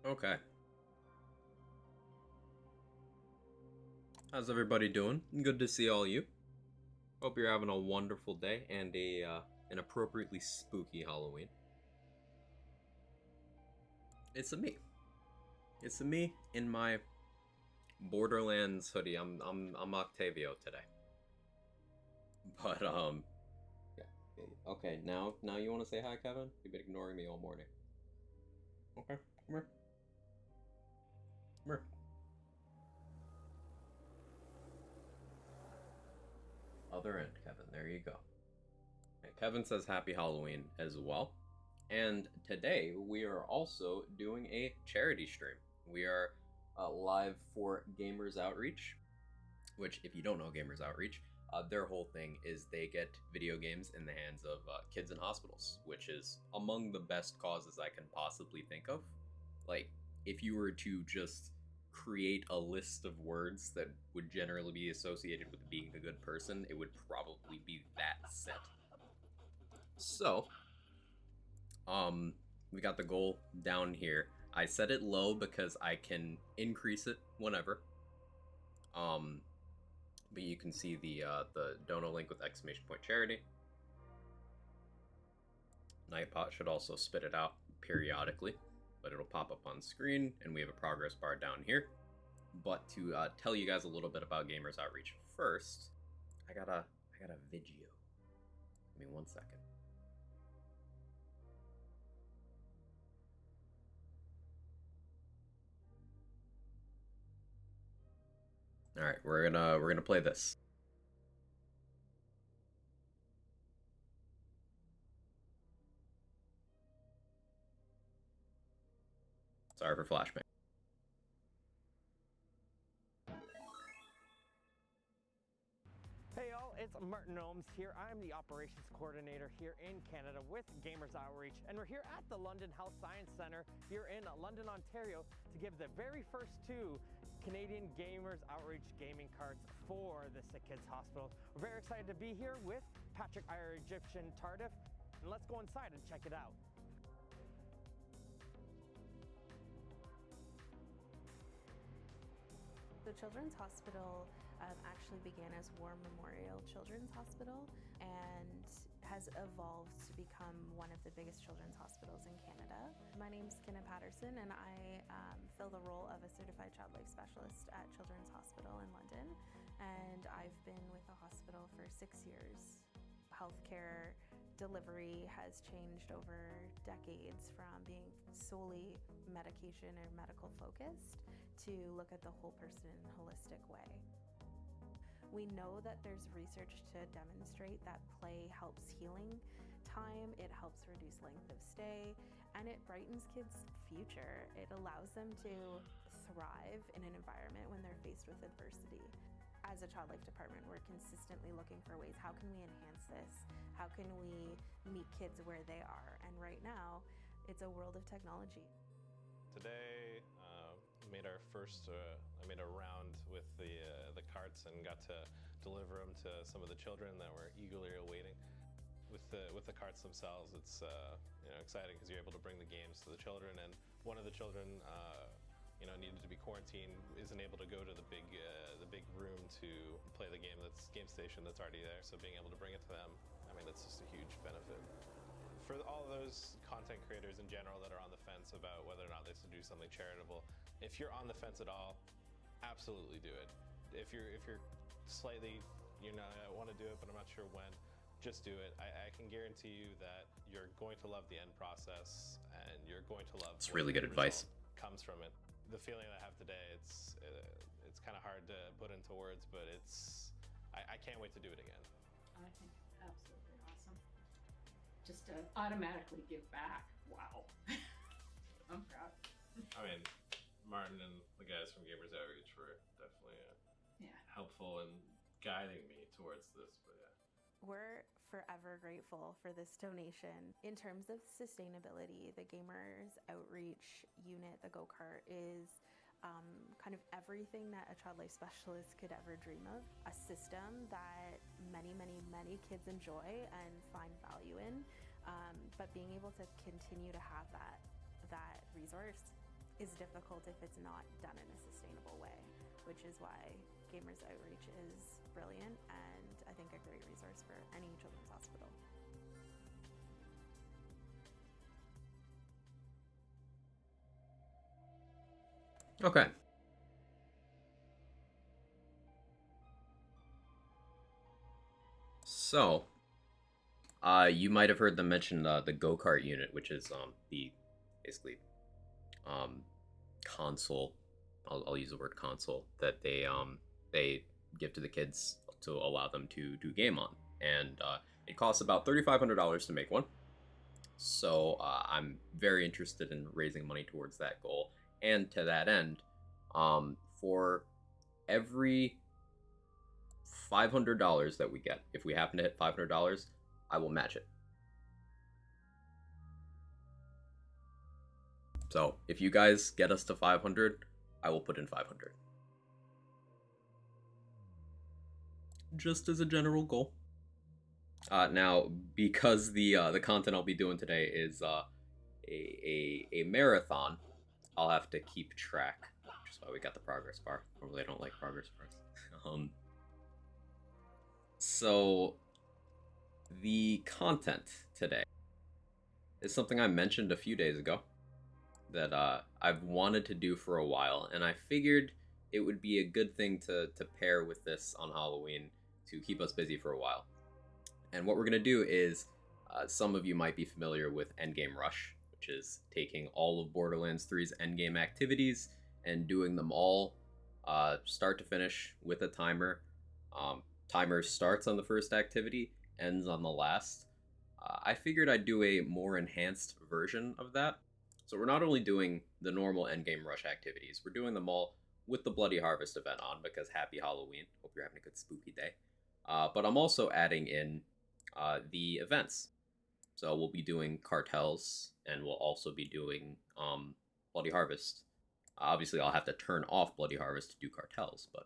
Okay. How's everybody doing? Good to see all you. Hope you're having a wonderful day and an appropriately spooky Halloween. It's a me. It's a me in my Borderlands hoodie. I'm Octavio today. But yeah. Okay, now you want to say hi, Kevin? You've been ignoring me all morning. Okay, come here. Come here. Other end, Kevin. There you go. Okay, Kevin says happy Halloween as well. And today we are also doing a charity stream. We are live for Gamers Outreach, which, if you don't know Gamers Outreach, their whole thing is they get video games in the hands of kids in hospitals, which is among the best causes I can possibly think of. Like, if you were to just create a list of words that would generally be associated with being a good person, it would probably be that set. So, we got the goal down here. I set it low because I can increase it whenever. Um, but you can see the dono link with exclamation point charity. Nightbot should also spit it out periodically, but it'll pop up on screen, and we have a progress bar down here. But to tell you guys a little bit about Gamers Outreach first, I got a video. Give me 1 second. All right, we're gonna play this. Sorry for flashbang. Hey y'all, it's Martin Ohms here. I'm the operations coordinator here in Canada with Gamers Outreach, and we're here at the London Health Science Centre here in London, Ontario to give the very first two Canadian Gamers Outreach gaming cards for the Sick Kids Hospital. We're very excited to be here with Patrick, our Egyptian Tardif, and let's go inside and check it out. The Children's Hospital actually began as War Memorial Children's Hospital and has evolved to become one of the biggest children's hospitals in Canada. My name's Kenna Patterson, and I fill the role of a certified child life specialist at Children's Hospital in London, and I've been with the hospital for 6 years. Healthcare delivery has changed over decades from being solely medication or medical focused to look at the whole person in a holistic way. We know that there's research to demonstrate that play helps healing time, it helps reduce length of stay, and it brightens kids' future. It allows them to thrive in an environment when they're faced with adversity. As a child life department, we're consistently looking for ways, how can we enhance this? How can we meet kids where they are? And right now, it's a world of technology. Today, I made a round with the carts and got to deliver them to some of the children that were eagerly awaiting. With the carts themselves, it's exciting because you're able to bring the games to the children, and one of the children needed to be quarantined, isn't able to go to the big room to play the game station that's already there. So being able to bring it to them, I mean, that's just a huge benefit. For all those content creators in general that are on the fence about whether or not they should do something charitable, if you're on the fence at all, absolutely do it. If you're slightly, I want to do it, but I'm not sure when, just do it. I can guarantee you that you're going to love the end process, and you're going to love. It's really good advice. Comes from it. The feeling that I have today, it's kind of hard to put into words, but I can't wait to do it again. I think absolutely awesome. Just to automatically give back. Wow. I'm proud. I mean, Martin and the guys from Gamers Outreach were definitely helpful in guiding me towards this, but yeah. We're forever grateful for this donation. In terms of sustainability, the Gamers Outreach unit, the go-kart, is kind of everything that a child life specialist could ever dream of. A system that many, many, many kids enjoy and find value in, but being able to continue to have that resource is difficult if it's not done in a sustainable way, which is why Gamers Outreach is brilliant and I think a great resource for any children's hospital. Okay. So, you might have heard them mention the go-kart unit, which is the basically um, console. I'll use the word console that they give to the kids to allow them to do game on, and it costs about $3,500 to make one. So I'm very interested in raising money towards that goal, and to that end, for every $500 that we get, if we happen to hit $500, I will match it. So if you guys get us to 500, I will put in 500. Just as a general goal. Now, because the content I'll be doing today is a marathon, I'll have to keep track. Which is why we got the progress bar. Normally, I don't like progress bars. So the content today is something I mentioned a few days ago that I've wanted to do for a while, and I figured it would be a good thing to pair with this on Halloween to keep us busy for a while. And what we're going to do is, some of you might be familiar with Endgame Rush, which is taking all of Borderlands 3's Endgame activities and doing them all start to finish with a timer. Timer starts on the first activity, ends on the last. I figured I'd do a more enhanced version of that. So we're not only doing the normal Endgame Rush activities, we're doing them all with the Bloody Harvest event on, because happy Halloween. Hope you're having a good spooky day. But I'm also adding in the events. So we'll be doing cartels, and we'll also be doing Bloody Harvest. Obviously, I'll have to turn off Bloody Harvest to do cartels, but...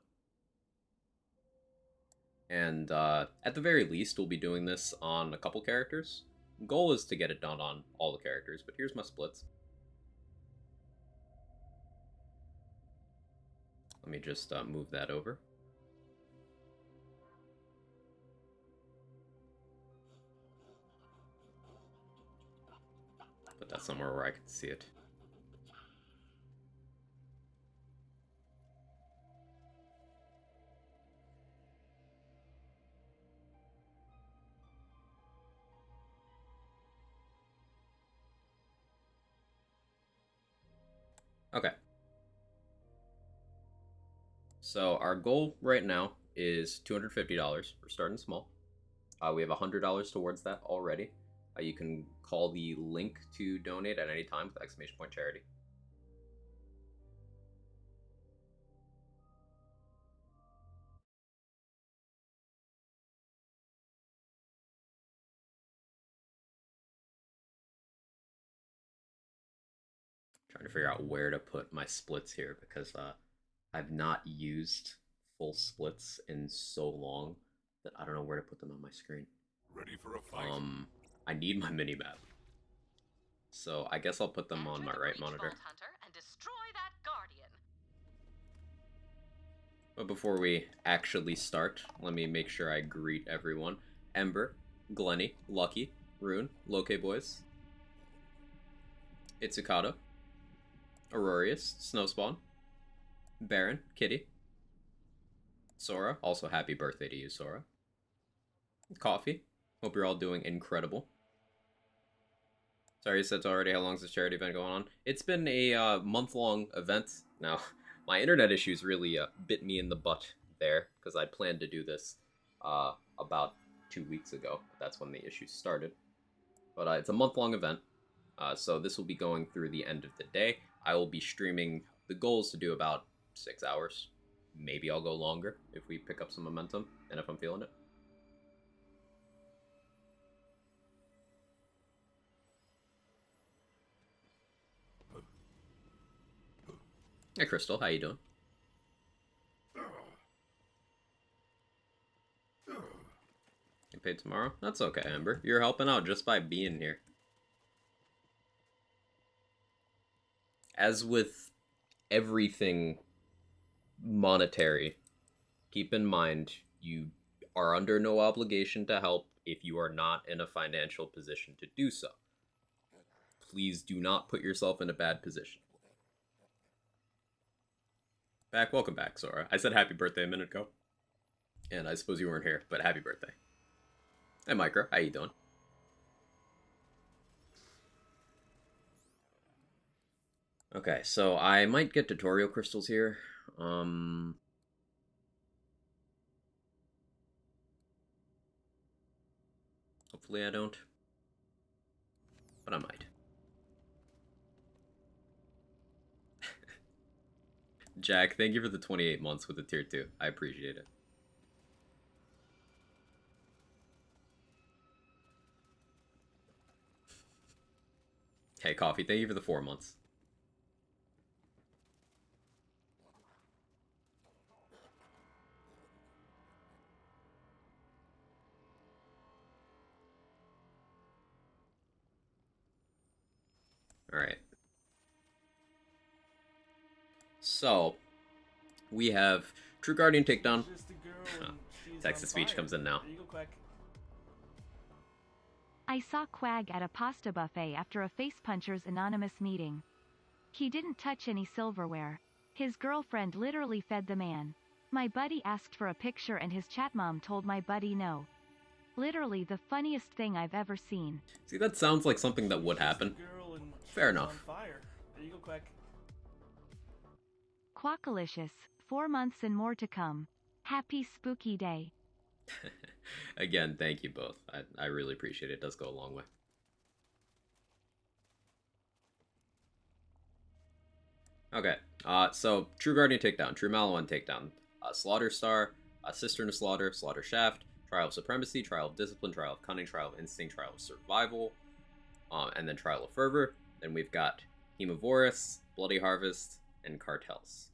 And at the very least, we'll be doing this on a couple characters. The goal is to get it done on all the characters, but here's my splits. Let me just move that over. Put that somewhere where I can see it. Okay. So our goal right now is $250. We're starting small. We have $100 towards that already. You can call the link to donate at any time with exclamation point charity. Trying to figure out where to put my splits here, because I've not used full splits in so long that I don't know where to put them on my screen. Ready for a fight? I need my mini map. So I guess I'll put them on my right monitor. And destroy that guardian. But before we actually start, let me make sure I greet everyone. Ember, Glenny, Lucky, Rune, Loke Boys, Itsukado, Aurorius, Snowspawn, Baron, Kitty, Sora, also happy birthday to you, Sora. Coffee, hope you're all doing incredible. Sorry, you said already. How long is this charity event going on? It's been a month-long event. Now, my internet issues really bit me in the butt there, because I planned to do this about 2 weeks ago. That's when the issues started. But it's a month-long event, so this will be going through the end of the day. I will be streaming. The goal is to do about 6 hours. Maybe I'll go longer if we pick up some momentum and if I'm feeling it. Hey, Crystal, how you doing? Get paid tomorrow? That's okay, Amber. You're helping out just by being here. as with everything monetary, keep in mind you are under no obligation to help if you are not in a financial position to do so. Please do not put yourself in a bad position. Welcome back, Sora. I said happy birthday a minute ago. And I suppose you weren't here, but happy birthday. Hey, Micro, how you doing? Okay, so I might get tutorial crystals here. Hopefully I don't. But I might. Jack, thank you for the 28 months with the tier 2. I appreciate it. Hey, Coffee, thank you for the 4 months. Alright. So, we have True Guardian takedown. Text-to-speech comes in now. I saw Quag at a pasta buffet after a Face Punchers Anonymous meeting. He didn't touch any silverware. His girlfriend literally fed the man. My buddy asked for a picture and his chat mom told my buddy no. Literally the funniest thing I've ever seen. See, that sounds like something that would happen. Fair enough. Quackalicious, 4 months and more to come. Happy spooky day. Again, thank you both. I really appreciate it. It does go a long way. Okay, so True Guardian takedown, True Maliwan takedown, Slaughter Star, Cistern of Slaughter, Slaughter Shaft, Trial of Supremacy, Trial of Discipline, Trial of Cunning, Trial of Instinct, Trial of Survival, and then Trial of Fervor. Then we've got Hemovorus, Bloody Harvest, and Cartels.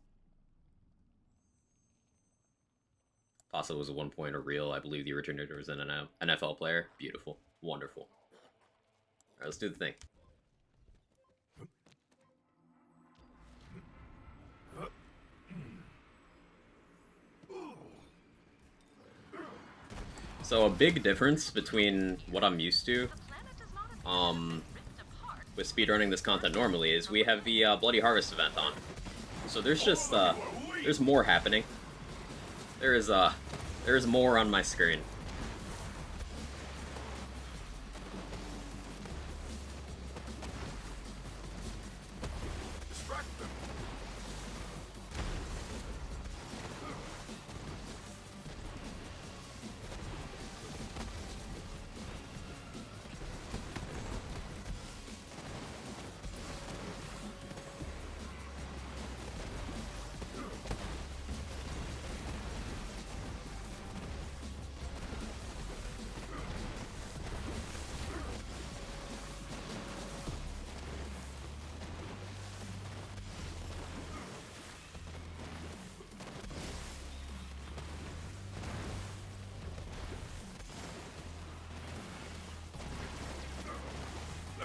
Pasa was at one point a real, I believe the originator was an NFL player. Beautiful. Wonderful. Alright, let's do the thing. So a big difference between what I'm used to with speedrunning this content normally is we have the Bloody Harvest event on. So there's just there's more happening. There's more on my screen.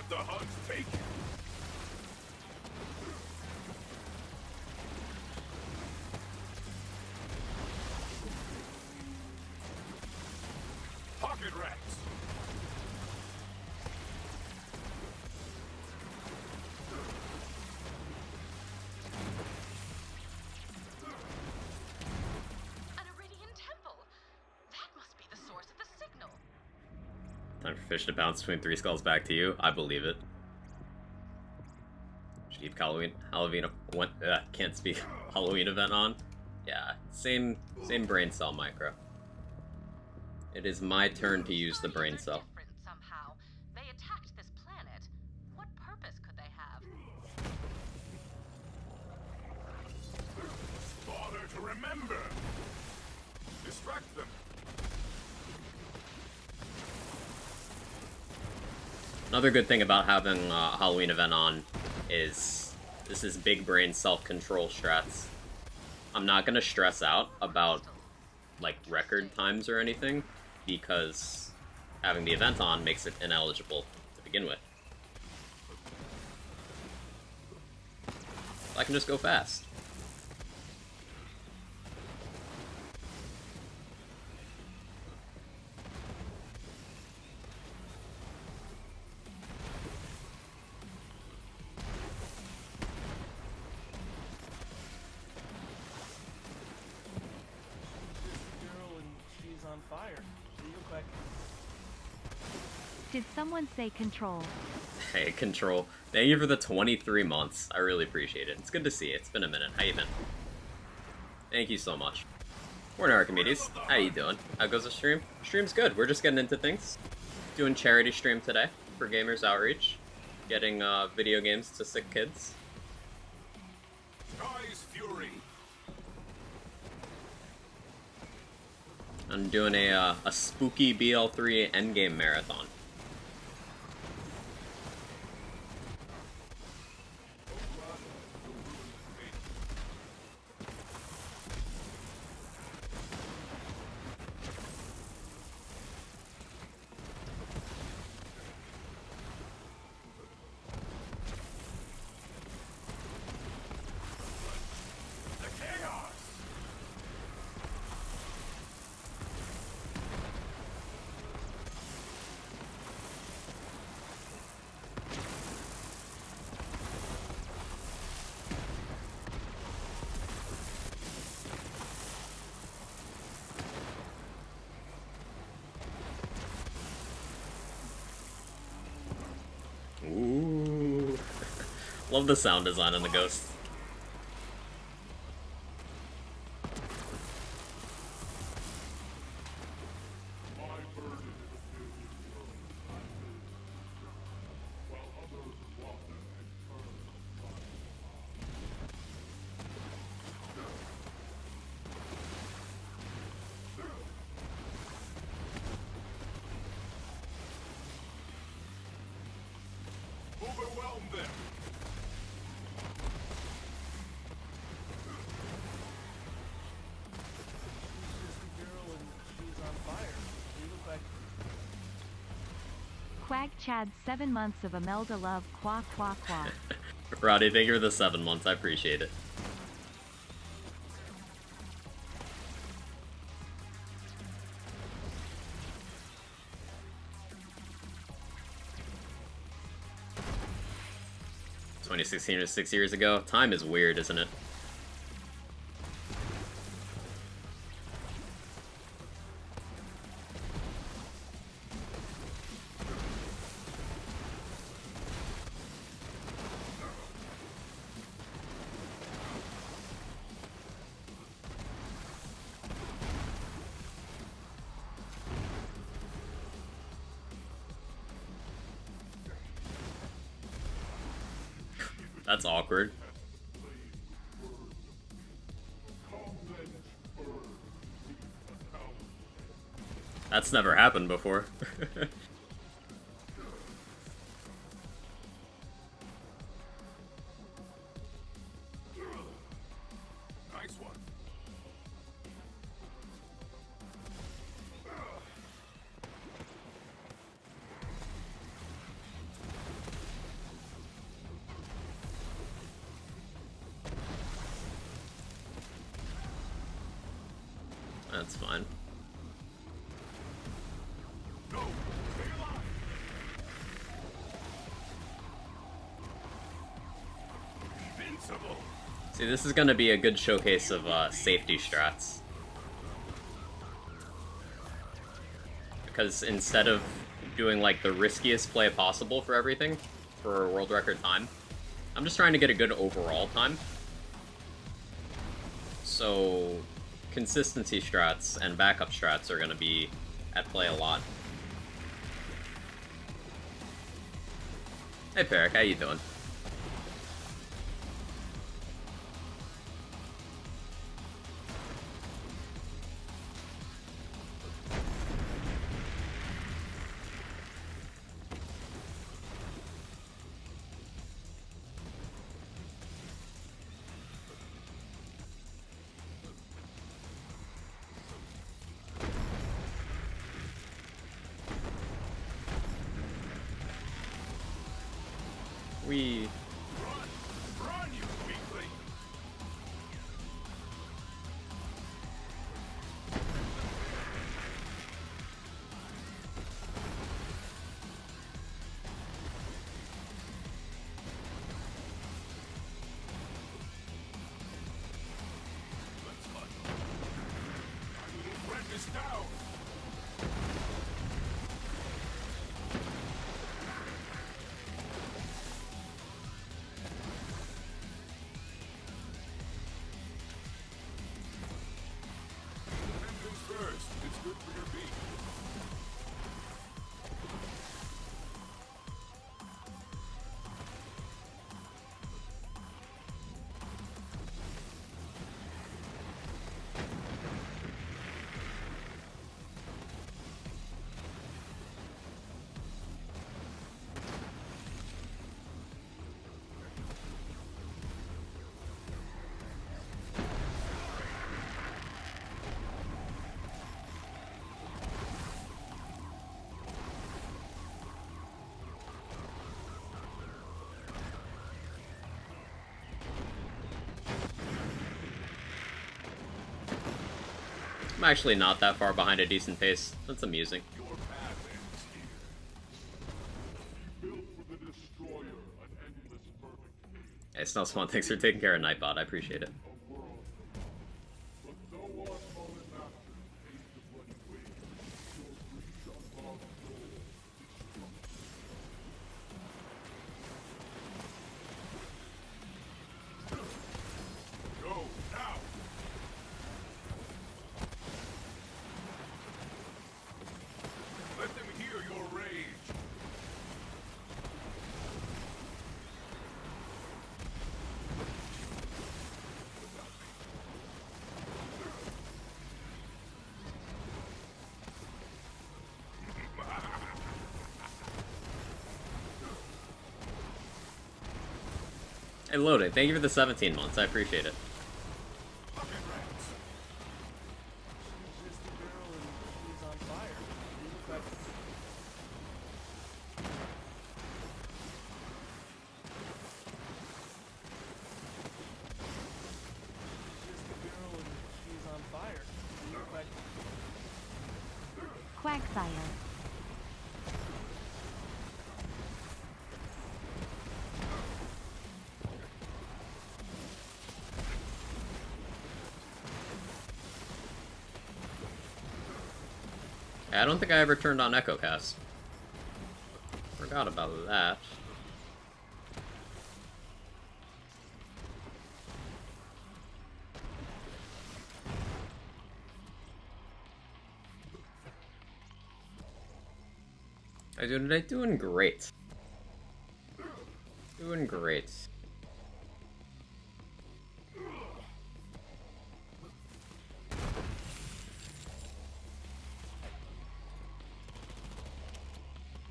The hugs take you. Pocket rats. An Iridian temple. That must be the source of the signal. Time for fish to bounce between 3 skulls back to you. I believe it. Should keep Halloween can't speak. Halloween event on. Yeah, same brain cell, Micro. It is my turn to use the brain cell. Different somehow. They attacked this planet. What purpose could they have? Bother to remember. Distract them. Another good thing about having a Halloween event on is this is big brain self-control strats. I'm not gonna stress out about like record times or anything because having the event on makes it ineligible to begin with. I can just go fast. Girl and she's on fire. Real quick. Did someone say control? Hey, Control. Thank you for the 23 months. I really appreciate it. It's good to see you. It's been a minute. How you been? Thank you so much. Morning, Archimedes. How you doing? How goes the stream? Stream's good. We're just getting into things. Doing charity stream today for Gamers Outreach. Getting video games to sick kids. Sky's fury. I'm doing a spooky BL3 Endgame marathon. The chaos. Ooh. Love the sound design on the ghosts. Overwhelm them. Girl and she's on fire. Real quick. Quag Chad 7 months of Imelda love qua qua qua. Roddy, thank you for the 7 months. I appreciate it. ...2016 or 6 years ago. Time is weird, isn't it? That's awkward. That's never happened before. Nice one. That's fine. No. Stay alive. Invincible. See, this is gonna be a good showcase of safety strats. Because instead of doing like the riskiest play possible for everything, for a world record time, I'm just trying to get a good overall time. So consistency strats and backup strats are gonna be at play a lot. Hey Peric, how you doing? We Run, you weakling. is down. Defend first. It's good for your beak. I'm actually not that far behind a decent pace. That's amusing. Your path ends here. Built for the destroyer, an endless perfect age. Hey, Snowspawn, thanks for taking care of Nightbot. I appreciate it. A world. But though our fallen master paved the bloody way, your breach unlocked goal destruction. Go now! Let them hear your rage! Hey, Loaded, thank you for the 17 months. I appreciate it. Pocket rats! She's just a girl and she's on fire. But she's just a girl and she's on fire. But Quagsire. I don't think I ever turned on EchoCast. Forgot about that. Doing great. Doing great.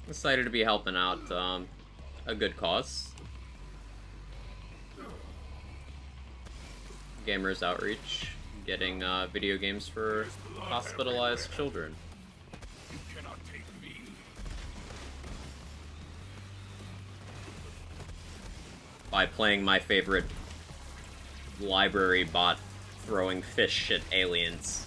Excited to be helping out a good cause. Gamers Outreach, getting video games for hospitalized children. You cannot take me. By playing my favorite library bot throwing fish at aliens.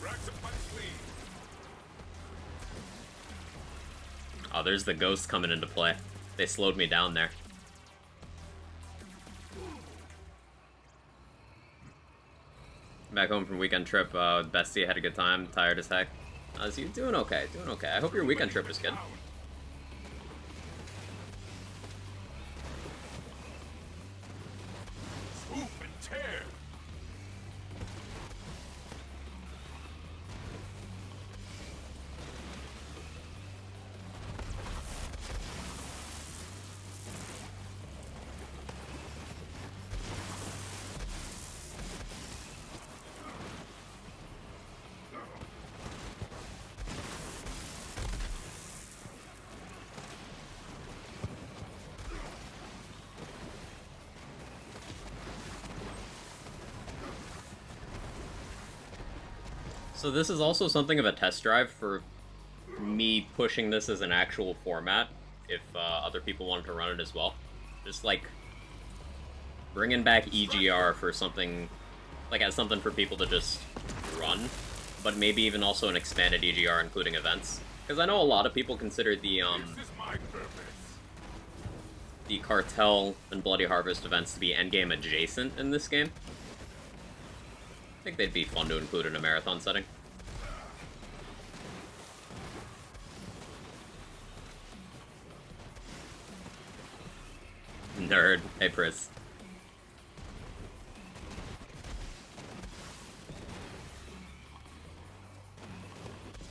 Rags up my sleeve. Oh, there's the ghost coming into play. They slowed me down there. Back home from weekend trip, Bestie had a good time, tired as heck. So you doing okay, doing okay. I hope your weekend trip was good. Swoop and tear. So this is also something of a test drive for me pushing this as an actual format, if other people wanted to run it as well. Just like bringing back EGR for something, like as something for people to just run, but maybe even also an expanded EGR including events. Because I know a lot of people consider This is my purpose. the Cartel and Bloody Harvest events to be Endgame adjacent in this game. I think they'd be fun to include in a marathon setting. Nerd. Hey, Pris.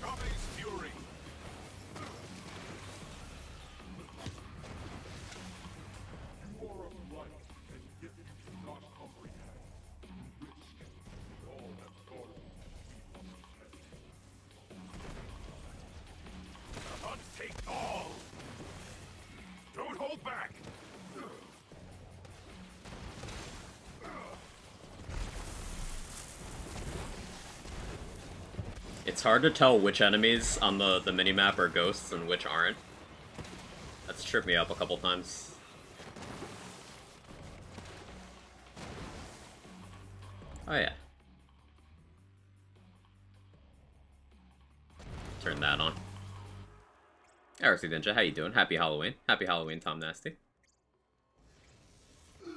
Kame's fury. You are of light, and yet you do not comprehend. You wish all have gone. The hunt take all. Don't hold back. It's hard to tell which enemies on the minimap are ghosts and which aren't. That's tripped me up a couple times. Oh yeah. Turn that on. RC Ninja, how you doing? Happy Halloween. Happy Halloween, Tom Nasty. How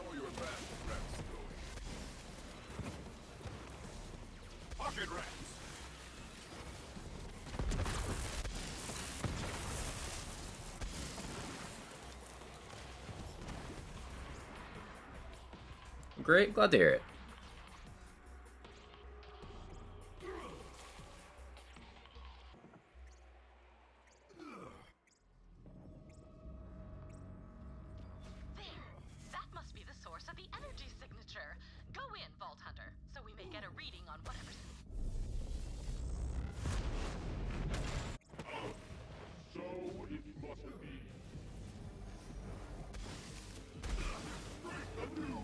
are your last reps going? Pocket rats. Great, glad to hear it. That must be the source of the energy signature. Go in, Vault Hunter, so we may get a reading on whatever's. So it must be. Break anew.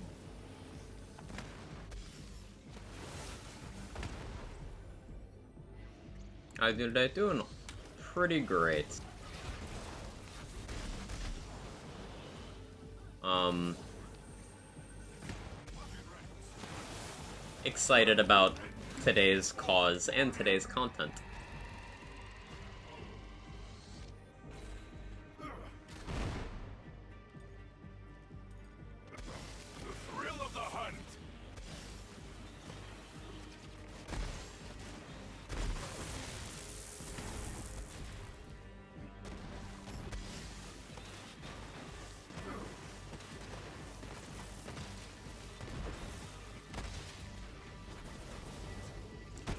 How's your day doing? Pretty great. Excited about today's cause and today's content. The thrill of the hunt.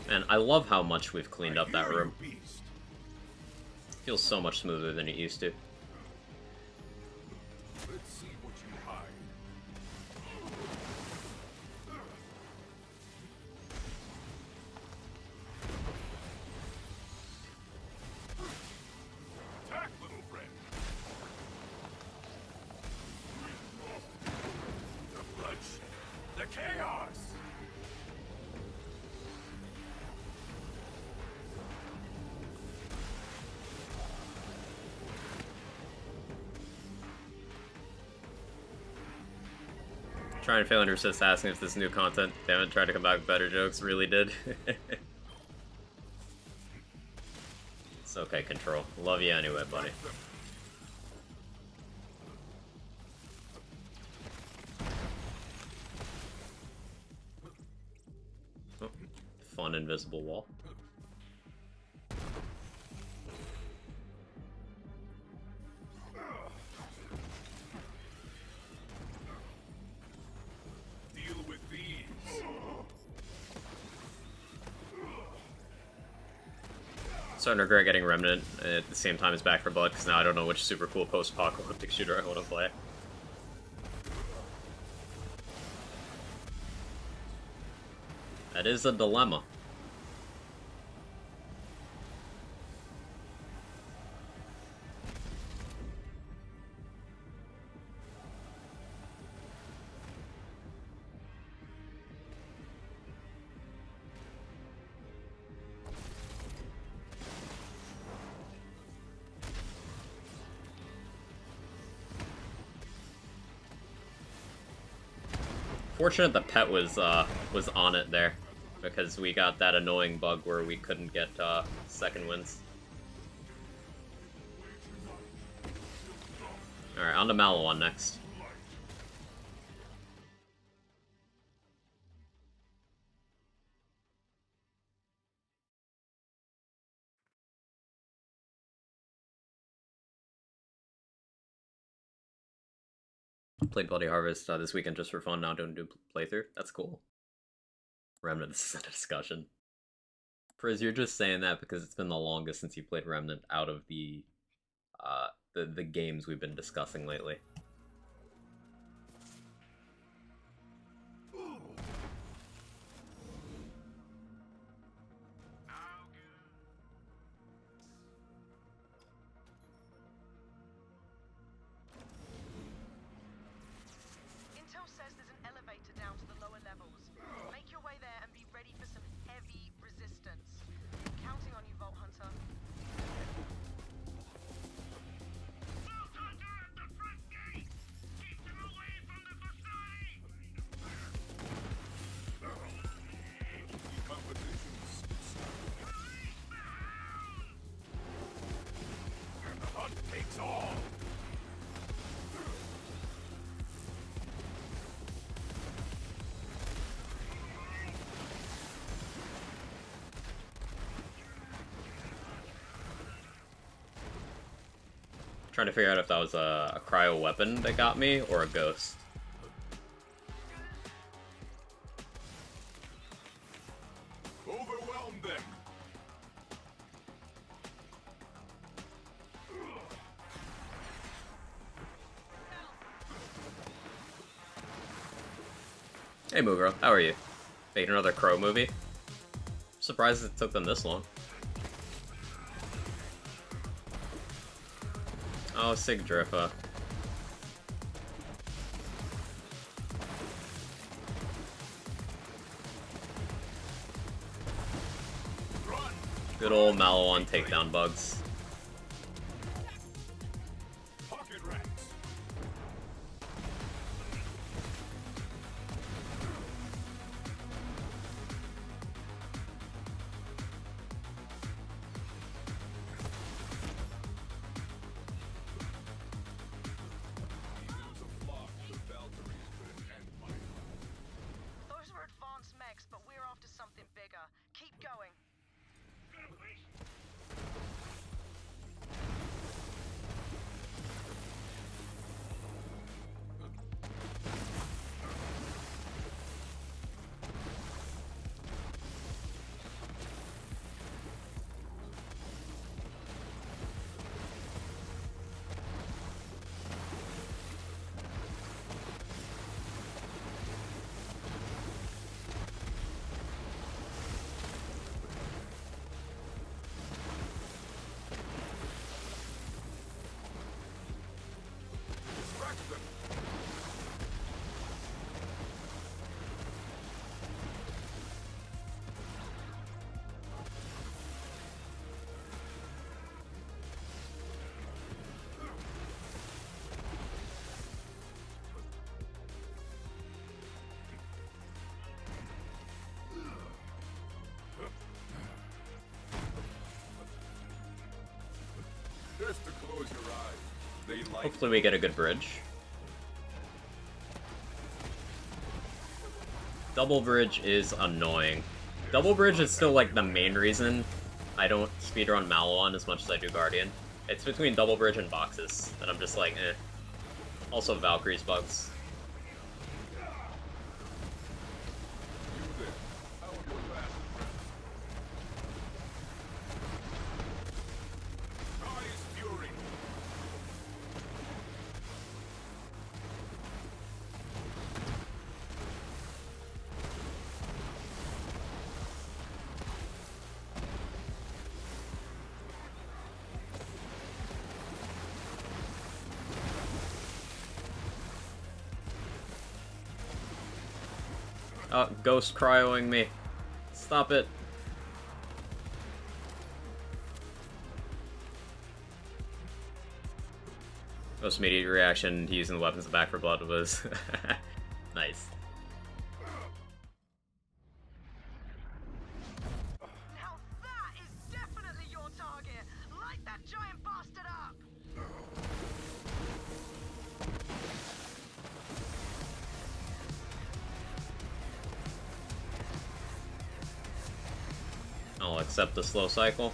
And I love how much we've cleaned up that Hear you, room. beast. Feels so much smoother than it used to. Let's see what you hide. Attack, little friend. The bloodshed, the chaos. Trying to fail and resist asking if this new content, they haven't tried to come back with better jokes, really did. It's okay, Control. Love you anyway, buddy. Oh, fun invisible wall. Deal with these. Starting to regret getting Remnant at the same time as Back for Blood, because now I don't know which super cool post-apocalyptic shooter I want to play. That is a dilemma. Fortunate the pet was on it there. because we got that annoying bug where we couldn't get second wins. Alright, on to Malawon next. Played Bloody Harvest this weekend just for fun, now don't do playthrough. That's cool. Remnant, this is a discussion. Priz, you're just saying that because it's been the longest since you played Remnant out of the games we've been discussing lately. Intel says there's an elevator down to the lower levels. Make your way there and be ready for some heavy resistance. Counting on you, Vault Hunter. Vault Hunter at the front gate! Keep them away from the facility! Competitions. Police bound! And the hunt takes all. Trying to figure out if that was a cryo weapon that got me or a ghost. Overwhelm them. Hey Mugro, how are you? Made another Crow movie? Surprised it took them this long. Oh, Sigdrifa. Good old Malawon takedown bugs. Pocket rats. Those were advanced mechs, but we're after something bigger. Keep going. Distract them. Just to close your eyes. They like Hopefully we get a good bridge. Double bridge is annoying. Double bridge is still like the main reason I don't speedrun Malawon as much as I do Guardian. It's between double bridge and boxes that I'm just like, eh. Also Valkyrie's bugs. you there. How would you pass? Rise fury. Oh, ghost cryoing me. Stop it. Most immediate reaction to using the weapons back for blood was nice. accept the slow cycle.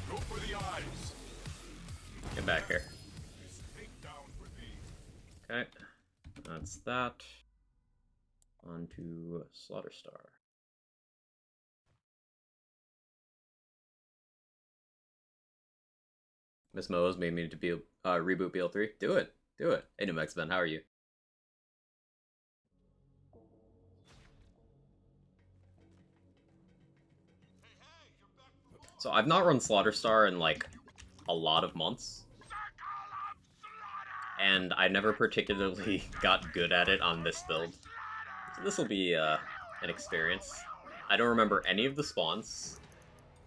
Go for the eyes. Get back here. Take down for thee. Okay, that's that. On to Slaughter Star. Miss Mo's made me to be reboot BL3. Do it. Do it. Hey, New Mexican, how are you? So I've not run Slaughter Star in like a lot of months. And I never particularly got good at it on this build. So this will be an experience. I don't remember any of the spawns,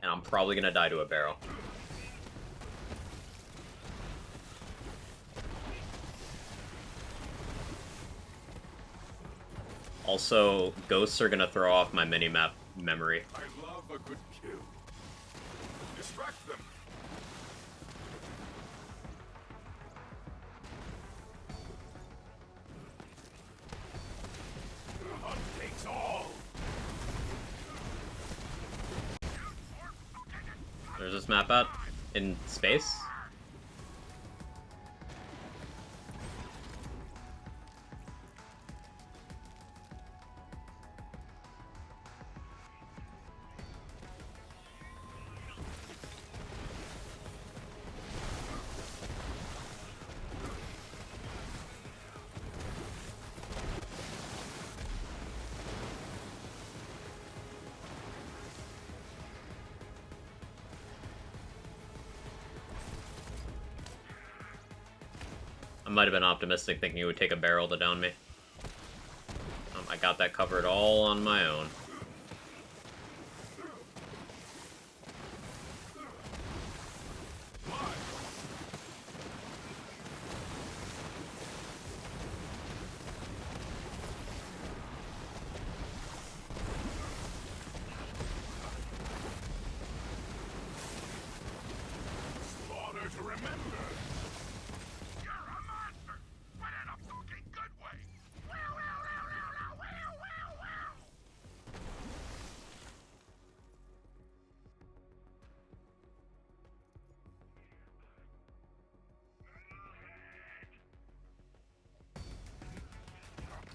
and I'm probably gonna die to a barrel. Also, ghosts are gonna throw off my minimap memory. I love a good kill. Distract them. The hunt takes all. There's this map out in space. I might have been optimistic thinking it would take a barrel to down me. I got that covered all on my own. Slaughter to remember. You're a monster, but in a fucking good way. Wow, wow, wow, wow, wow, wow, wow.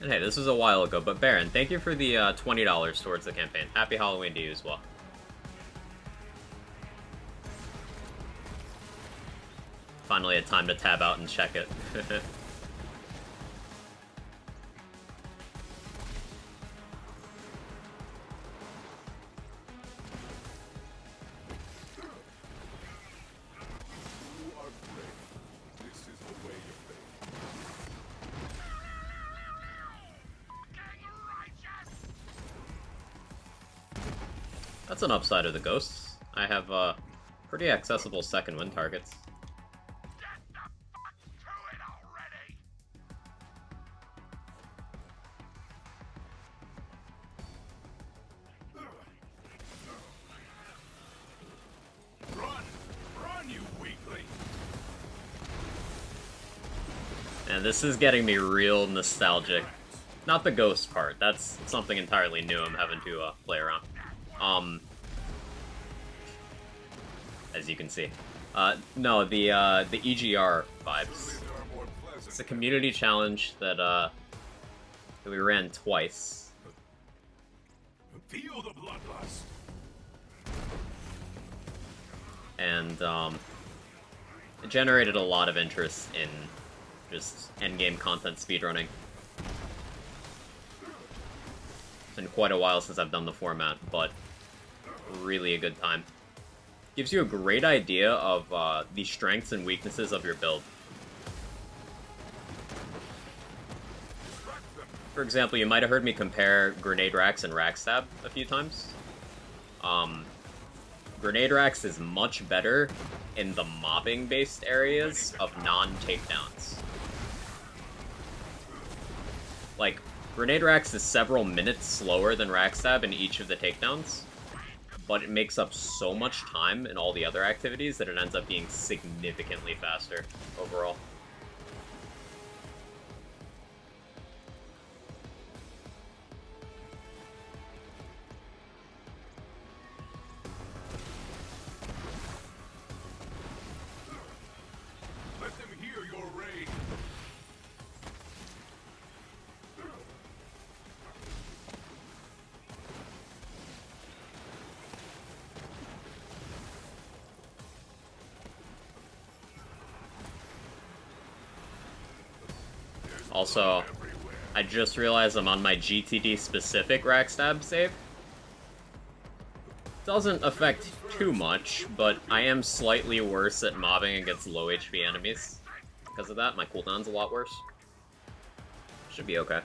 And hey, this was a while ago, but Baron, thank you for the $20 towards the campaign. Happy Halloween to you as well. Finally had time to tab out and check it. You are brave. This is the way you think. That's an upside of the ghosts. I have pretty accessible second win targets. Get the fuck to it already. Run! Run, you weakling! And this is getting me real nostalgic. Not the ghost part, that's something entirely new I'm having to play around. As you can see. No, the EGR vibes. There are more pleasant. It's a community challenge that we ran twice. Feel the bloodlust. And it generated a lot of interest in just endgame content speedrunning. It's been quite a while since I've done the format, but really a good time. Gives you a great idea of the strengths and weaknesses of your build. For example, you might have heard me compare Grenade Racks and Rackstab a few times. Grenade Racks is much better in the mobbing-based areas of non-takedowns. Like, Grenade Racks is several minutes slower than Rackstab in each of the takedowns, but it makes up so much time in all the other activities that it ends up being significantly faster overall. Let them hear your rage. Also, I just realized I'm on my GTD specific rack stab save. Doesn't affect too much, but I am slightly worse at mobbing against low HP enemies. Because of that, my cooldown's a lot worse. Should be okay.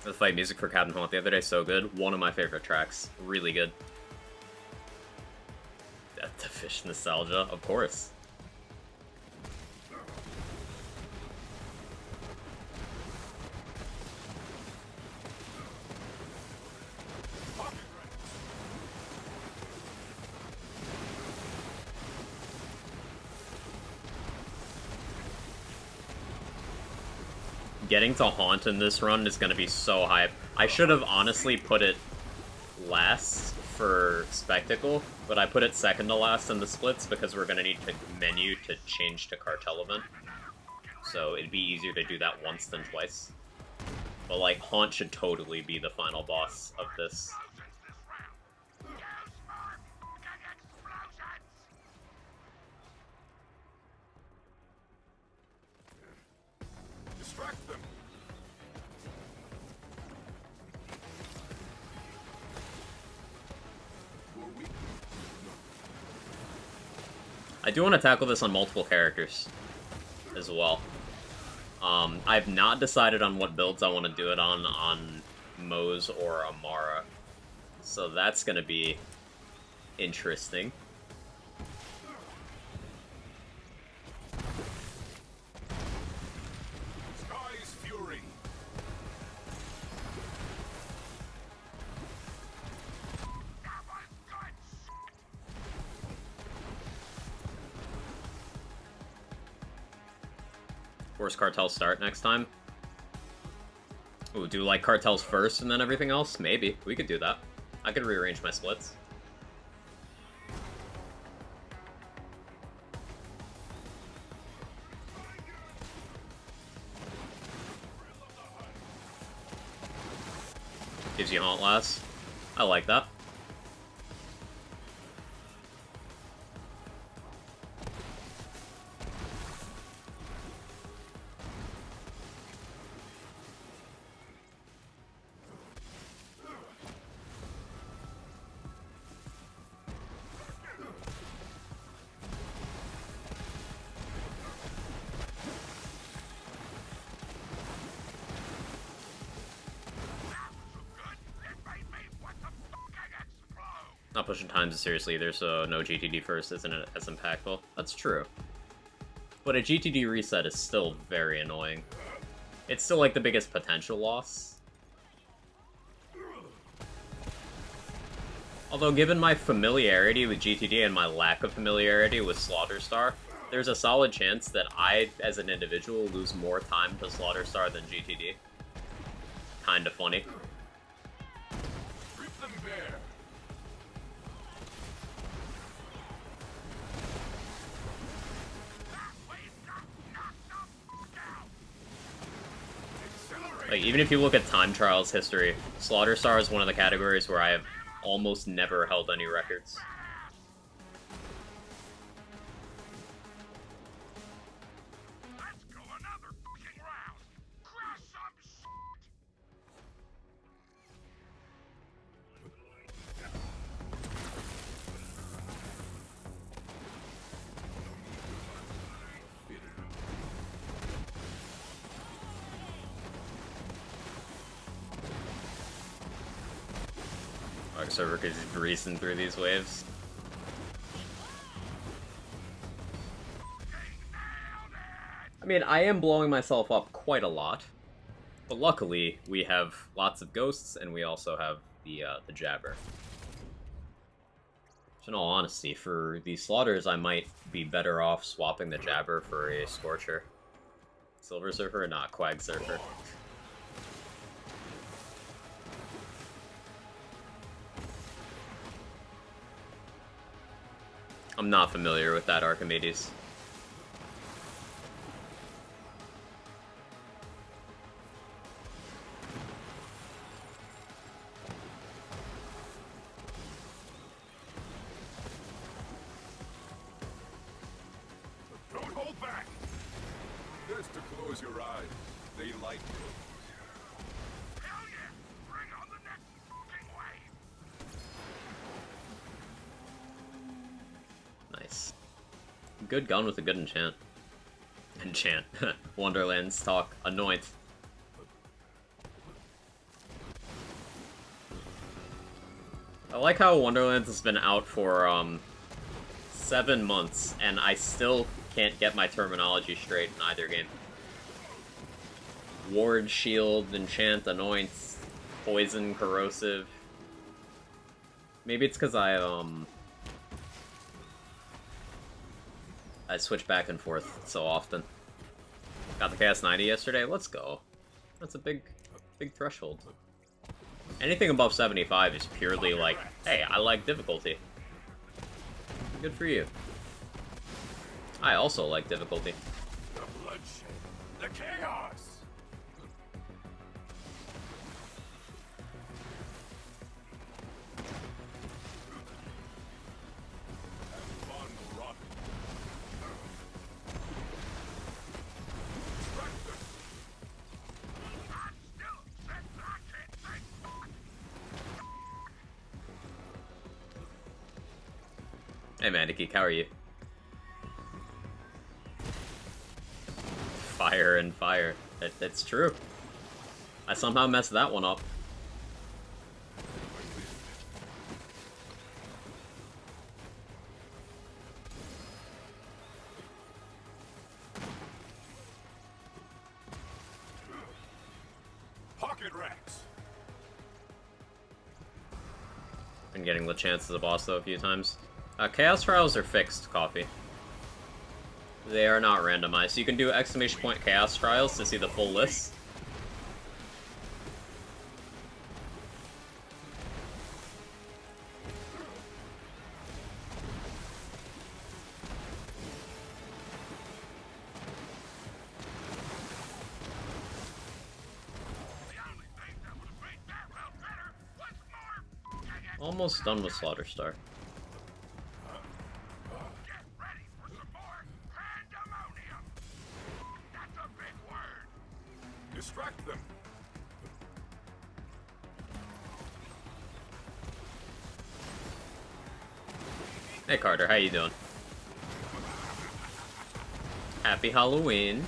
The fight music for Captain Haunt the other day, so good. One of my favorite tracks. Really good. Death to Fish nostalgia, of course. Getting to Haunt in this run is going to be so hype. I should have honestly put it last for Spectacle, but I put it second to last in the splits because we're going to need to menu to change to Cartel event. So it'd be easier to do that once than twice. But like, Haunt should totally be the final boss of this. Distract them. I do want to tackle this on multiple characters as well. I've not decided on what builds I want to do it on Moze or Amara. So that's going to be interesting. Sky's fury. Force Cartels start next time. Ooh, do like Cartels first and then everything else? Maybe. We could do that. I could rearrange my splits. Gives you Haunt last. I like that. Not pushing times as seriously either, so no GTD first isn't as impactful. That's true. But a GTD reset is still very annoying. It's still like the biggest potential loss. Although given my familiarity with GTD and my lack of familiarity with Slaughterstar, there's a solid chance that I, as an individual, lose more time to Slaughterstar than GTD. Kinda funny. Strip them bare. Like, even if you look at Time Trials history, Slaughterstar is one of the categories where I have almost never held any records. Let's go another fucking round. Crush some shit. Our server is breezing through these waves. I mean, I am blowing myself up quite a lot, but luckily we have lots of ghosts and we also have the Jabber. In all honesty, for the slaughters, I might be better off swapping the Jabber for a Scorcher. Silver Surfer, not Quag Surfer. I'm not familiar with that, Archimedes. Don't hold back! Just to close your eyes. They like it. Hell yeah! Bring on the next fucking wave! Nice. Good gun with a good enchant. Enchant. Wonderlands talk. Anoint. I like how Wonderlands has been out for, 7 months, and I still can't get my terminology straight in either game. Ward, shield, enchant, anoint, poison, corrosive. Maybe it's because I switch back and forth so often. Got the Chaos 90 yesterday, let's go. That's a big threshold. Anything above 75 is purely like, hey, I like difficulty. Good for you. I also like difficulty. The bloodshed. The chaos! Have fun, Rock. Strike them! I'm still set, but I can't say fuck! Hey Mandigeek, how are you? Fire and fire. That's true. I somehow messed that one up. Pocket rats! Been getting the chance as a boss though a few times. Chaos Trials are fixed, Coffee. They are not randomized. You can do exclamation point Chaos Trials to see the full list. The only thing that would have made that route better was more Almost done with Slaughter Star. Get ready for some more pandemonium! That's a big word! Distract them! Hey Carter, how you doing? Happy Halloween.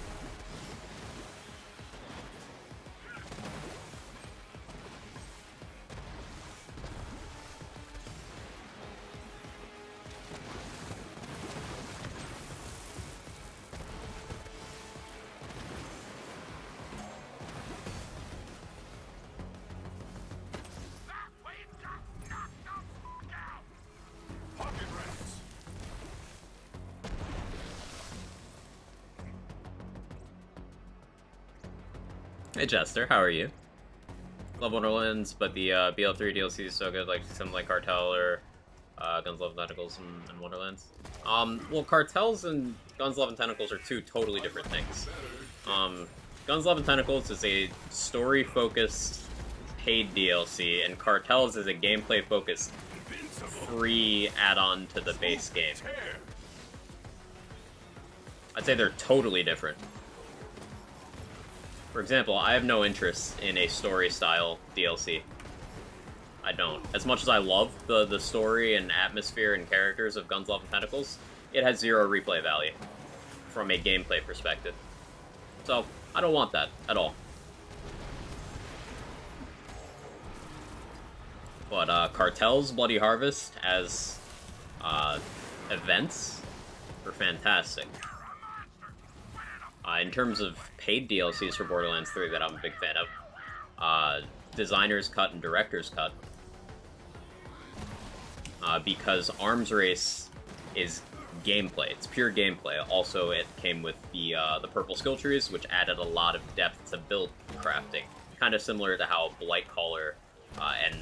That wave just knocked the fuck out! Pocket rats! Hey Jester, how are you? Love Wonderlands, but the BL3 DLC is so good, like something like Cartel or Guns, Love, and Tentacles and Wonderlands. Well, Cartels and Guns, Love, and Tentacles are two totally different things. Guns, Love, and Tentacles is a story-focused paid DLC, and Cartels is a gameplay-focused free add-on to the base game. I'd say they're totally different. For example, I have no interest in a story-style DLC. I don't. As much as I love the story and atmosphere and characters of Guns, Love, and Tentacles, it has zero replay value from a gameplay perspective. So, I don't want that at all. But Cartel's Bloody Harvest as events are fantastic. In terms of paid DLCs for Borderlands 3 that I'm a big fan of, Designer's Cut and Director's Cut. because Arms Race is gameplay. It's pure gameplay. Also, it came with the purple skill trees, which added a lot of depth to build crafting. Kind of similar to how Blightcaller and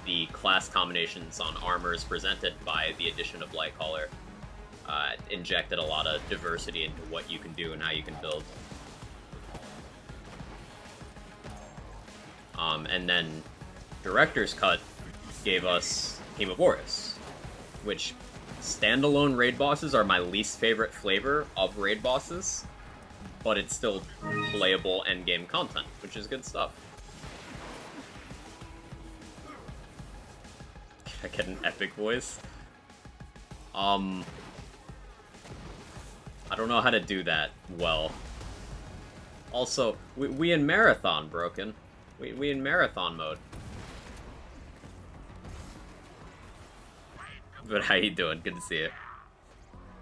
the class combinations on armors presented by the addition of Blightcaller injected a lot of diversity into what you can do and how you can build. And then Director's Cut gave us Team of Horus, which standalone raid bosses are my least favorite flavor of raid bosses, but it's still playable endgame content, which is good stuff. Can I get an epic voice? I don't know how to do that well. Also, we in marathon, Broken. We in marathon mode. But how you doing? Good to see you.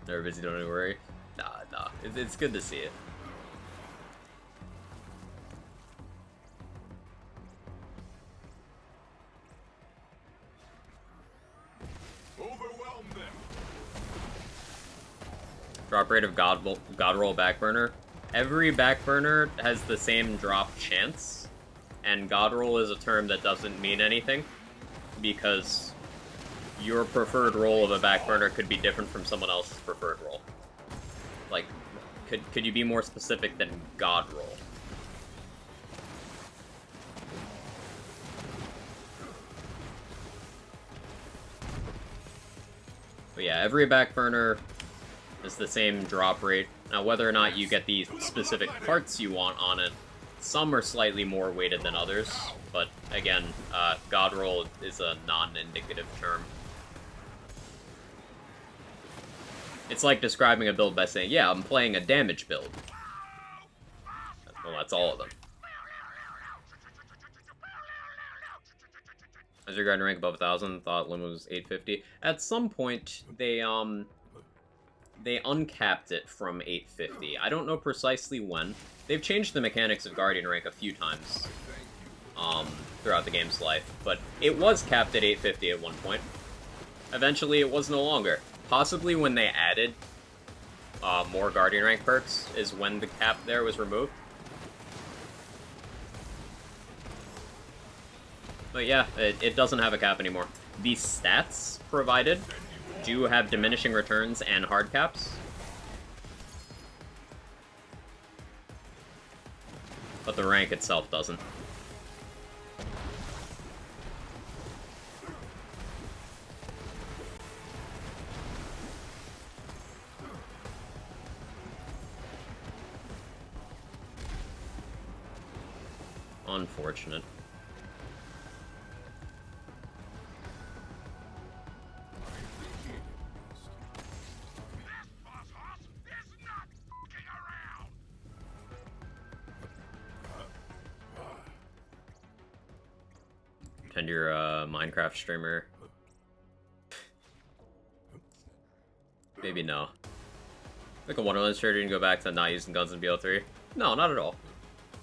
Nervous? You don't need to worry? Nah. It's good to see you. Overwhelm them. Drop rate of God Roll Backburner. Every Backburner has the same drop chance, and God Roll is a term that doesn't mean anything, because your preferred roll of a Backburner could be different from someone else's preferred roll. Like, could you be more specific than God Roll? But yeah, every Backburner is the same drop rate. Now, whether or not you get the specific parts you want on it, some are slightly more weighted than others, but again, God Roll is a non-indicative term. It's like describing a build by saying, yeah, I'm playing a damage build. Well, that's all of them. As regarding rank above 1,000, thought limit was 850. At some point, they uncapped it from 850. I don't know precisely when. They've changed the mechanics of Guardian rank a few times throughout the game's life, but it was capped at 850 at one point. Eventually, it was no longer. Possibly when they added more Guardian rank perks is when the cap there was removed. But yeah, it doesn't have a cap anymore. The stats provided do have diminishing returns and hard caps. But the rank itself doesn't. Unfortunate. Pretend you're a Minecraft streamer. Maybe no. Like a Wonderland strategy and go back to not using guns in BO3? No, not at all.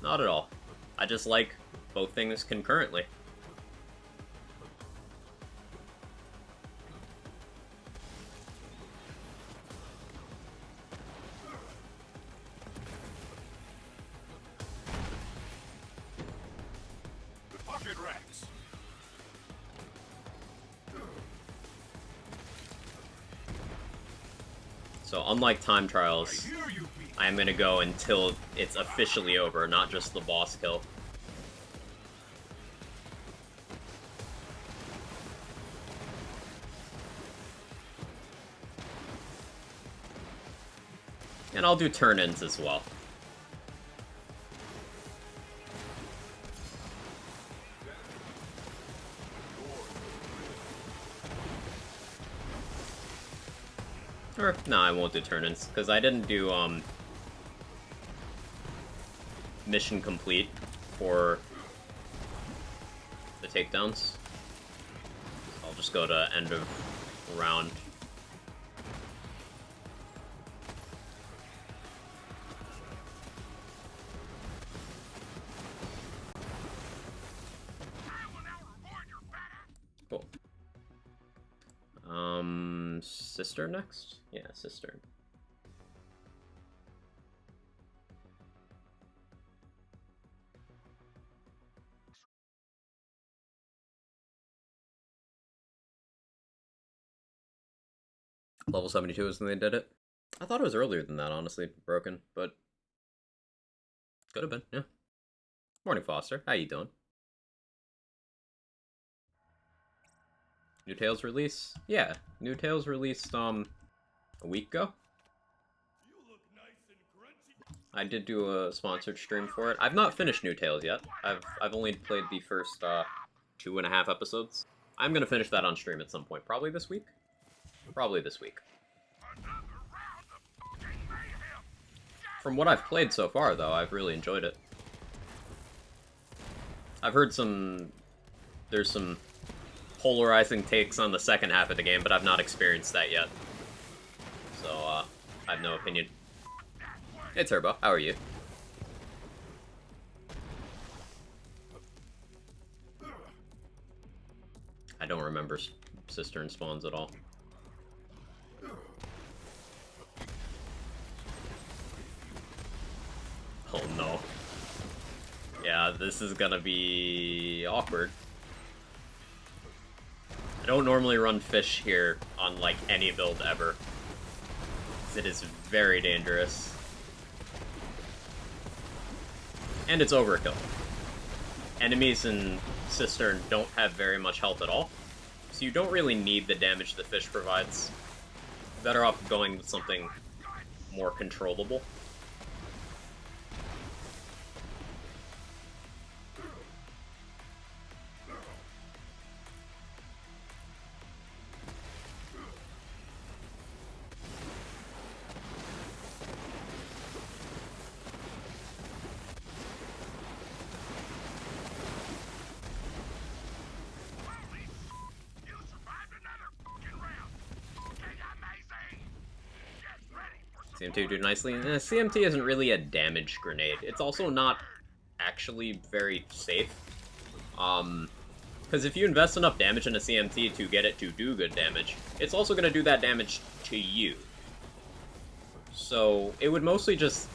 Not at all. I just like both things concurrently. Pocket racks. So unlike time trials, I am gonna go until it's officially over, not just the boss kill. And I'll do turn-ins as well. Or, no, I won't do turn-ins, because I didn't do, mission complete for the takedowns. So I'll just go to end of round. Cool. Cistern next? Yeah, Cistern. Level 72 is when they did it. I thought it was earlier than that, honestly, broken, but could have been, yeah. Morning, Foster. How you doing? New Tales release? Yeah, New Tales released a week ago. I did do a sponsored stream for it. I've not finished New Tales yet. I've only played the first 2.5 episodes. I'm gonna finish that on stream at some point, probably this week. Probably this week. From what I've played so far, though, I've really enjoyed it. I've heard there's some polarizing takes on the second half of the game, but I've not experienced that yet. So, I have no opinion. Hey, Turbo, how are you? I don't remember Cistern spawns at all. Oh no. Yeah, this is gonna be awkward. I don't normally run fish here on, like, any build ever. It is very dangerous. And it's overkill. Enemies in Cistern don't have very much health at all, so you don't really need the damage the fish provides. Better off going with something more controllable. CMT do nicely. CMT isn't really a damage grenade. It's also not actually very safe. Because if you invest enough damage in a CMT to get it to do good damage, it's also going to do that damage to you. So it would mostly just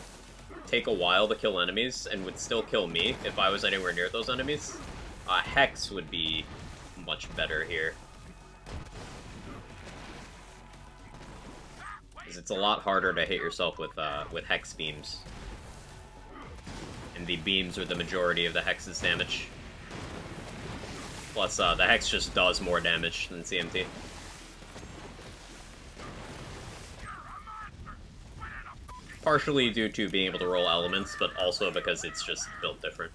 take a while to kill enemies, and would still kill me if I was anywhere near those enemies. Hex would be much better here. It's a lot harder to hit yourself with hex beams. And the beams are the majority of the hex's damage. Plus, the hex just does more damage than CMT. Partially due to being able to roll elements, but also because it's just built different.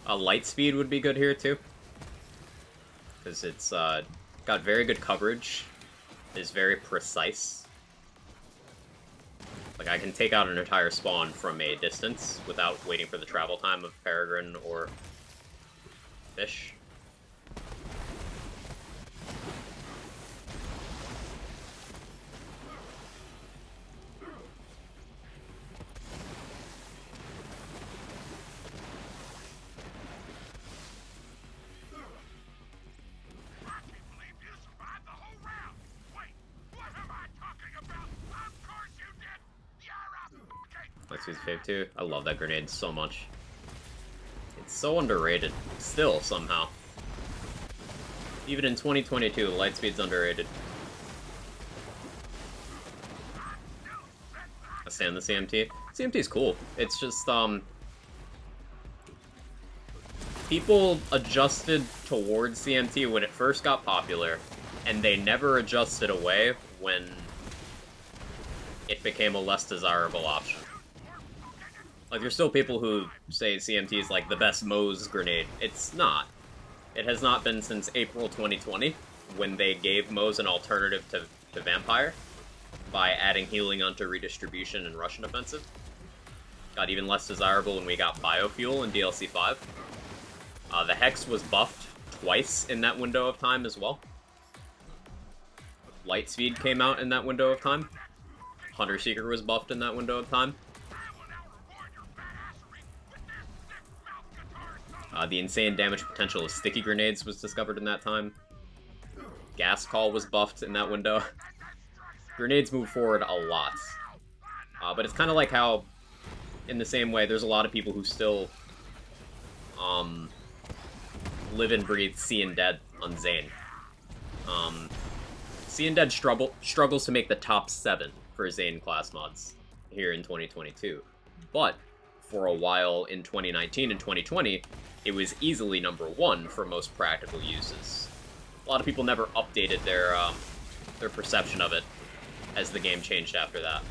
Light speed would be good here too, because it's got very good coverage, is very precise. Like, I can take out an entire spawn from a distance without waiting for the travel time of Peregrine or Fish. Fave too. I love that grenade so much. It's so underrated, still, somehow. Even in 2022, Lightspeed's underrated. I stand the CMT. CMT's cool. It's just, people adjusted towards CMT when it first got popular, and they never adjusted away when it became a less desirable option. Like, there's still people who say CMT is, like, the best Moe's grenade. It's not. It has not been since April 2020, when they gave Moe's an alternative to Vampire by adding healing onto Redistribution and Russian Offensive. Got even less desirable when we got Biofuel in DLC 5. The Hex was buffed twice in that window of time as well. Lightspeed came out in that window of time. Hunter Seeker was buffed in that window of time. The insane damage potential of sticky grenades was discovered in that time. Gas call was buffed in that window. Grenades move forward a lot. But it's kind of like how, in the same way, there's a lot of people who still live and breathe Seeing Dead on Zane. Seeing Dead struggles to make the top 7 for Zane class mods here in 2022. But for a while in 2019 and 2020, it was easily number 1 for most practical uses. A lot of people never updated their perception of it as the game changed after that.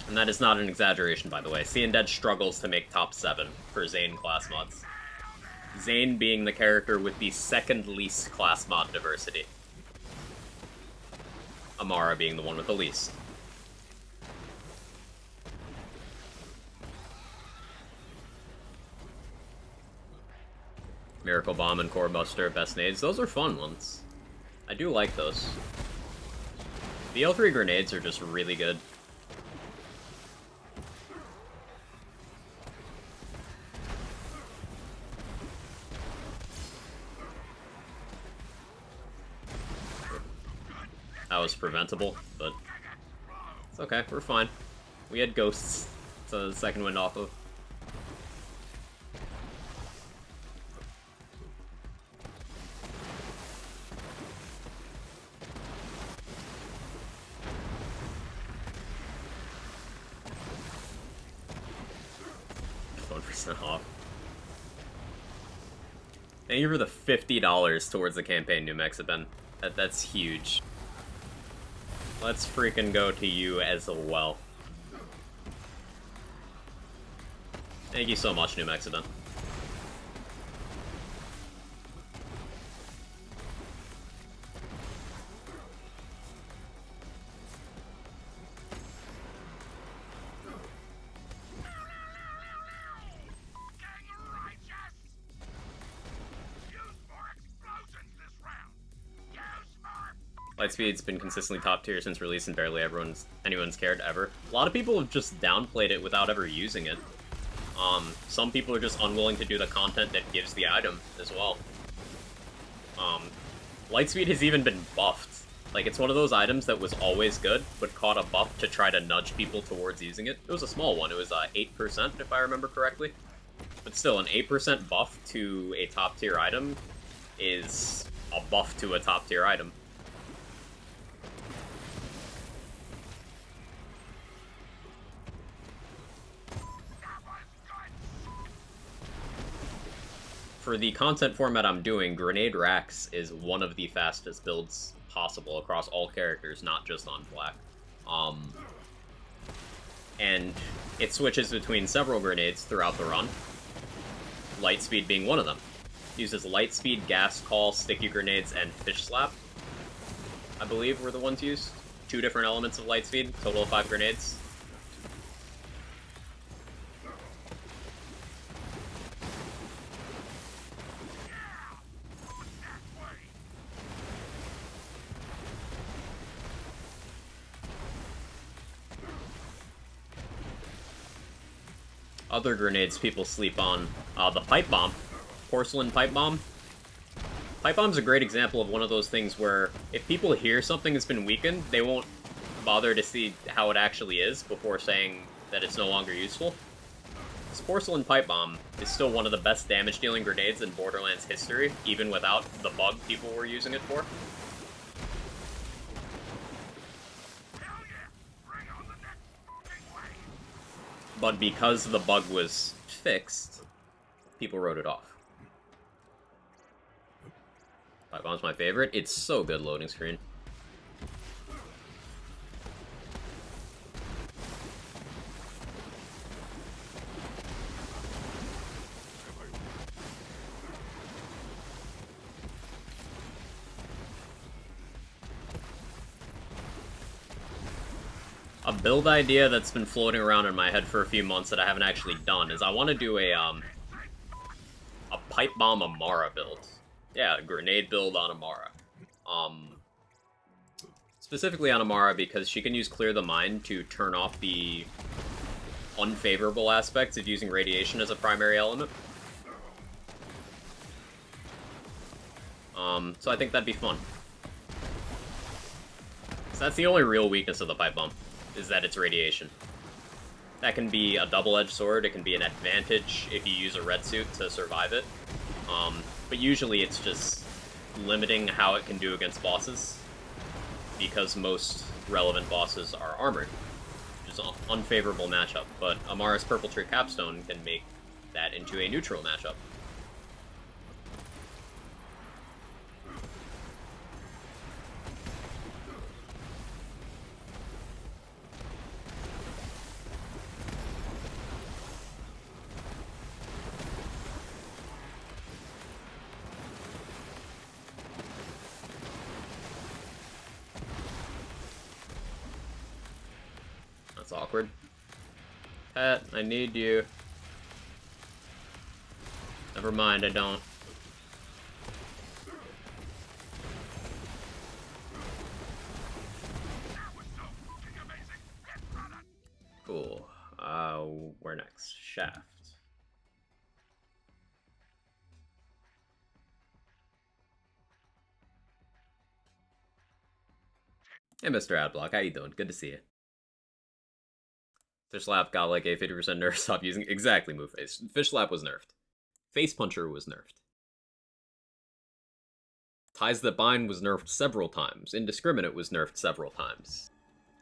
And that is not an exaggeration, by the way. Seeing Dead struggles to make top 7 for Zane class mods. Zane being the character with the second least class mod diversity. Amara being the one with the least. Miracle Bomb and Core Buster, best nades. Those are fun ones. I do like those. The L3 grenades are just really good. That was preventable, but it's okay, we're fine. We had ghosts to the second wind off of. Off. Thank you for the $50 towards the campaign, New Mexican. That's huge. Let's freaking go to you as well. Thank you so much, New Mexican. Lightspeed's been consistently top tier since release and barely anyone's cared ever. A lot of people have just downplayed it without ever using it. Some people are just unwilling to do the content that gives the item as well. Lightspeed has even been buffed. Like, it's one of those items that was always good, but caught a buff to try to nudge people towards using it. It was a small one. It was 8%, if I remember correctly. But still, an 8% buff to a top tier item is a buff to a top tier item. For the content format I'm doing, Grenade Racks is one of the fastest builds possible across all characters, not just on Black. And it switches between several grenades throughout the run, Lightspeed being one of them. Uses Lightspeed, Gas Call, Sticky Grenades, and Fish Slap, I believe were the ones used. 2 different elements of Lightspeed, total of 5 grenades. Other grenades people sleep on. The Pipe Bomb. Porcelain Pipe Bomb. Pipe Bomb's a great example of one of those things where if people hear something has been weakened, they won't bother to see how it actually is before saying that it's no longer useful. This Porcelain Pipe Bomb is still one of the best damage-dealing grenades in Borderlands history, even without the bug people were using it for. But because the bug was fixed, people wrote it off. Pipe Bomb's my favorite. It's so good loading screen. A build idea that's been floating around in my head for a few months that I haven't actually done is I want to do a pipe bomb Amara build. Yeah, a grenade build on Amara. Specifically on Amara because she can use Clear the Mind to turn off the unfavorable aspects of using radiation as a primary element. So I think that'd be fun. So that's the only real weakness of the pipe bomb, is that it's radiation. That can be a double-edged sword, it can be an advantage if you use a red suit to survive it. But usually it's just limiting how it can do against bosses, because most relevant bosses are armored, which is an unfavorable matchup. But Amara's Purple Tree Capstone can make that into a neutral matchup. That's awkward. Pat, I need you. Never mind, I don't. Cool. Where next? Shaft. Hey, Mr. Adblock, how you doing? Good to see you. Fish Slap got like a 50% nerf. Stop using exactly move face. Fish Slap was nerfed. Face Puncher was nerfed. Ties That Bind was nerfed several times. Indiscriminate was nerfed several times.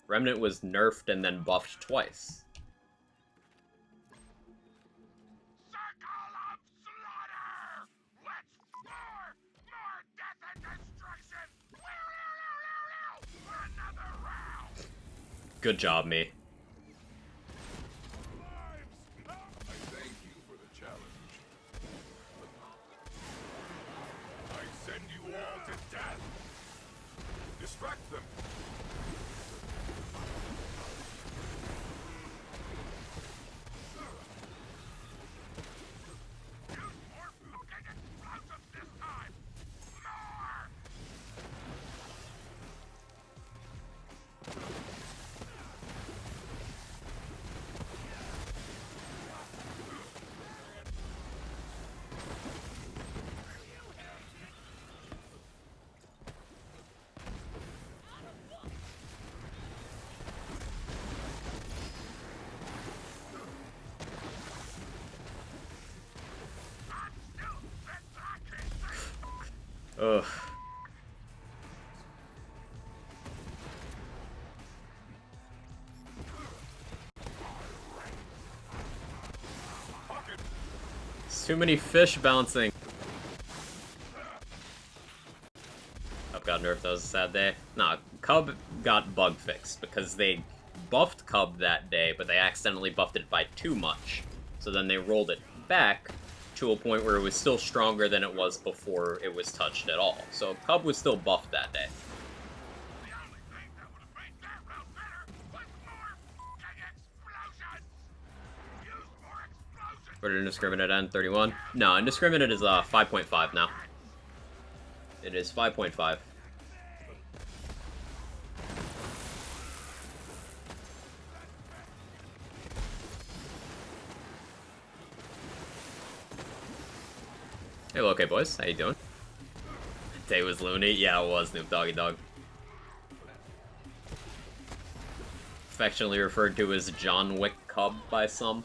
Remnant was nerfed and then buffed twice. Circle of slaughter! Let's more death and destruction! For another round! Good job, me. I thank you for the challenge. I send you all to death. Distract them. Use more fucking explosives this time. More! Ugh. It's too many fish bouncing. Cub got nerfed, that was a sad day. Nah, Cub got bug fixed because they buffed Cub that day, but they accidentally buffed it by too much. So then they rolled it back to a point where it was still stronger than it was before it was touched at all. So Cub was still buffed that day. The only thing that would have made that round better was more fucking explosions! Use more explosions! Where did Indiscriminate end? 31? No, Indiscriminate is 5.5 now. It is 5.5. Hey, okay, boys. How you doing? Day was loony? Yeah, it was, Noob Doggy Dog. Affectionately referred to as John Wick Cub by some.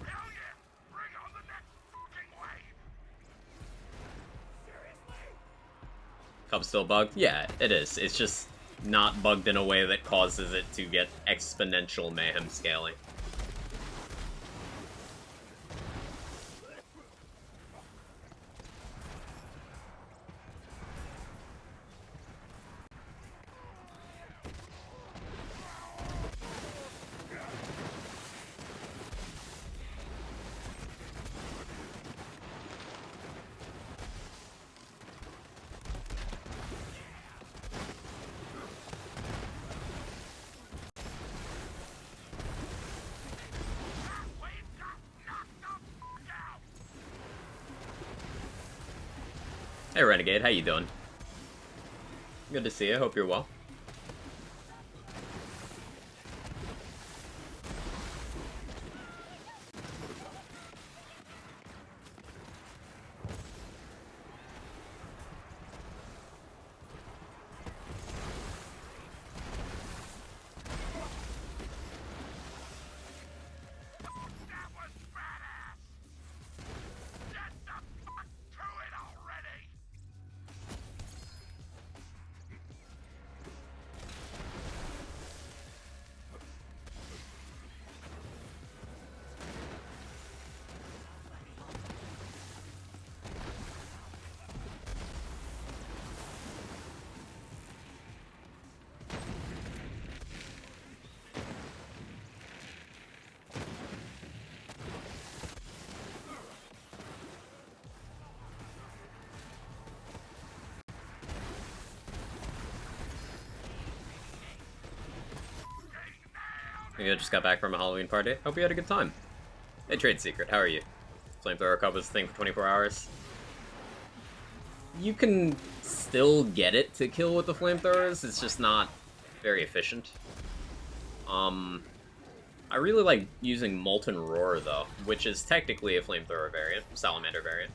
Hell yeah! Bring on the next fucking wave! Cub's still bugged? Yeah, it is. It's just not bugged in a way that causes it to get exponential mayhem scaling. Hey Renegade, how you doing? Good to see you, hope you're well. That was badass! Get the fuck to it already! I just got back from a Halloween party. Hope you had a good time. Hey Trade Secret, how are you? Flamethrower Cup was a thing for 24 hours. You can still get it to kill with the flamethrowers, it's just not very efficient. I really like using Molten Roar though, which is technically a flamethrower variant, salamander variant.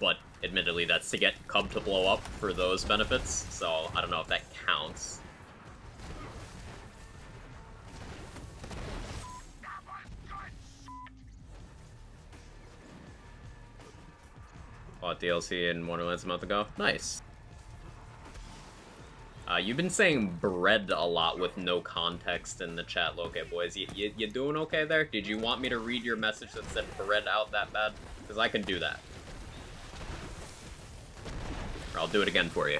But admittedly that's to get Cub to blow up for those benefits, so I don't know if that counts. Bought DLC in Wonderlands a month ago. Nice. You've been saying bread a lot with no context in the chat, Loke boys. You doing okay there? Did you want me to read your message that said bread out that bad? Because I can do that. Or I'll do it again for you.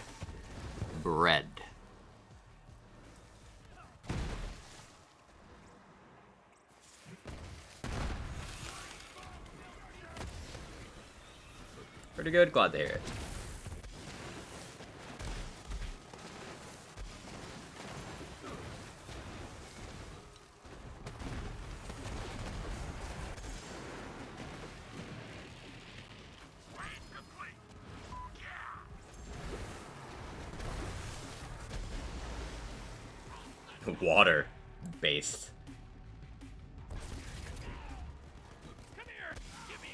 Bread. Pretty good, glad to hear it. Water based.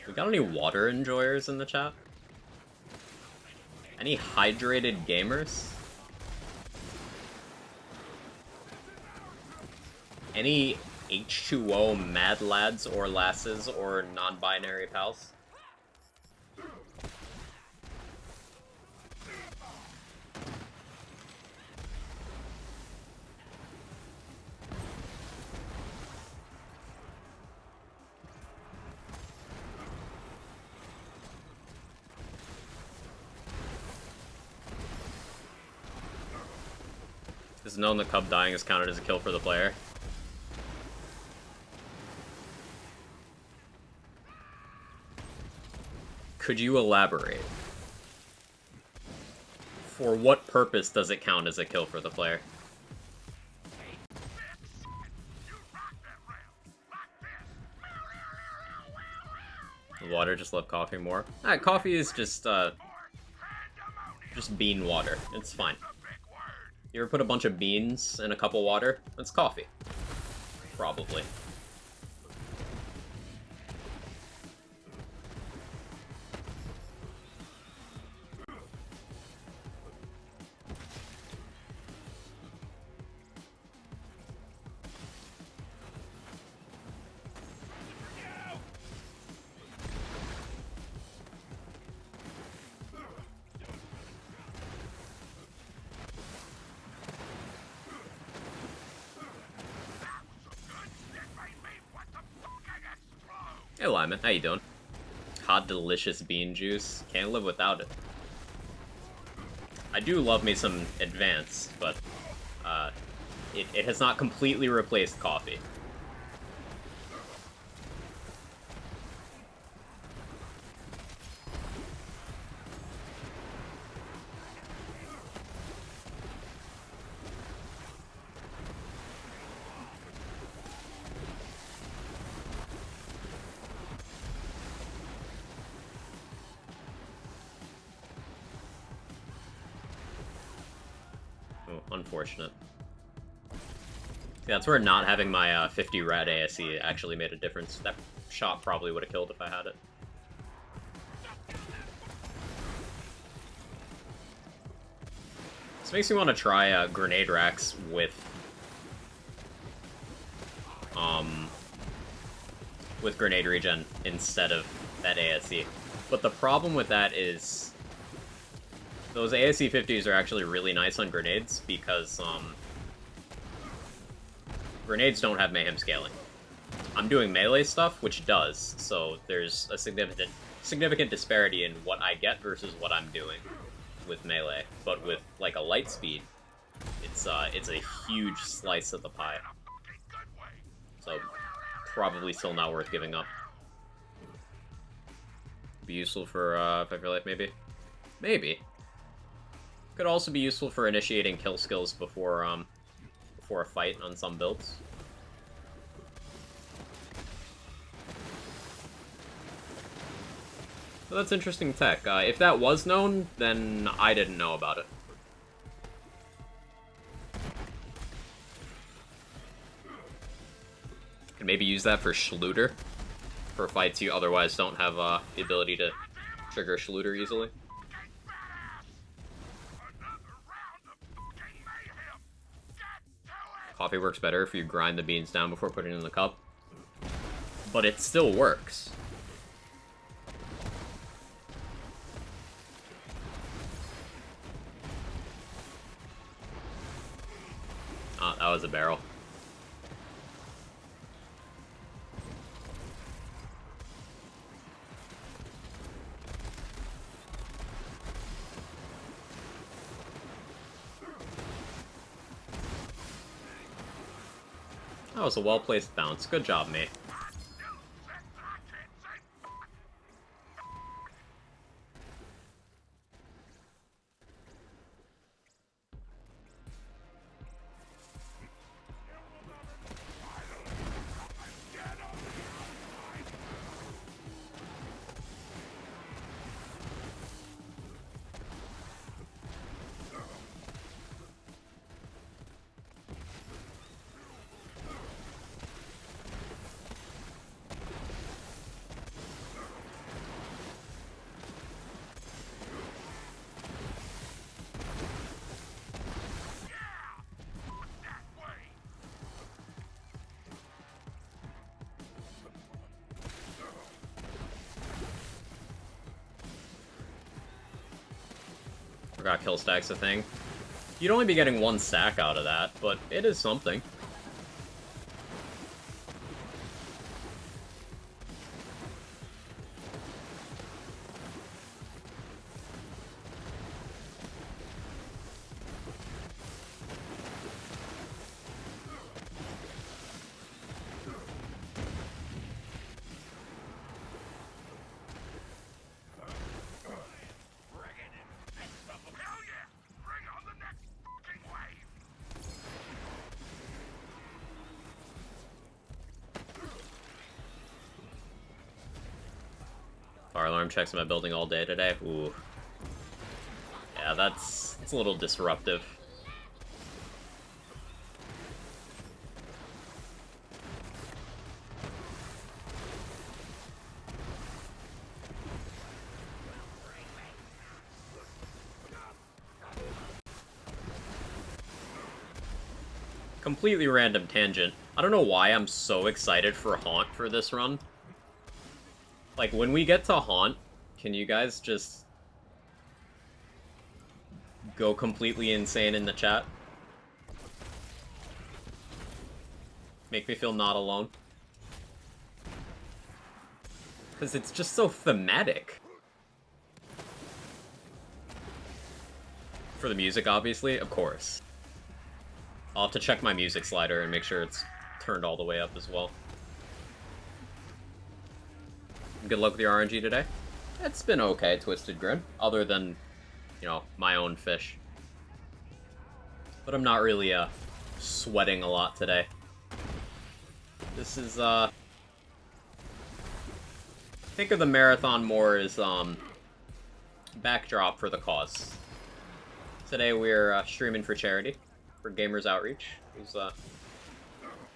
We got any water enjoyers in the chat? Any hydrated gamers? Any H2O mad lads or lasses or non-binary pals? Is it known that Cub dying is counted as a kill for the player? Could you elaborate? For what purpose does it count as a kill for the player? The water just love coffee more. Coffee is just bean water. It's fine. You ever put a bunch of beans in a cup of water? That's coffee. Probably. Hey Lyman, how you doing? Hot delicious bean juice. Can't live without it. I do love me some Advance, but it has not completely replaced coffee. Unfortunate. Yeah, that's where not having my 50 red ASE actually made a difference. That shot probably would have killed if I had it. This makes me want to try grenade racks with grenade regen instead of that ASE. But the problem with that is those ASE 50s are actually really nice on grenades because grenades don't have mayhem scaling. I'm doing melee stuff, which does, so there's a significant disparity in what I get versus what I'm doing with melee. But with like a light speed, it's a huge slice of the pie. So probably still not worth giving up. Be useful for Life, maybe. Maybe. Could also be useful for initiating kill skills before a fight on some builds. So that's interesting tech. If that was known, then I didn't know about it. Could maybe use that for Schluter, for fights you otherwise don't have the ability to trigger Schluter easily. Coffee works better if you grind the beans down before putting it in the cup. But it still works. Ah, that was a barrel. That was a well-placed bounce. Good job, mate. Forgot kill stack's a thing. You'd only be getting one stack out of that, but it is something. Fire alarm checks in my building all day today. Ooh. Yeah, that's a little disruptive. Completely random tangent. I don't know why I'm so excited for Haunt for this run. Like, when we get to Haunt, can you guys just go completely insane in the chat? Make me feel not alone. Because it's just so thematic. For the music, obviously, of course. I'll have to check my music slider and make sure it's turned all the way up as well. Good luck with your RNG today. It's been okay, Twisted Grin, other than, you know, my own fish. But I'm not really, sweating a lot today. This is, think of the marathon more as, backdrop for the cause. Today we're, streaming for charity. for Gamers Outreach. Who's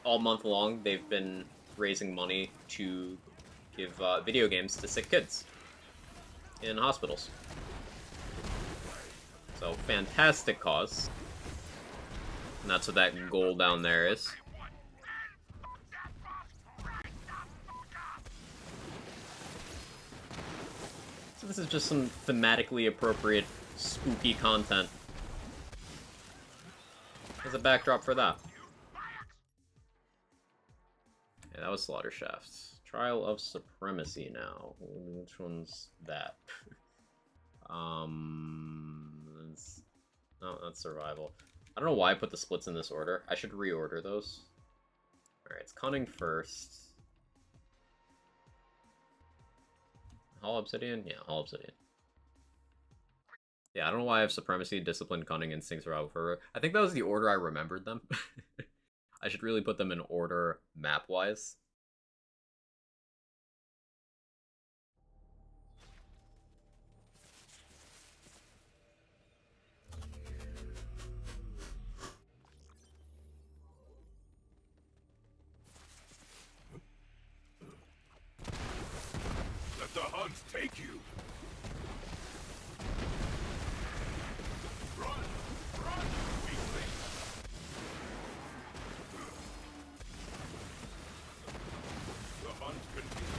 all month long they've been raising money to give video games to sick kids in hospitals. So fantastic cause. And that's what that goal down there is. So this is just some thematically appropriate, spooky content. As a backdrop for that. Yeah, that was Slaughter Shafts. Trial of Supremacy now. Which one's that? No, that's Survival. I don't know why I put the splits in this order. I should reorder those. Alright, it's Cunning first. Hall Obsidian? Yeah, Hall Obsidian. Yeah, I don't know why I have Supremacy, Discipline, Cunning, Instinct, Survival, Fervor. I think that was the order I remembered them. I should really put them in order map-wise. Let the hunt take you. Run, run, weakling. The hunt continues.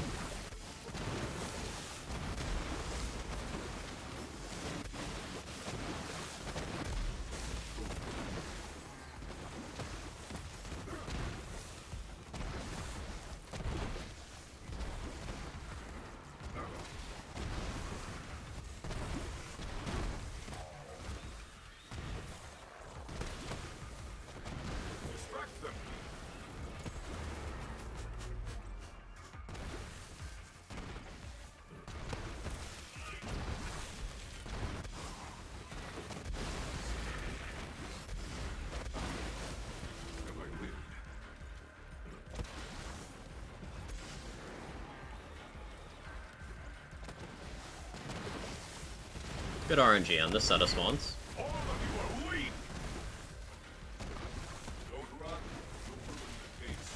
Distract them. Have I lived? Good RNG on this set of spawns. All of you are weak. Don't run. You'll ruin the case.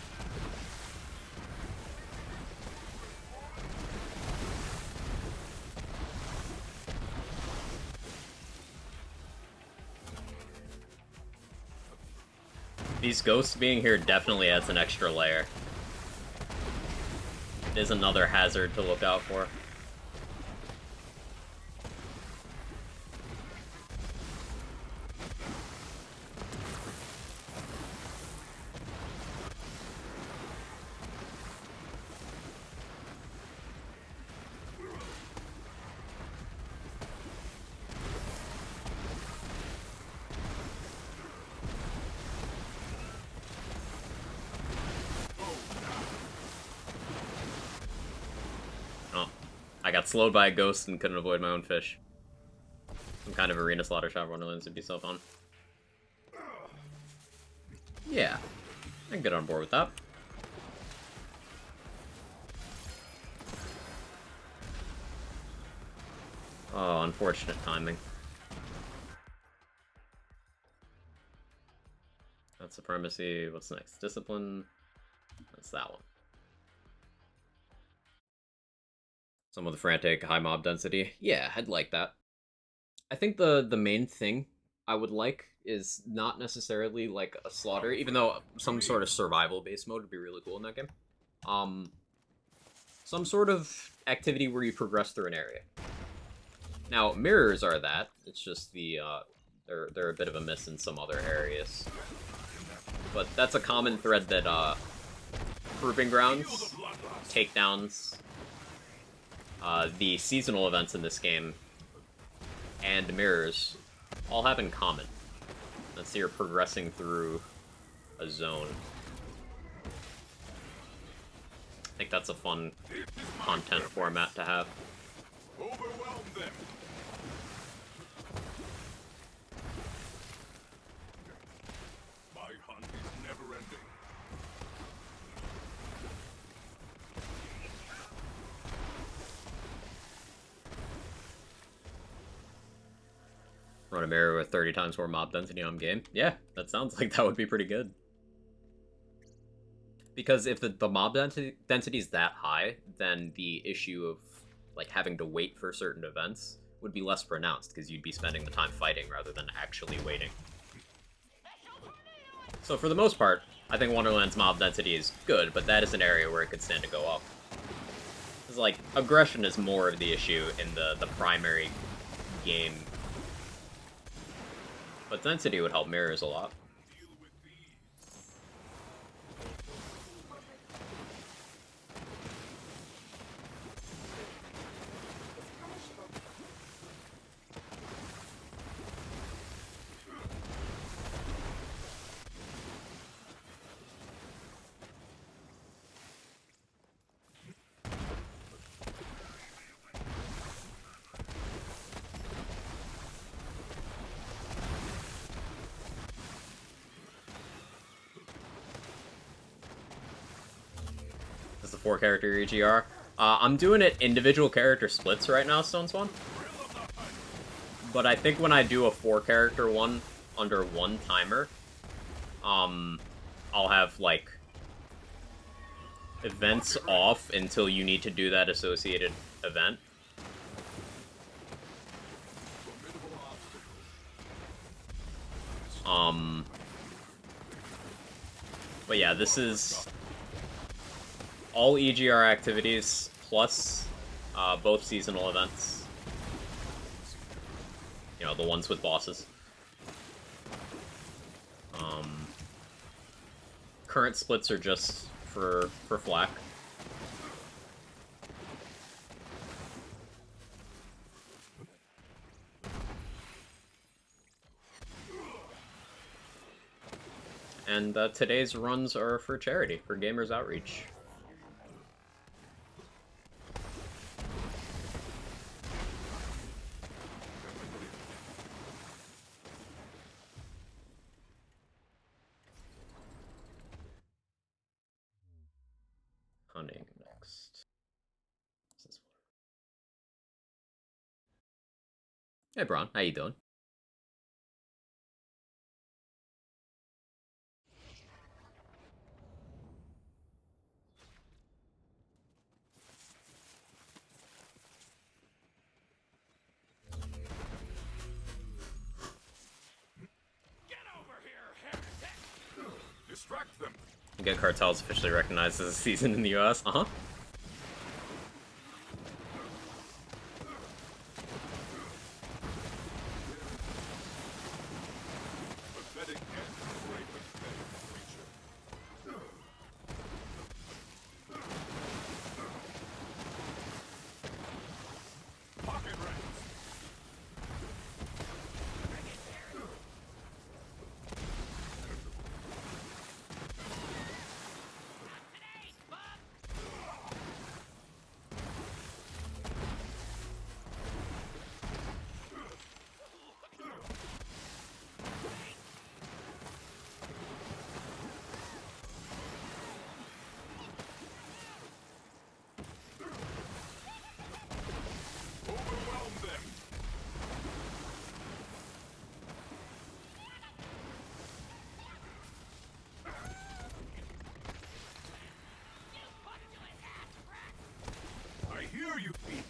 These ghosts being here definitely adds an extra layer. It is another hazard to look out for. Oh, I got slowed by a ghost and couldn't avoid my own fish. Some kind of arena slaughter shot Wonderlands would be so fun. Yeah, I can get on board with that. Oh, unfortunate timing. That's Supremacy. What's next? Discipline. That's that one. Some of the frantic high mob density. Yeah, I'd like that. I think the main thing I would like is not necessarily like a slaughter, even though some sort of survival-based mode would be really cool in that game. Some sort of activity where you progress through an area. Now, mirrors are that. It's just the they're a bit of a miss in some other areas. But that's a common thread that Proving Grounds, Takedowns, the seasonal events in this game, and mirrors all have in common. That's you're progressing through a zone. I think that's a fun content format to have. Overwhelm them. My hunt is never ending. Run a mirror with 30 times more mob density on game. Yeah, that sounds like that would be pretty good. Because if the mob density is that high, then the issue of like having to wait for certain events would be less pronounced, because you'd be spending the time fighting rather than actually waiting. So for the most part, I think Wonderland's mob density is good, but that is an area where it could stand to go up. Because, like, aggression is more of the issue in the primary game. But density would help mirrors a lot. This is the 4-character EGR. I'm doing it individual character splits right now, Stone Swan. But I think when I do a 4-character one under one timer, I'll have, like, events off until you need to do that associated event. But yeah, this is all EGR activities plus both seasonal events. You know, the ones with bosses. Current splits are just for flak. And today's runs are for charity, for Gamers Outreach. Hunting next. Hey, Braun, how you doing? Distract them. Get cartels officially recognized as a season in the US. Uh-huh. Pathetic end for a pathetic creature. Pocket rats. Overwhelm them. I hear you, beast.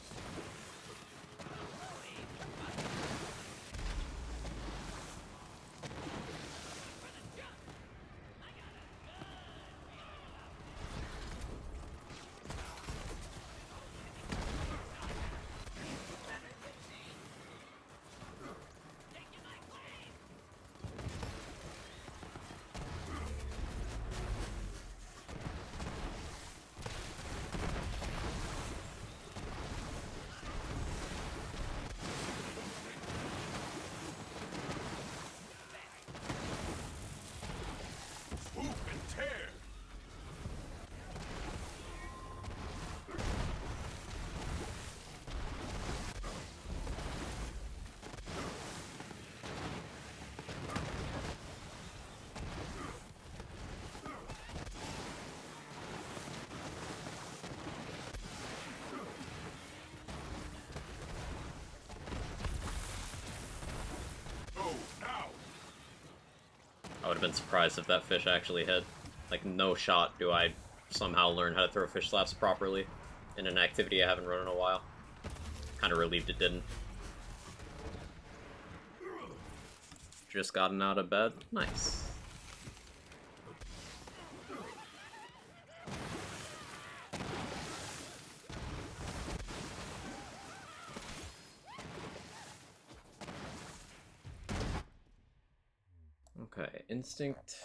I would have been surprised if that fish actually hit. Like, no shot do I somehow learn how to throw fish slaps properly in an activity I haven't run in a while. Kind of relieved it didn't. Just gotten out of bed. Nice. Okay, instinct.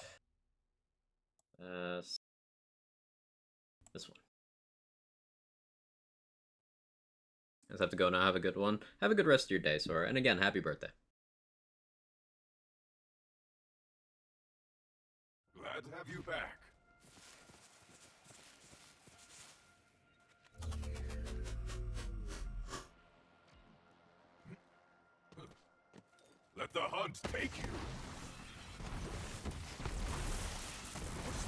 This one. I just have to go now. Have a good one. Have a good rest of your day, Sora. And again, happy birthday. Glad to have you back. Let the hunt take you.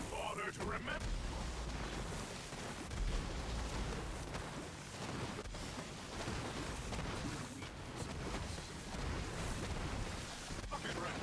Slaughter to remember. Fucking rats.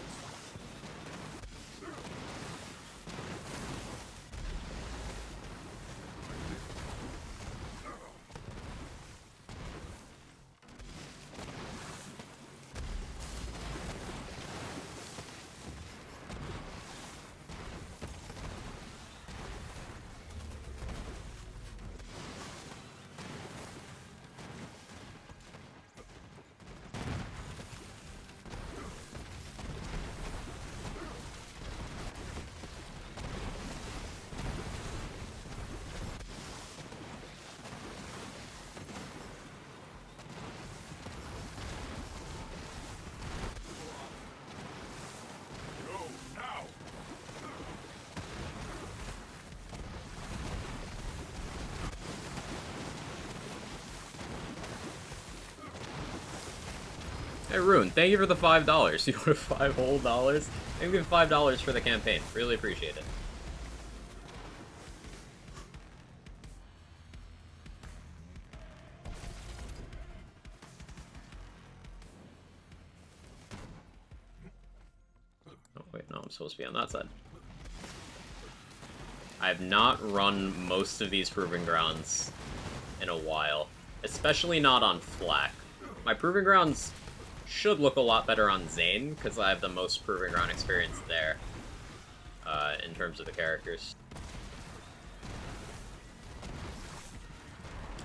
Hey, Rune, thank you for the $5. You ordered $5 whole dollars? Thank you for $5 for the campaign. Really appreciate it. Oh, wait, no, I'm supposed to be on that side. I have not run most of these Proving Grounds in a while. Especially not on Flak. My Proving Grounds should look a lot better on Zane, because I have the most Proving Ground experience there, in terms of the characters.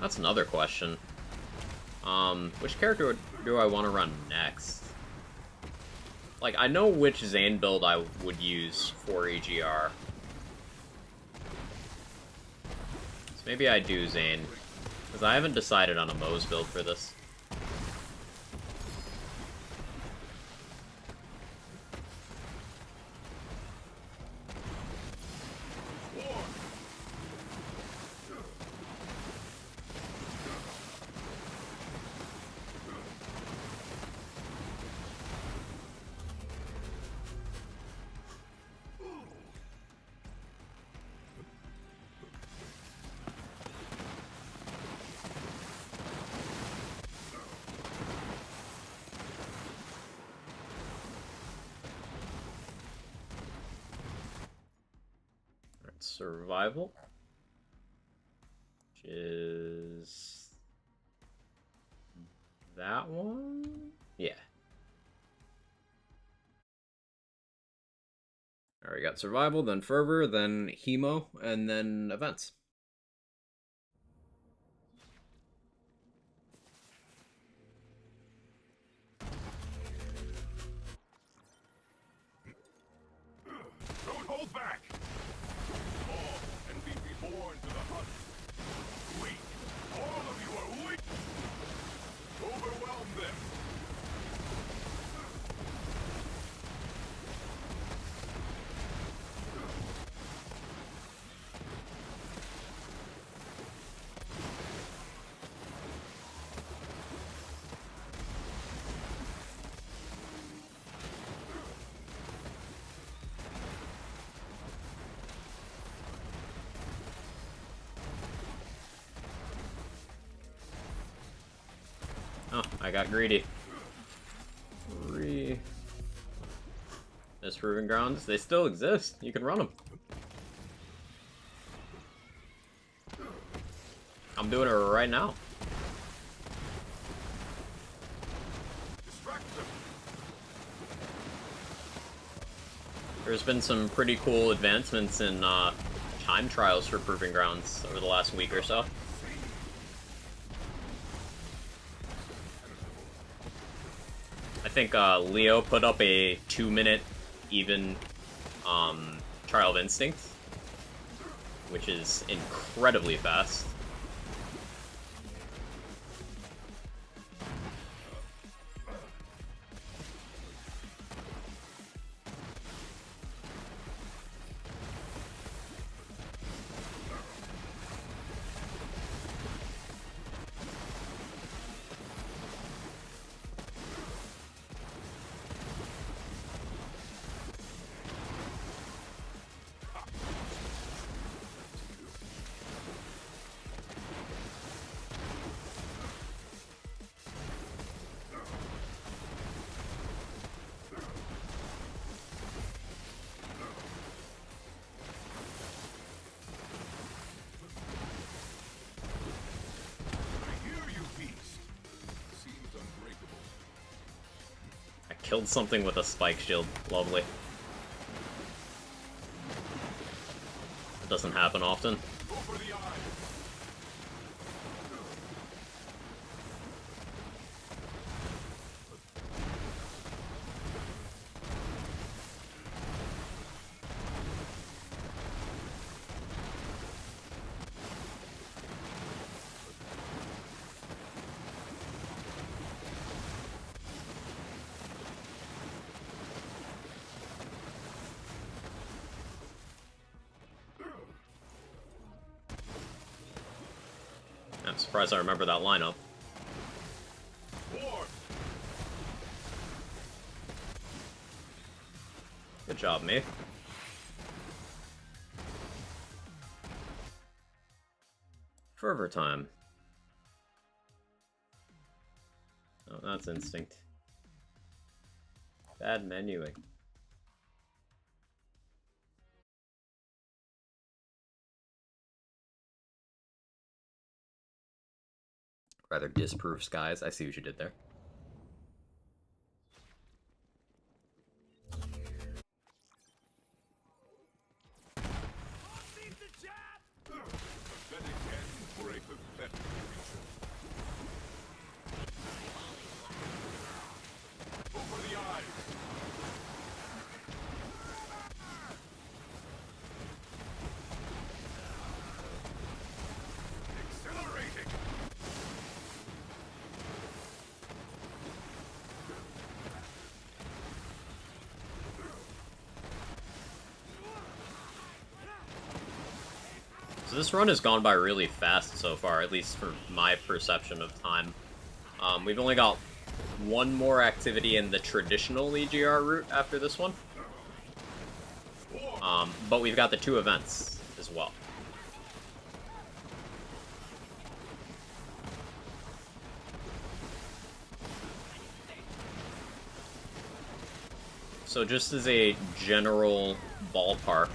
That's another question. Which character do I want to run next? Like, I know which Zane build I would use for EGR. So maybe I do Zane, because I haven't decided on a Moe's build for this. Survival, which is that one? Yeah. Alright, got survival, then fervor, then hemo, and then events. Don't hold back. Fall and be reborn to the hunt. Weak. All of you are weak. Overwhelm them. Oh, I got greedy. As proving grounds, they still exist. You can run them. I'm doing it right now. There's been some pretty cool advancements in time trials for proving grounds over the last week or so. I think Leo put up a 2-minute even Trial of Instinct, which is incredibly fast. Killed something with a spike shield. Lovely. It doesn't happen often. I'm surprised I remember that lineup. Good job, me. Fervor time. Oh, that's instinct. Bad menuing. Rather disprove skies. I see what you did there. So this run has gone by really fast so far, at least for my perception of time. We've only got one more activity in the traditional EGR route after this one. But we've got the 2 events as well. So just as a general ballpark,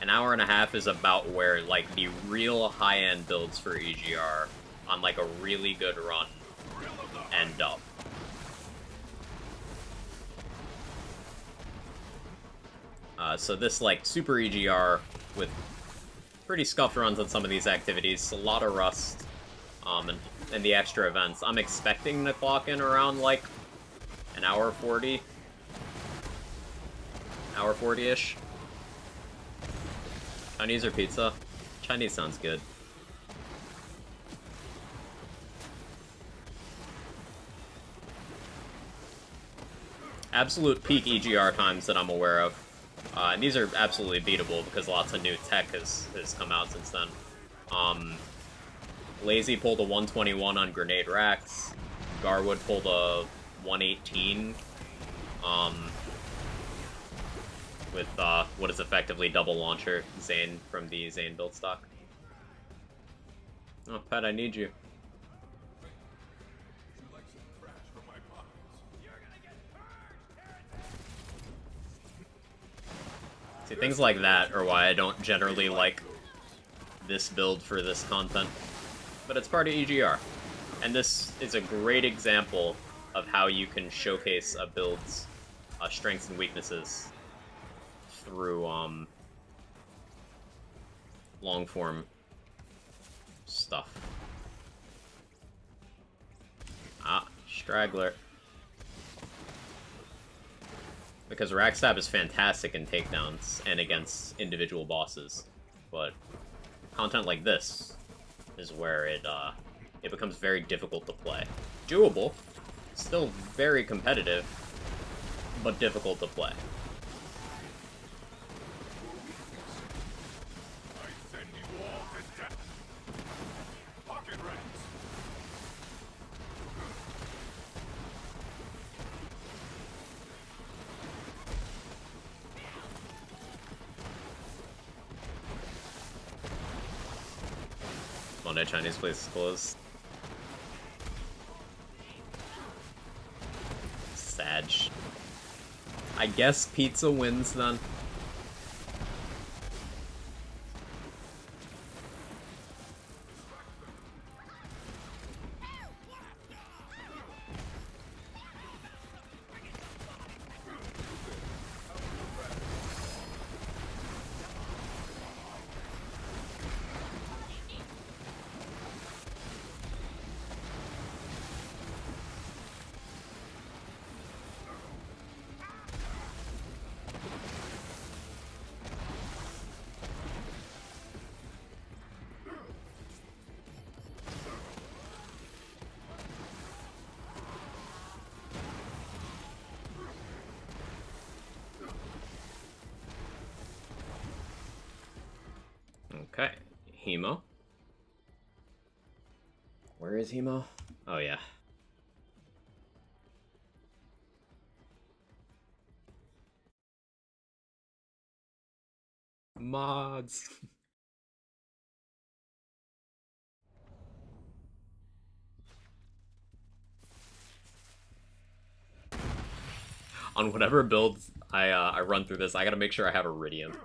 an hour and a half is about where, like, the real high-end builds for EGR on, like, a really good run end up. So this, like, super EGR with pretty scuffed runs on some of these activities, a lot of rust, and the extra events. I'm expecting to clock in around, like, an hour 40. Hour 40-ish. Chinese or pizza? Chinese sounds good. Absolute peak EGR times that I'm aware of. And these are absolutely beatable because lots of new tech has come out since then. Lazy pulled a 121 on grenade racks. Garwood pulled a 118. With what is effectively double launcher Zane from the Zane build stock. Oh, Pat, I need you. Things like that are why I don't generally like this build for this content. But it's part of EGR. And this is a great example of how you can showcase a build's strengths and weaknesses through long-form stuff. Ah, straggler. Because Ragstab is fantastic in takedowns and against individual bosses, but content like this is where it becomes very difficult to play. Doable, still very competitive, but difficult to play. I send you all to death. Pocket rats. Monday Chinese place is closed. Sag. I guess pizza wins then. Okay, Hemo. Where is Hemo? Oh yeah. Mods. On whatever builds I run through this, I gotta make sure I have Iridium.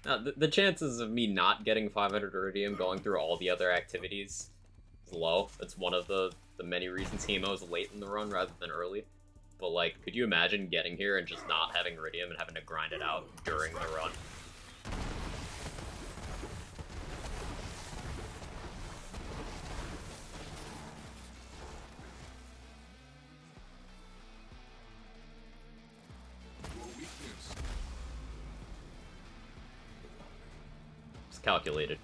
Now, the chances of me not getting 500 Iridium going through all the other activities is low. That's one of the many reasons Hemo is late in the run rather than early. But, like, could you imagine getting here and just not having Iridium and having to grind it out during the run? It's calculated.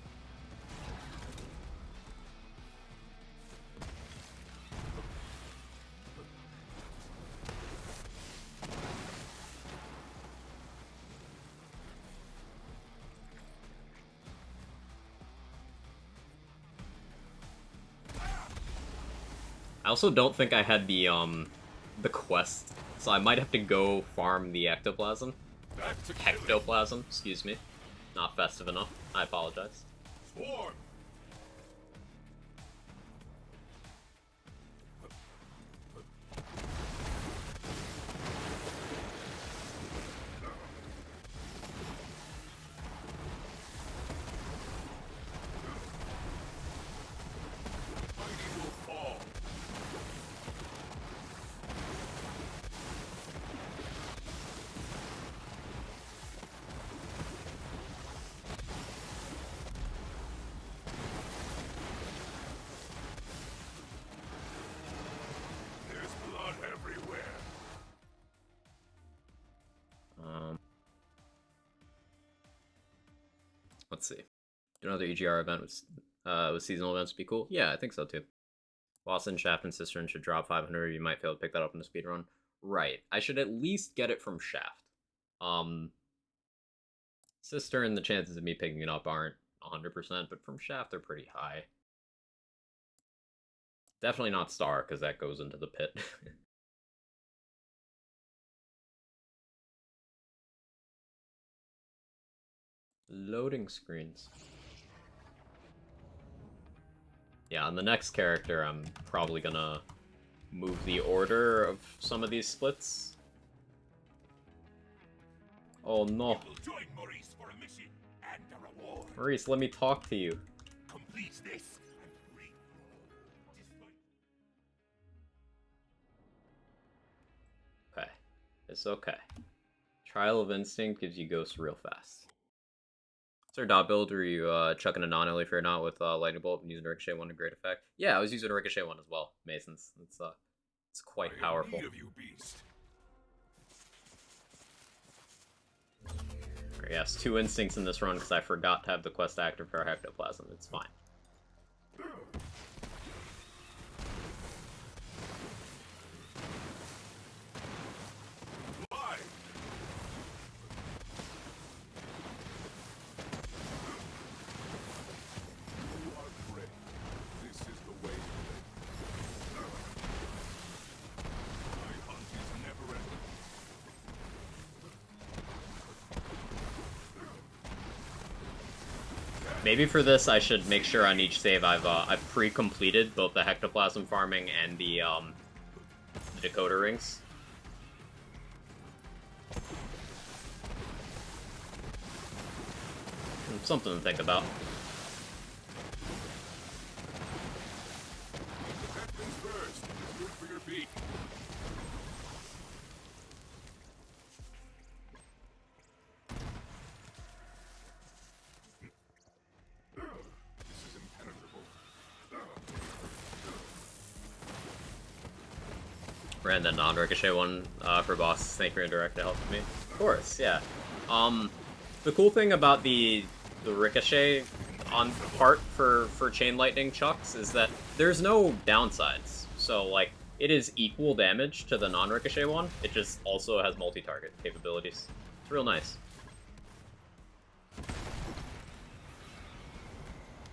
I also don't think I had the quest, so I might have to go farm the ectoplasm. Ectoplasm, excuse me. Not festive enough. I apologize. Swarm. Mighty will fall. There's blood everywhere. Let's see. Do another EGR event with seasonal events be cool? Yeah, I think so too. Boston, Shaft, and Cistern should drop 500. You might fail to pick that up in the speedrun. Right. I should at least get it from Shaft. Cistern, the chances of me picking it up aren't 100%, but from Shaft, they're pretty high. Definitely not Star, because that goes into the pit. Loading screens. Yeah, on the next character, I'm probably gonna move the order of some of these splits. Oh no. You will join Maurice for a mission and a reward. Maurice, let me talk to you. Complete this and free. Okay. It's okay. Trial of Instinct gives you ghosts real fast. Is there a dot build, or are you chucking a non-LA or not with Lightning Bolt and using Ricochet one to great effect? Yeah, I was using a Ricochet one as well, Masons. It's quite powerful. Need of you, beast. Yes, 2 instincts in this run because I forgot to have the quest active for Hectoplasm. It's fine. Fly. You are brave. This is the way to live. My hunt is never ending. Maybe for this, I should make sure on each save I've pre-completed both the Hectoplasm farming and the Dakota rings. Something to think about. That things first. It's good for your beak. This is impenetrable. Ran the non-ricochet one for boss Snake Redirect to help me. Of course, yeah. The cool thing about the ricochet on part for chain lightning chucks is that there's no downsides. So like it is equal damage to the non-ricochet one. It just also has multi-target capabilities. It's real nice.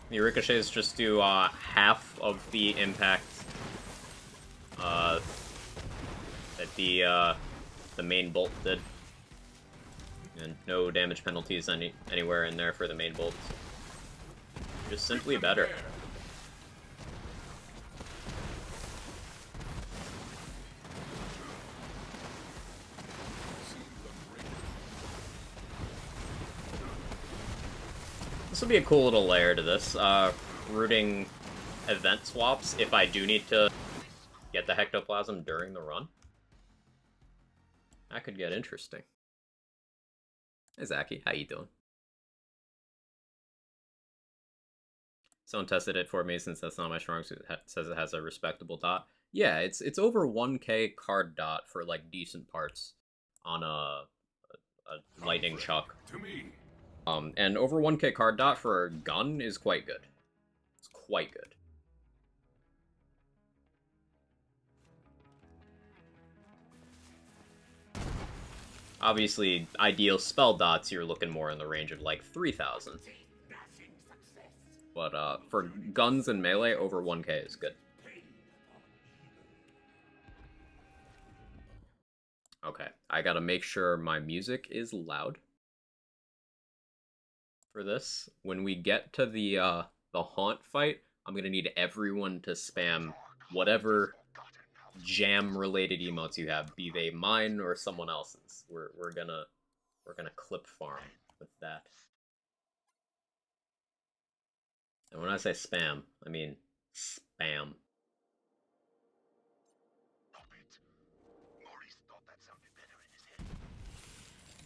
The ricochets just do half of the impact that the main bolt did, and no damage penalties anywhere in there for the main bolt. Just simply better. This will be a cool little layer to this. Rooting event swaps if I do need to get the Hectoplasm during the run. That could get interesting. Hey Zachy, how you doing? Someone tested it for me since that's not my strong suit. It says it has a respectable dot. Yeah, it's over 1k card dot for like decent parts on a lightning chuck. To me. And over 1k card dot for a gun is quite good. It's quite good. Obviously, ideal spell dots, you're looking more in the range of like 3,000. But for guns and melee, over 1k is good. Okay, I gotta make sure my music is loud for this. When we get to the haunt fight, I'm gonna need everyone to spam whatever jam-related emotes you have, be they mine or someone else's. We're gonna clip farm with that. And when I say spam, I mean spam.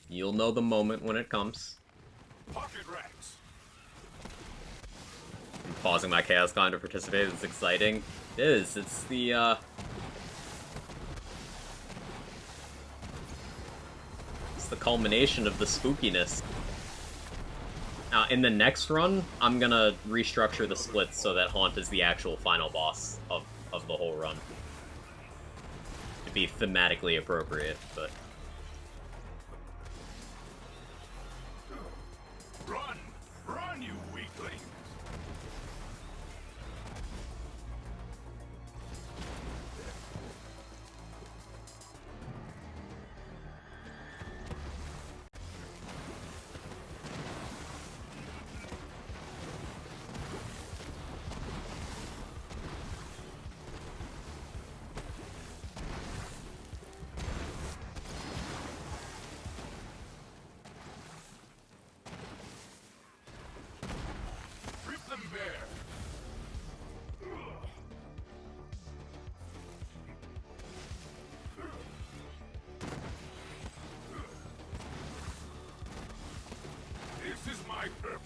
You'll know the moment when it comes. Pocket rats. I'm pausing my Chaos Con to participate. It's exciting. It is. It's the it's the culmination of the spookiness. Now, in the next run, I'm gonna restructure the splits so that Haunt is the actual final boss of the whole run. To be thematically appropriate, but... Run! Run, you weakling! them bare. This is my purpose.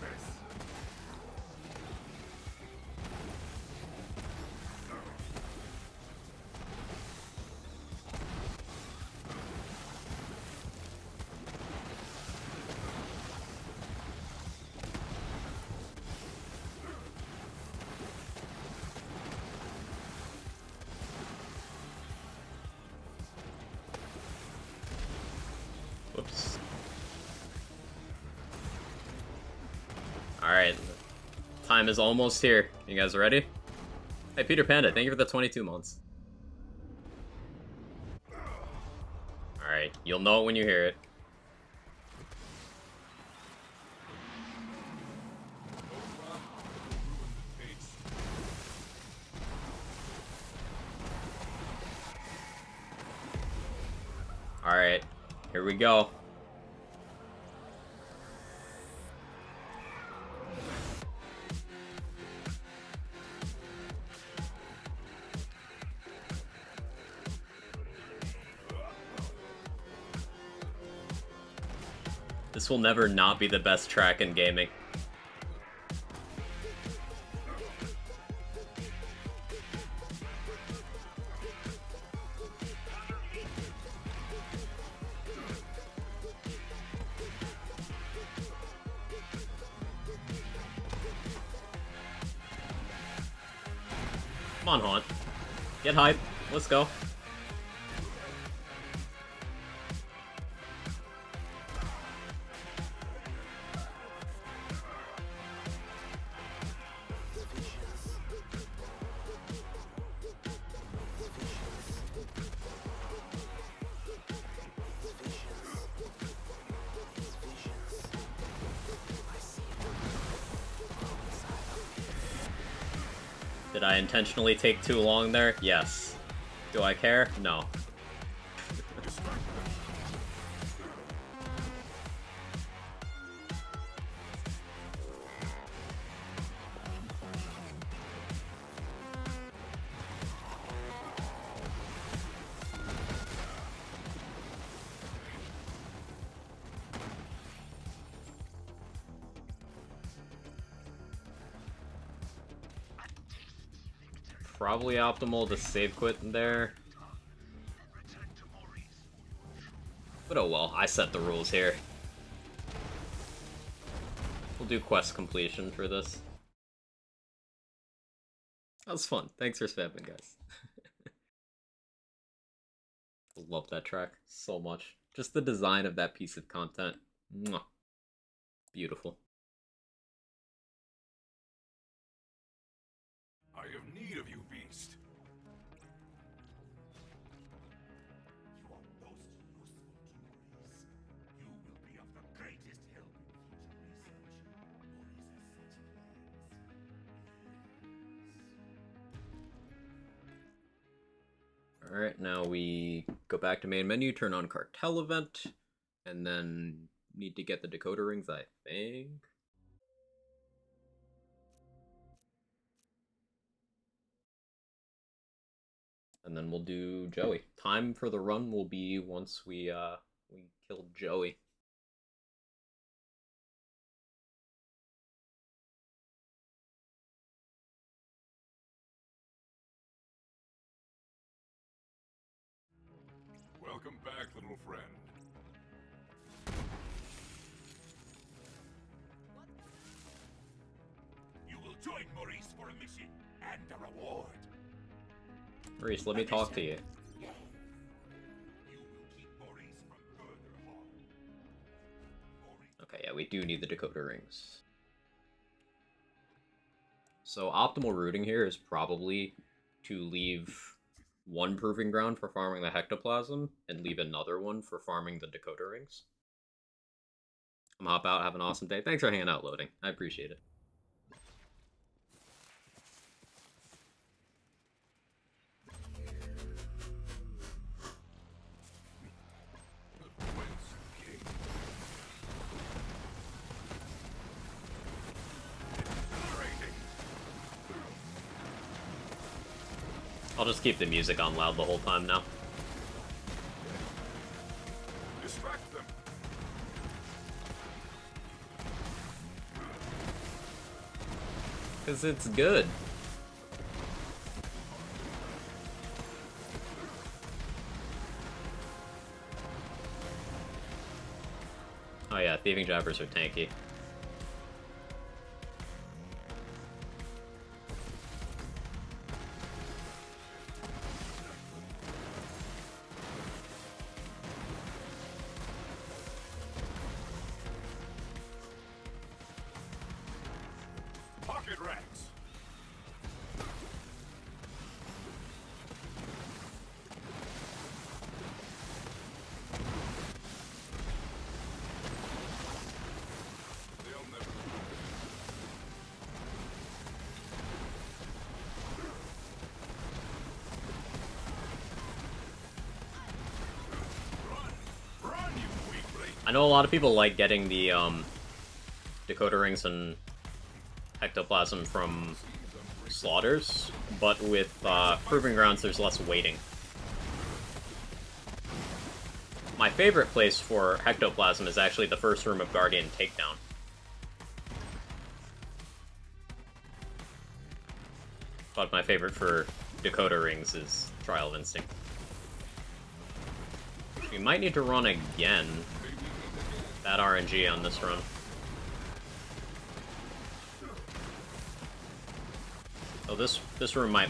Whoops. Alright. Time is almost here. You guys ready? Hey, Peter Panda, thank you for the 22 months. Alright, you'll know it when you hear it. Alright, here we go. This will never not be the best track in gaming. Come on, Haunt. Get hype. Let's go. Did I intentionally take too long there? Yes. Do I care? No. Probably optimal to save quit in there. But oh well, I set the rules here. We'll do quest completion for this. That was fun. Thanks for spamming, guys. Love that track so much. Just the design of that piece of content. Mwah. Beautiful. I have need of you, beast. You are most useful to Maurice. You will be of the greatest help in future research. Maurice has such plans. Alright, now we go back to main menu, turn on cartel event, and then need to get the decoder rings, I think. And then we'll do Joey. Time for the run will be once we killed Joey. Welcome back, little friend. You will join Maurice for a mission and a reward. Maurice, let me talk to you. You will keep Maurice from further harm. Maurice. Okay, yeah, we do need the decoder rings. So optimal routing here is probably to leave one proving ground for farming the hectoplasm and leave another one for farming the decoder rings. I'm hop out, have an awesome day. Thanks for hanging out, loading. I appreciate it. Exhilarating. I'll just keep the music on loud the whole time now. Distract them. Because it's good. Oh yeah, thieving jabbers are tanky. Pocket rats. They'll never. Run, you weakling. I know a lot of people like getting the Dakota rings and ectoplasm from slaughters, but with Proving Grounds there's less waiting. My favorite place for ectoplasm is actually the first room of Guardian Takedown. But my favorite for Dakota rings is Trial of Instinct. We might need to run again. That RNG on this run. Oh, this room might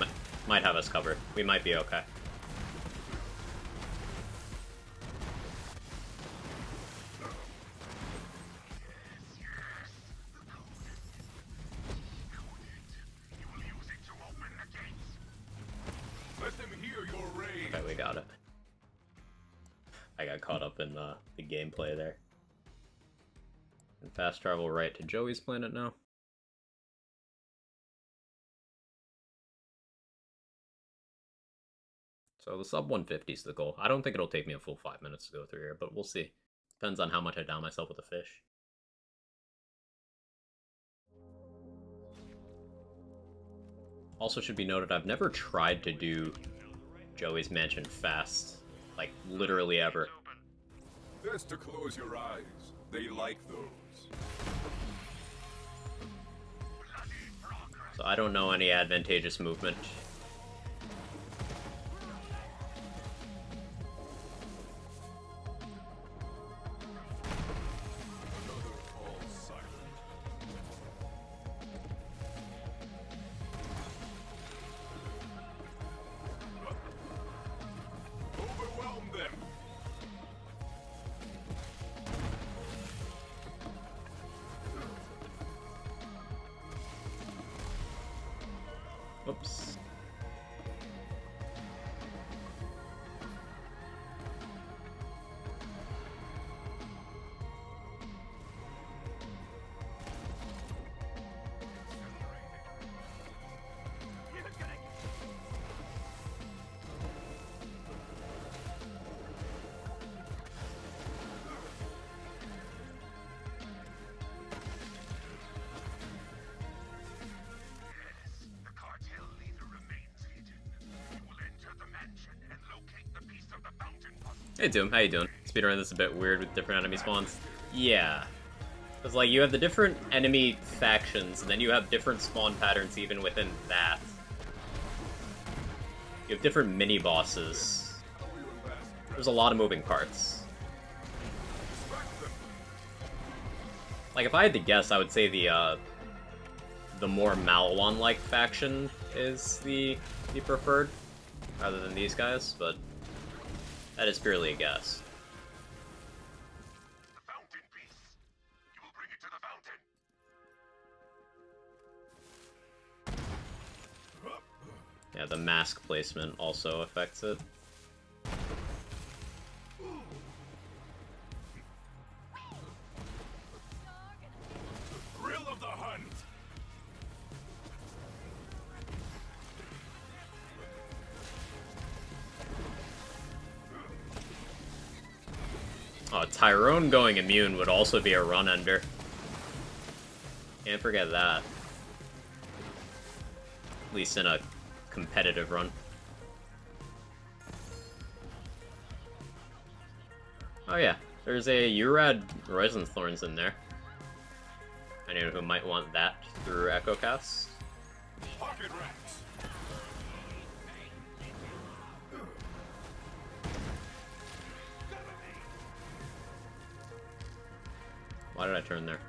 have us covered. We might be okay. Let them hear your rage. Okay, we got it. I got caught up in the gameplay there. And fast travel right to Joey's planet now. So the sub 150 is the goal. I don't think it'll take me a full 5 minutes to go through here, but we'll see. Depends on how much I down myself with a fish. Also should be noted, I've never tried to do Joey's Mansion fast. Like, literally ever. Best to close your eyes. They like those. So I don't know any advantageous movement. Overwhelm them. Oops. The cartel leader remains hidden. You will enter the mansion and locate the piece of the fountain puzzle. Hey Doom, how you doing? Speedrun this is a bit weird with different enemy spawns. Yeah. Because, like, you have the different enemy factions, and then you have different spawn patterns even within that. You have different mini-bosses. There's a lot of moving parts. Like, if I had to guess, I would say the more Malawan-like faction is the preferred, rather than these guys, but that is purely a guess. The fountain piece. You will bring it to the fountain. Yeah, the mask placement also affects it. Thrill of the hunt. Oh, Tyrone going immune would also be a run ender. Can't forget that. At least in a competitive run. Oh yeah, there's a Urad Horizon Thorns in there. Anyone who might want that through Echo Cast. Pocket rats. Why did I turn there?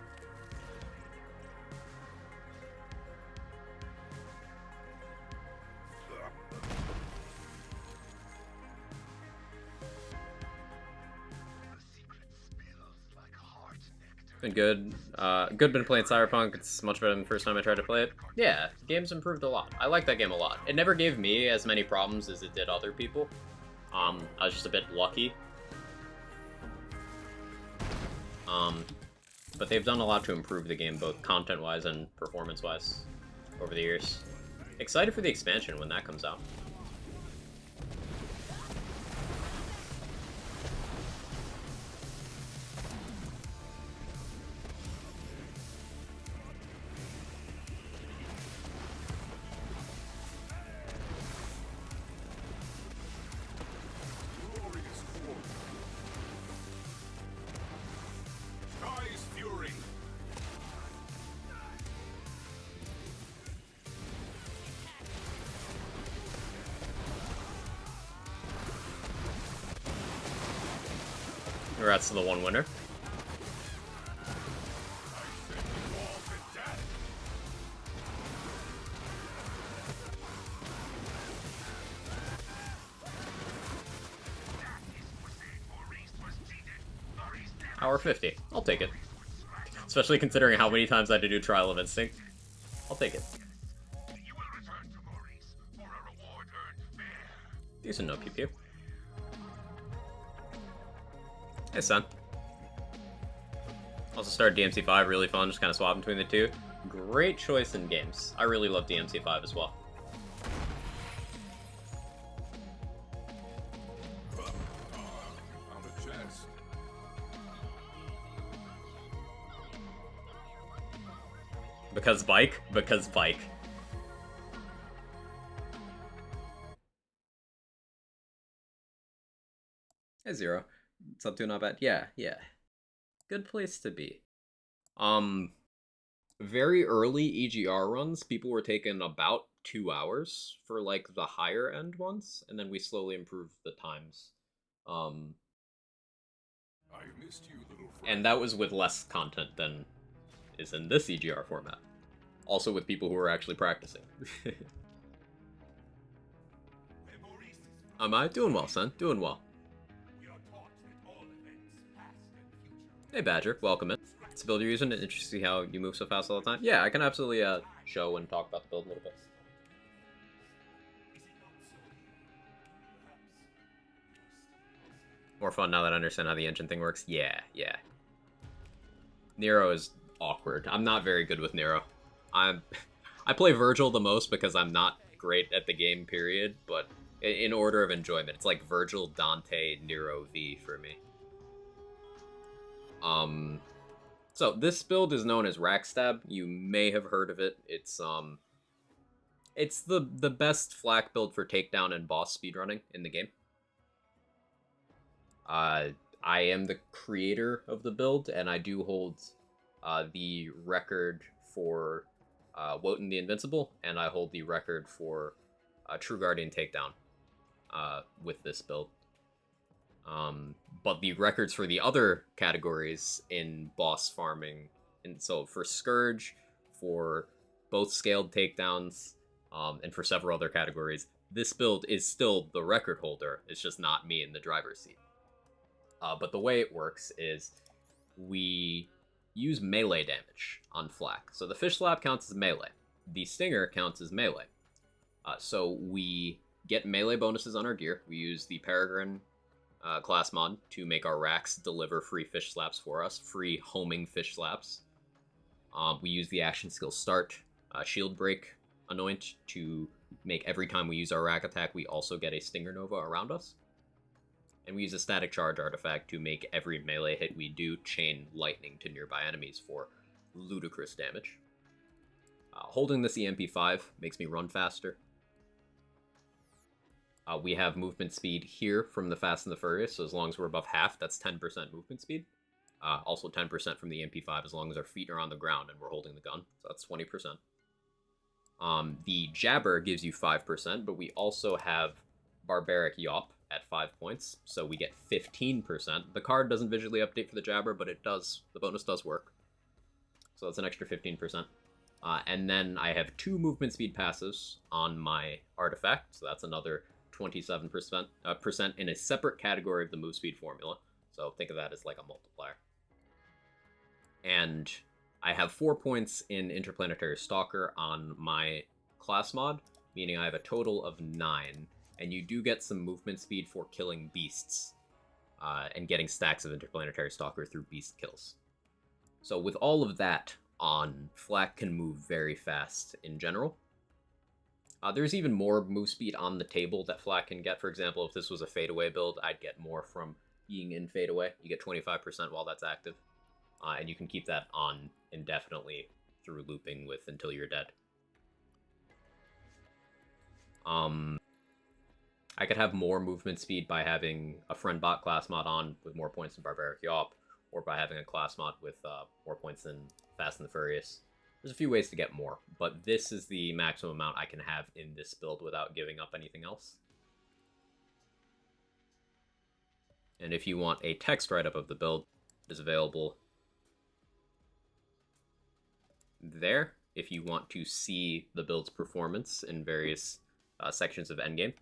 Been good. Been playing Cyberpunk. It's much better than the first time I tried to play it. Yeah, the game's improved a lot. I like that game a lot. It never gave me as many problems as it did other people. I was just a bit lucky. But they've done a lot to improve the game, both content-wise and performance-wise, over the years. Excited for the expansion when that comes out. Glorious war. Sky's fury. Congrats to the one winner. I send you all to death. Hour 50. I'll take it. Especially considering how many times I had to do Trial of Instinct. I'll take it. You will return to Maurice for a reward earned fair. Decent no pew pew. Hey, son. Also started DMC5, really fun, just kind of swapping between the two. Great choice in games. I really love DMC5 as well. Found a chest. Because bike? Because bike. Hey, Zero. What's up to? Not bad. Yeah, yeah. Good place to be. Very early EGR runs, people were taking about 2 hours for like the higher end ones, and then we slowly improved the times. I missed you, little friend. And that was with less content than is in this EGR format. Also with people who are actually practicing. Am I? Doing well, son. Doing well. We are taught that all events, past and future, Hey, Badger. Welcome in. It's a build you're using. Interesting to see how you move so fast all the time. Yeah, I can absolutely show and talk about the build a little bit. is it not so here? Perhaps More fun now that I understand how the engine thing works. Yeah, yeah. Nero is awkward. I'm not very good with Nero. I play Virgil the most because I'm not great at the game, period, but in order of enjoyment, it's like Virgil, Dante, Nero, V for me. So this build is known as Rackstab. You may have heard of it. It's the best flak build for takedown and boss speedrunning in the game. I am the creator of the build, and I do hold the record for Wotan the Invincible, and I hold the record for True Guardian takedown with this build. But the records for the other categories in boss farming, and so for Scourge, for both scaled takedowns, and for several other categories, this build is still the record holder. It's just not me in the driver's seat. But the way it works is we use melee damage on flak. So the fish slap counts as melee. The stinger counts as melee. So we get melee bonuses on our gear. We use the Peregrine class mod to make our racks deliver free fish slaps for us, free homing fish slaps. We use the action skill start, shield break anoint to make every time we use our rack attack, we also get a Stinger Nova around us. And we use a static charge artifact to make every melee hit we do chain lightning to nearby enemies for ludicrous damage. Holding this EMP5 makes me run faster. We have movement speed here from the Fast and the Furious, so as long as we're above half, that's 10% movement speed. Also 10% from the MP5 as long as our feet are on the ground and we're holding the gun, so that's 20%. The Jabber gives you 5%, but we also have Barbaric Yawp at 5 points, so we get 15%. The card doesn't visually update for the Jabber, but it does. The bonus does work. So that's an extra 15%. And then I have 2 movement speed passives on my artifact, so that's another 27% percent in a separate category of the move speed formula. So think of that as like a multiplier. And I have 4 points in Interplanetary Stalker on my class mod, meaning I have a total of 9. And you do get some movement speed for killing beasts and getting stacks of Interplanetary Stalker through beast kills. So with all of that on, Flak can move very fast in general. There's even more move speed on the table that Flak can get. For example, if this was a fadeaway build, I'd get more from being in fadeaway. You get 25% while that's active. And you can keep that on indefinitely through looping with until you're dead. I could have more movement speed by having a friend bot class mod on with more points than Barbaric Yawp, or by having a class mod with more points than Fast and the Furious. There's a few ways to get more, but this is the maximum amount I can have in this build without giving up anything else. And if you want a text write-up of the build, it is available there. If you want to see the build's performance in various sections of Endgame,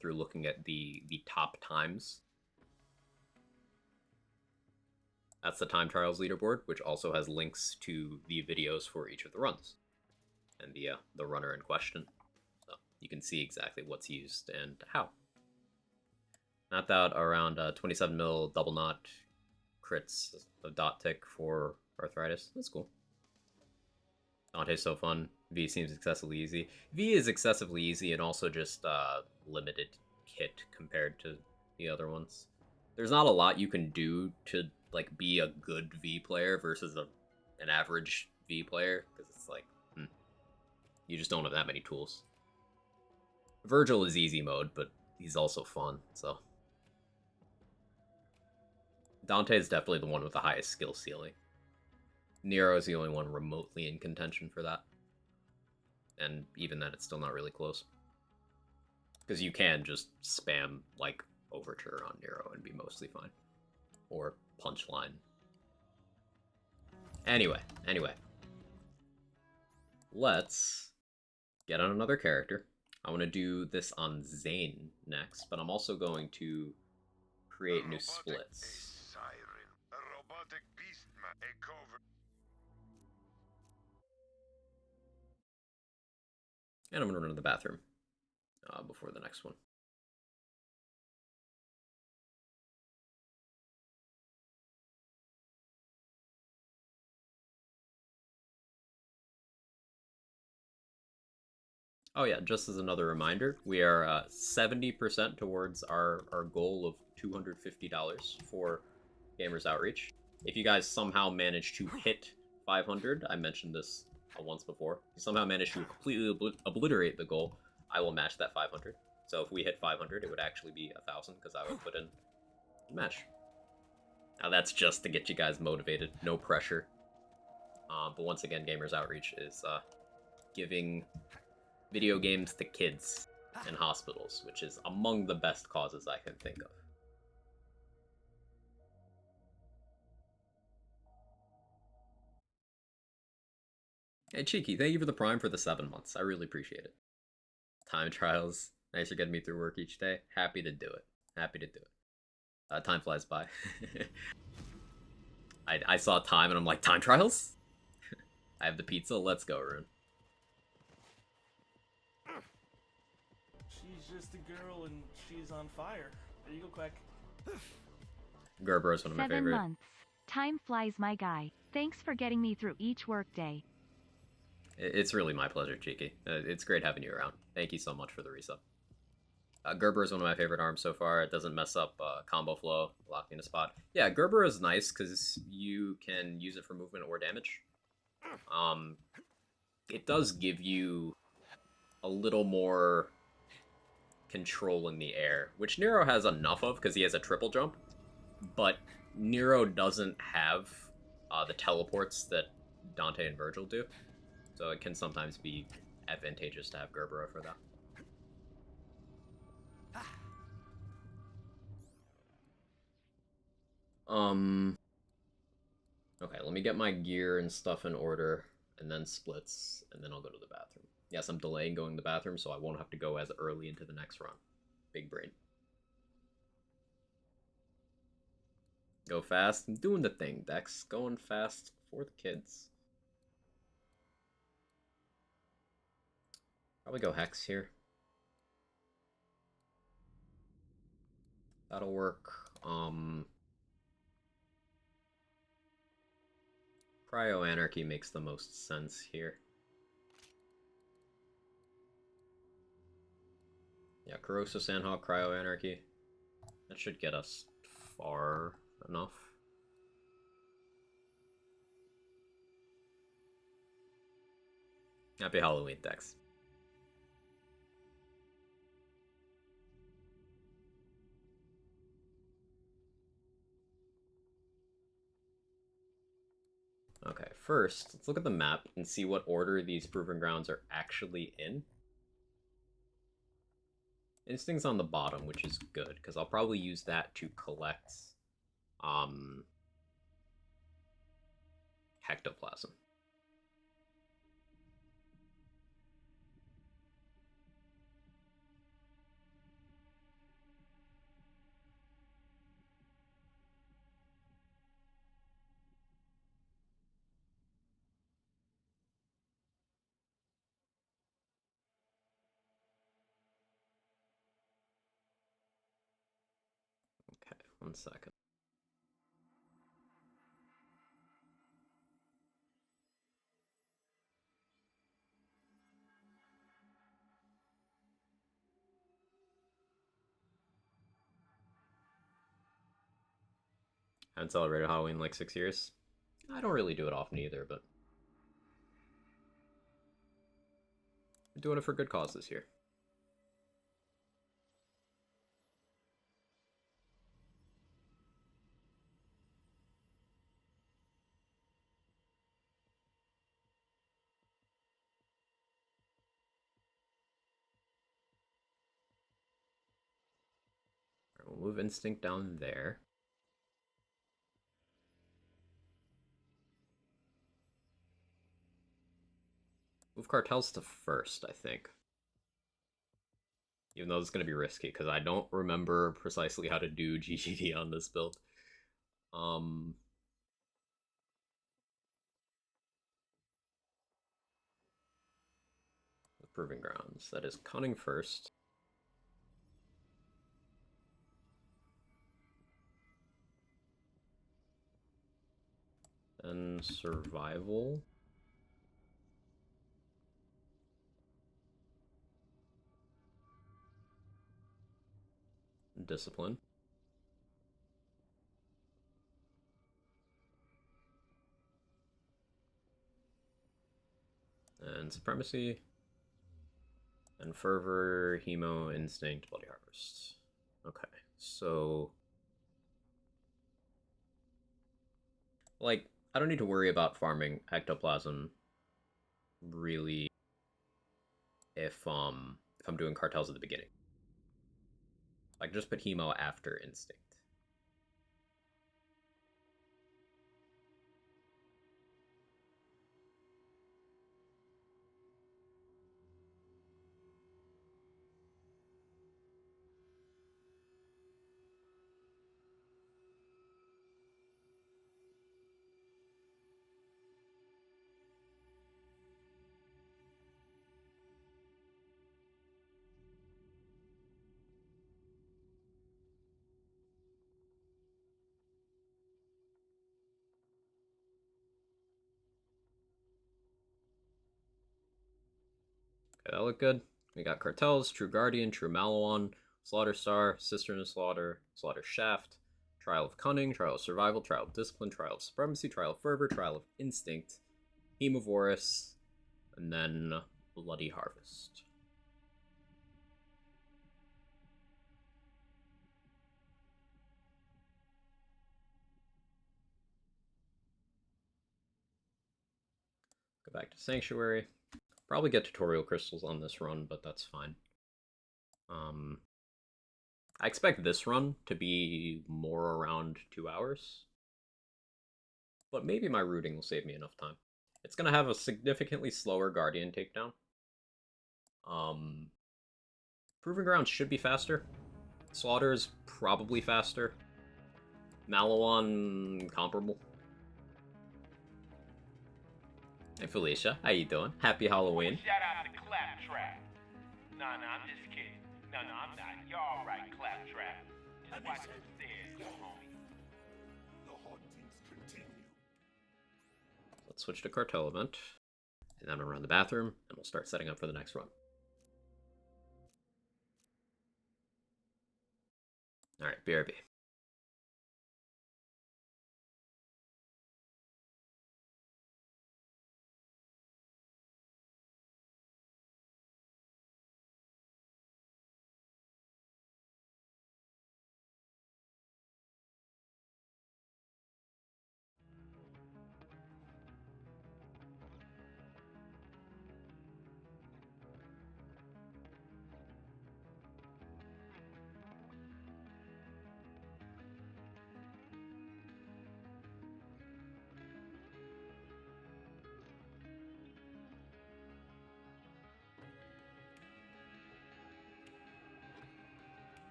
through looking at the top times. That's the Time Trials leaderboard, which also has links to the videos for each of the runs and the runner in question. So you can see exactly what's used and how. Knocked out around 27 mil double knot crits of dot tick for arthritis. That's cool. Dante's so fun. V seems excessively easy. V is excessively easy and also just limited kit compared to the other ones. There's not a lot you can do to like be a good V player versus an average V player, because it's like you just don't have that many tools. Virgil is easy mode, but he's also fun, so Dante is definitely the one with the highest skill ceiling. Nero is the only one remotely in contention for that. And even then, it's still not really close. Because you can just spam, like, Overture on Nero and be mostly fine. Or Punchline. Anyway. Let's get on another character. I want to do this on Zane next, but I'm also going to create new splits. And I'm going to run to the bathroom before the next one. Oh yeah, just as another reminder, we are 70% towards our goal of $250 for Gamers Outreach. If you guys somehow manage to hit 500, I mentioned this once before, if you somehow manage to completely obliterate the goal, I will match that 500. So if we hit 500, it would actually be 1,000 because I would put in a match. Now that's just to get you guys motivated, no pressure. But once again, Gamers Outreach is giving video games to kids in hospitals, which is among the best causes I can think of. Hey Cheeky, thank you for the Prime for the 7 months. I really appreciate it. Time Trials, thanks for getting me through work each day. Happy to do it. Happy to do it. Time flies by. I saw time and I'm like, Time Trials? I have the pizza, let's go, Rune. She's just a girl and she's on fire. There you go, Quack. Gerber is one of my favorite. 7 months. Time flies, my guy. Thanks for getting me through each workday. It's really my pleasure, Cheeky. It's great having you around. Thank you so much for the resub. Gerber is one of my favorite arms so far. It doesn't mess up combo flow, locking in a spot. Yeah, Gerber is nice because you can use it for movement or damage. It does give you a little more control in the air, which Nero has enough of because he has a triple jump, but Nero doesn't have the teleports that Dante and Virgil do, so it can sometimes be advantageous to have Gerbera for that. Okay, let me get my gear and stuff in order, and then splits, and then I'll go to the bathroom. Yes, I'm delaying going to the bathroom, so I won't have to go as early into the next run. Big brain. Go fast. I'm doing the thing, Dex. Going fast for the kids. Probably go Hex here. That'll work. Cryo Anarchy makes the most sense here. Yeah, Corrosive Sandhawk, Cryo Anarchy. That should get us far enough. Happy Halloween, Dex. Okay, first, let's look at the map and see what order these Proving Grounds are actually in. Instinct's on the bottom, which is good, because I'll probably use that to collect Hectoplasm. Okay, 1 second. Haven't celebrated Halloween in like 6 years. I don't really do it often either, but I'm doing it for good cause this year. Right, we'll move Instinct down there. Move Cartels to first, I think. Even though it's going to be risky, because I don't remember precisely how to do GGD on this build. The Proving Grounds. That is Cunning first. Then Survival. Discipline. And Supremacy. And Fervor, Hemo, Instinct, Bloody Harvest. Okay, so... like, I don't need to worry about farming Ectoplasm, really, if I'm doing Cartels at the beginning. I can just put Hemo after Instinct. Okay, that looked good. We got Cartels, True Guardian, True Maliwan, Slaughter Star, Cistern of Slaughter, Slaughter Shaft, Trial of Cunning, Trial of Survival, Trial of Discipline, Trial of Supremacy, Trial of Fervor, Trial of Instinct, Hemovorous, and then Bloody Harvest. Go back to Sanctuary. Probably get tutorial crystals on this run, but that's fine. I expect this run to be more around 2 hours. But maybe my rooting will save me enough time. It's going to have a significantly slower Guardian takedown. Proving Grounds should be faster. Slaughter is probably faster. Malawan, comparable. Hey Felicia, how you doing? Happy Halloween. Shout out to Claptrap. Nah, I'm just kidding. No, I'm not. You're alright, Claptrap. Just watch the stairs, go homie. The hauntings continue. Let's switch to Cartel event. And then I'll run the bathroom, and we'll start setting up for the next run. Alright, BRB.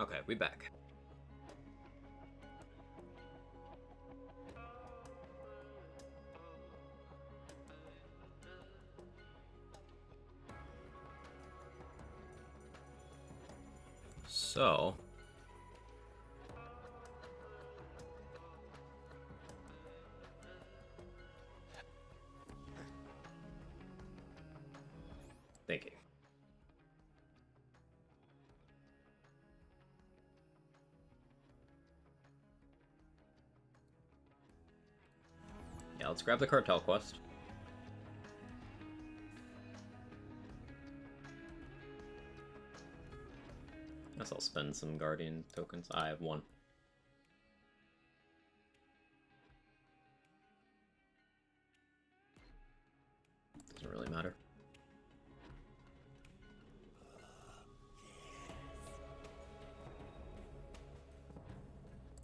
Okay, we back. So... thinking. Yeah, let's grab the cartel quest. Guess I'll spend some Guardian tokens. I have one. Doesn't really matter.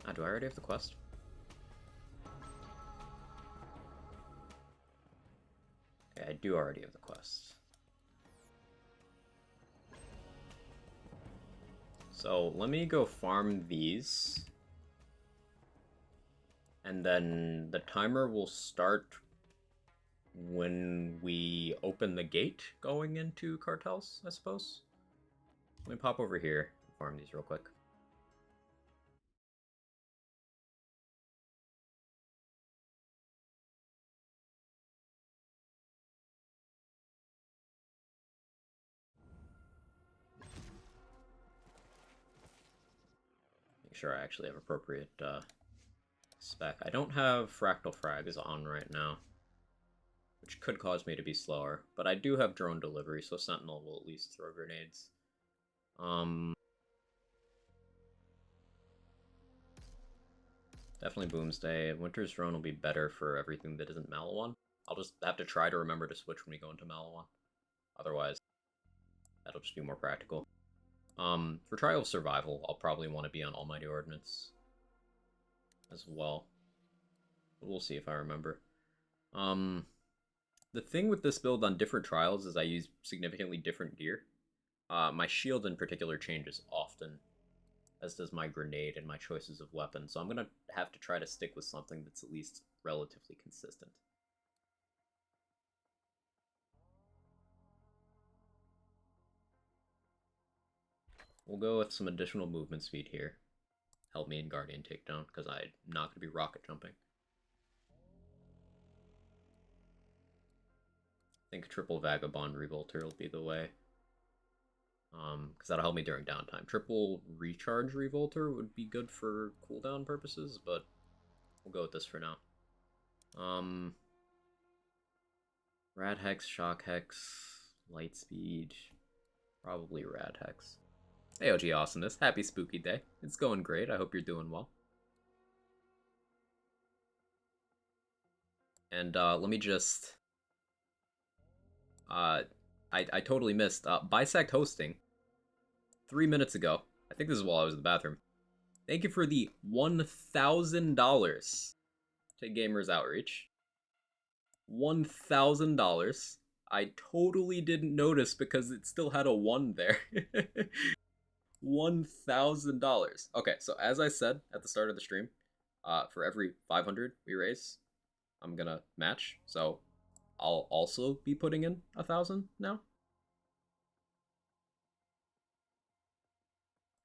Ah, do I already have the quest? Okay, I do already have the quest. So let me go farm these. And then the timer will start when we open the gate going into cartels, I suppose. Let me pop over here and farm these real quick. Make sure I actually have appropriate spec. I don't have Fractal Frags on right now, which could cause me to be slower, but I do have drone delivery, so Sentinel will at least throw grenades. Definitely Boomsday. Winter's Drone will be better for everything that isn't Malawan. I'll just have to try to remember to switch when we go into Malawan. Otherwise, that'll just be more practical. For Trial of Survival, I'll probably want to be on Almighty Ordnance as well. We'll see if I remember. The thing with this build on different trials is I use significantly different gear. My shield in particular changes often, as does my grenade and my choices of weapons, so I'm going to have to try to stick with something that's at least relatively consistent. We'll go with some additional movement speed here. Help me in Guardian Takedown, because I'm not going to be rocket jumping. I think triple Vagabond Revolter will be the way. Because that'll help me during downtime. Triple Recharge Revolter would be good for cooldown purposes, but we'll go with this for now. Rad Hex, Shock Hex, Light Speed, probably Rad Hex. Hey OG Awesomeness, happy spooky day. It's going great, I hope you're doing well. And let me just... I totally missed. Bisect Hosting, 3 minutes ago. I think this is while I was in the bathroom. Thank you for the $1,000 to Gamers Outreach. $1,000. I totally didn't notice because it still had a 1 there. $1,000. Okay, so as I said at the start of the stream, for every 500 we raise, I'm gonna match. So I'll also be putting in 1,000 now.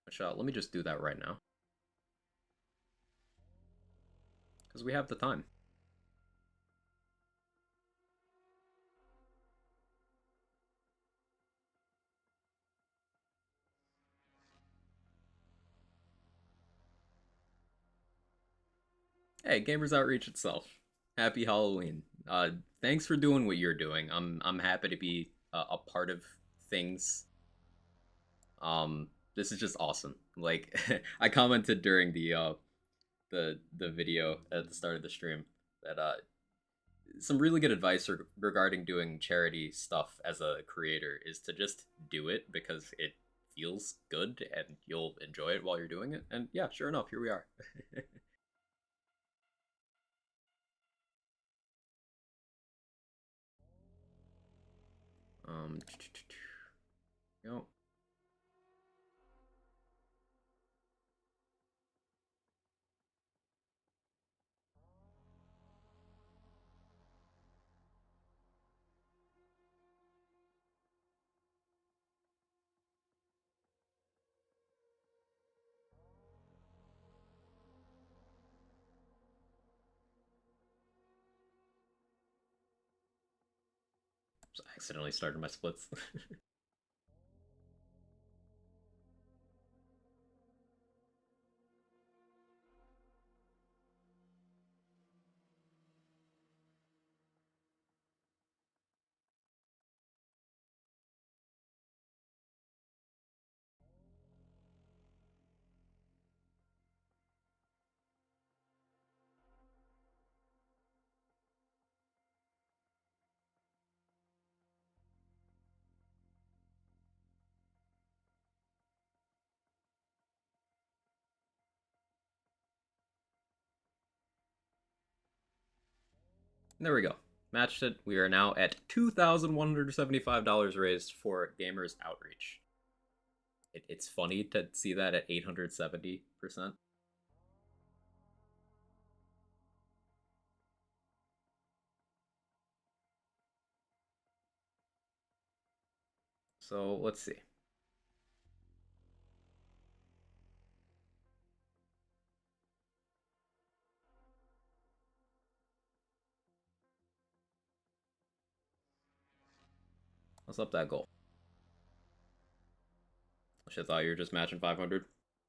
Which, let me just do that right now, because we have the time. Hey, Gamers Outreach itself. Happy Halloween. Thanks for doing what you're doing. I'm happy to be a part of things. This is just awesome. Like, I commented during the video at the start of the stream that some really good advice regarding doing charity stuff as a creator is to just do it because it feels good and you'll enjoy it while you're doing it. And yeah, sure enough, here we are. Go. I accidentally started my splits. There we go. Matched it. We are now at $2,175 raised for Gamers Outreach. It's funny to see that at 870%. So let's see. Let's up that goal. I should have thought you were just matching 500.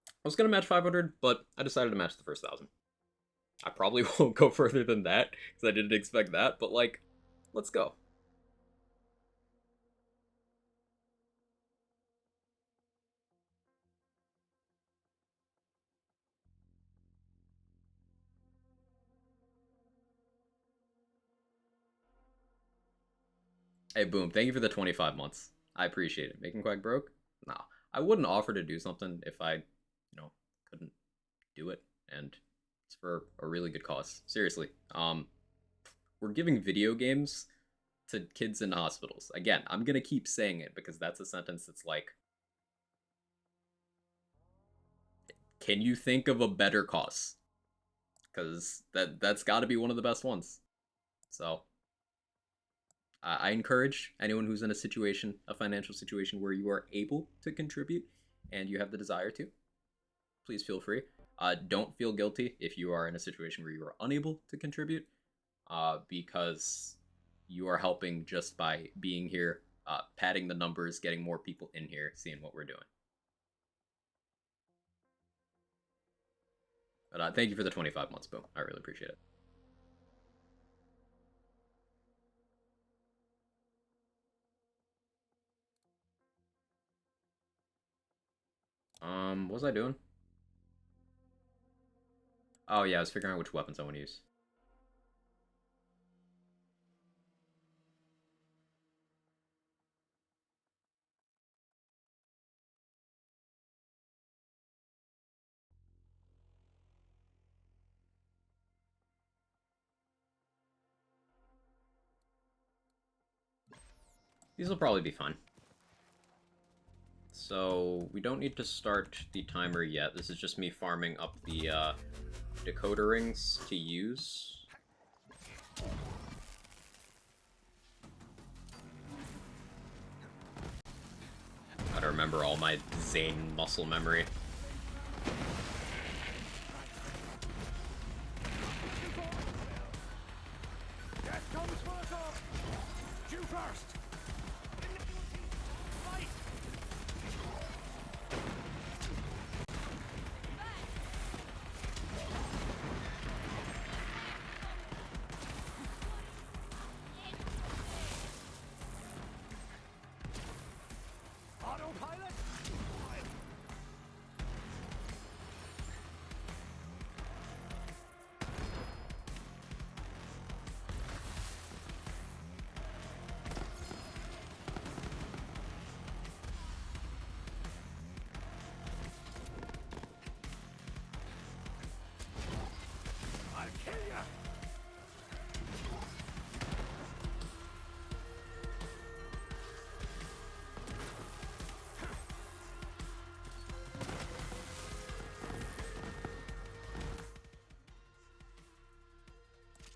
I was gonna match 500, but I decided to match the first 1,000. I probably won't go further than that because I didn't expect that, but like, let's go. Hey, Boom, thank you for the 25 months. I appreciate it. Making Quack broke? No. I wouldn't offer to do something if I, couldn't do it. And it's for a really good cause. Seriously. We're giving video games to kids in hospitals. Again, I'm gonna keep saying it because that's a sentence that's like, can you think of a better cause? Because that's got to be one of the best ones. So I encourage anyone who's in a situation, a financial situation where you are able to contribute and you have the desire to, please feel free. Don't feel guilty if you are in a situation where you are unable to contribute, because you are helping just by being here, padding the numbers, getting more people in here, seeing what we're doing. But thank you for the 25 months, Boom. I really appreciate it. What was I doing? Oh yeah, I was figuring out which weapons I want to use. These will probably be fine. So we don't need to start the timer yet. This is just me farming up the decoder rings to use. Gotta remember all my Zane muscle memory.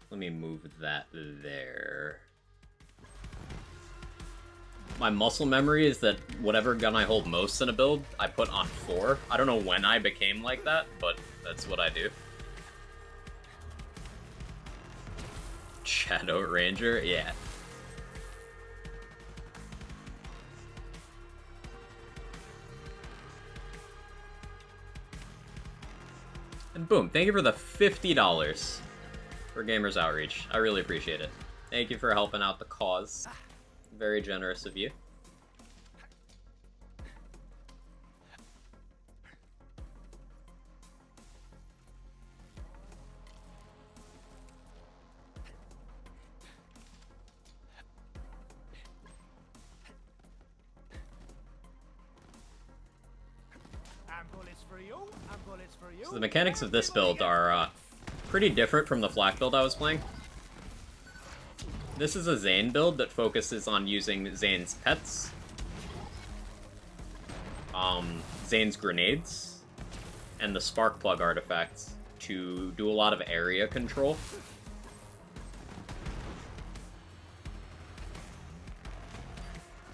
Let me move that there. My muscle memory is that whatever gun I hold most in a build, I put on 4. I don't know when I became like that, but that's what I do. Shadow Ranger? Yeah. And boom, thank you for the $50 for Gamers Outreach. I really appreciate it. Thank you for helping out the cause. Very generous of you. So the mechanics of this build are pretty different from the Flak build I was playing. This is a Zane build that focuses on using Zane's pets, Zane's grenades, and the spark plug artifacts to do a lot of area control.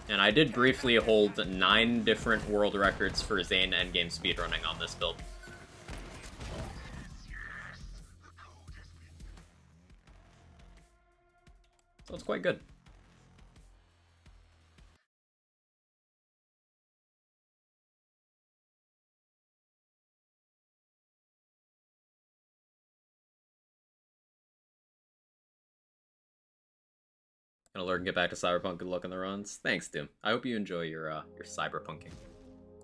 And I did briefly hold 9 different world records for Zane endgame speedrunning on this build. So it's quite good. Gonna learn and get back to Cyberpunk. Good luck on the runs. Thanks, Doom. I hope you enjoy your Cyberpunking.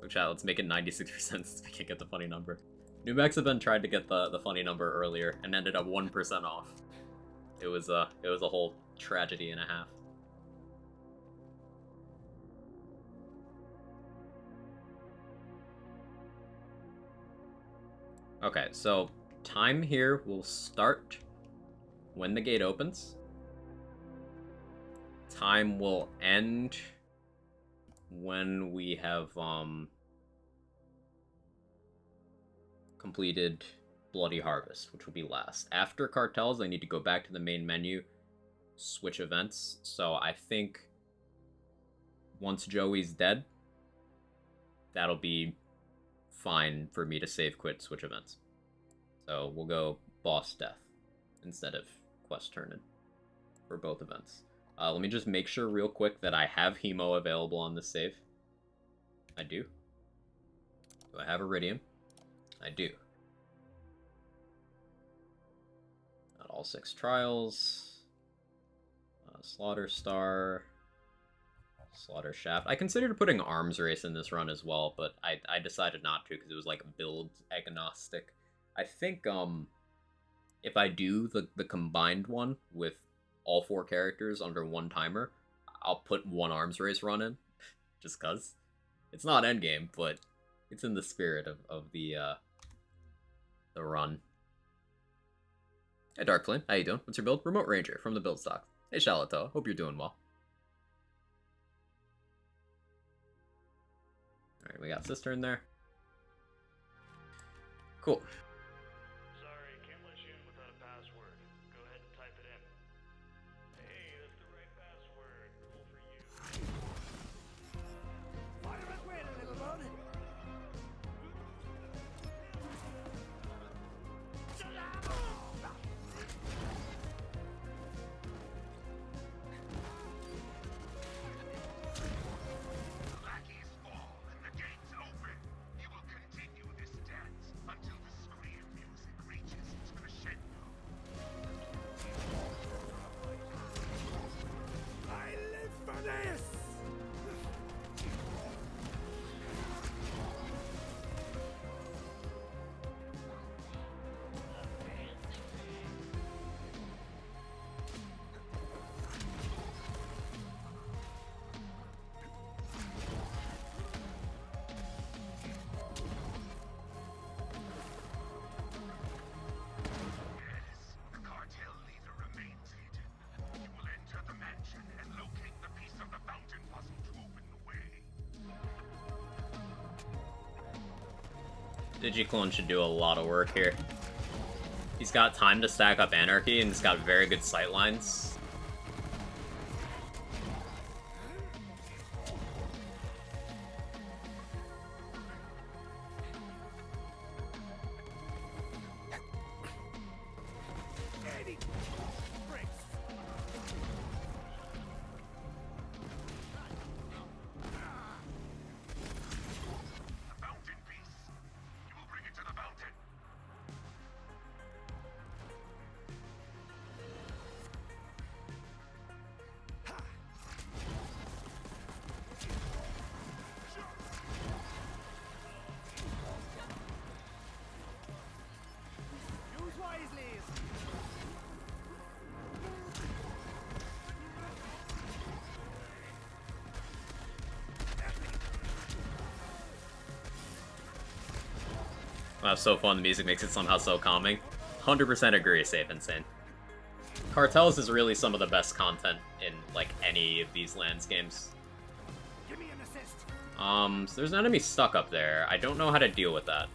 Go chat, let's make it 96% so we can get the funny number. New Mexican tried to get the funny number earlier and ended up 1% off. It was a whole tragedy and a half. Okay, so time here will start when the gate opens. time will end when we have completed Bloody Harvest, which will be last. After Cartels, I need to go back to the main menu, switch events. So I think once Joey's dead, that'll be fine for me to save quit switch events. So we'll go boss death instead of quest turn-in for both events. Let me just make sure real quick that I have Hemo available on this save. I do. Do I have Iridium? I do. Not all 6 trials. Slaughter Star. Slaughter Shaft. I considered putting Arms Race in this run as well, but I decided not to because it was like build agnostic. I think if I do the combined one with all 4 characters under one timer, I'll put one Arms Race run in, just cause. It's not Endgame, but it's in the spirit of the run. Hey Darkflame, how you doing? What's your build? Remote Ranger from the build stock. Hey Shalato, hope you're doing well. Alright, we got Cistern there. Cool. Sorry, can't let you in without a password. Go ahead and type it in. Hey, that's the right password. Cool for you. Fire at will, little bud. Lackeys fall and the gates open. You will continue this dance until the scream music reaches its crescendo. I live for this! The cartel leader remains hidden. You will enter the mansion and locate the piece of the fountain puzzle to open the way. Digiclone should do a lot of work here. He's got time to stack up Anarchy, and he's got very good sightlines. Eddie! Bricks! The fountain piece. You will bring it to the fountain. Use wisely! That's so fun, the music makes it somehow so calming. 100% agree, Safe Insane. Cartels is really some of the best content in, like, any of these lands games. Give me an assist! So there's an enemy stuck up there. I don't know how to deal with that.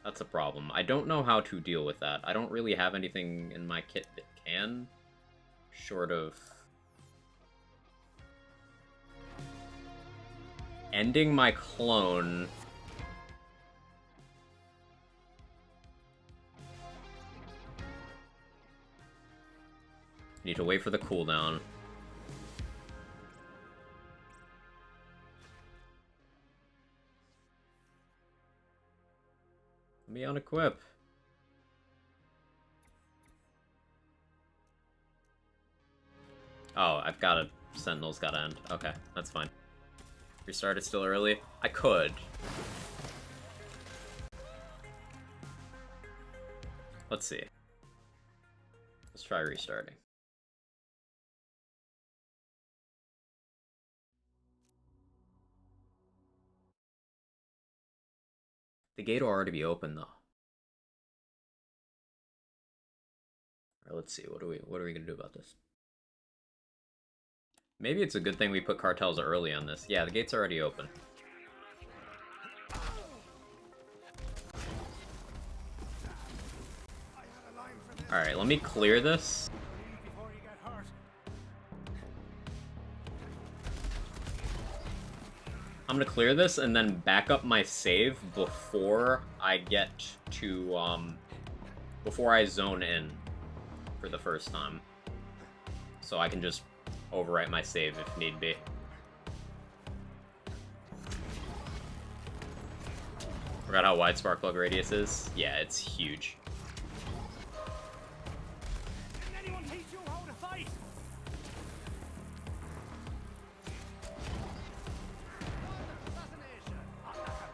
That's a problem. I don't know how to deal with that. I don't really have anything in my kit that can, short of ending my clone. Need to wait for the cooldown. Let me unequip. Oh, I've got a Sentinel's gotta end. Okay, that's fine. Restart it still early? I could. Let's see. Let's try restarting. The gate will already be open though. Alright, let's see. What are we gonna do about this? Maybe it's a good thing we put cartels early on this. Yeah, the gate's already open. Alright, let me clear this. I'm gonna clear this and then back up my save before I get to, before I zone in for the first time. So I can just overwrite my save if need be. Forgot how wide spark plug radius is? Yeah, it's huge. Can anyone teach you how to fight? Assassination on the house.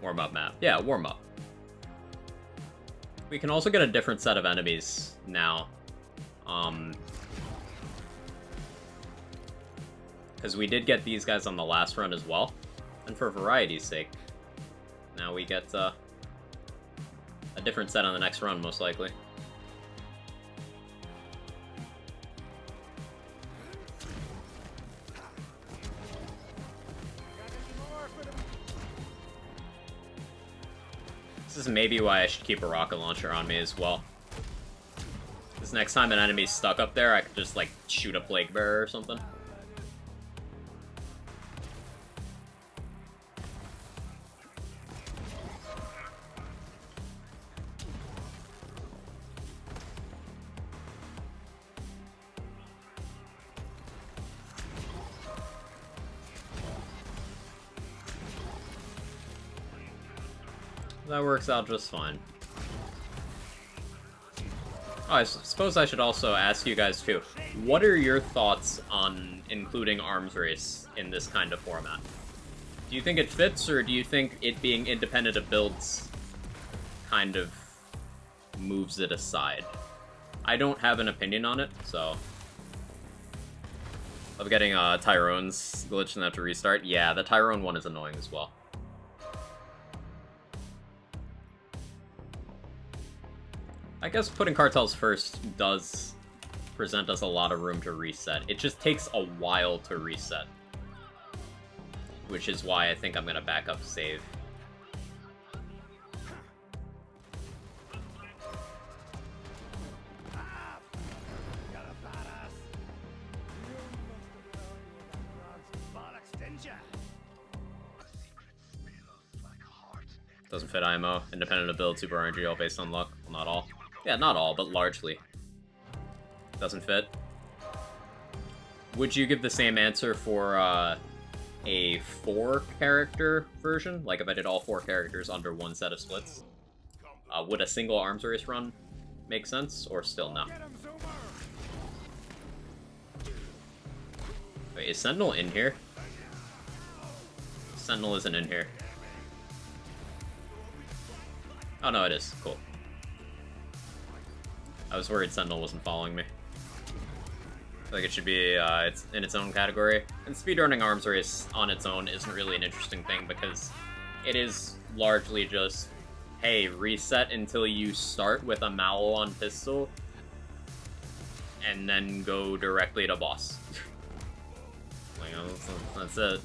Warm up map. Yeah, warm up. We can also get a different set of enemies now. Because we did get these guys on the last run as well. And for variety's sake, now we get a different set on the next run, most likely. This is maybe why I should keep a rocket launcher on me as well. Because next time an enemy's stuck up there, I could just, like, shoot a plague bearer or something. That works out just fine. Oh, I suppose I should also ask you guys too. What are your thoughts on including arms race in this kind of format? Do you think it fits, or do you think it being independent of builds kind of moves it aside? I don't have an opinion on it, so... I'm getting Tyrone's glitch and have to restart. Yeah, the Tyrone one is annoying as well. I guess putting cartels first does present us a lot of room to reset. It just takes a while to reset. Which is why I think I'm gonna back up save. Doesn't fit IMO. Independent of build, super RNG, all based on luck. Well, not all. Yeah, not all, but largely. Doesn't fit. Would you give the same answer for a 4-character version? Like if I did all 4 characters under one set of splits? Would a single arms race run make sense, or still no? Wait, is Sentinel in here? Sentinel isn't in here. Oh no, it is. Cool. I was worried Sentinel wasn't following me. I feel like it should be it's in its own category. And speedrunning arms race on its own isn't really an interesting thing because it is largely just, hey, reset until you start with a Malon pistol and then go directly to boss. Like, that's it.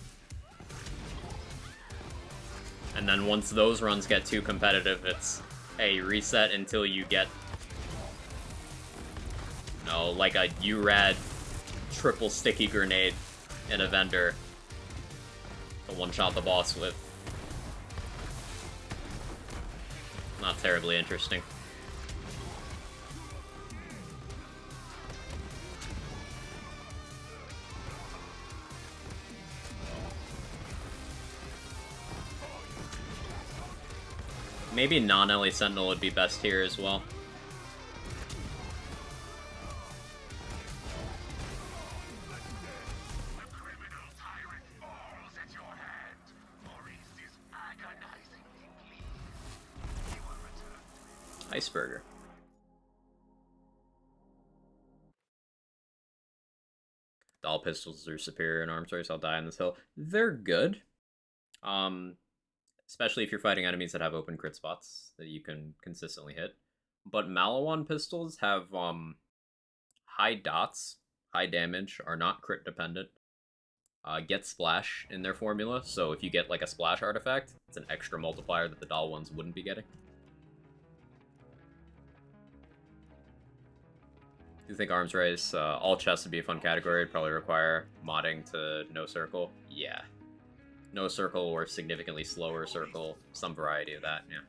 And then once those runs get too competitive, it's, hey, reset until you get, you know, like a URAD triple sticky grenade in a vendor to one-shot the boss with. Not terribly interesting. Maybe non-Ellie Sentinel would be best here as well. Iceberger. Doll pistols are superior in arms race. I'll die on this hill. They're good. Especially if you're fighting enemies that have open crit spots that you can consistently hit. But Malawan pistols have high dots, high damage, are not crit dependent. Get splash in their formula, so if you get like a splash artifact, it's an extra multiplier that the doll ones wouldn't be getting. Do you think arms race, all chests would be a fun category? It'd probably require modding to no circle. Yeah. No circle or significantly slower circle, some variety of that, yeah.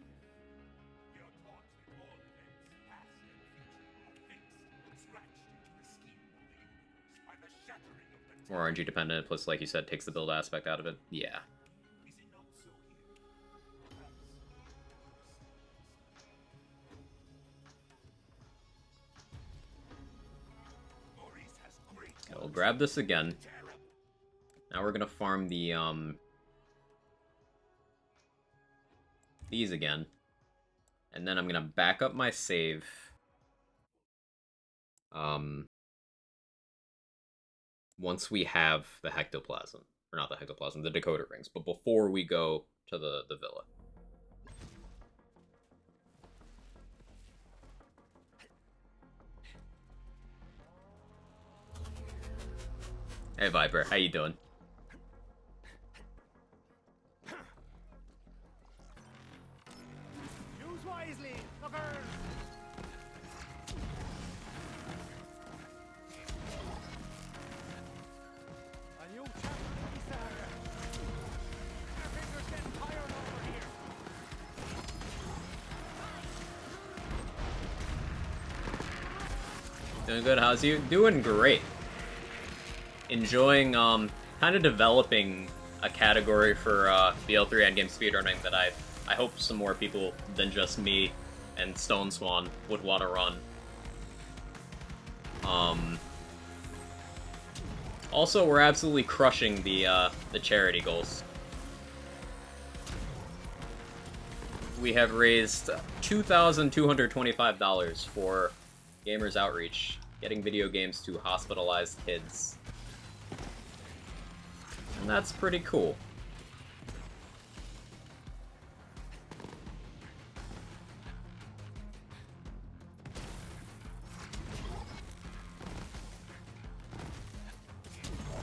More RNG dependent, plus like you said, takes the build aspect out of it. Yeah. Okay, we'll grab this again. Now we're gonna farm the these again. And then I'm gonna back up my save. Once we have the Hectoplasm. Or not the Hectoplasm, the Dakota Rings. But before we go to the villa. Hey Viper, how you doing? Use wisely, fuckers! A new chapter in the saga. Our fingers getting tired over here. Doing good, how's you? Doing great. Enjoying, kind of developing a category for, BL3 Endgame speedrunning that I hope some more people than just me and Stone Swan would want to run. Also, we're absolutely crushing the charity goals. We have raised $2,225 for Gamers Outreach, getting video games to hospitalized kids. And that's pretty cool.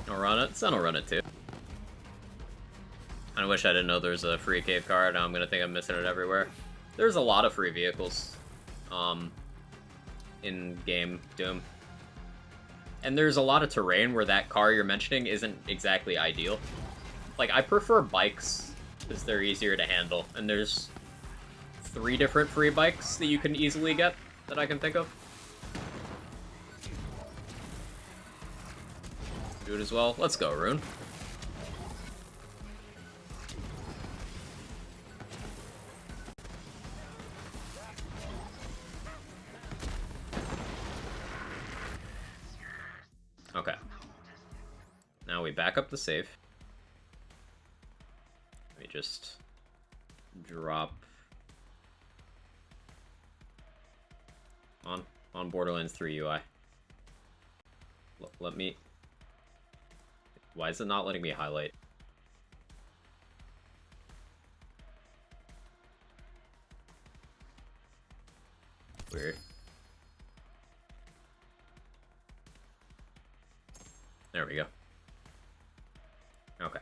I'll run it. Son will run it too. I wish I didn't know there's a free cave card. Now I'm gonna think I'm missing it everywhere. There's a lot of free vehicles in game Doom. And there's a lot of terrain where that car you're mentioning isn't exactly ideal. Like, I prefer bikes because they're easier to handle. And there's 3 different free bikes that you can easily get that I can think of. Do it as well. Let's go, Rune. Okay. Now we back up the save. Let me just drop on Borderlands 3 UI. Let me... Why is it not letting me highlight? Weird. There we go. Okay.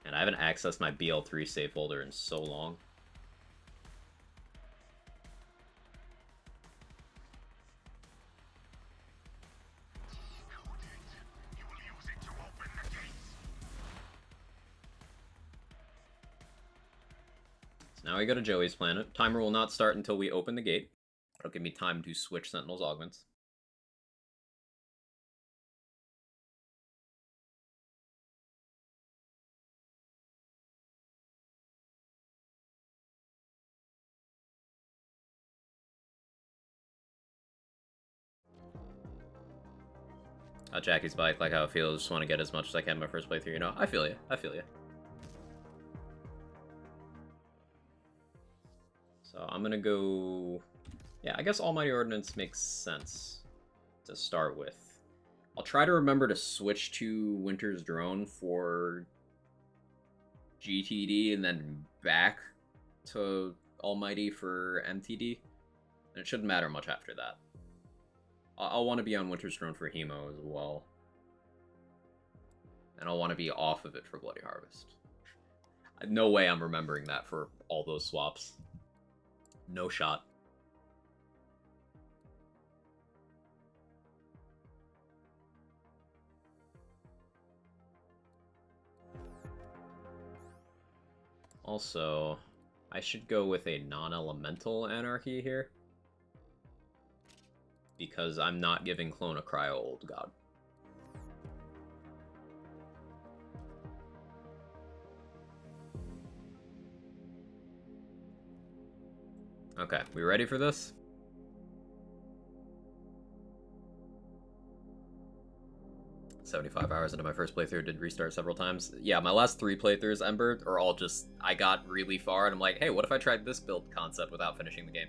And I haven't accessed my BL3 save folder in so long. So now we go to Joey's planet. Timer will not start until we open the gate. It'll give me time to switch Sentinel's augments. Jackie's bike, like how it feels. Just want to get as much as I can in my first playthrough, you know? I feel you. I feel you. So I'm gonna go... Yeah, I guess Almighty Ordnance makes sense to start with. I'll try to remember to switch to Winter's Drone for GTD and then back to Almighty for MTD. And it shouldn't matter much after that. I'll want to be on Winter's Drone for Hemo as well. And I'll want to be off of it for Bloody Harvest. No way I'm remembering that for all those swaps. No shot. Also, I should go with a non-elemental anarchy here. Because I'm not giving Clone a Cryo Old God. Okay, we ready for this? "75 hours into my first playthrough, did restart several times." Yeah, my last 3 playthroughs, Ember, are all just, I got really far and I'm like, hey, what if I tried this build concept without finishing the game?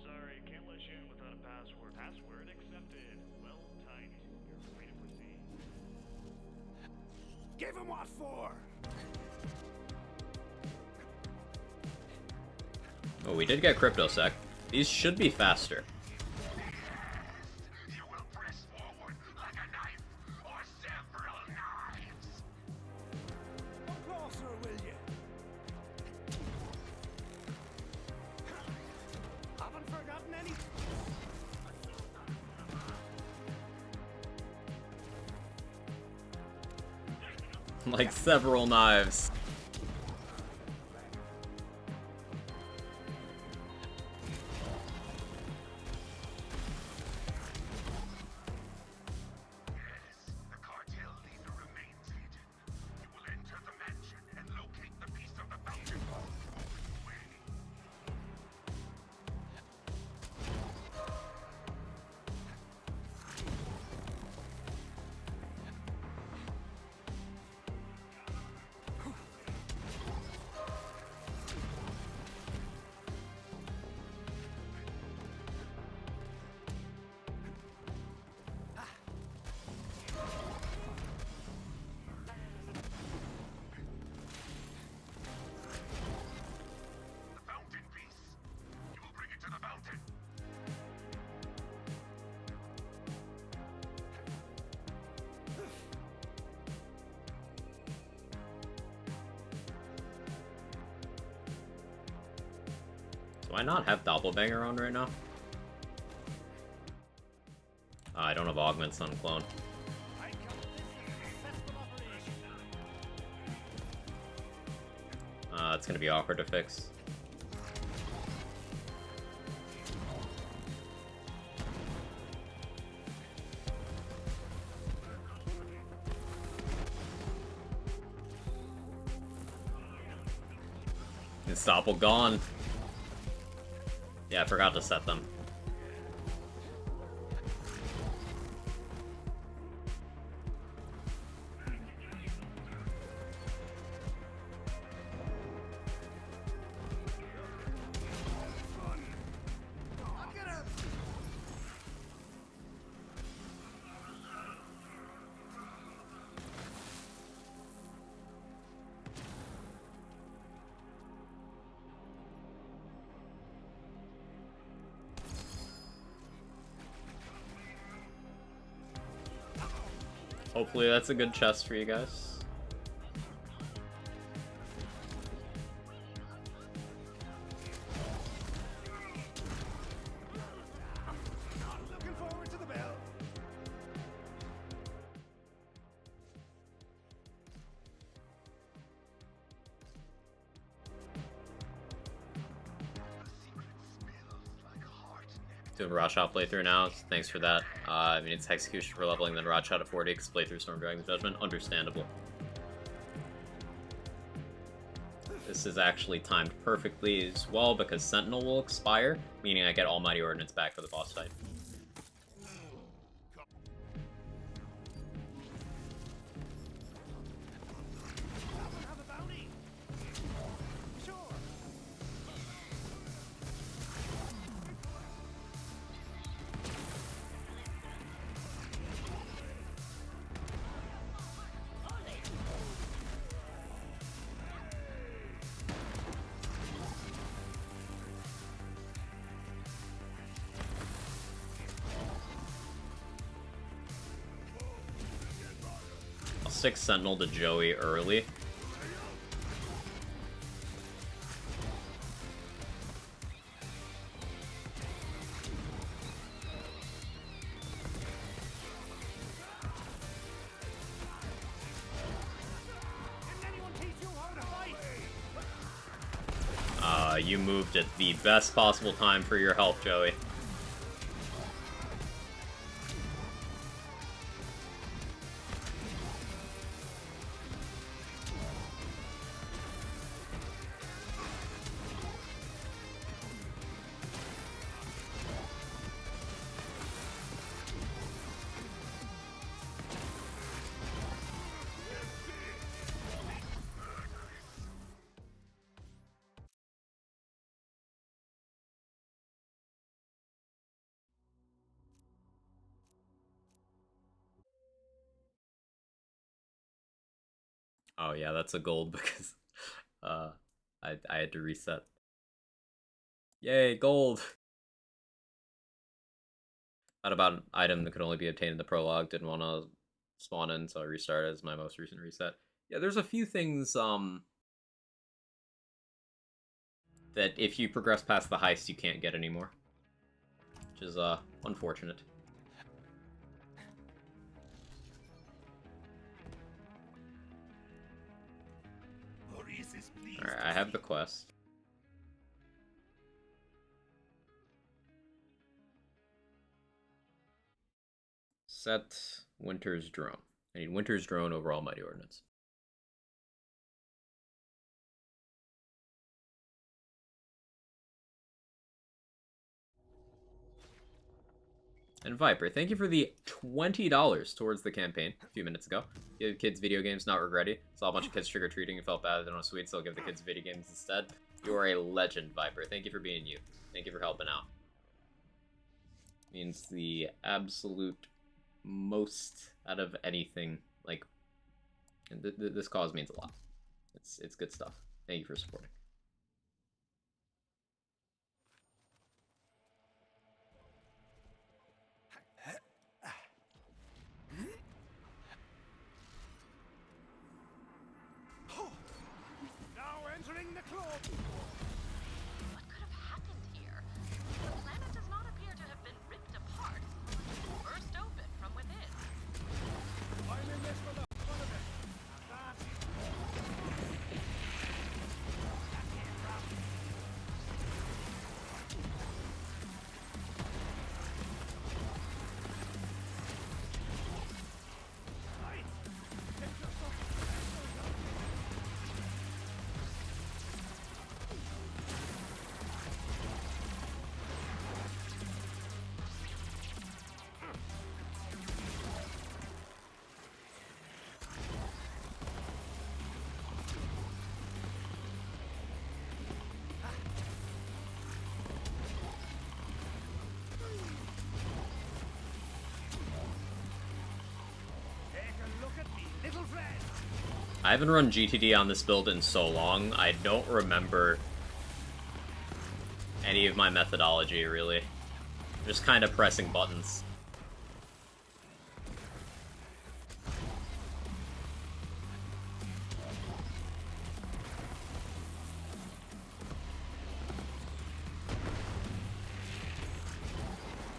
Sorry, can't let you in without a password. Password accepted. Well timed. You're free to proceed. Give him what for? Oh, we did get CryptoSec. These should be faster. You will press forward like a knife or several knives. Come closer, will you? Haven't forgotten any. Like several knives. The cartel leader remains hidden. You will enter the mansion and locate the piece of the fountain. The fountain piece. You will bring it to the fountain. Do I not have Doppelbanger on right now? I don't have Augments on Clone. I count this as a successful operation. It's gonna be awkward to fix. Unstoppable gone. Yeah, I forgot to set them. Hopefully that's a good chest for you guys. Looking forward to the bell. Doing Rotshot playthrough now. Thanks for that. I mean, it's execution for leveling, then Rotshot at 40, because playthrough Storm Dragon's Judgment. Understandable. This is actually timed perfectly as well, because Sentinel will expire, meaning I get Almighty Ordnance back for the boss fight. I'll stick Sentinel to Joey early. You moved at the best possible time for your help, Joey. Oh yeah, that's a gold because I had to reset. Yay, gold! Thought about an item that could only be obtained in the prologue, didn't want to spawn in, so I restarted as my most recent reset. Yeah, there's a few things that if you progress past the heist you can't get anymore. Which is unfortunate. Alright, I have the quest. Set Winter's drone. I need Winter's drone over Almighty Ordnance. And Viper, thank you for the $20 towards the campaign a few minutes ago. Give kids video games, not regret it. Saw a bunch of kids trick-or-treating and felt bad they don't have sweets, so I'll give the kids video games instead. You are a legend, Viper. Thank you for being you. Thank you for helping out. Means the absolute most out of anything. Like, this cause means a lot. It's good stuff. Thank you for supporting. Now entering the club. What could have happened here? The planet does not appear to have been ripped apart, but burst open from within. I'm in this for the fun of it. That. I haven't run GTD on this build in so long, I don't remember any of my methodology, really. Just kind of pressing buttons.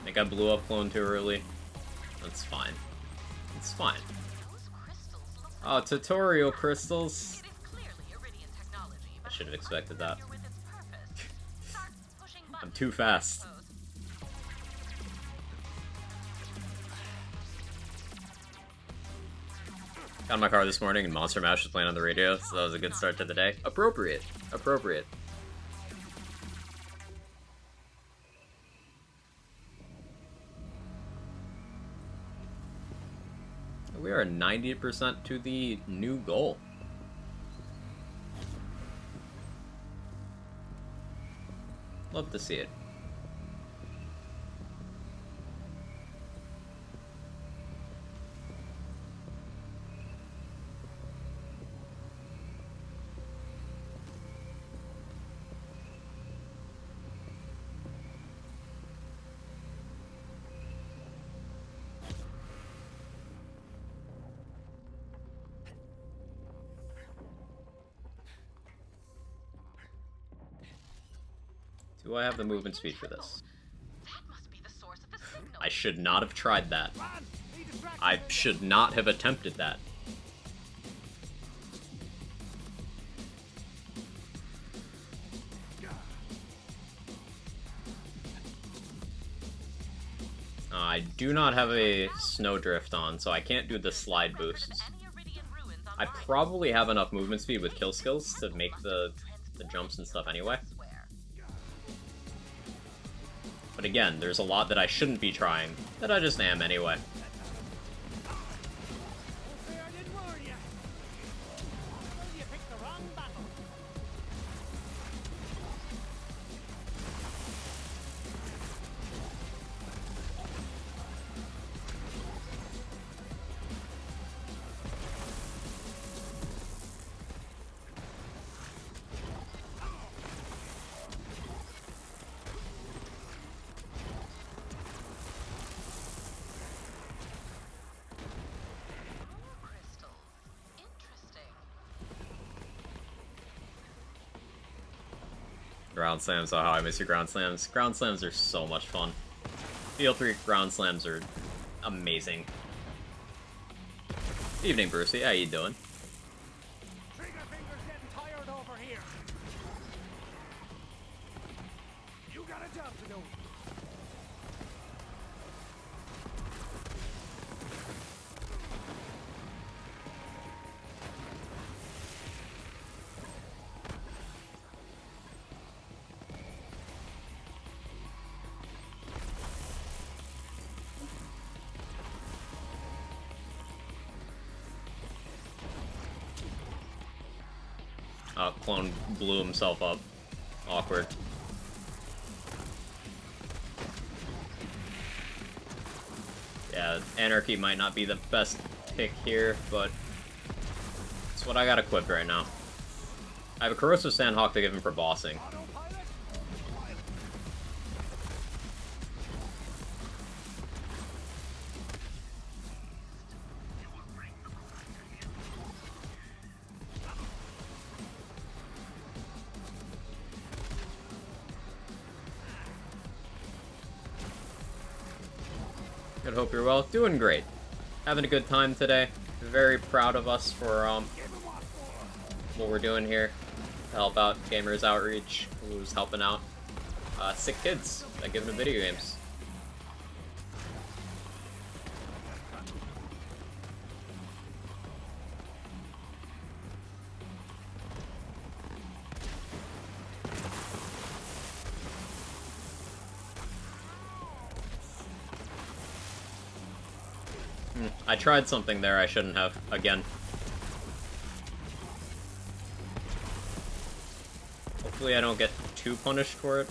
I think I blew up clone too early. That's fine. It's fine. Oh, tutorial crystals. I should have expected that. I'm too fast. Got in my car this morning and Monster Mash was playing on the radio, so that was a good start to the day. Appropriate. Appropriate. We are 90% to the new goal. Love to see it. Do I have the movement speed for this? That must be the source of the signal. I should not have tried that. I should not have attempted that. I do not have a snowdrift on, so I can't do the slide boosts. I probably have enough movement speed with kill skills to make the jumps and stuff anyway. But again, there's a lot that I shouldn't be trying, that I just am anyway. Ground slams, oh how I miss your ground slams. Ground slams are so much fun. Field 3 ground slams are amazing. Evening, Brucey. How you doing? Trigger finger's getting tired over here. You got a job to do. Clone blew himself up. Awkward. Yeah, Anarchy might not be the best pick here, but it's what I got equipped right now. I have a Corrosive Sandhawk to give him for bossing. Good, hope you're well. Doing great. Having a good time today. Very proud of us for what we're doing here to help out Gamers Outreach, who's helping out sick kids by giving them video games. I tried something there I shouldn't have, again. Hopefully I don't get too punished for it.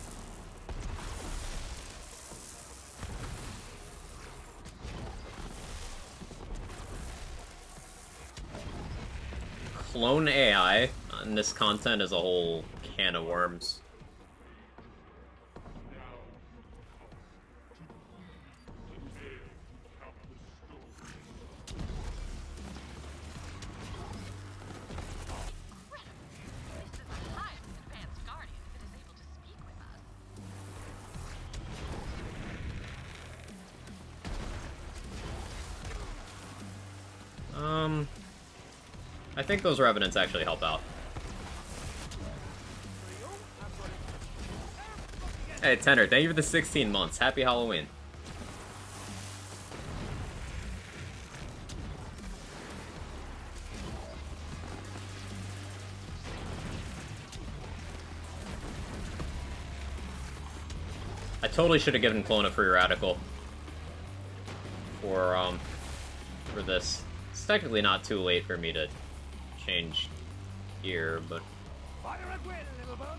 Clone AI in this content is a whole can of worms. I think those Revenants actually help out. Hey, Tenor, thank you for the 16 months. Happy Halloween. I totally should have given Clone a free radical for this. It's technically not too late for me to change gear, but Fire at will, little bud.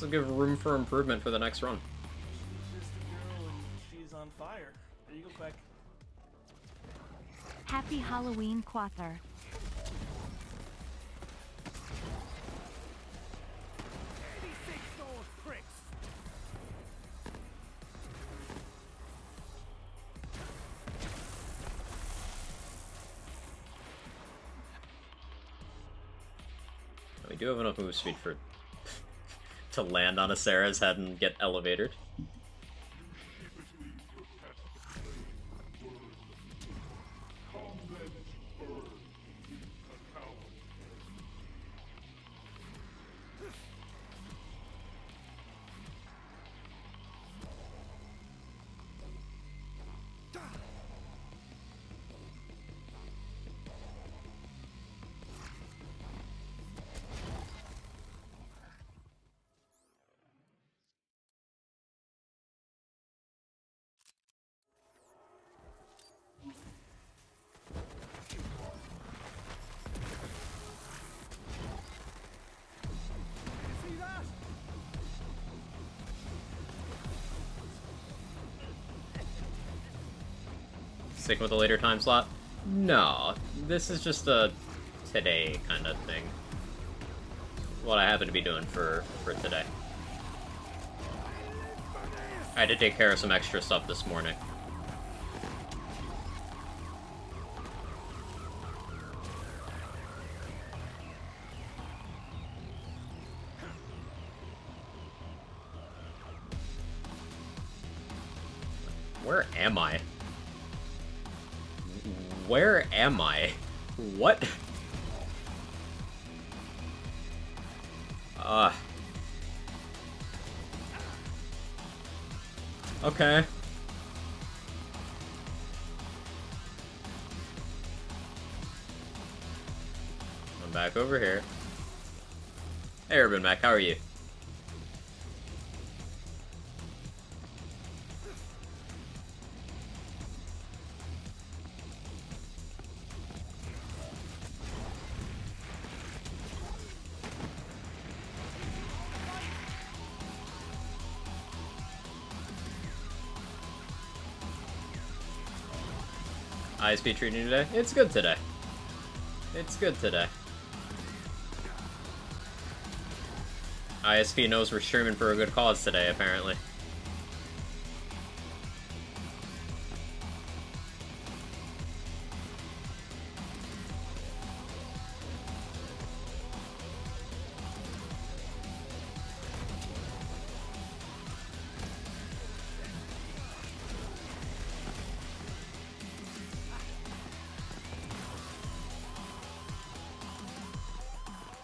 this will give room for improvement for the next run. She's just a girl and she's on fire. There you go, Quack. Happy Halloween, Quather. 86 those pricks. do have enough move speed for to land on a Sarah's head and get elevated. See that? Sticking with a later time slot? No, this is just a today kind of thing. What I happen to be doing for today. I had to take care of some extra stuff this morning. Where am I? Where am I? What? Okay. I'm back over here. Hey, Urban Mac, how are you? ISP treating you today? It's good today. It's good today. ISP knows we're streaming for a good cause today, apparently.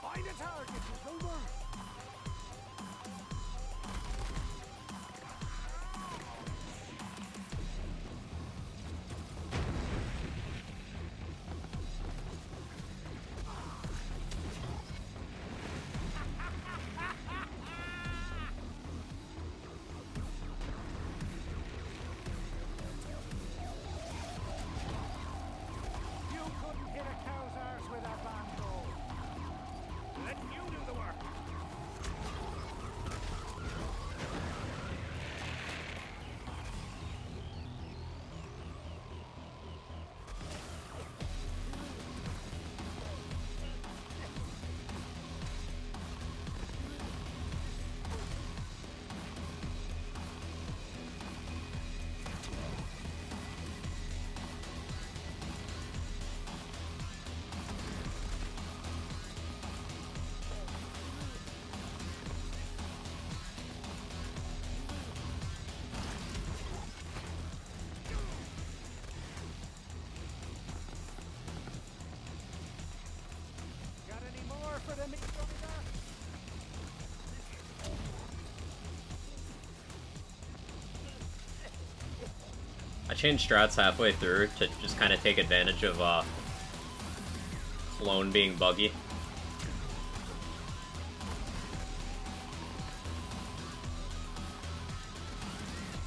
Find a target, Silver! You couldn't hit a cow's arse with a banjo. Let you do the work. Got any more for the meat over there? I changed strats halfway through to just kind of take advantage of clone being buggy.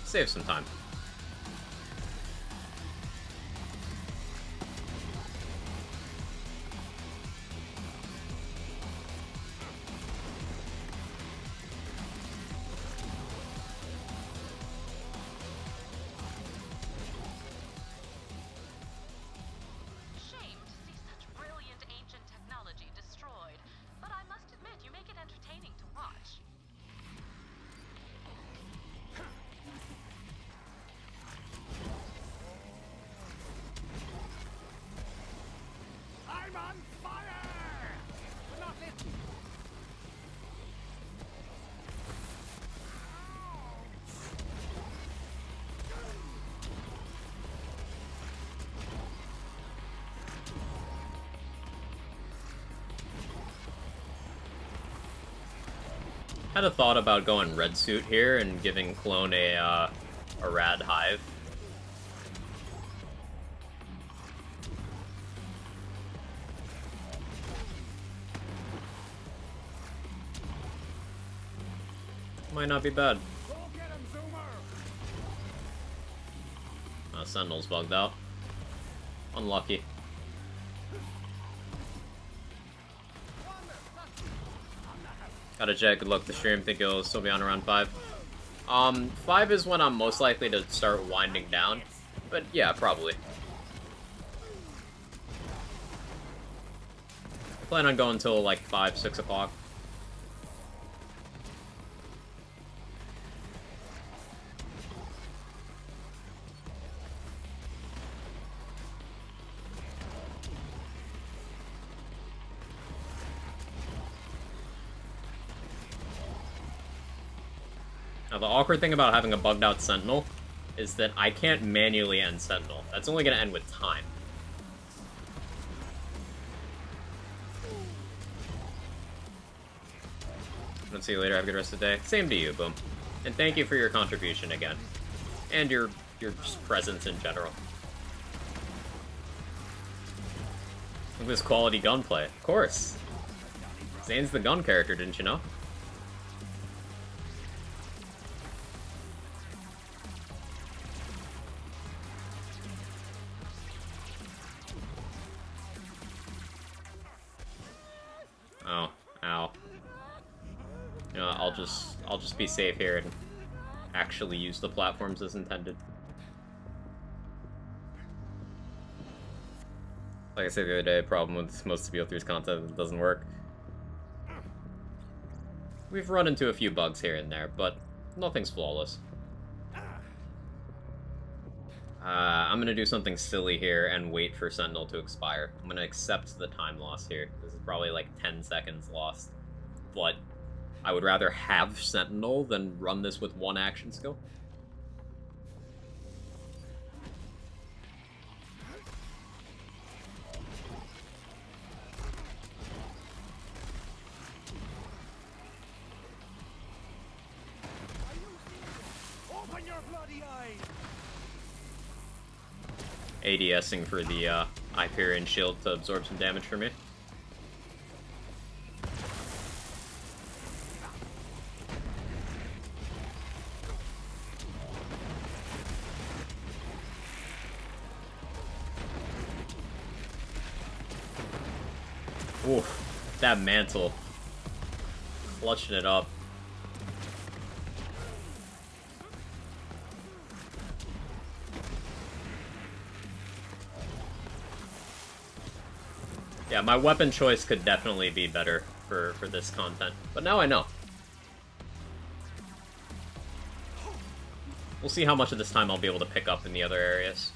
Save some time. Shame to see such brilliant ancient technology destroyed, but I must admit you make it entertaining to watch. Had a thought about going red suit here and giving Clone a rad hive. Might not be bad. Sentinel's bugged out. Unlucky. Gotta check. Good luck with the stream. Think it'll still be on around 5. 5 is when I'm most likely to start winding down. But yeah, probably. Plan on going until like 5, 6 o'clock. Now, the awkward thing about having a bugged out Sentinel is that I can't manually end Sentinel. That's only going to end with time. I'll see you later. Have a good rest of the day. Same to you, Boom. And thank you for your contribution again. And your just presence in general. Look at this quality gunplay. Of course. Zane's the gun character, didn't you know? Oh, ow. You know, I'll just be safe here and actually use the platforms as intended. Like I said the other day, problem with most of BO3's content is it doesn't work. We've run into a few bugs here and there, but nothing's flawless. I'm gonna do something silly here and wait for Sentinel to expire. I'm gonna accept the time loss here. This is probably like 10 seconds lost. But I would rather have Sentinel than run this with one action skill. Open your bloody eyes! ADSing for the Hyperion shield to absorb some damage from me. Oof, that mantle. Clutching it up. Yeah, my weapon choice could definitely be better for this content, but now I know. We'll see how much of this time I'll be able to pick up in the other areas.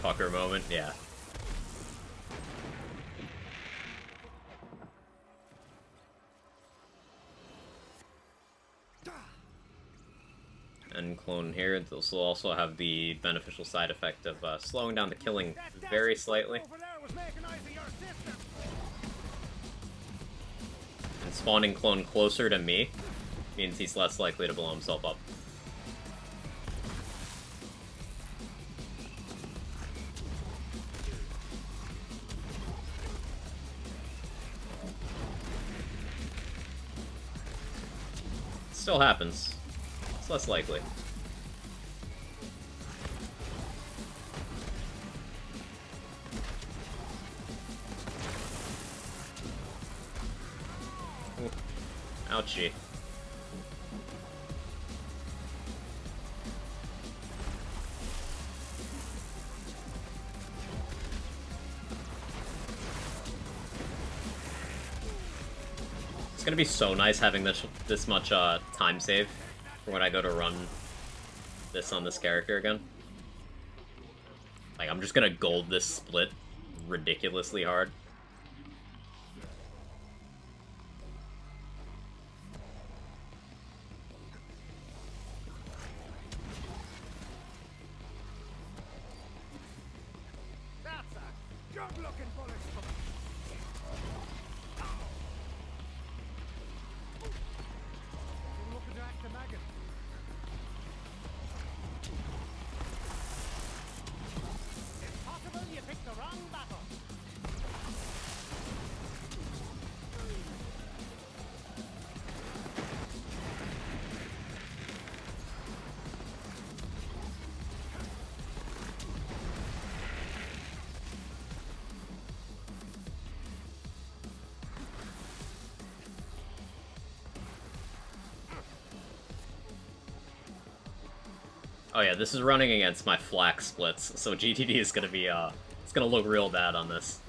Pucker moment, yeah. And clone here, this will also have the beneficial side effect of slowing down the killing very slightly. And spawning clone closer to me means he's less likely to blow himself up. Still happens. It's less likely. Ooh. Ouchie. It's gonna be so nice having this much time save for when I go to run this on this character again. Like, I'm just gonna gold this split ridiculously hard. Good-looking bullet. You're looking to act the maggot. It's possible you picked the wrong battle. Oh yeah, this is running against my flak splits, so GTD is gonna be, it's gonna look real bad on this.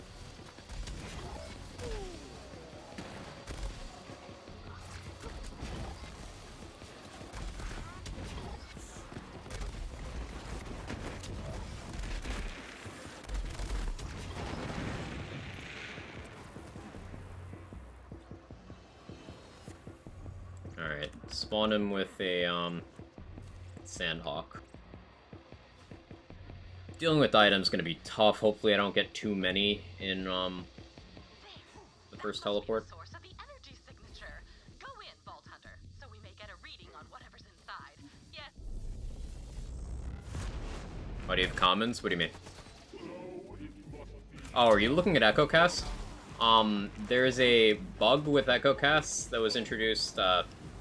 Alright, spawn him with a, Sandhawk. Dealing with items is gonna be tough. Hopefully I don't get too many in, the first teleport. Source of the energy signature. Go in, Vault Hunter, so we may get a reading on whatever's inside. Yes. Oh, do you have commons? What do you mean? Oh, are you looking at EchoCast? There's a bug with EchoCast that was introduced,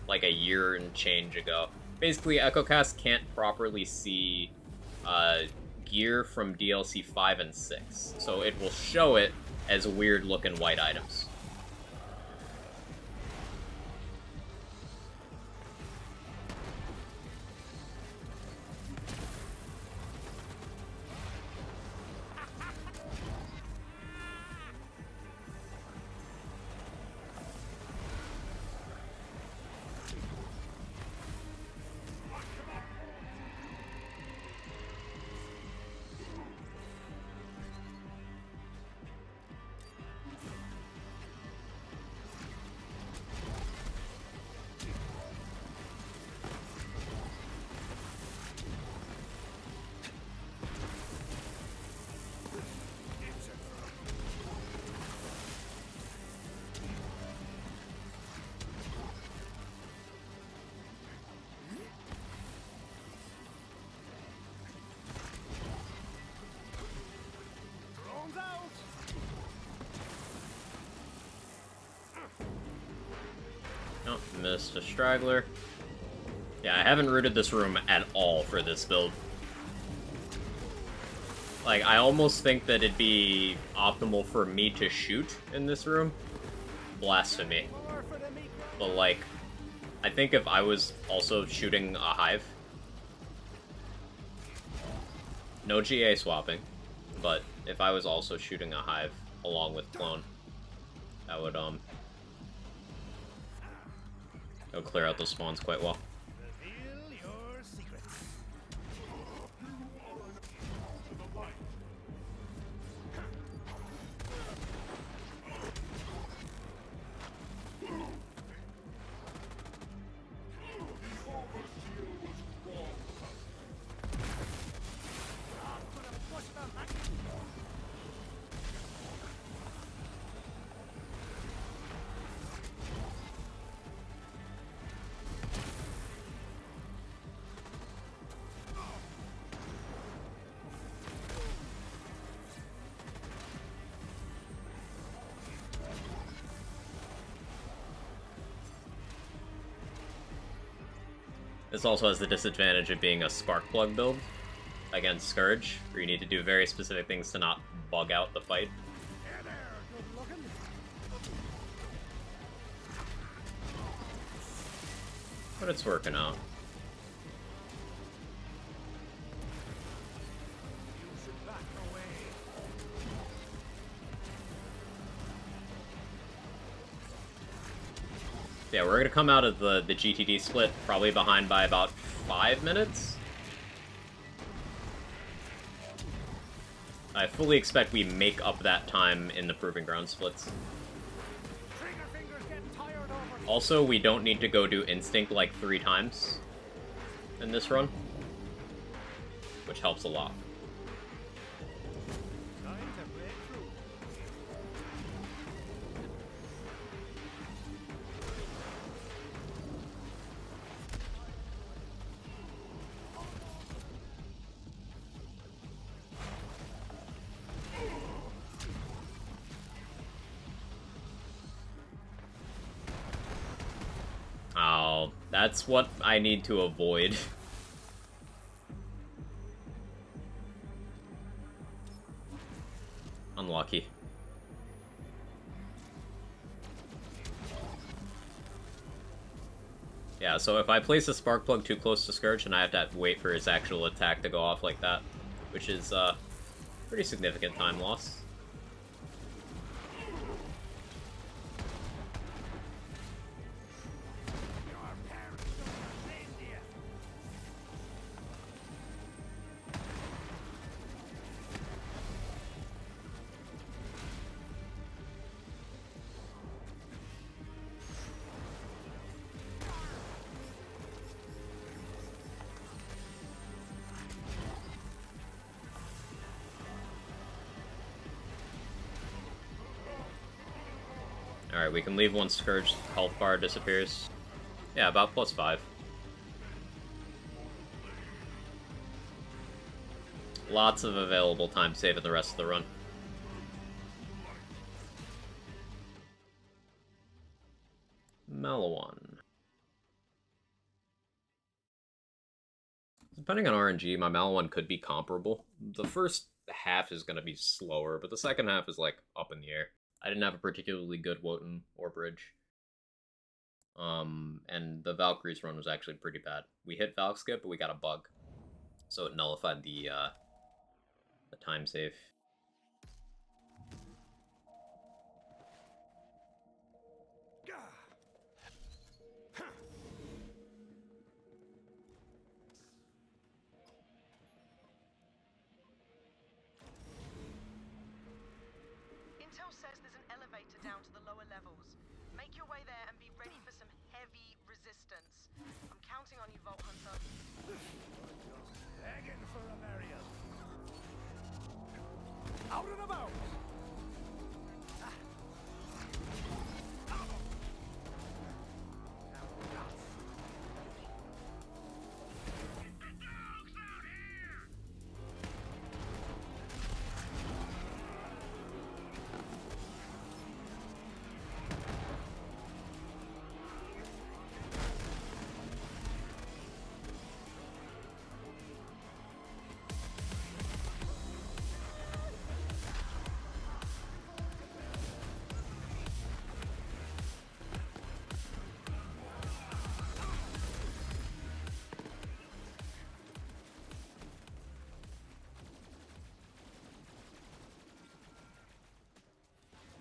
like a year and change ago. Basically, EchoCast can't properly see, gear from DLC 5 and 6, so it will show it as weird-looking white items. Drones out. Oh, missed a straggler. Yeah, I haven't rooted this room at all for this build. Like, I almost think that it'd be optimal for me to shoot in this room. Blasphemy. But, like, I think if I was also shooting a hive, no GA swapping, but if I was also shooting a hive along with clone, that would, it'll clear out those spawns quite well. Reveal your secrets. This also has the disadvantage of being a spark plug build against Scourge, where you need to do very specific things to not bug out the fight. There, there. Good looking. But it's working out. You should back away. Yeah, we're gonna come out of the GTD split probably behind by about 5 minutes. I fully expect we make up that time in the Proving Ground splits. Also, we don't need to go do Instinct like 3 times in this run, which helps a lot. Oh, that's what I need to avoid. Unlucky. Yeah, so if I place a spark plug too close to Scourge, then I have to wait for his actual attack to go off like that, which is pretty significant time loss. Alright, we can leave once Scourge's health bar disappears. Yeah, about +5. Lots of available time save in the rest of the run. Malawan. Depending on RNG, my Malawan could be comparable. The first half is going to be slower, but the second half is like up in the air. I didn't have a particularly good Wotan or Bridge. And the Valkyrie's run was actually pretty bad. We hit Valk Skip, but we got a bug. So it nullified the time save. Intel says there's an elevator down to the lower levels. Make your way there and be ready for some heavy resistance. I'm counting on you, Vault Hunter. Begging for a burial. Out and about.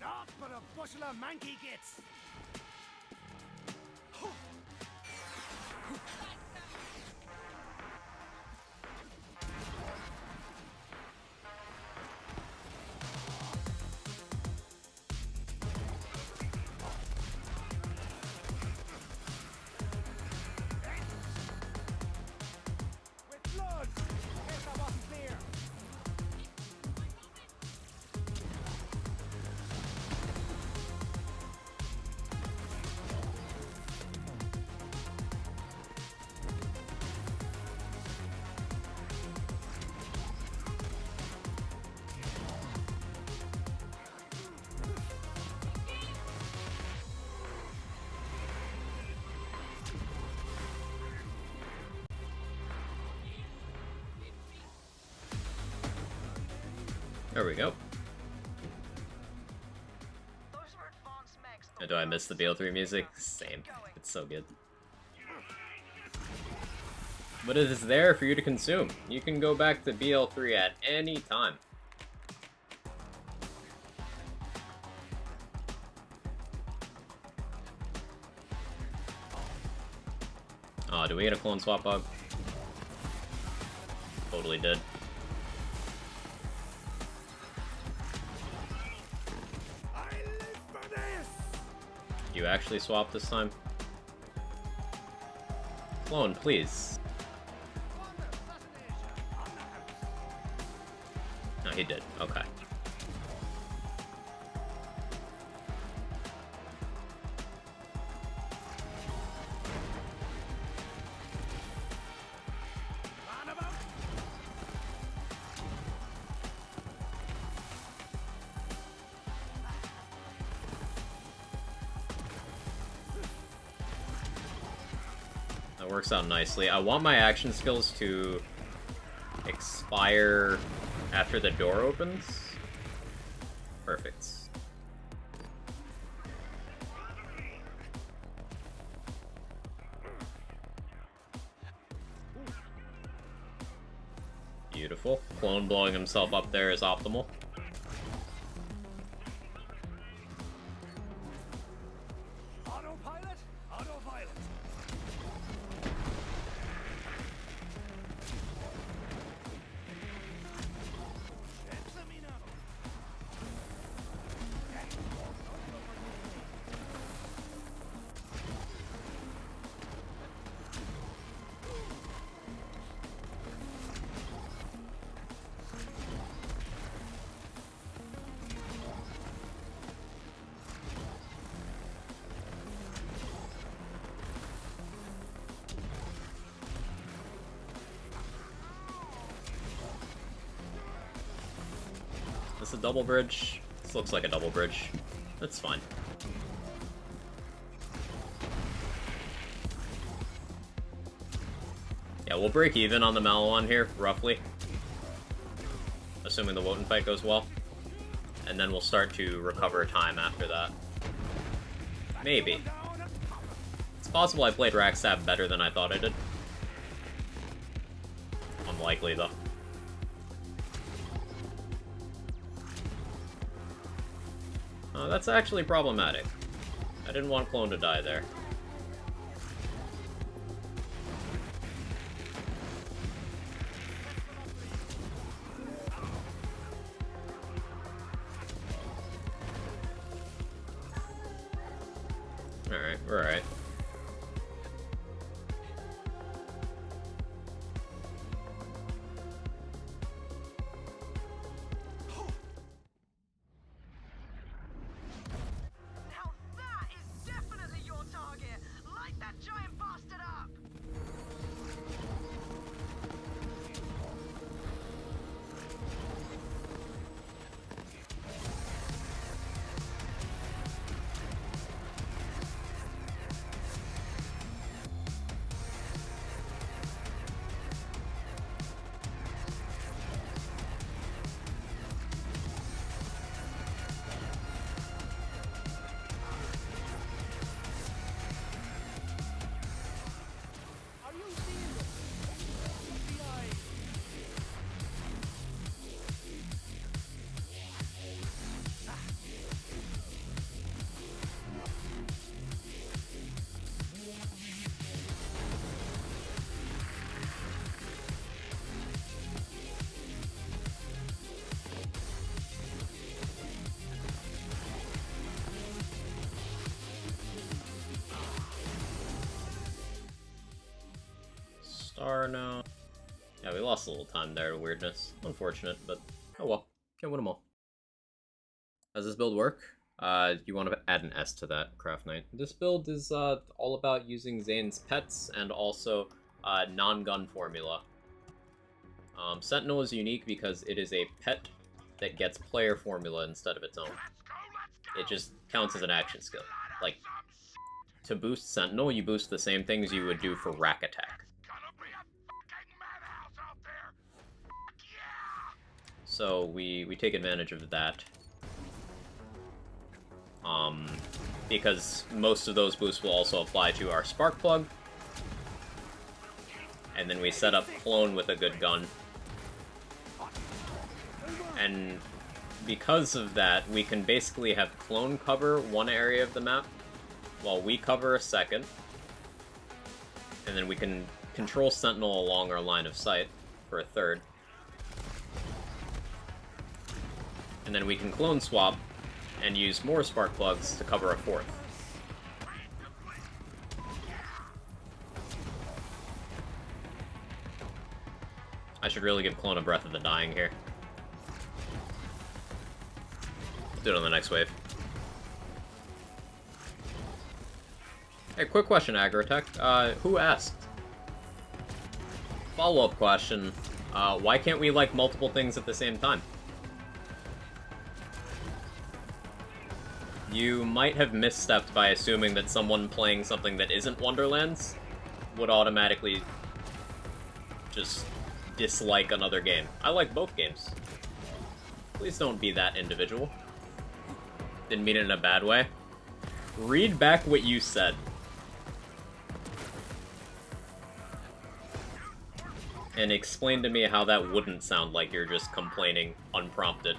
Not but a bushel of manky gits. With blood, in case I wasn't clear. There we go. Do I miss the BL3 music? Same. It's so good. But it is there for you to consume. You can go back to BL3 at any time. Do we get a clone swap bug? Totally did. You actually swap this time? Clone, please. No, he did. Okay. That works out nicely. I want my action skills to expire after the door opens. Perfect. Beautiful. Clone blowing himself up there is optimal. Autopilot? Autopilot. Is this a double bridge? This looks like a double bridge. That's fine. Yeah, we'll break even on the Malawon here, roughly. Assuming the Wotan fight goes well. And then we'll start to recover time after that. Maybe. It's possible I played Rackstab better than I thought I did. Unlikely, though. That's actually problematic. I didn't want Clone to die there. Alright, we're alright. Now that is definitely your target. Light that giant bastard up. Are you seeing this? FBI. Star now. Yeah, we lost a little time there to weirdness. Unfortunate, but oh well. Can't win them all. Does this build work? You want to add an S to that, Craft Knight. This build is all about using Zane's pets and also non-gun formula. Sentinel is unique because it is a pet that gets player formula instead of its own. It just counts as an action skill. Like, to boost Sentinel, you boost the same things you would do for Rack Attack. So we take advantage of that. Because most of those boosts will also apply to our Spark Plug. And then we set up Clone with a good gun. And because of that, we can basically have Clone cover one area of the map, while we cover a second. And then we can control Sentinel along our line of sight for a third. And then we can clone swap and use more spark plugs to cover a fourth. I should really give Clone a Breath of the Dying here. Let's do it on the next wave. Hey, quick question, Agrotech. Who asked? Follow-up question. Why can't we like multiple things at the same time? You might have misstepped by assuming that someone playing something that isn't Wonderlands would automatically just dislike another game. I like both games. Please don't be that individual. Didn't mean it in a bad way. Read back what you said. And explain to me how that wouldn't sound like you're just complaining unprompted.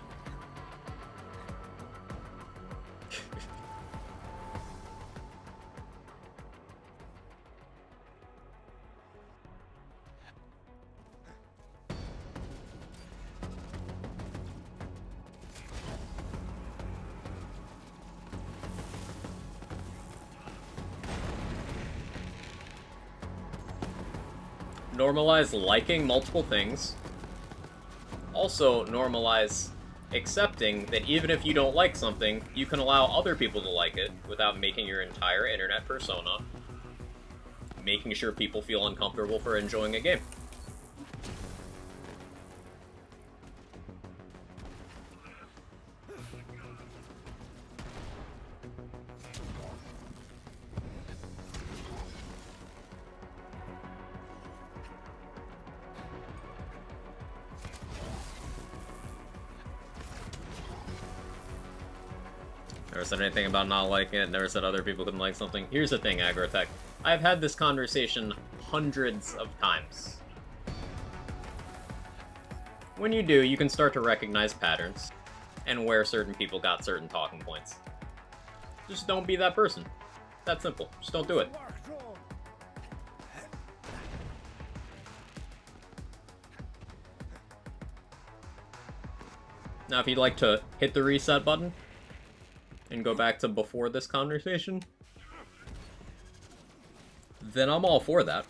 Normalize liking multiple things. Also, normalize accepting that even if you don't like something, you can allow other people to like it without making your entire internet persona, making sure people feel uncomfortable for enjoying a game. Never said anything about not liking it, never said other people couldn't like something. Here's the thing, Agrotech. I've had this conversation hundreds of times. When you do, you can start to recognize patterns, and where certain people got certain talking points. Just don't be that person. That simple. Just don't do it. Now, if you'd like to hit the reset button, and go back to before this conversation, then I'm all for that.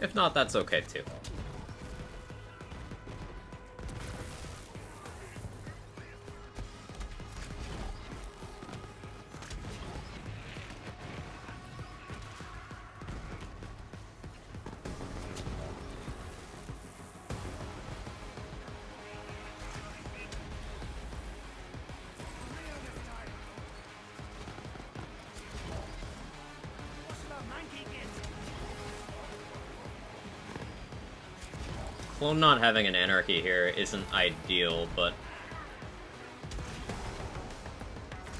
If not, that's okay too. Clone not having an anarchy here isn't ideal, but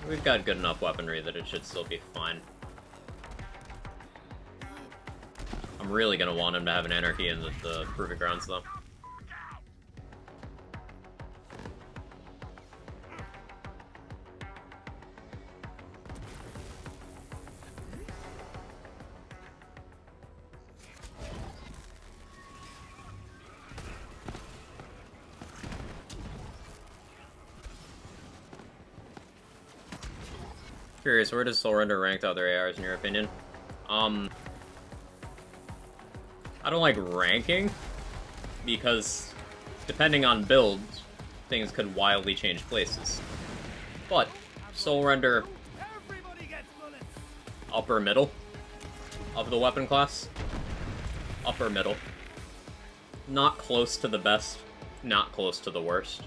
we've got good enough weaponry that it should still be fine. I'm really gonna want him to have an anarchy in the Proving Grounds, though. Curious, where does Soul Render rank to other ARs in your opinion? I don't like ranking, because depending on builds, things could wildly change places. But Soul Render upper middle of the weapon class. Upper middle. Not close to the best, not close to the worst.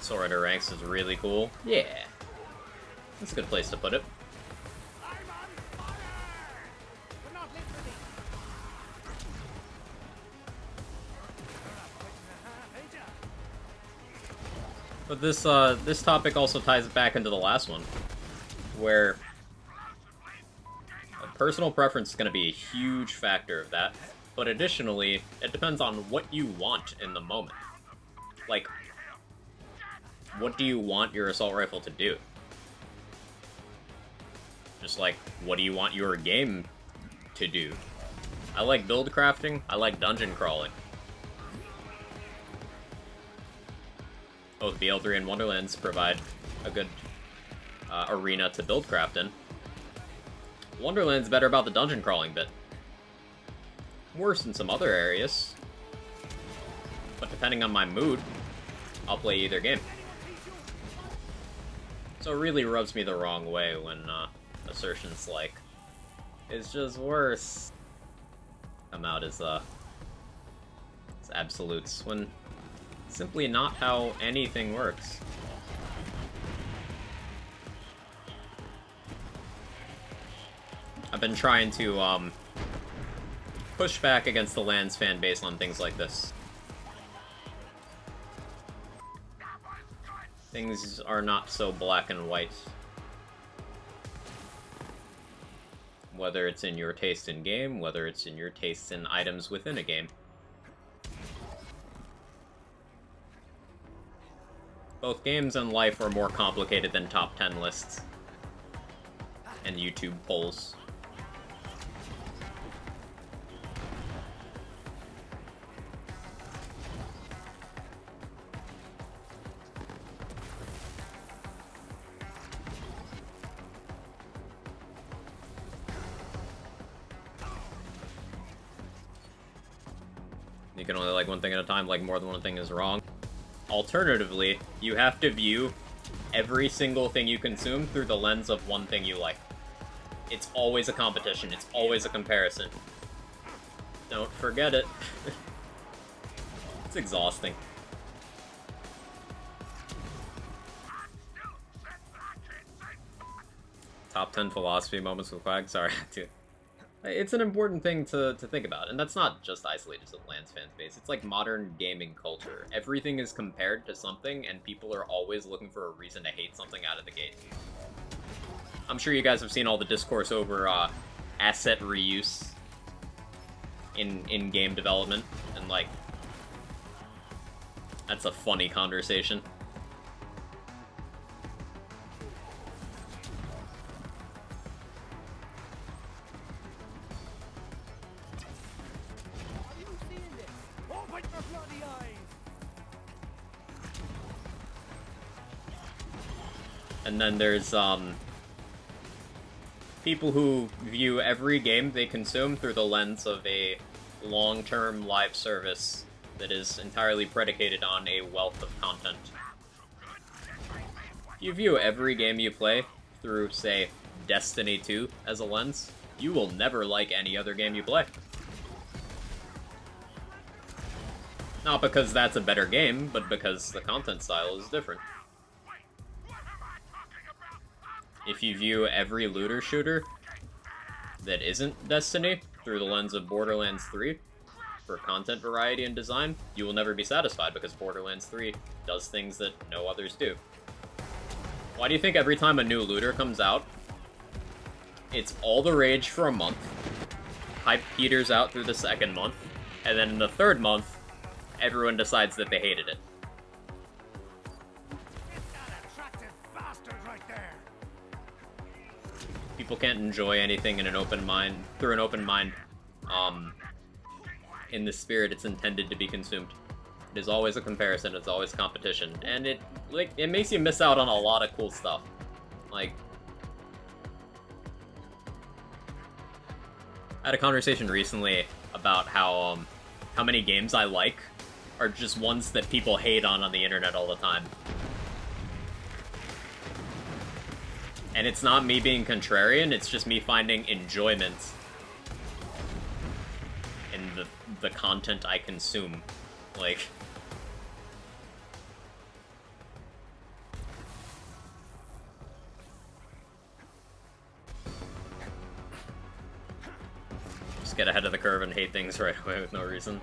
Soul Render ranks is really cool. Yeah. That's a good place to put it. But this topic also ties back into the last one, where personal preference is going to be a huge factor of that. But additionally, it depends on what you want in the moment. Like, what do you want your assault rifle to do? Just like, what do you want your game to do? I like build crafting, I like dungeon crawling. Both BL3 and Wonderlands provide a good arena to build craft in. Wonderland's better about the dungeon crawling bit. Worse in some other areas. But depending on my mood, I'll play either game. So it really rubs me the wrong way when assertions like, it's just worse, come out as absolutes, when it's simply not how anything works. I've been trying to push back against the LAN's fan base on things like this. Things are not so black and white. Whether it's in your taste in game, whether it's in your taste in items within a game. Both games and life are more complicated than top 10 lists and YouTube polls. You can only like one thing at a time, like more than one thing is wrong. Alternatively, you have to view every single thing you consume through the lens of one thing you like. It's always a competition, it's always a comparison. Don't forget it. It's exhausting. Top 10 philosophy moments with Quag? Sorry, dude. It's an important thing to think about, and that's not just isolated to the LAN's fan base. It's like modern gaming culture. Everything is compared to something, and people are always looking for a reason to hate something out of the gate. I'm sure you guys have seen all the discourse over asset reuse in game development, and like, that's a funny conversation. And then there's people who view every game they consume through the lens of a long-term live service that is entirely predicated on a wealth of content. If you view every game you play through, say, Destiny 2 as a lens, you will never like any other game you play. Not because that's a better game, but because the content style is different. If you view every looter shooter that isn't Destiny through the lens of Borderlands 3 for content variety and design, you will never be satisfied because Borderlands 3 does things that no others do. Why do you think every time a new looter comes out, it's all the rage for a month, hype peters out through the second month, and then in the third month, everyone decides that they hated it. People can't enjoy anything in an open mind, through an open mind, in the spirit it's intended to be consumed. It is always a comparison, it's always competition, and it makes you miss out on a lot of cool stuff. Like, I had a conversation recently about how many games I like are just ones that people hate on the internet all the time. And it's not me being contrarian, it's just me finding enjoyment in the content I consume. Like, just get ahead of the curve and hate things right away with no reason.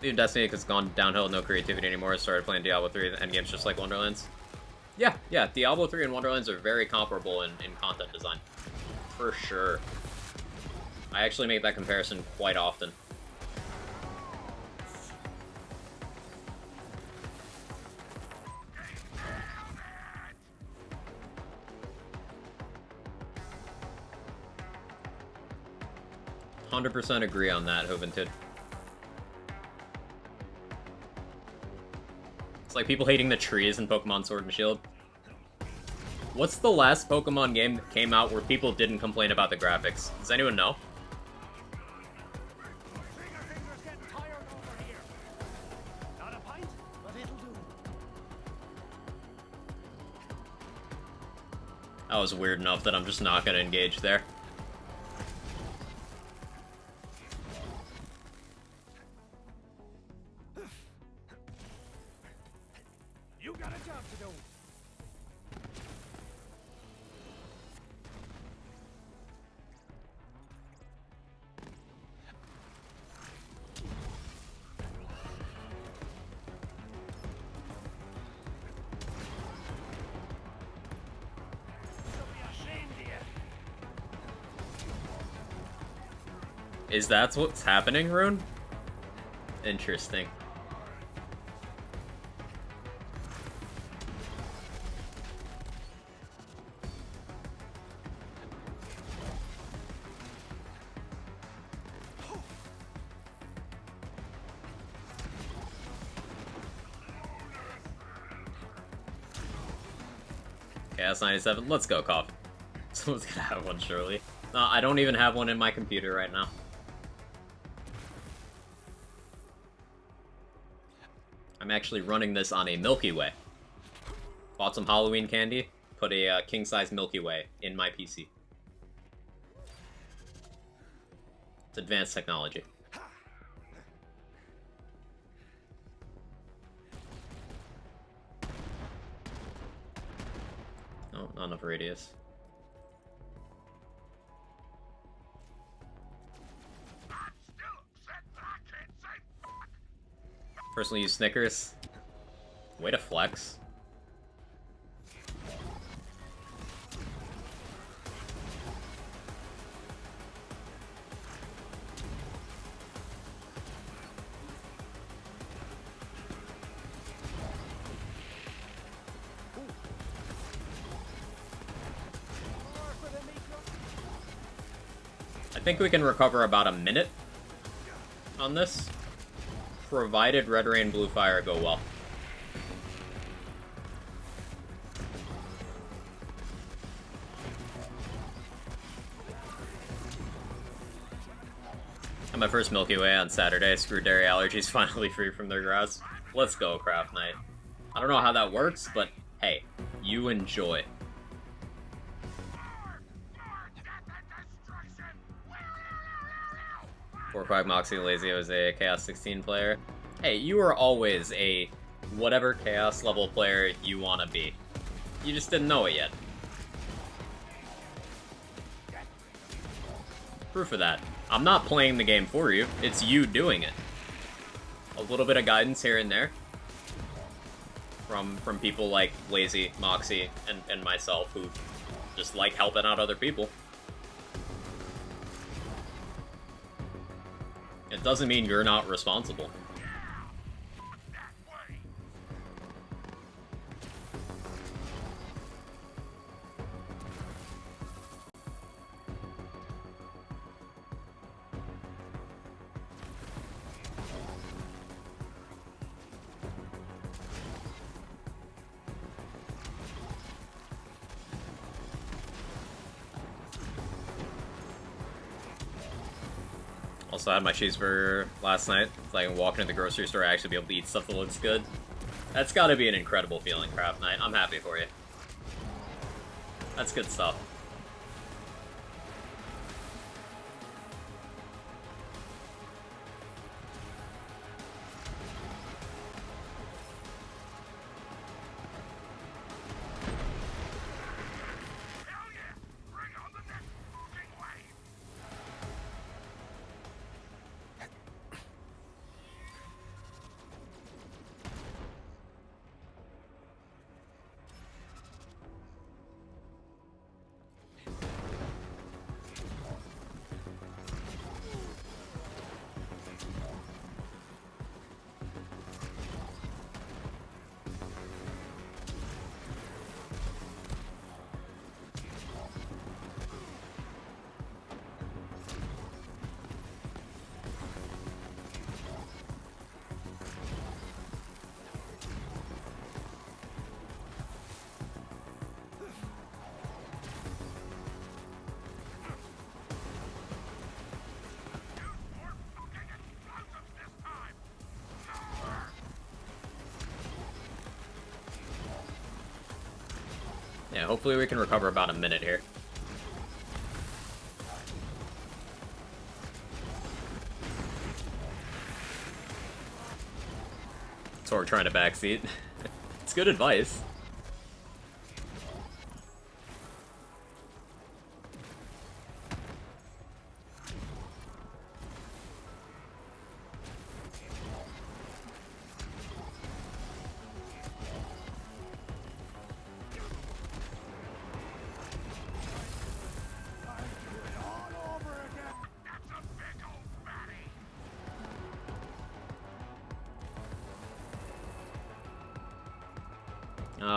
Even Destiny has gone downhill, no creativity anymore. I started playing Diablo 3, the endgame's just like Wonderlands. Yeah, Diablo 3 and Wonderlands are very comparable in content design. For sure. I actually make that comparison quite often. "100% agree on that, Hovented." It's like people hating the trees in Pokemon Sword and Shield. What's the last Pokemon game that came out where people didn't complain about the graphics? Does anyone know? That was weird enough that I'm just not gonna engage there. You got a job to do. Is that what's happening, Rune? Interesting. Chaos 97, let's go, Coffin. Someone's gonna have one, surely. No, I don't even have one in my computer right now. I'm actually running this on a Milky Way. Bought some Halloween candy, put a king-size Milky Way in my PC. It's advanced technology. Oh, not enough radius. Personally use Snickers. Way to flex. I think we can recover about a minute on this, provided Red Ray and Blue Fire go well. Got my first Milky Way on Saturday. Screw dairy allergies, finally free from their grass. Let's go, Craft Knight. I don't know how that works, but hey, you enjoy. Quack Moxie Lazy was a Chaos 16 player. Hey, you are always a whatever Chaos level player you want to be. You just didn't know it yet. Proof of that. I'm not playing the game for you, it's you doing it. A little bit of guidance here and there. from people like Lazy, Moxie, and myself who just like helping out other people. It doesn't mean you're not responsible. Also, I had my cheeseburger last night, so I can walk into the grocery store and actually be able to eat stuff that looks good. That's gotta be an incredible feeling, Craft Knight. I'm happy for you. That's good stuff. Yeah, hopefully we can recover about a minute here. So we're trying to backseat. It's good advice.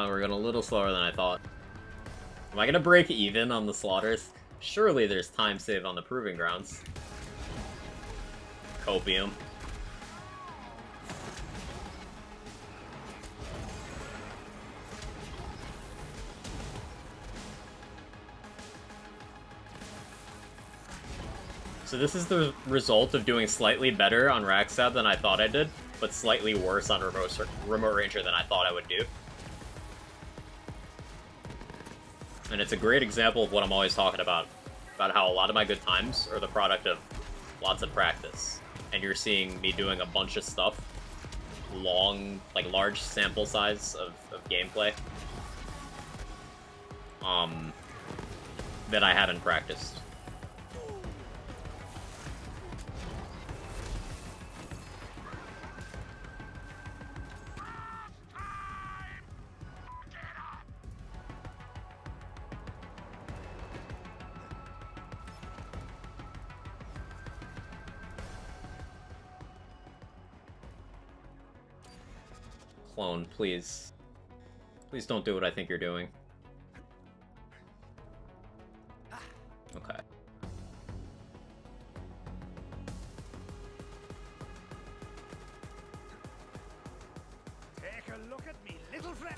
We're going a little slower than I thought. Am I gonna break even on the slaughters? Surely there's time save on the proving grounds. Copium. So this is the result of doing slightly better on Rackstab than I thought I did, but slightly worse on Remote Ranger than I thought I would do. And it's a great example of what I'm always talking about how a lot of my good times are the product of lots of practice. And you're seeing me doing a bunch of stuff, large sample size of gameplay, that I haven't practiced. Clone, please. Please don't do what I think you're doing. Okay. Take a look at me, little friend.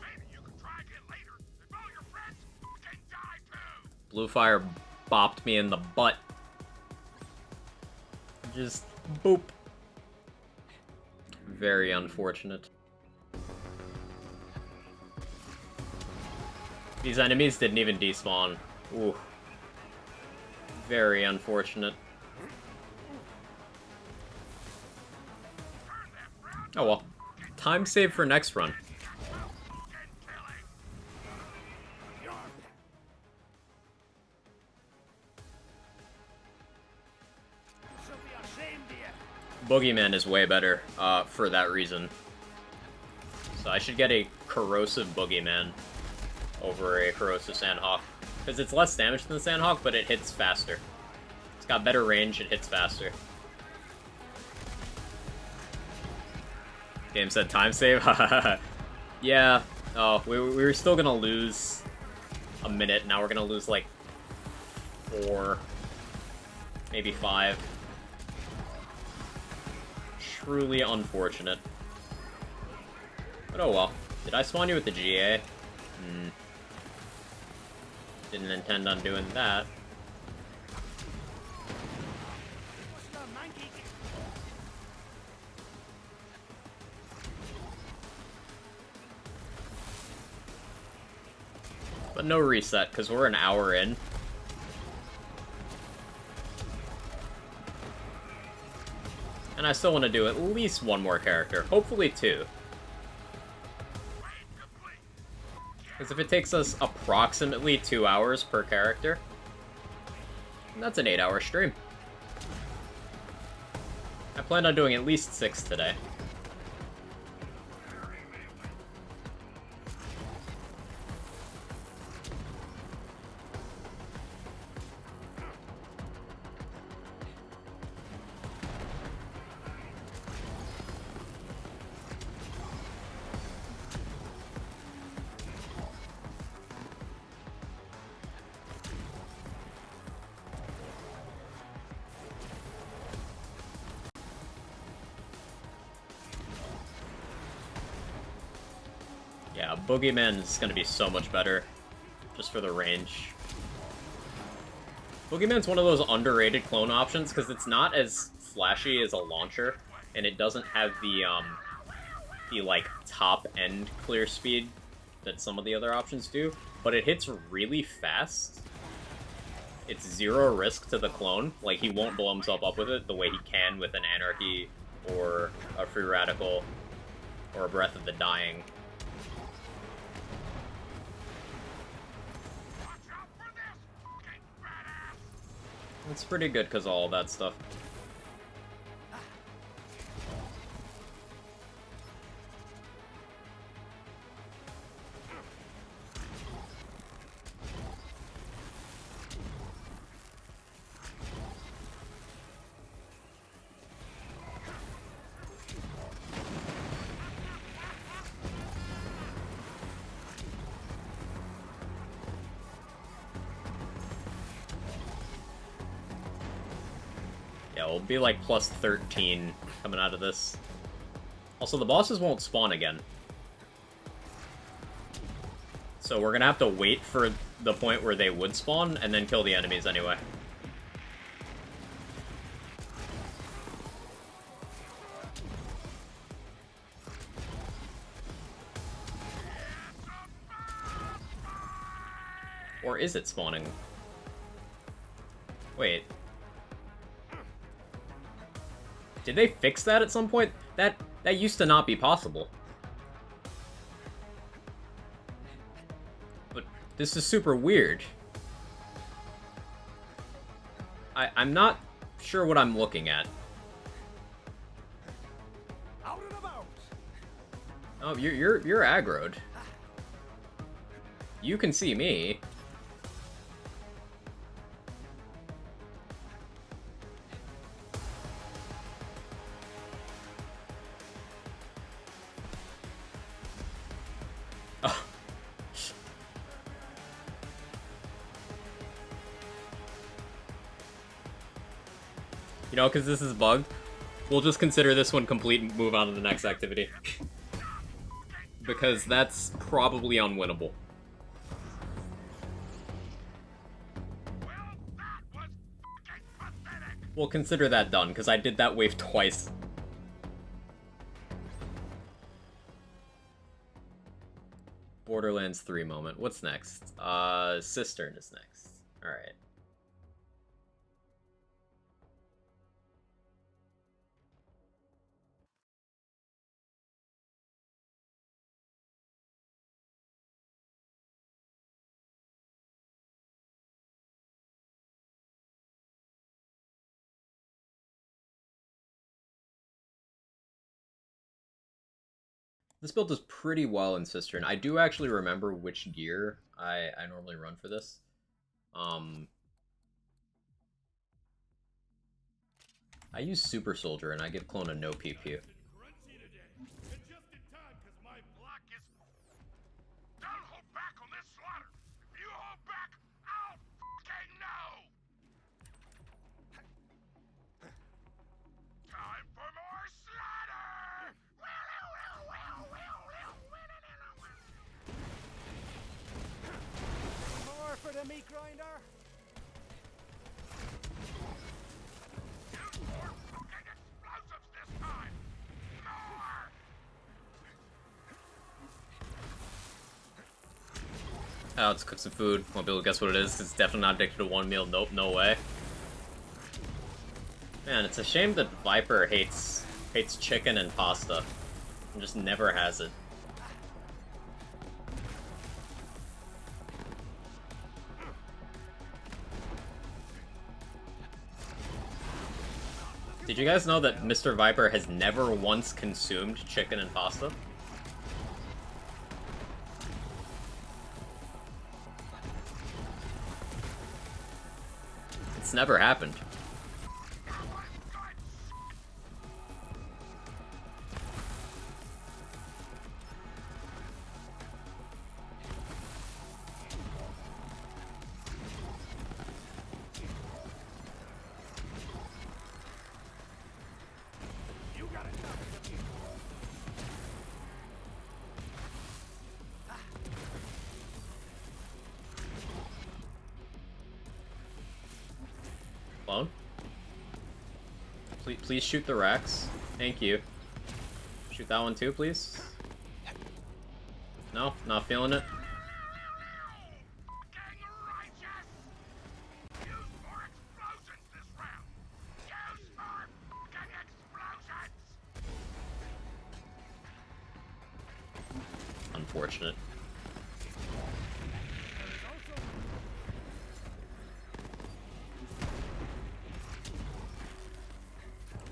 Maybe you could try again later. If all your friends can die too. Blue Fire bopped me in the butt. Just boop. Very unfortunate. These enemies didn't even despawn. Ooh. Very unfortunate. Oh well. Time save for next run. Boogeyman is way better for that reason. So I should get a Corrosive Boogeyman over a Corrosive Sandhawk. Because it's less damage than the Sandhawk, but it hits faster. It's got better range, it hits faster. Game said time save? Yeah. Oh, we were still gonna lose a minute. Now we're gonna lose like 4, maybe 5. Truly unfortunate. But oh well. Did I spawn you with the GA? Didn't intend on doing that. But no reset, because we're an hour in. And I still want to do at least one more character. Hopefully 2. Because if it takes us approximately 2 hours per character, that's an 8-hour stream. I plan on doing at least 6 today. Yeah, Boogeyman's gonna be so much better, just for the range. Boogeyman's one of those underrated clone options, because it's not as flashy as a launcher, and it doesn't have the like, top-end clear speed that some of the other options do, but it hits really fast. It's 0 risk to the clone, like, he won't blow himself up with it the way he can with an Anarchy, or a Free Radical, or a Breath of the Dying. It's pretty good because of all that stuff. Yeah, we'll be like plus 13 coming out of this. Also, the bosses won't spawn again. So we're gonna have to wait for the point where they would spawn, and then kill the enemies anyway. Or is it spawning? Wait. Did they fix that at some point? That used to not be possible. But this is super weird. I'm not sure what I'm looking at. Out and about. Oh, you're aggroed. You can see me. You know, because this is bugged, we'll just consider this one complete and move on to the next activity. Because that's probably unwinnable. We'll consider that done, because I did that wave twice. Borderlands 3 moment. What's next? Cistern is next. Alright. This build does pretty well in Cistern. I do actually remember which gear I normally run for this. I use Super Soldier and I give Clone a no pew pew. More for the meat grinder. Oh, let's cook some food. Won't be able to guess what it is. It's definitely not addicted to one meal. Nope, no way. Man, it's a shame that Viper hates chicken and pasta. And just never has it. Did you guys know that Mr. Viper has never once consumed chicken and pasta? It's never happened. Clone? Please shoot the Rex. Thank you. Shoot that one too, please. No? Not feeling it? Unfortunate.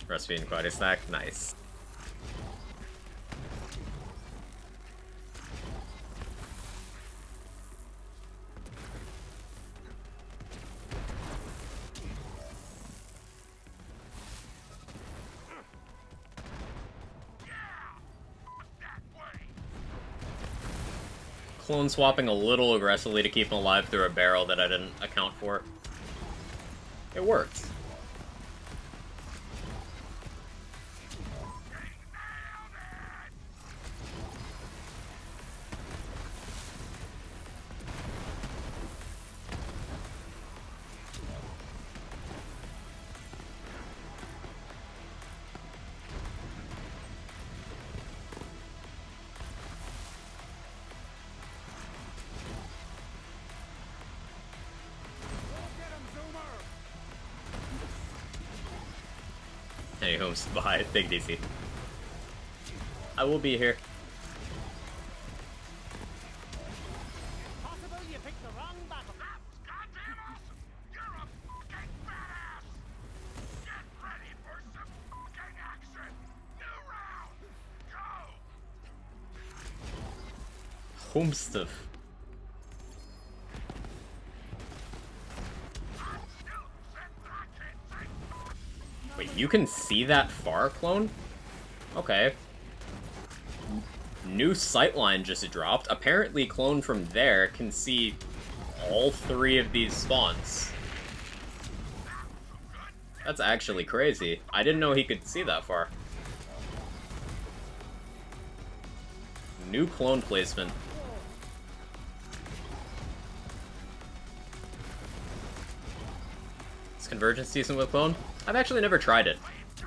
Recipe and quality snack, nice. Clone swapping a little aggressively to keep him alive through a barrel that I didn't account for. It worked. Any homes behind Big DC. I will be here. Possible you picked the wrong battle. Goddamn awesome! You're a fucking badass! Get ready for some fucking action! New round! Go! Home stuff. Wait, you can see that far, Clone? Okay. New sightline just dropped. Apparently, Clone from there can see all three of these spawns. That's actually crazy. I didn't know he could see that far. New Clone placement. Is Convergence decent with Clone? I've actually never tried it.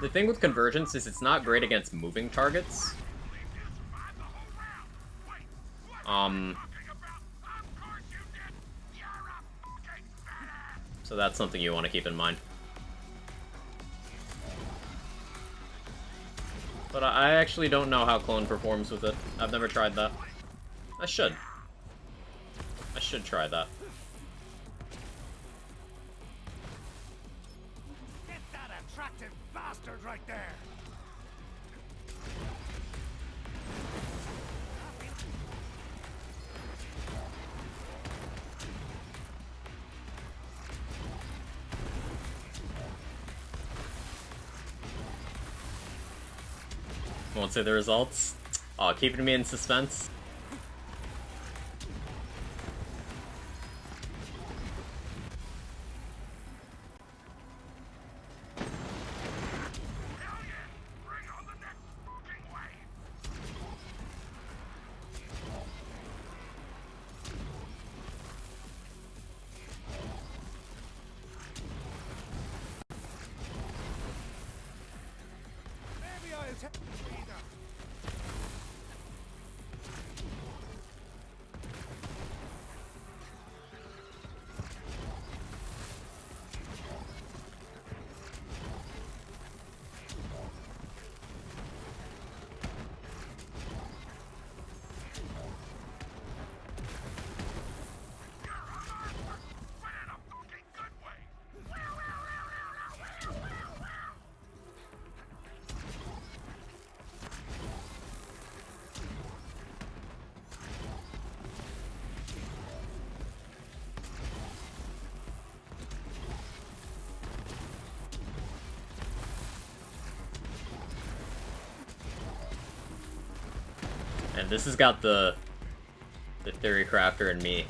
The thing with Convergence is it's not great against moving targets. So that's something you want to keep in mind. But I actually don't know how Clone performs with it. I've never tried that. I should. I should try that. Get that attractive bastard right there. Won't say the results. Oh, keeping me in suspense. Maybe I'll take a breather. And this has got the theory crafter and me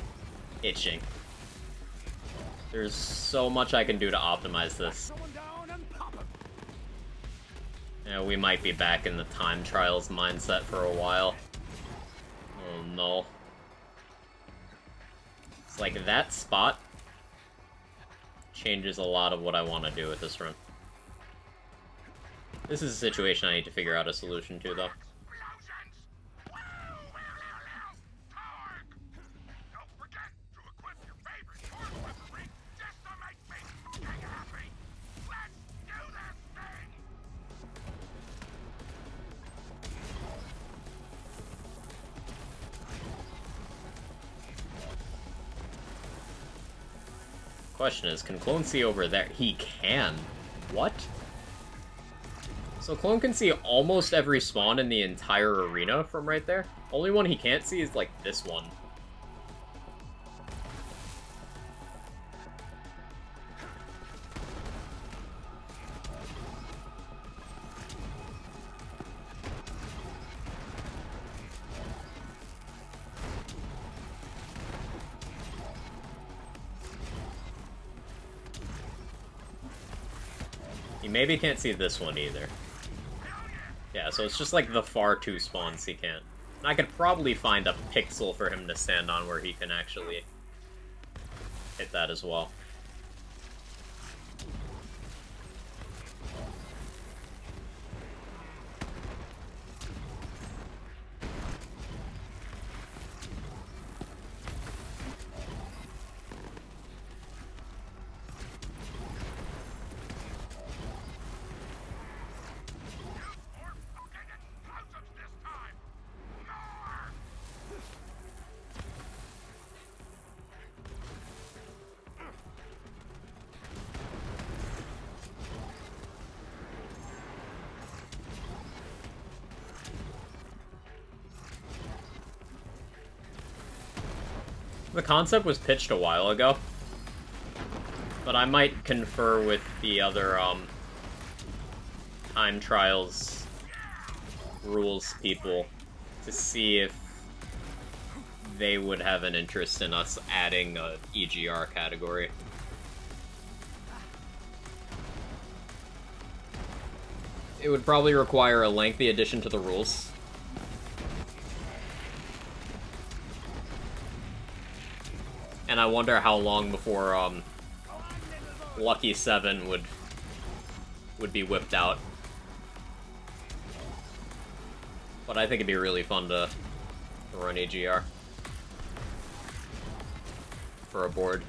itching. There's so much I can do to optimize this. Yeah, we might be back in the time trials mindset for a while. Oh no. It's like that spot changes a lot of what I want to do with this run. This is a situation I need to figure out a solution to, though. Question is, can Clone see over there? He can. What? So Clone can see almost every spawn in the entire arena from right there. Only one he can't see is, like, this one. He maybe can't see this one either. Yeah, so it's just like the far two spawns he can't. And I could probably find a pixel for him to stand on where he can actually hit that as well. The concept was pitched a while ago, but I might confer with the other, time trials rules people to see if they would have an interest in us adding a EGR category. It would probably require a lengthy addition to the rules. And I wonder how long before Lucky 7 would be whipped out. But I think it'd be really fun to run AGR for a board.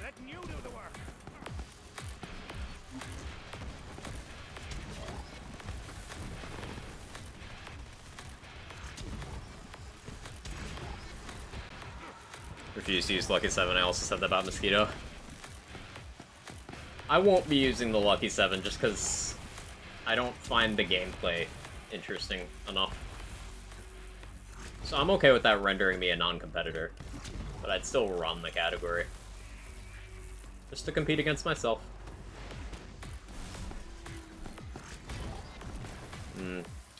Letting you do the work. Refuse to use Lucky 7, I also said that about Mosquito. I won't be using the Lucky 7 just because I don't find the gameplay interesting enough. So I'm okay with that rendering me a non-competitor, but I'd still run the category. Just to compete against myself.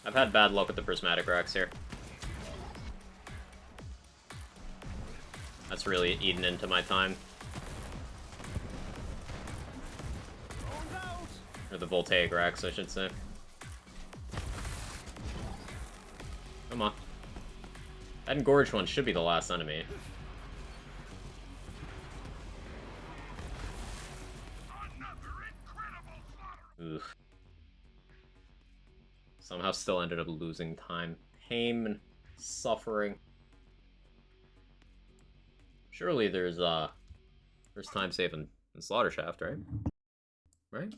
I've had bad luck with the prismatic racks here. That's really eaten into my time. Or the voltaic racks, I should say. Come on. That engorged one should be the last enemy. Oof. Somehow still ended up losing time. Pain and suffering. Surely there's time save in Slaughter Shaft, right? Right?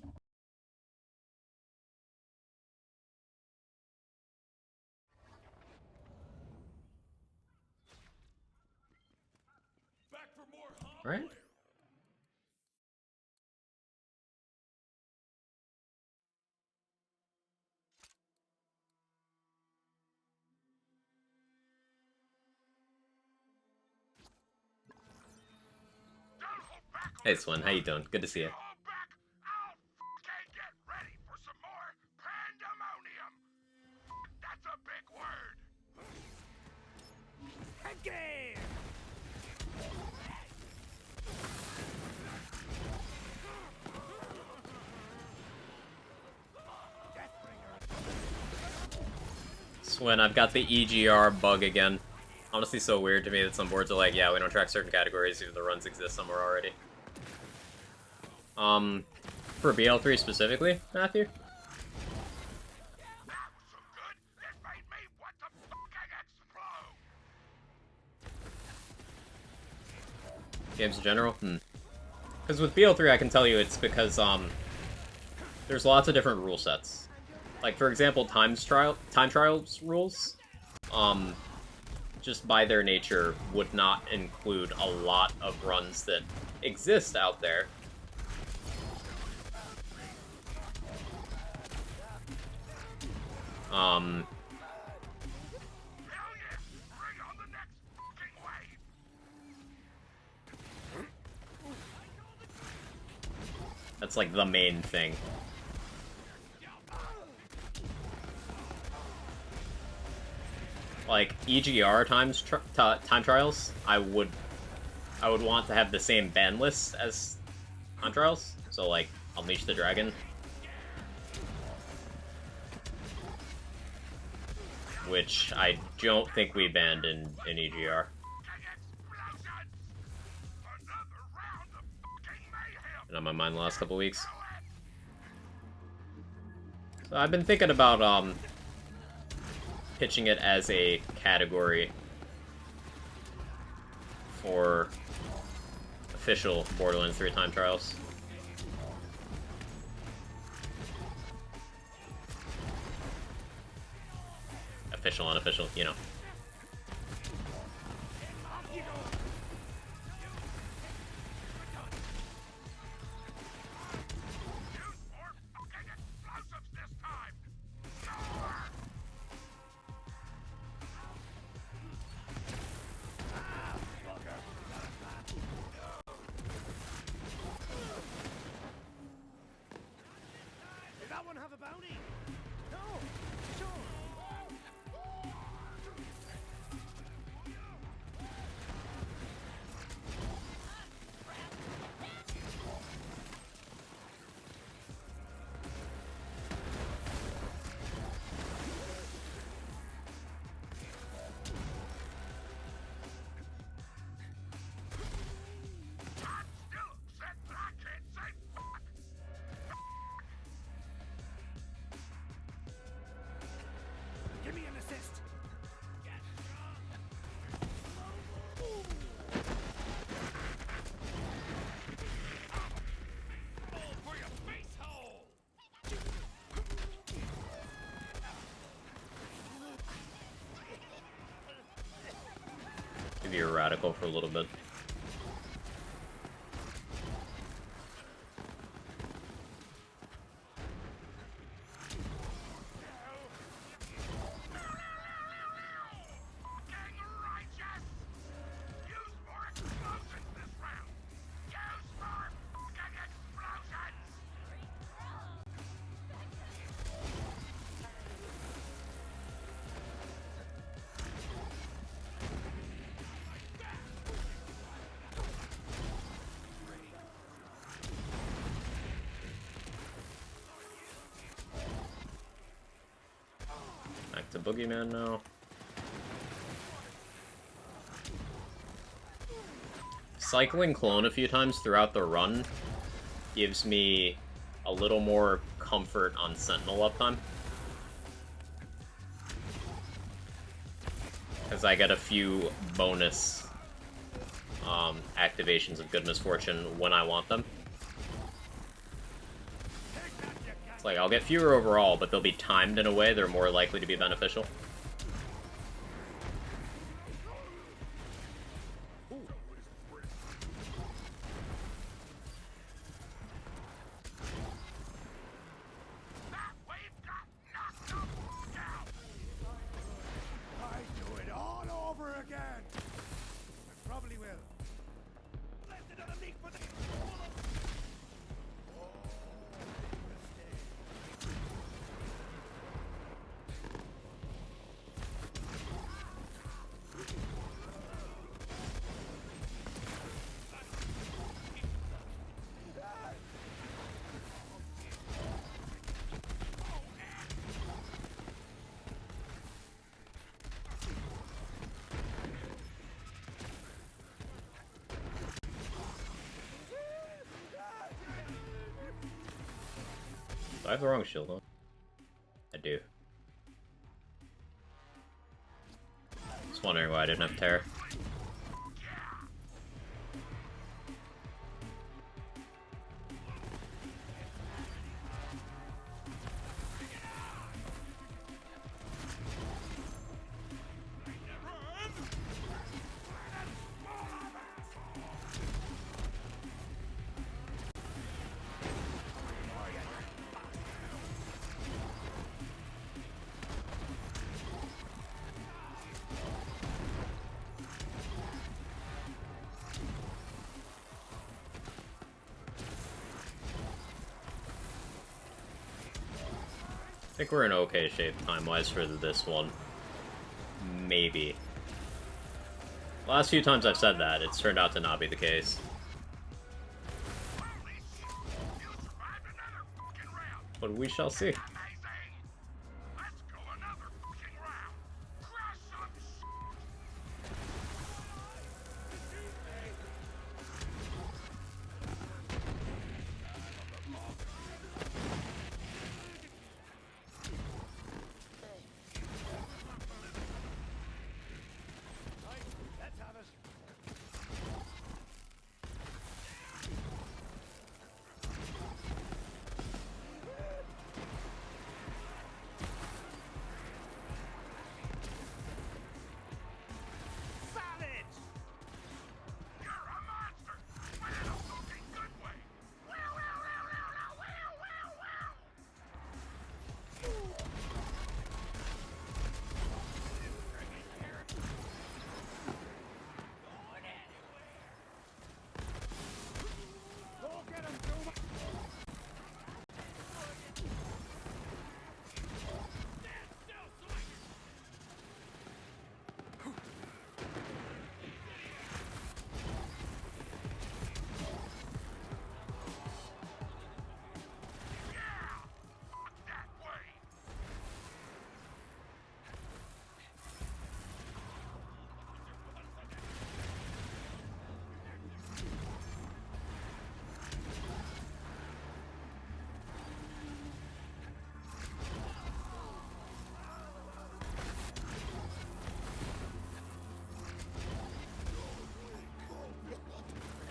Right? Hey Swin, how you doing? Good to see you. Endgame! Swin, I've got the EGR bug again. Honestly, so weird to me that some boards are like, yeah, we don't track certain categories even though the runs exist somewhere already. For BL3 specifically, Matthew? Games in general? Because with BL3, I can tell you it's because, there's lots of different rule sets. Like, for example, time trials rules, just by their nature, would not include a lot of runs that exist out there. That's like the main thing. Like EGR time trials, I would want to have the same ban list as time trials. So like Unleash the Dragon, which I don't think we banned in EGR. And on my mind the last couple weeks. So I've been thinking about pitching it as a category for official Borderlands 3 time trials. Official, unofficial, you know. Did that one have a bounty? No! Sure! Give me an assist! Give you a radical for a little bit. back to Boogeyman now. Cycling clone a few times throughout the run gives me a little more comfort on Sentinel uptime. Because I get a few bonus activations of Good Misfortune when I want them. It's like, I'll get fewer overall, but they'll be timed in a way they're more likely to be beneficial. Do I have the wrong shield on? I do. Just wondering why I didn't have Terror. I think we're in okay shape time-wise for this one. Maybe. Last few times I've said that, it's turned out to not be the case. But we shall see.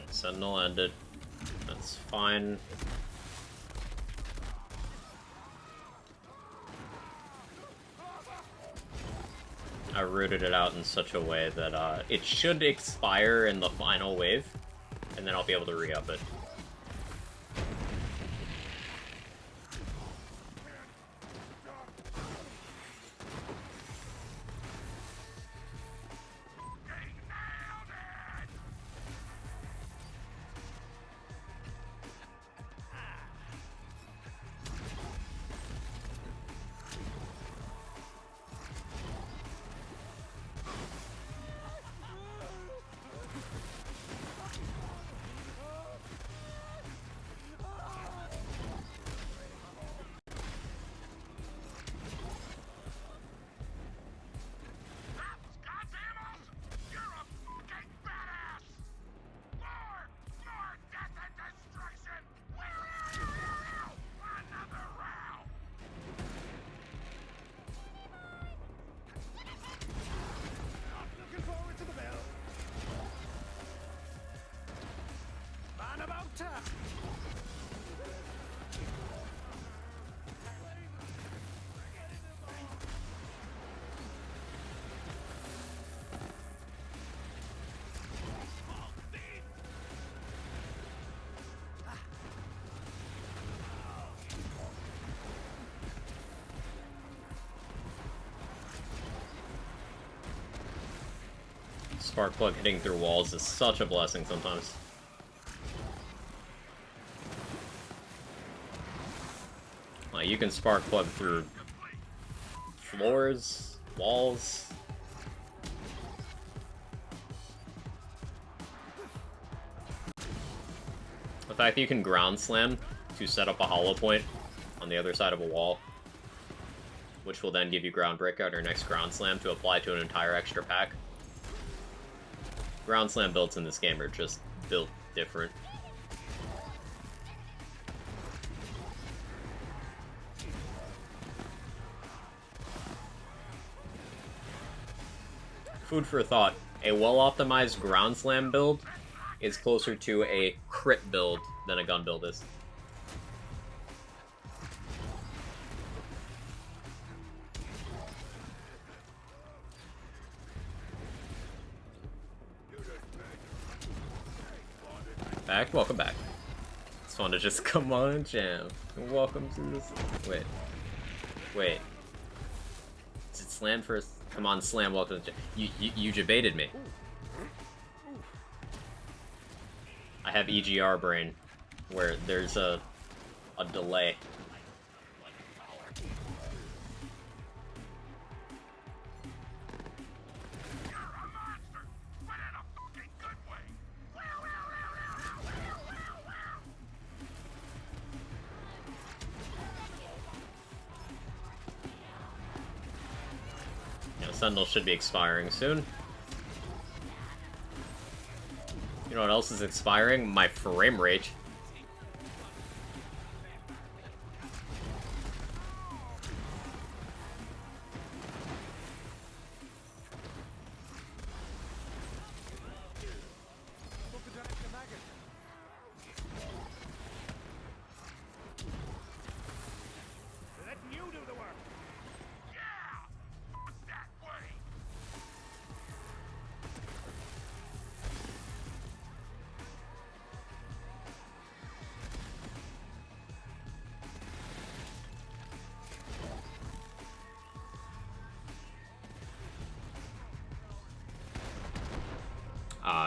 Sentinel ended. That's fine. I rooted it out in such a way that it should expire in the final wave, and then I'll be able to re-up it. Spark plug hitting through walls is such a blessing sometimes. Like, you can spark plug through floors, walls. The fact that you can ground slam to set up a hollow point on the other side of a wall, which will then give you ground breakout on your next ground slam to apply to an entire extra pack. Ground slam builds in this game are just built different. Food for thought. A well-optimized ground slam build is closer to a crit build than a gun build is. Back? Welcome back. It's fun to just come on, jam. Welcome to this. Wait. Wait. Is it slam first? Come on, slam. Welcome to the jam. You debated me. I have EGR brain, where there's a delay. Sentinel should be expiring soon. You know what else is expiring? My frame rate.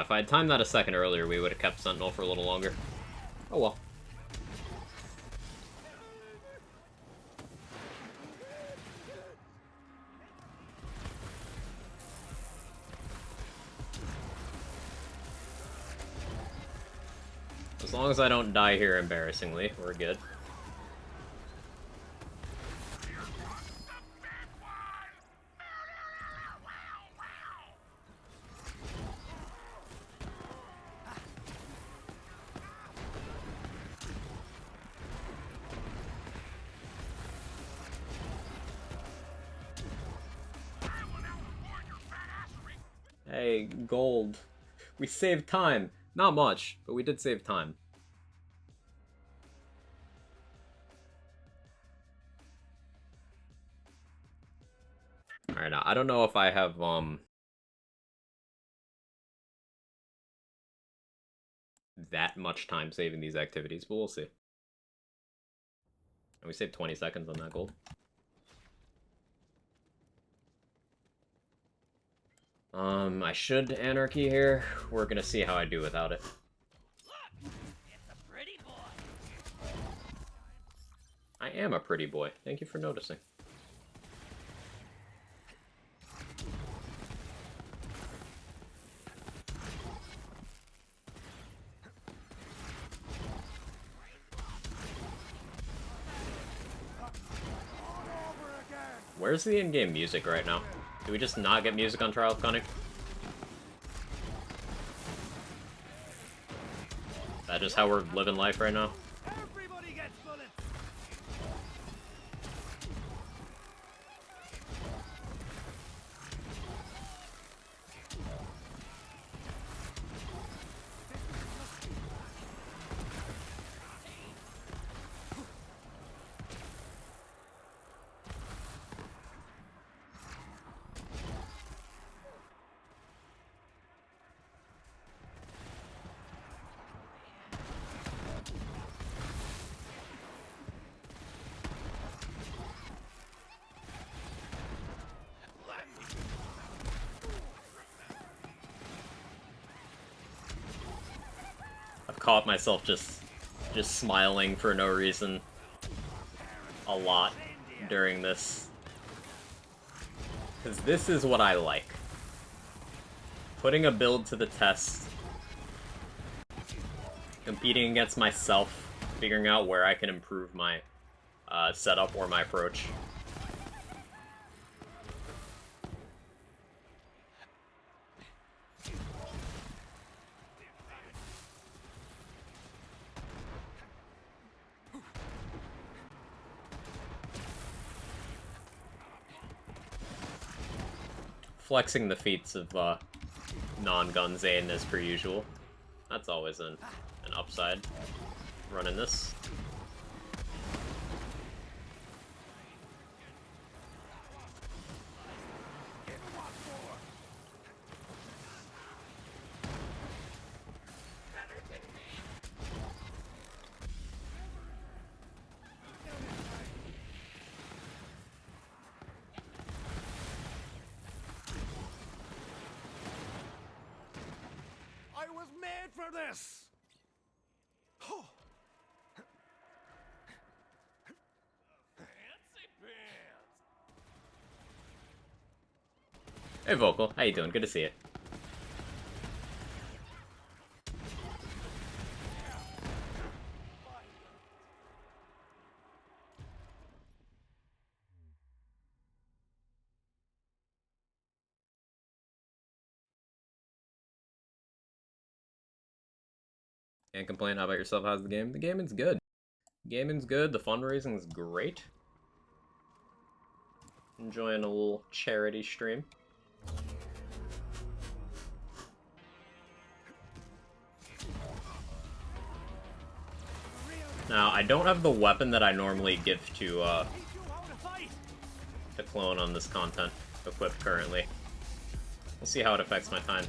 If I had timed that a second earlier, we would have kept Sentinel for a little longer. Oh well. As long as I don't die here embarrassingly, we're good. Hey, gold. We saved time. Not much, but we did save time. Alright, now, I don't know if I have, that much time saving these activities, but we'll see. And we saved 20 seconds on that gold. I should Anarchy here. We're gonna see how I do without it. I am a pretty boy. Thank you for noticing. Where's the in-game music right now? Do we just not get music on Trial of Cunning? Is that just how we're living life right now? Everybody gets bullets. caught myself just smiling for no reason a lot during this. Because this is what I like. Putting a build to the test. Competing against myself. Figuring out where I can improve my setup or my approach. Flexing the feats of non-gun Zane as per usual. That's always an upside. Running this. I was made for this! Hey Vocal, how you doing? Good to see you. Can't complain. How about yourself? How's the game? The gaming's good. Gaming's good. The fundraising's great. Enjoying a little charity stream. Now, I don't have the weapon that I normally give to clone on this content equipped currently. We'll see how it affects my time.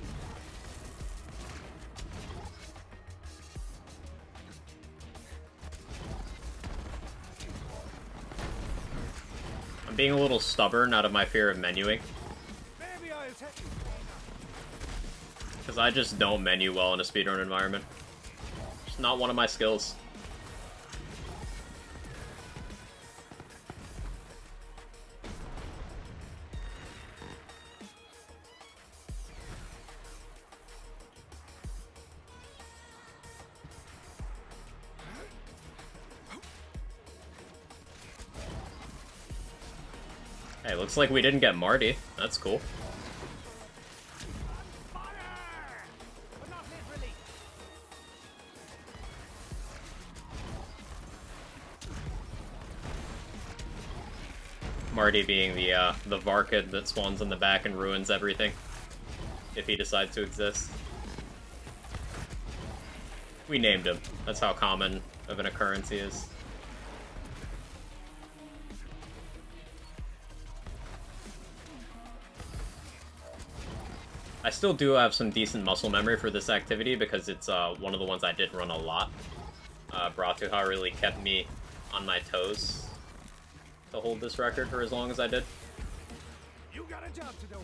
I'm being a little stubborn out of my fear of menuing. Because I just don't menu well in a speedrun environment. It's not one of my skills. Hey, looks like we didn't get Marty. That's cool. Marty being the Varkid that spawns in the back and ruins everything. If he decides to exist. We named him. That's how common of an occurrence he is. I still do have some decent muscle memory for this activity because it's one of the ones I did run a lot. Bratuha really kept me on my toes to hold this record for as long as I did. You got a job to do.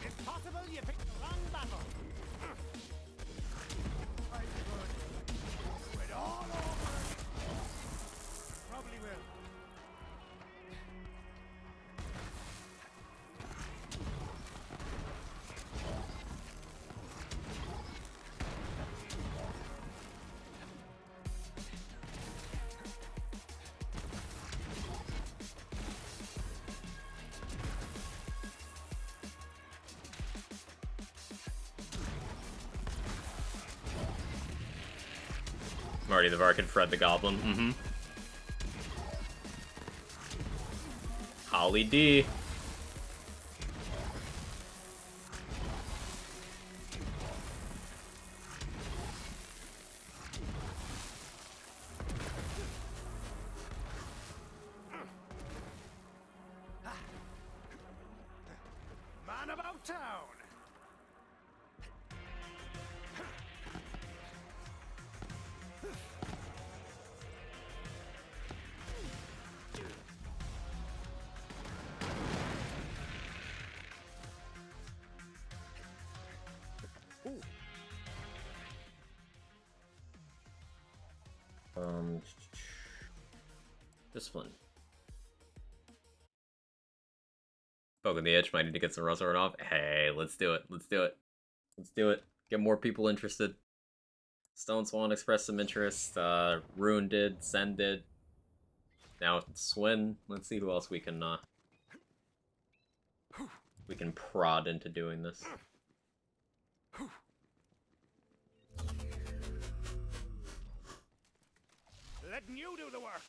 It's possible you picked the wrong battle. All over. Probably will. Marty the Varkid, Fred the Goblin. Mm-hmm. Holly D. Man about town. Discipline. Poking the itch, might need to get some rust run off. Hey, let's do it. Let's do it. Let's do it. Get more people interested. Stone Swan expressed some interest. Rune did. Sen did. Now Swin. Let's see who else we can prod into doing this. Letting you do the work.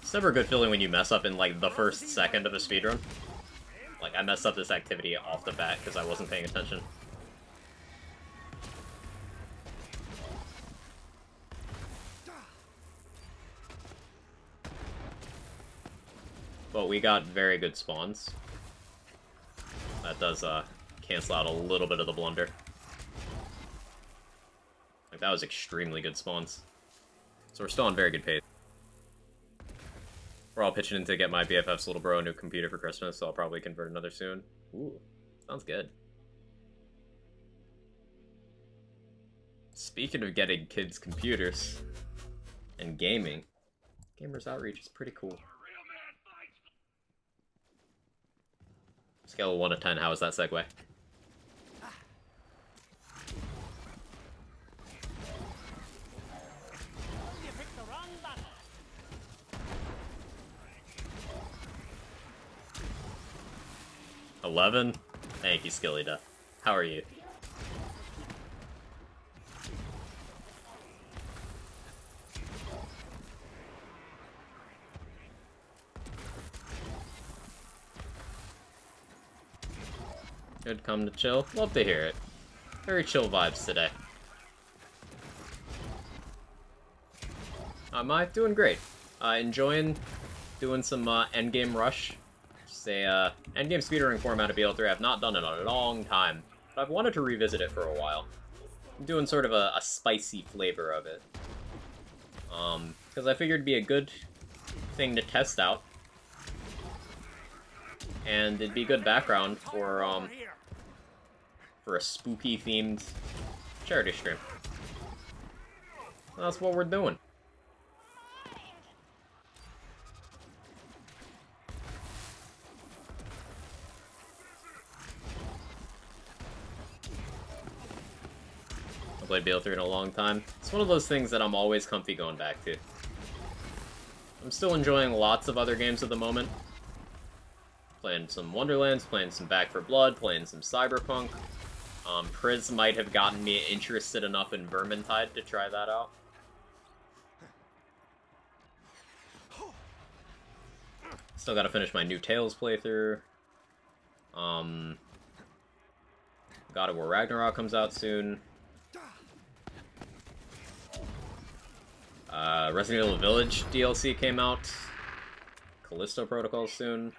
It's never a good feeling when you mess up in like the first second of a speedrun. Like I messed up this activity off the bat because I wasn't paying attention. But we got very good spawns. That does cancel out a little bit of the blunder. Like that was extremely good spawns. So we're still on very good pace. We're all pitching in to get my BFF's little bro a new computer for Christmas, so I'll probably convert another soon. Ooh, sounds good. Speaking of getting kids computers and gaming, Gamers Outreach is pretty cool. Scale of 1 to 10, how is that segue? $11? Thank you, Skillida. How are you? Good, come to chill. Love to hear it. Very chill vibes today. Am I? Doing great. Enjoying doing some Endgame Rush. Just a Endgame speedrunning format of BL3. I've not done it in a long time, but I've wanted to revisit it for a while. I'm doing sort of a spicy flavor of it. Because I figured it'd be a good thing to test out. And it'd be good background for a spooky themed charity stream. That's what we're doing. I played BL3 in a long time. It's one of those things that I'm always comfy going back to. I'm still enjoying lots of other games at the moment. Playing some Wonderlands, playing some Back 4 Blood, playing some Cyberpunk. Priz might have gotten me interested enough in Vermintide to try that out. Still gotta finish my new Tales playthrough. God of War Ragnarok comes out soon. Resident Evil Village DLC came out. Callisto Protocol soon.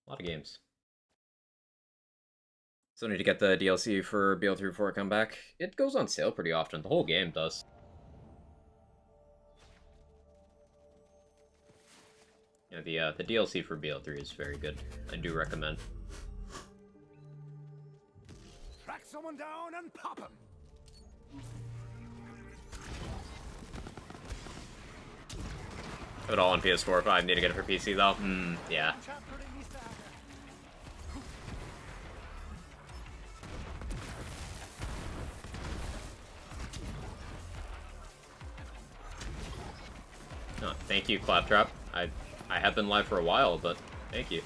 A lot of games. Still need to get the DLC for BL3 before it come back. It goes on sale pretty often. The whole game does. Yeah, the DLC for BL3 is very good. I do recommend. Track someone down and pop him. Have it all on PS4 if I need to get it for PC though. Yeah. Oh, thank you, Claptrap. I have been live for a while, but thank you.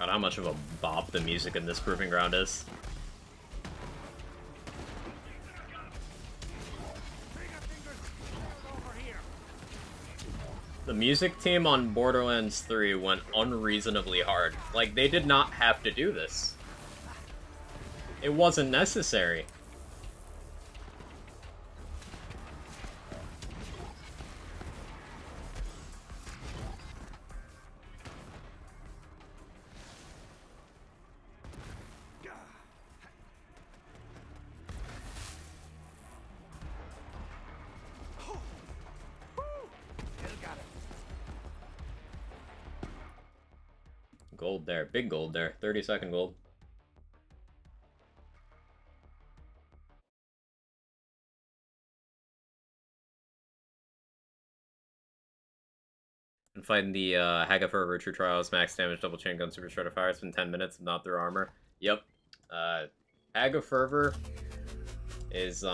God, how much of a bop the music in this Proving Ground is. The music team on Borderlands 3 went unreasonably hard. Like, they did not have to do this. It wasn't necessary. Gold there. Big gold there. 30-second gold. And fighting the Hagafer True Trials, max damage, double chain gun, super shredder fire. It's been 10 minutes, not through armor. Yep. Hagafervor is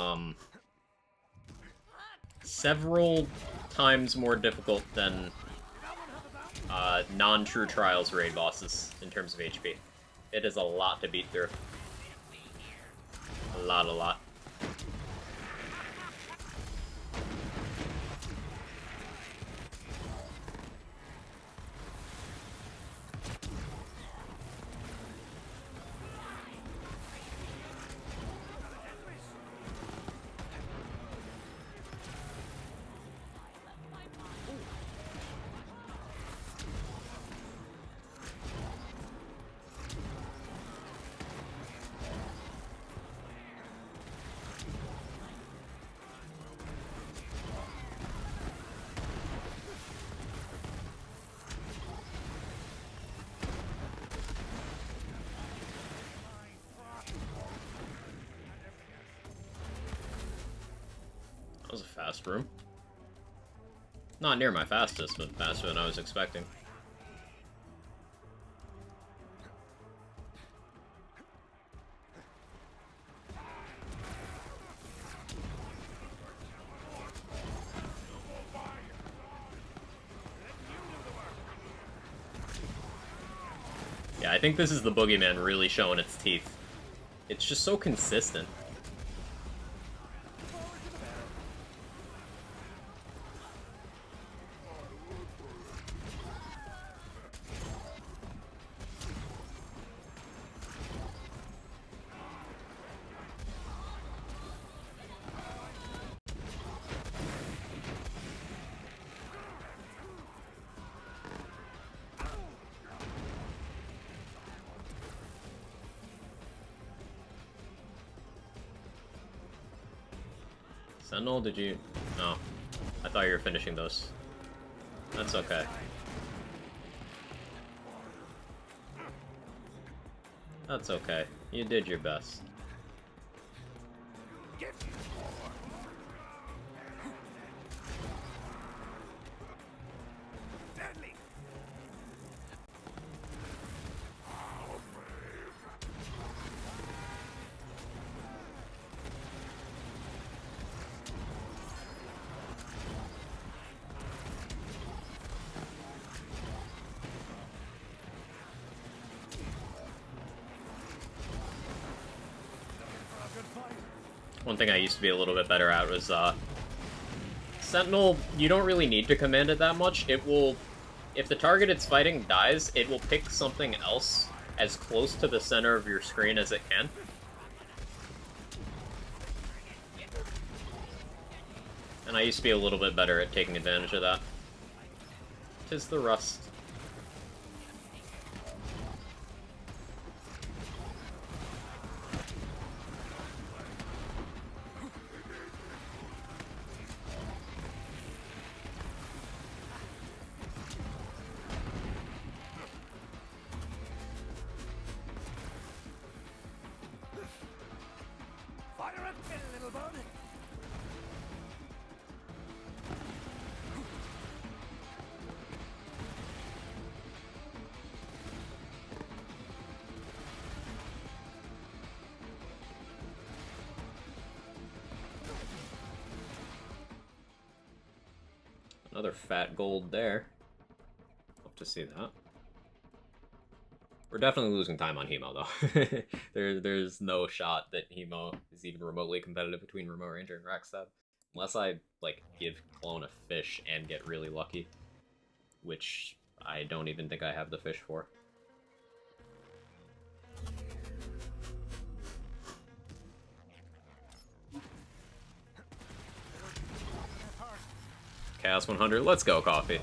several times more difficult than non-True Trials raid bosses in terms of HP. It is a lot to beat through. A lot. That was a fast room. Not near my fastest, but faster than I was expecting. Yeah, I think this is the Boogeyman really showing its teeth. It's just so consistent. Sentinel, did you... No. I thought you were finishing those. That's okay. That's okay. You did your best. One thing I used to be a little bit better at was, Sentinel, you don't really need to command it that much. It will, if the target it's fighting dies, it will pick something else as close to the center of your screen as it can. And I used to be a little bit better at taking advantage of that. 'Tis the rust. Another fat gold there. Hope to see that. We're definitely losing time on Hemo, though. There's no shot that Hemo is even remotely competitive between Remote Ranger and Rackstab. Unless I, like, give Clone a fish and get really lucky. Which I don't even think I have the fish for. Chaos 100, let's go, Coffee.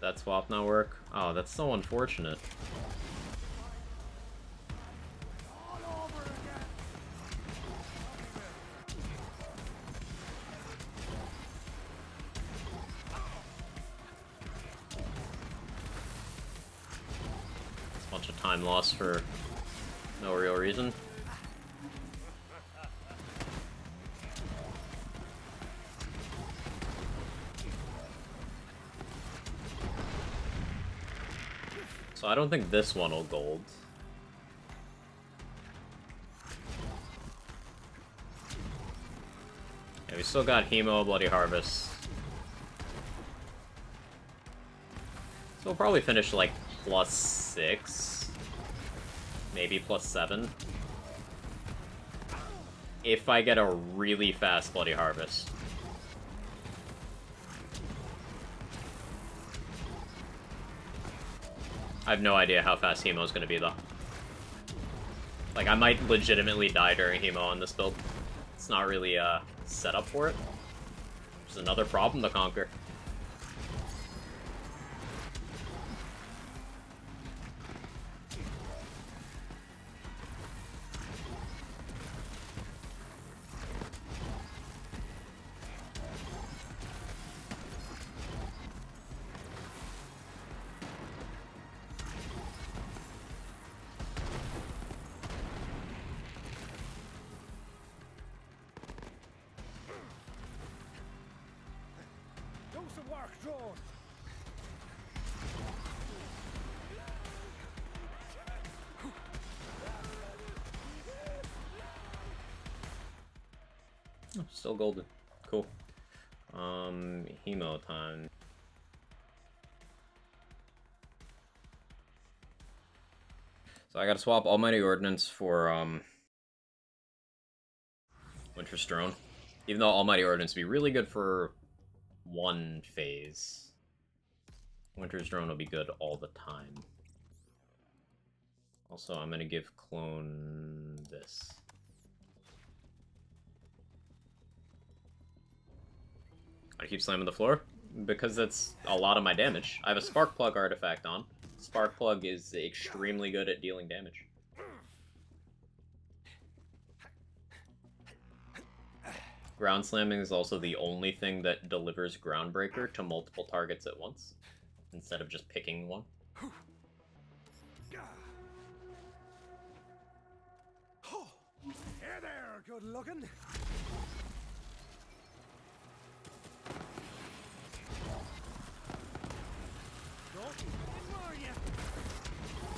That swap not work? Oh, that's so unfortunate. It's a bunch of time lost for no real reason. So I don't think this one will gold. Yeah, we still got Hemo, Bloody Harvest. So we'll probably finish like +6. Maybe +7. If I get a really fast Bloody Harvest. I have no idea how fast Hemo's gonna be, though. Like, I might legitimately die during Hemo on this build. It's not really set up for it. There's another problem to conquer. Still golden. Cool. Hemo time. So I gotta swap Almighty Ordnance for, Winter's Drone. Even though Almighty Ordnance would be really good for one phase. Winter's Drone will be good all the time. Also, I'm gonna give Clone this. I keep slamming the floor because that's a lot of my damage. I have a Spark Plug artifact on. Spark Plug is extremely good at dealing damage. Ground Slamming is also the only thing that delivers Groundbreaker to multiple targets at once, instead of just picking one. Hey there, good looking.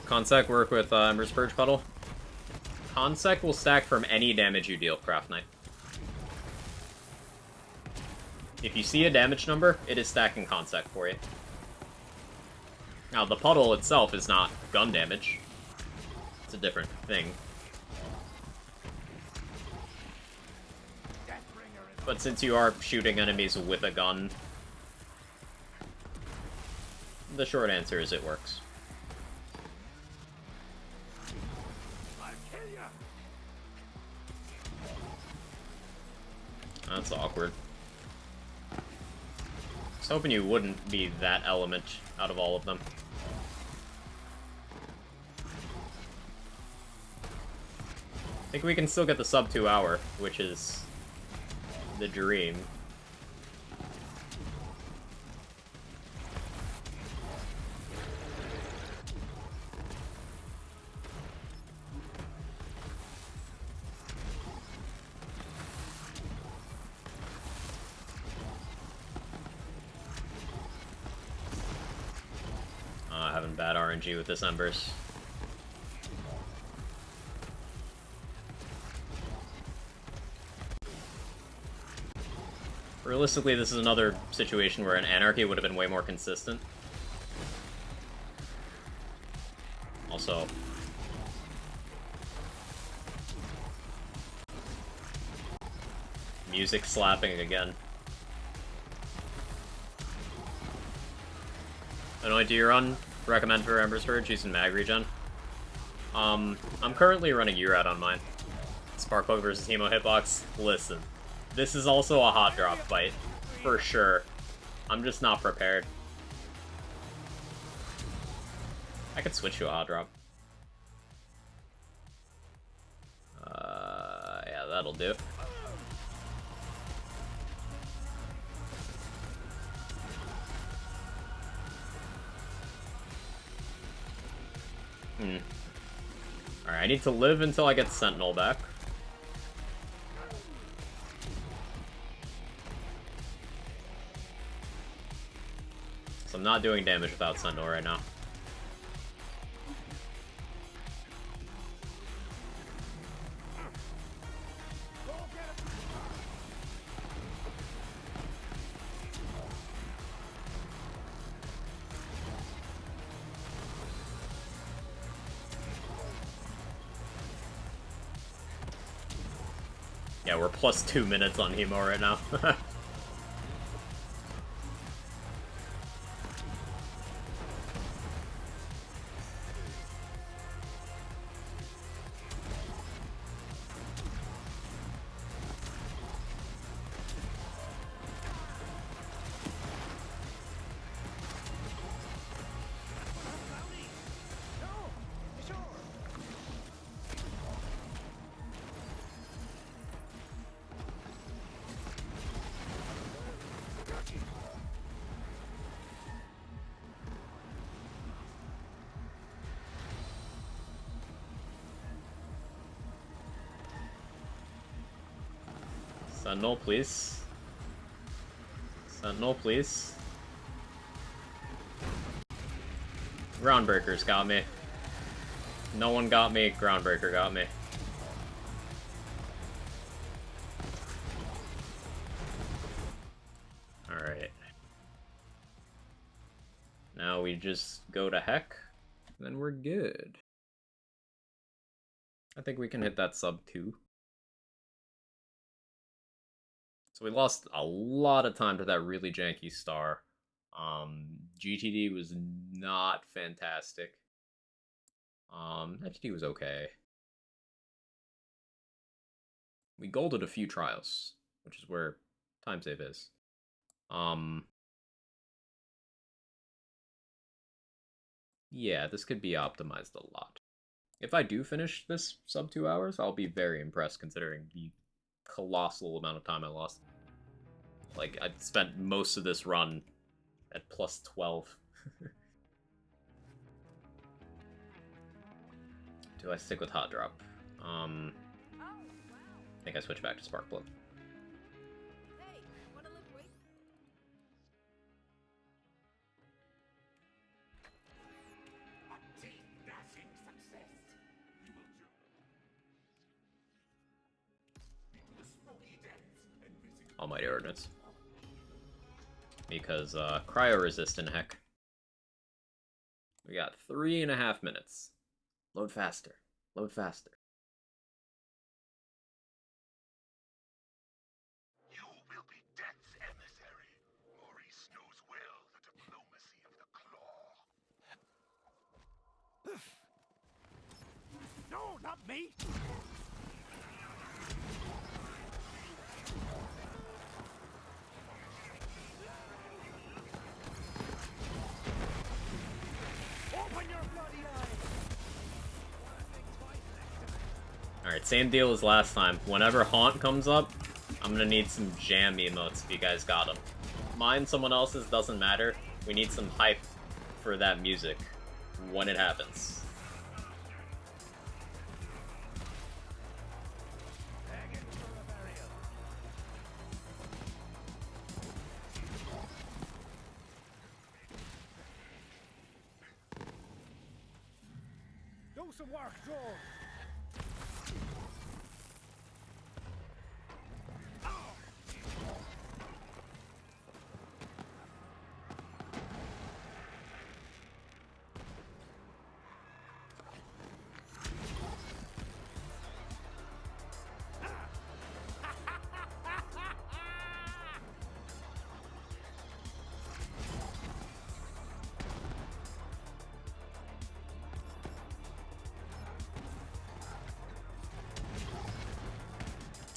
Consec work with Ember's Purge Puddle. Consec will stack from any damage you deal, Craft Knight. If you see a damage number, it is stacking Consec for you. Now, the puddle itself is not gun damage. It's a different thing. But since you are shooting enemies with a gun, the short answer is it works. That's awkward. hoping you wouldn't be that element out of all of them. I think we can still get the sub 2 hour, which is the dream. Having bad RNG with this Embers. Realistically, this is another situation where an Anarchy would have been way more consistent. Also, music slapping again. Annoyed, do you run recommend for Embers Purge using mag regen? I'm currently running URAT on mine. Sparkplug versus Hemo Hitbox. Listen, this is also a hot drop fight, for sure. I'm just not prepared. I could switch to a hot drop. Yeah, that'll do. Alright, I need to live until I get Sentinel back. So I'm not doing damage without Sentinel right now. Yeah, we're plus 2 minutes on Hemo right now. Sentinel, please. Sentinel, please. Groundbreaker's got me. No one got me. Groundbreaker got me. Alright. Now we just go to heck, then we're good. I think we can hit that sub 2. So we lost a lot of time to that really janky star. GTD was not fantastic. FTD was okay. We golded a few trials, which is where time save is. Yeah, this could be optimized a lot. If I do finish this sub 2 hours, I'll be very impressed considering the colossal amount of time I lost. Like, I spent most of this run at plus 12. Do I stick with hot drop? I think I switch back to Sparkplug. Almighty Ordnance. Because, cryo-resistant, heck. We got 3.5 minutes. Load faster. Load faster. You will be Death's emissary. Maurice knows well the diplomacy of the claw. No, not me! Alright, same deal as last time. Whenever Haunt comes up, I'm gonna need some jam emotes if you guys got them. Mine, someone else's, doesn't matter. We need some hype for that music when it happens. Do some work, Joel.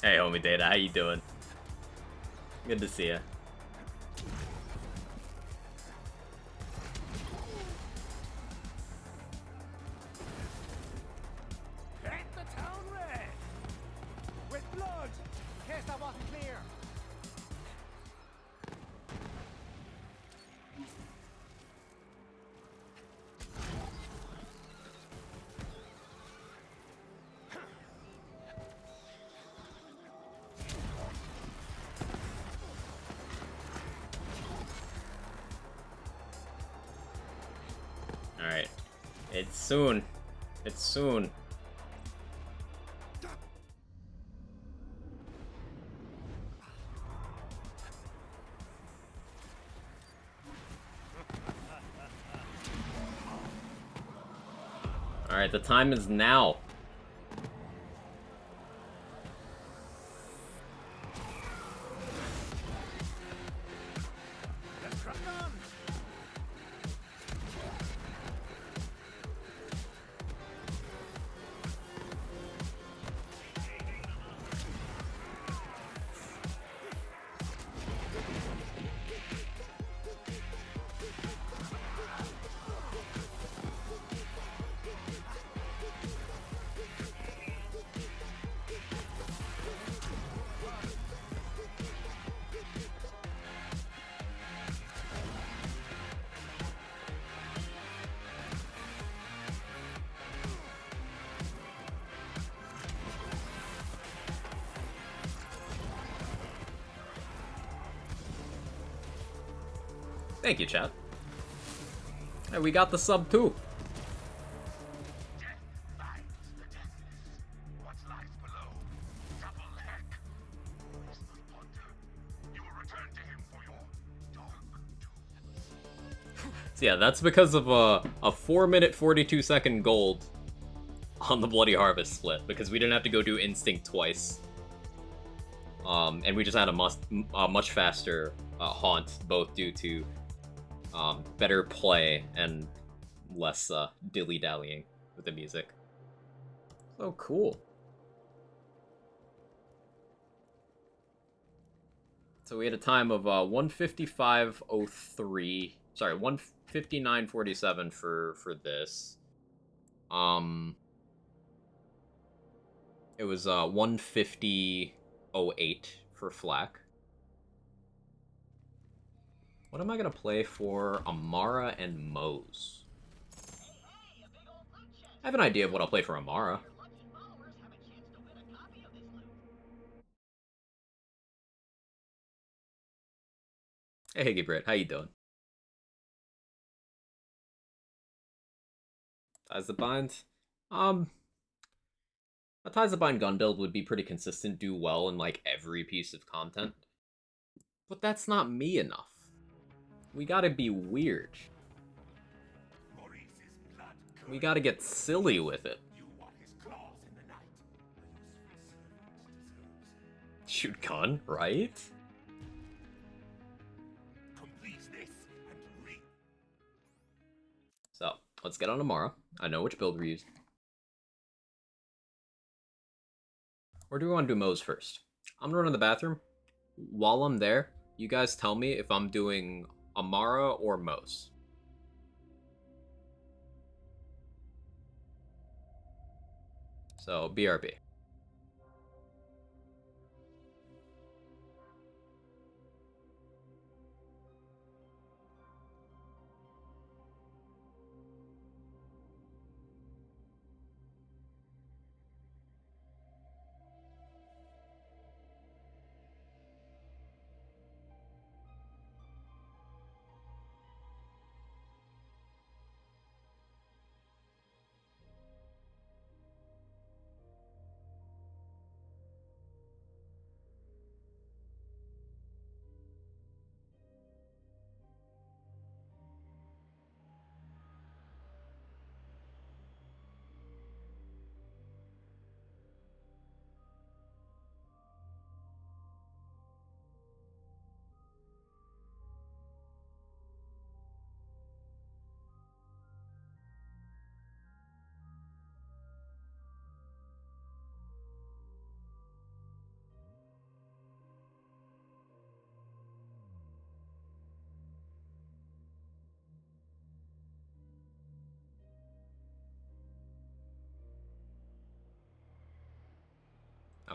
Hey, homie Data, how you doing? Good to see ya. Paint the town red! With blood! In case that wasn't clear. Alright. It's soon. It's soon. Alright, the time is now. Let's crack on! Thank you, chat. Hey, we got the sub too. So yeah, that's because of a 4-minute 42-second gold on the Bloody Harvest split, because we didn't have to go do Instinct twice. And we just had a much faster Haunt, both due to better play and less dilly-dallying with the music. So cool. So we had a time of 1:55:03. Sorry, 1:59:47 for this. It was 1:50:08 for Flack. What am I gonna play for Amara and Mose? I have an idea of what I'll play for Amara. Hey, Higgy Brit, how you doing? Ties the Bind? A Ties the Bind gun build would be pretty consistent, do well in, like, every piece of content. But that's not me enough. We gotta be weird. We gotta get silly with it. Shoot gun, right? So, let's get on tomorrow. I know which build we're using. Or do we want to do Mose first? I'm gonna run to the bathroom. While I'm there, you guys tell me if I'm doing Amara or Mose. So, BRB.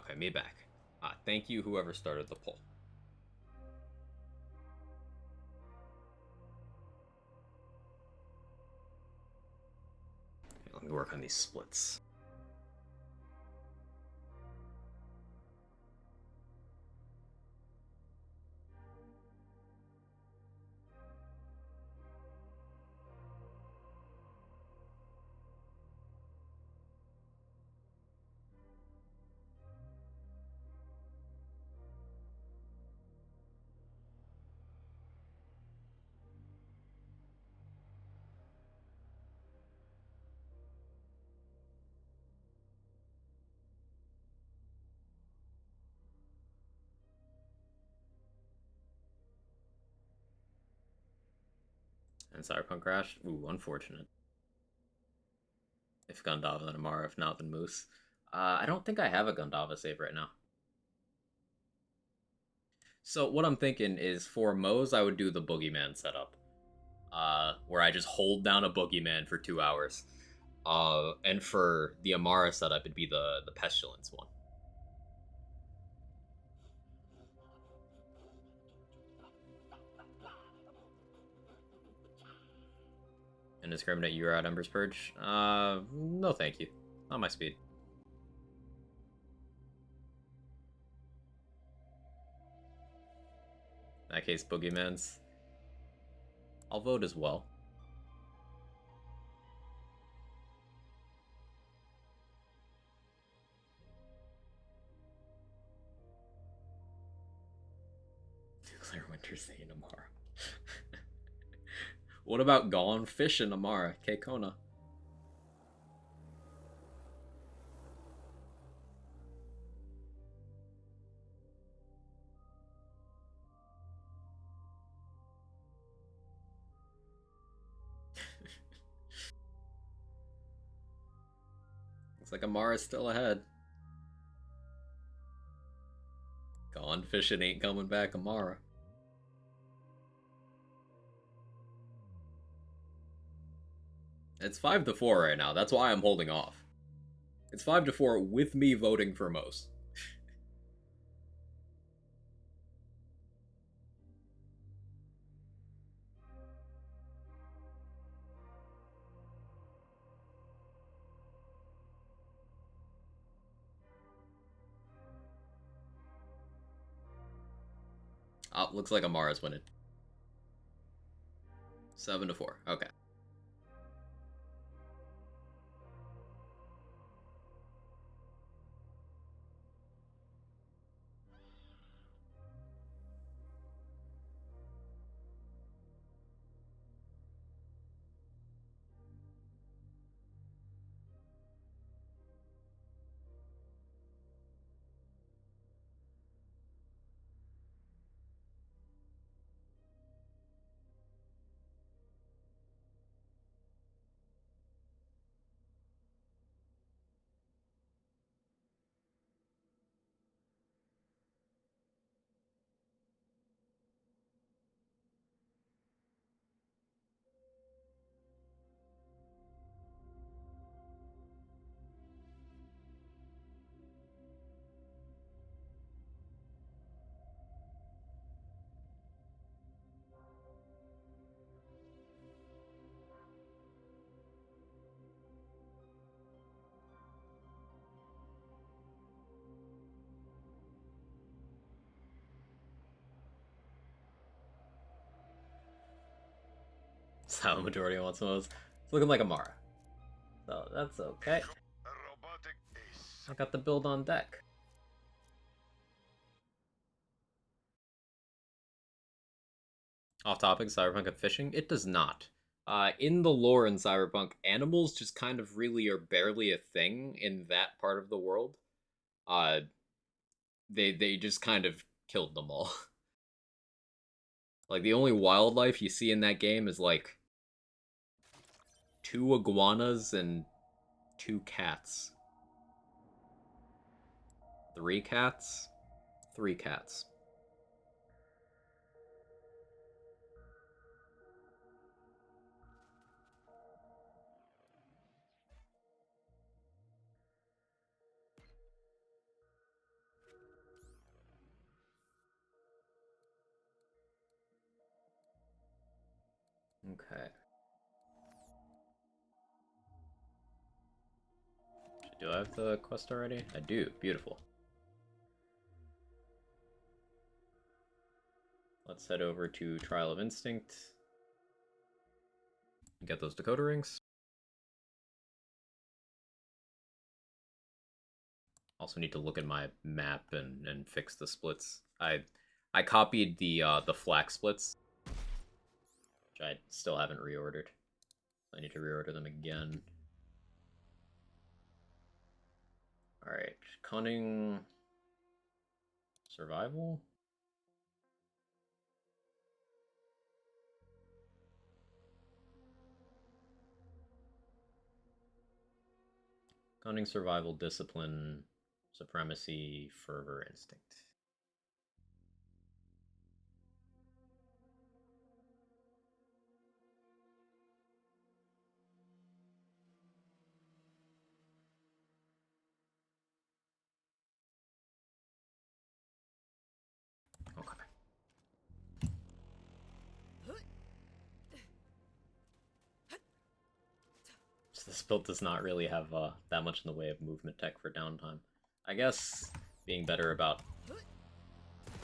Okay, me back. Thank you, whoever started the poll. Okay, let me work on these splits. And Cyberpunk crashed? Ooh, unfortunate. If Gundava, then Amara. If not, then Moose. I don't think I have a Gundava save right now. So what I'm thinking is for Moe's, I would do the Boogeyman setup. Where I just hold down a Boogeyman for 2 hours. And for the Amara setup, it'd be the Pestilence one. Indiscriminate you out Ember's Purge? No thank you. Not my speed. In that case, Boogeyman's. I'll vote as well. Nuclear Winter Saiyan Amara. What about Gone Fishing Amara? Kona. Looks like Amara's still ahead. Gone Fishing ain't coming back, Amara. It's 5-4 right now. That's why I'm holding off. It's 5-4 with me voting for Mose. Oh, looks like Amara's winning. 7-4. Okay. Silent majority wants Mose. It's looking like Amara. So that's okay. I got the build on deck. Off topic, Cyberpunk of fishing? It does not. In the lore in Cyberpunk, animals just kind of really are barely a thing in that part of the world. They just kind of killed them all. Like, the only wildlife you see in that game is, like, 2 iguanas and 2 cats. 3 cats? 3 cats. Okay. Do I have the quest already? I do. Beautiful. Let's head over to Trial of Instinct. Get those decoder rings. Also need to look at my map and fix the splits. I copied the flak splits, which I still haven't reordered. I need to reorder them again. Alright, cunning survival. Cunning survival, discipline, supremacy, fervor, instinct. So this build does not really have that much in the way of movement tech for downtime. I guess being better about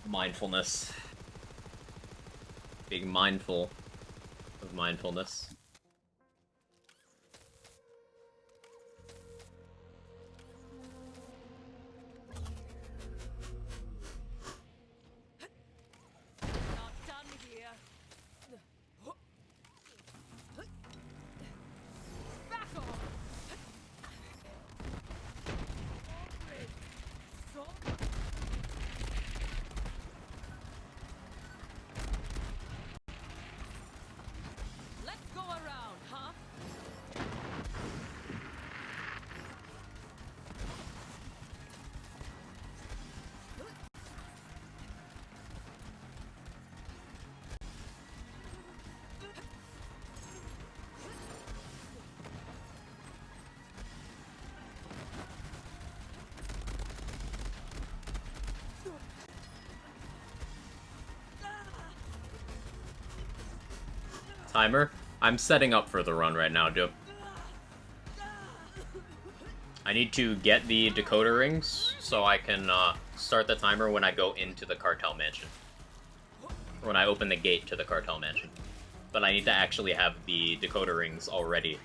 mindfulness. Being mindful of mindfulness. Not done here. Back off. Let's go around, huh? Timer? I'm setting up for the run right now, dude. I need to get the decoder rings so I can start the timer when I go into the cartel mansion. Or when I open the gate to the cartel mansion. But I need to actually have the decoder rings already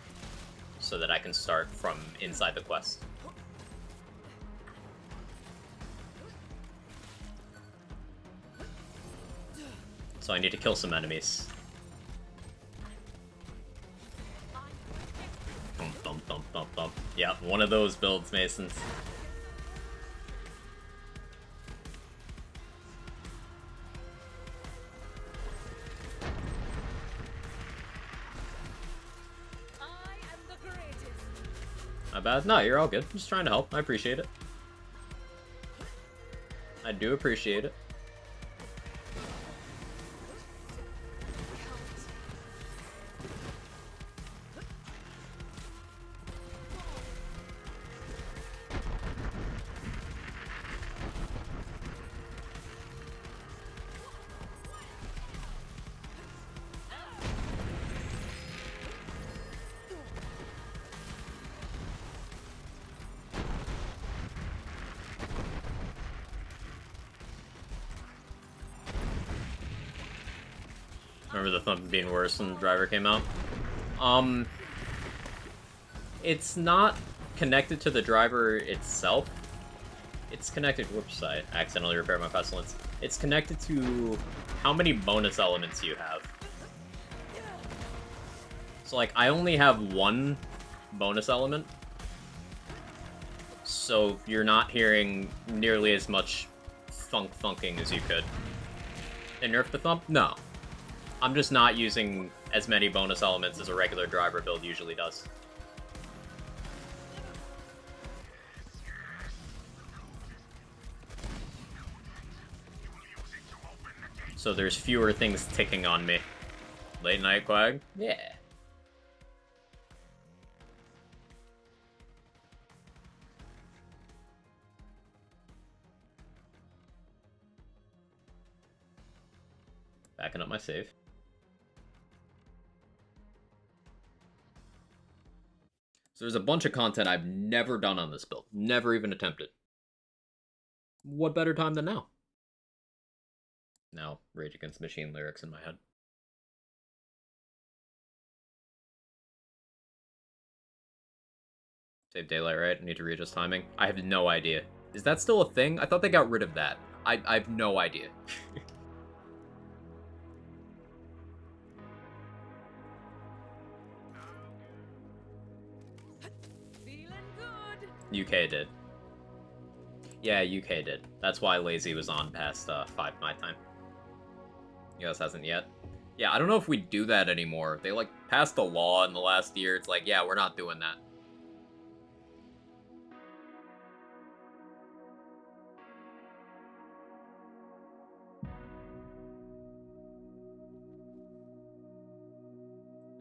so that I can start from inside the quest. So I need to kill some enemies. Thump, thump, thump, thump, thump. Yeah, one of those builds, Masons. I am the greatest. Not bad. No, you're all good. Just trying to help. I appreciate it. I do appreciate it. Remember the thump being worse when the driver came out? It's not connected to the driver itself. It's connected... Whoops, I accidentally repaired my pestilence. It's connected to how many bonus elements you have. So, like, I only have one bonus element. So you're not hearing nearly as much thunking as you could. They nerfed the thump? No. I'm just not using as many bonus elements as a regular driver build usually does. So there's fewer things ticking on me. Late night quag? Yeah. Backing up my save. So there's a bunch of content I've never done on this build. Never even attempted. What better time than now? Now, Rage Against the Machine lyrics in my head. Save daylight, right? I need to readjust timing. I have no idea. Is that still a thing? I thought they got rid of that. I have no idea. UK did. Yeah, UK did. That's why Lazy was on past 5 my time. US hasn't yet. Yeah, I don't know if we do that anymore. They, like, passed a law in the last year. It's like, yeah, we're not doing that.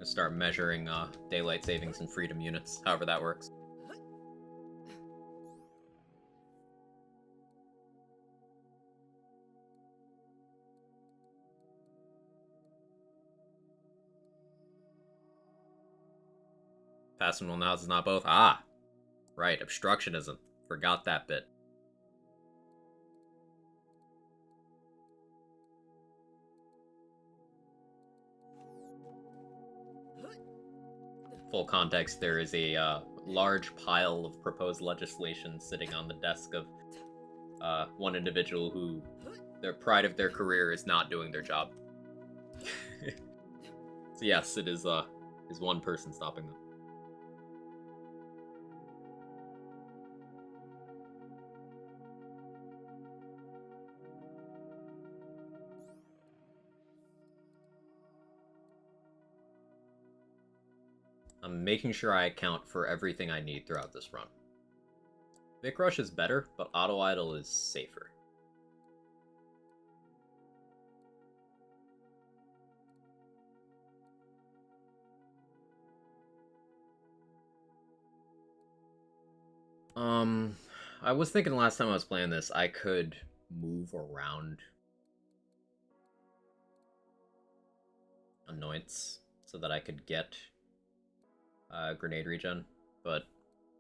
Start measuring daylight savings and freedom units, however that works. Fastenable nouns is not both. Ah, right, obstructionism. Forgot that bit. Full context, there is a large pile of proposed legislation sitting on the desk of one individual who their pride of their career is not doing their job. So yes, it is one person stopping them. I'm making sure I account for everything I need throughout this run. Vic Rush is better, but Auto Idle is safer. I was thinking last time I was playing this, I could move around Annoyance so that I could get grenade regen, but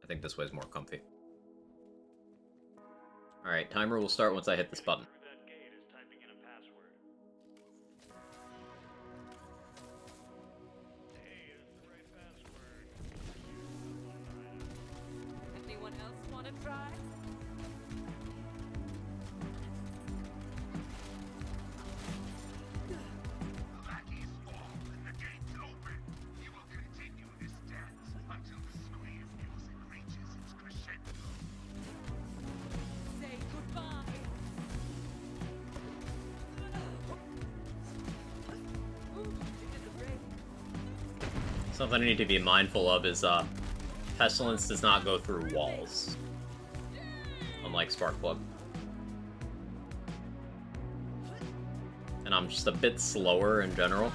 I think this way is more comfy. Alright, timer will start once I hit this button. Anyone else want to try? Say goodbye. Ooh, into the break. Something I need to be mindful of is Pestilence does not go through walls, unlike Sparkplug. And I'm just a bit slower in general.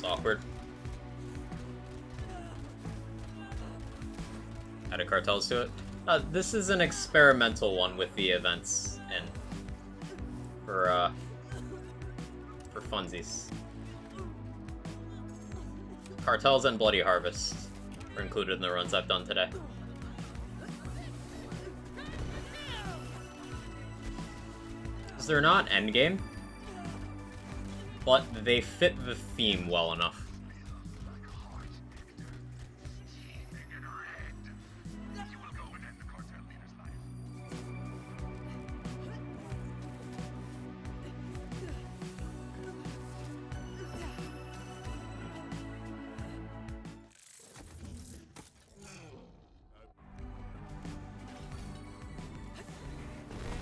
It's awkward. Added cartels to it. This is an experimental one with the events and for funsies. Cartels and Bloody Harvest are included in the runs I've done today. Because they're not Endgame, but they fit the theme well enough.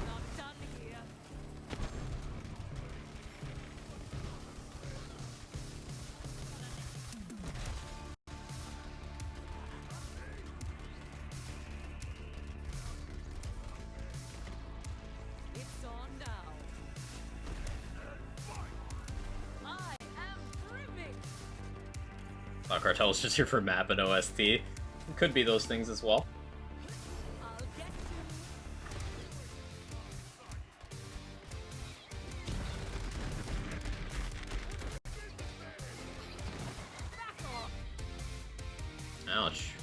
Not done here. It's on now. I am brimming. Cartel's just here for map and OST. It could be those things as well. I'll get you. Back off. Ouch.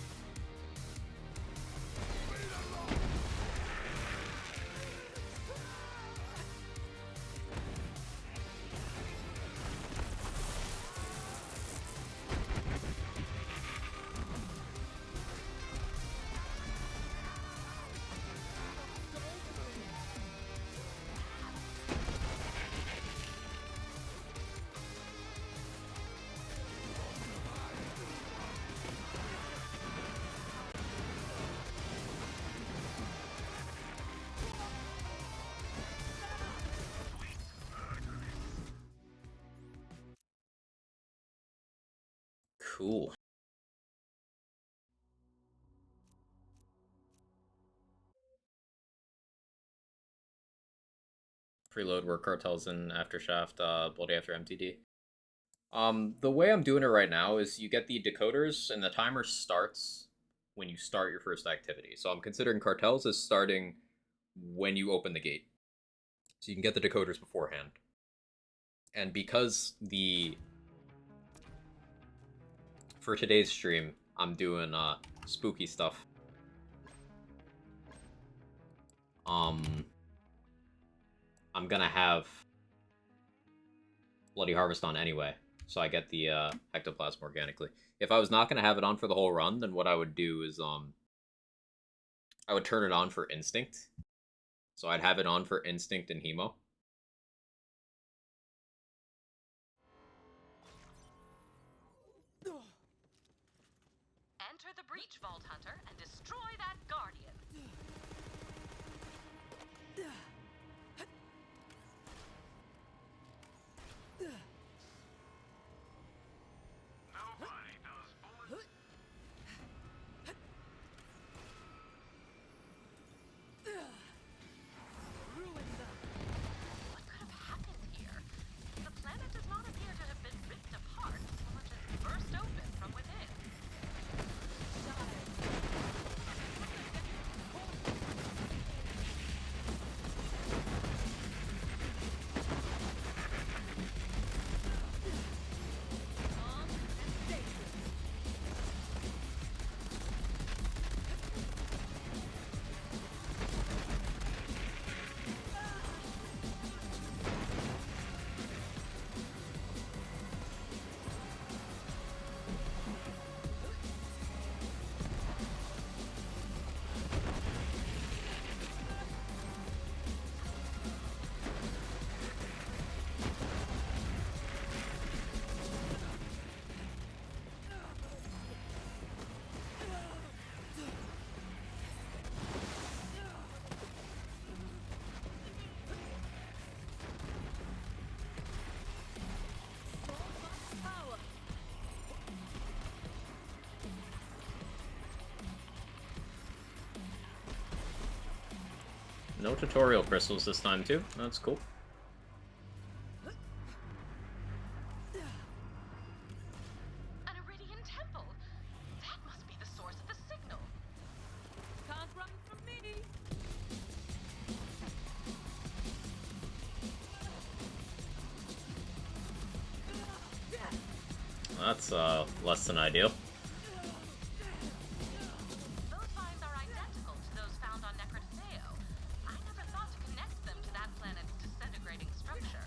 Cool. Preload work cartels in Aftershaft, Bloody After MTD. The way I'm doing it right now is you get the decoders and the timer starts when you start your first activity. So I'm considering cartels as starting when you open the gate. So you can get the decoders beforehand. And because for today's stream, I'm doing spooky stuff. I'm gonna have Bloody Harvest on anyway, so I get the Ectoplasm organically. If I was not gonna have it on for the whole run, then what I would do is I would turn it on for Instinct. So I'd have it on for Instinct and Hemo. Enter the breach, Vault Hunter, and destroy that Guardian. Nobody does bullets. What could have happened here? The planet does not appear to have been ripped apart, so much as burst open from within. No tutorial crystals this time too. That's cool. That's less than ideal. Those finds are identical to those found on Necrotitheo. I never thought to connect them to that planet's disintegrating structure.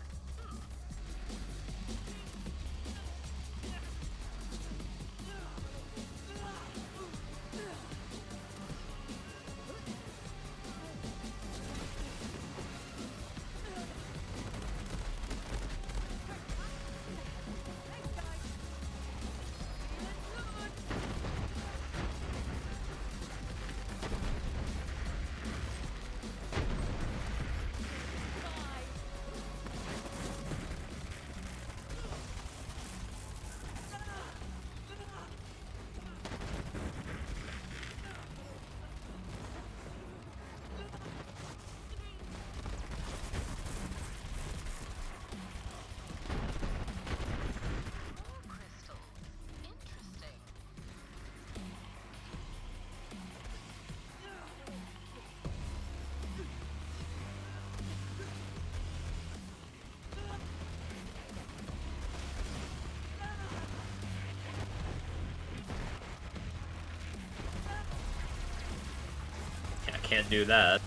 Yeah, I can't do that.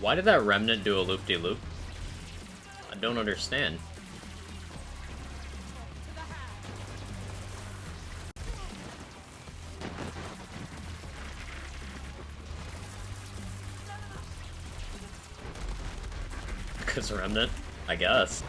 Why did that remnant do a loop-de-loop? I don't understand. Because remnant, I guess.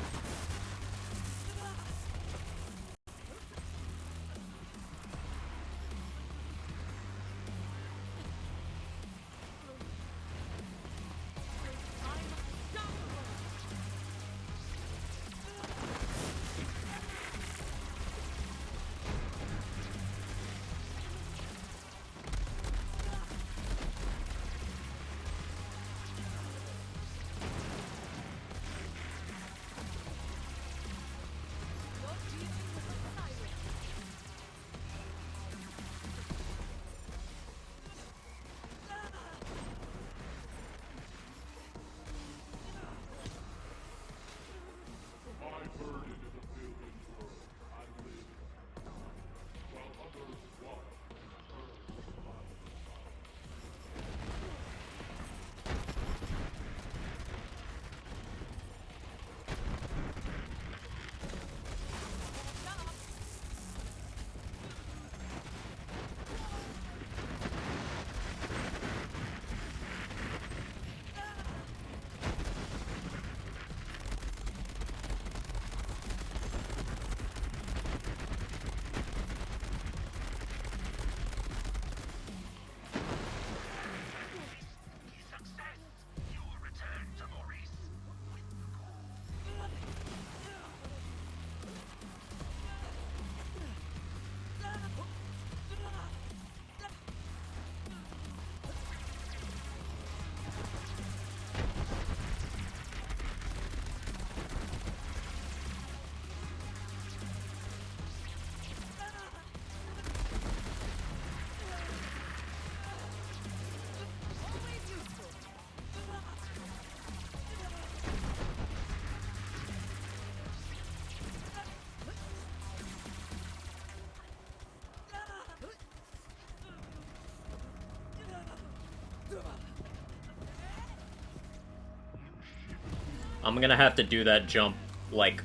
I'm gonna have to do that jump, like,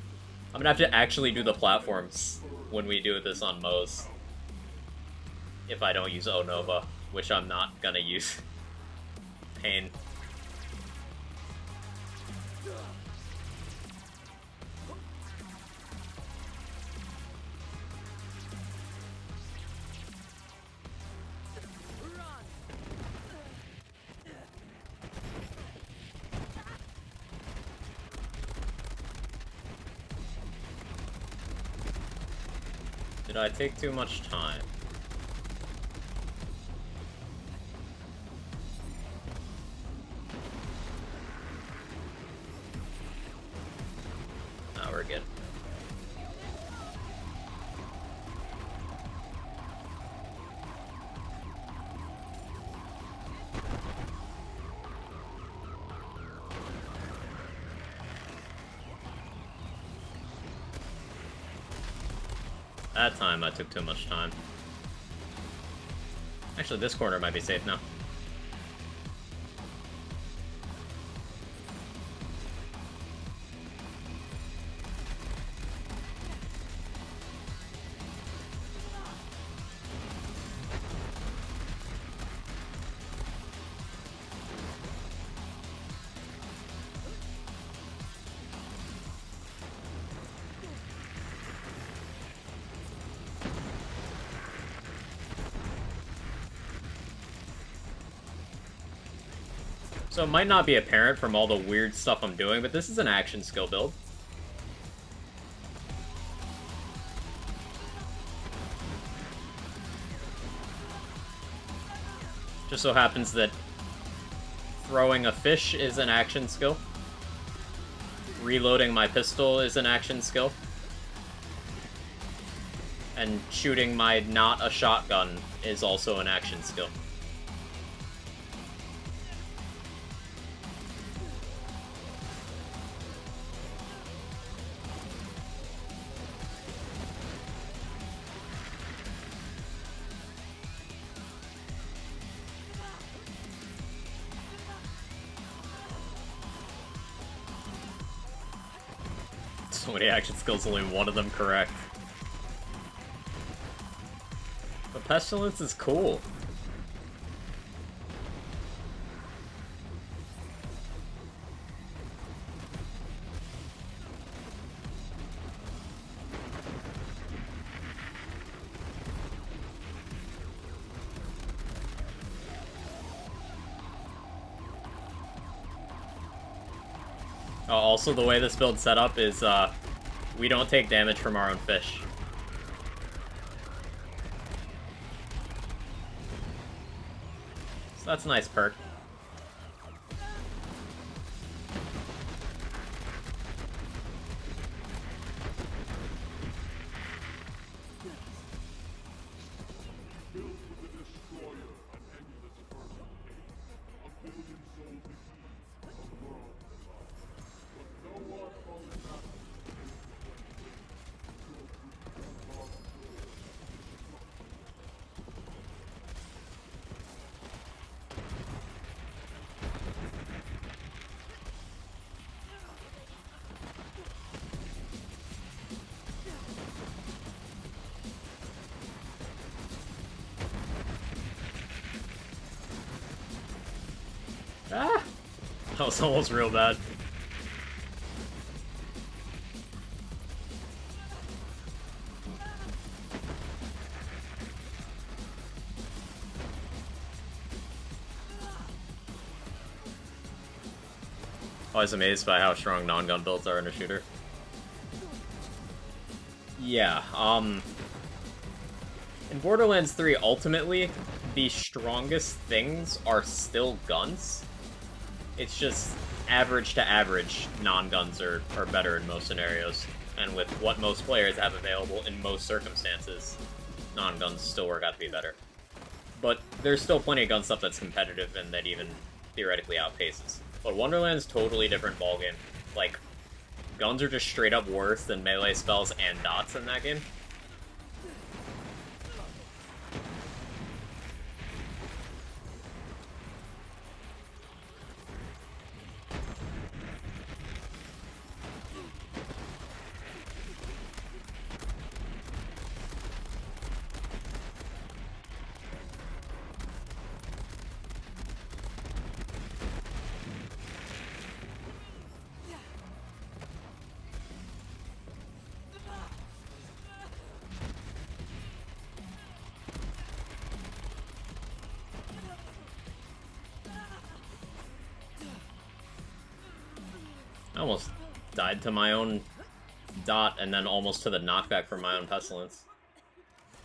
I'm gonna have to actually do the platforms when we do this on Moe's. If I don't use Onova, which I'm not gonna use. Pain. Did I take too much time? Now we're good. That time I took too much time. Actually, this corner might be safe now. So it might not be apparent from all the weird stuff I'm doing, but this is an action skill build. Just so happens that throwing a fish is an action skill. Reloading my pistol is an action skill. And shooting my not a shotgun is also an action skill. So many action skills, only one of them correct. But Pestilence is cool. Also, the way this build's set up is, we don't take damage from our own fish. So that's a nice perk. Ah! That was almost real bad. Always amazed by how strong non-gun builds are in a shooter. Yeah, in Borderlands 3, ultimately, the strongest things are still guns. It's just average to average, non-guns are better in most scenarios. And with what most players have available in most circumstances, non-guns still work out to be better. But there's still plenty of gun stuff that's competitive and that even theoretically outpaces. But Wonderland's totally different ballgame. Like, guns are just straight up worse than melee spells and dots in that game. I almost died to my own dot and then almost to the knockback from my own pestilence.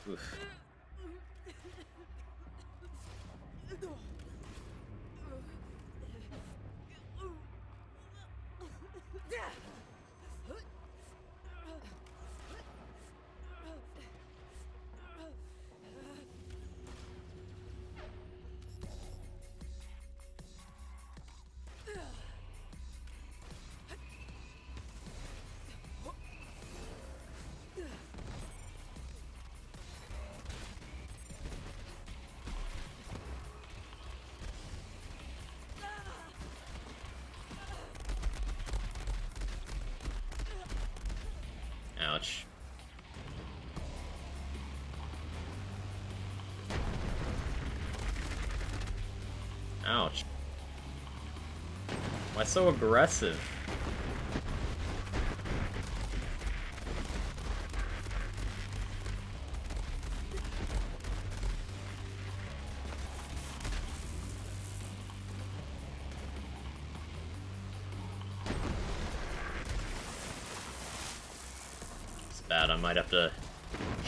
Oof. Ouch. Ouch. Why so aggressive? It's bad, I might have to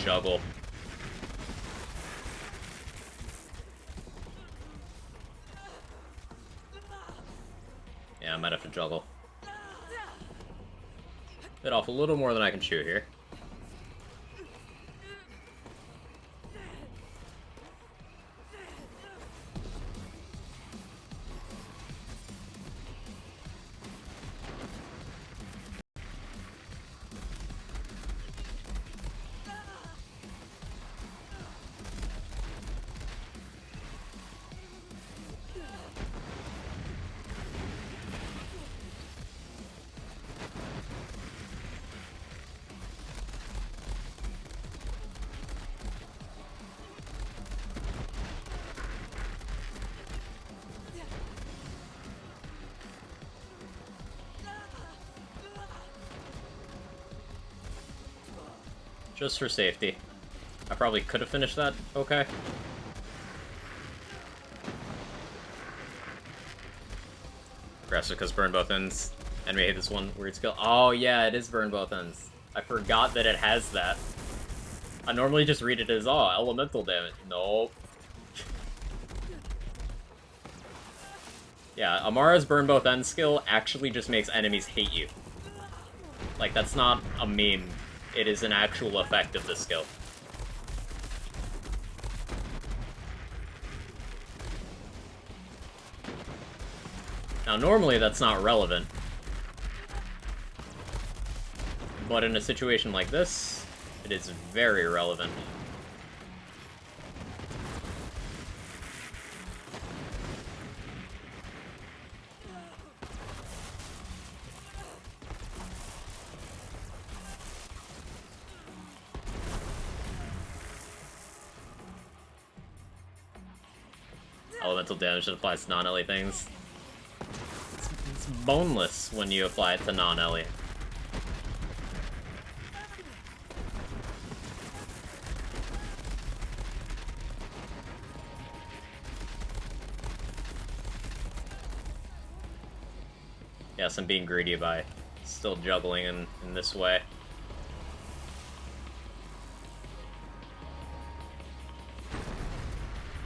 juggle. Yeah, I might have to juggle. Bit off a little more than I can chew here. Just for safety. I probably could have finished that okay. Aggressive because burn both ends. Enemy hate this one weird skill. Oh yeah, it is burn both ends. I forgot that it has that. I normally just read it as, oh, elemental damage. Nope. Yeah, Amara's burn both ends skill actually just makes enemies hate you. Like, that's not a meme. It is an actual effect of the skill. Now, normally that's not relevant. But in a situation like this, it is very relevant. Elemental damage that applies to non-Ellie things. It's boneless when you apply it to non-Ellie. Yes, I'm being greedy by still juggling in this way.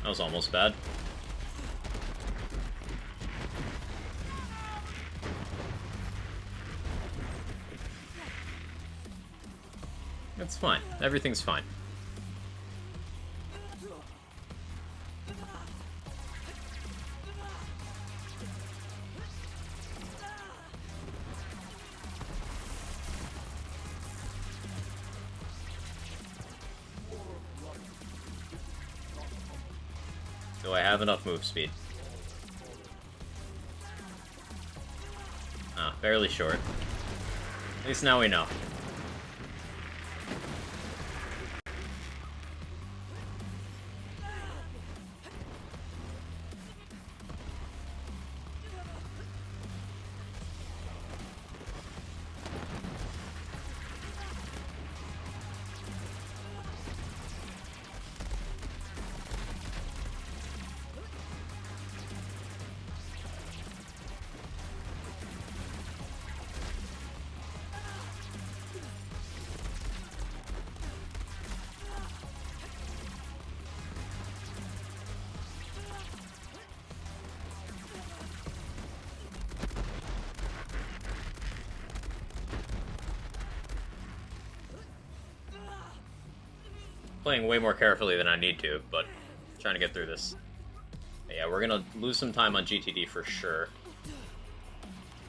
That was almost bad. It's fine. Everything's fine. Do I have enough move speed? Ah, barely short. At least now we know. Playing way more carefully than I need to, but trying to get through this. But yeah, we're gonna lose some time on GTD for sure.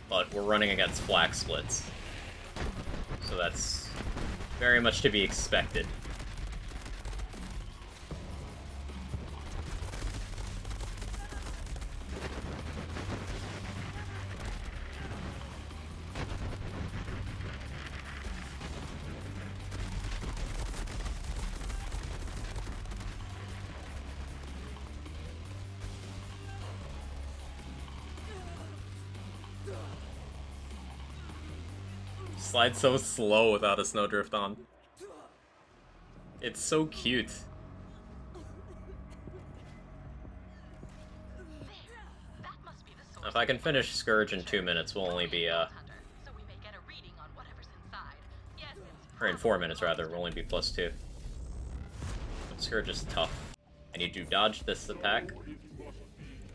But we're running against flag splits. So that's very much to be expected. Slides so slow without a snowdrift on. It's so cute. If I can finish Scourge in 2 minutes, we'll only be, or in 4 minutes, rather, we'll only be +2. But Scourge is tough. I need to dodge this attack.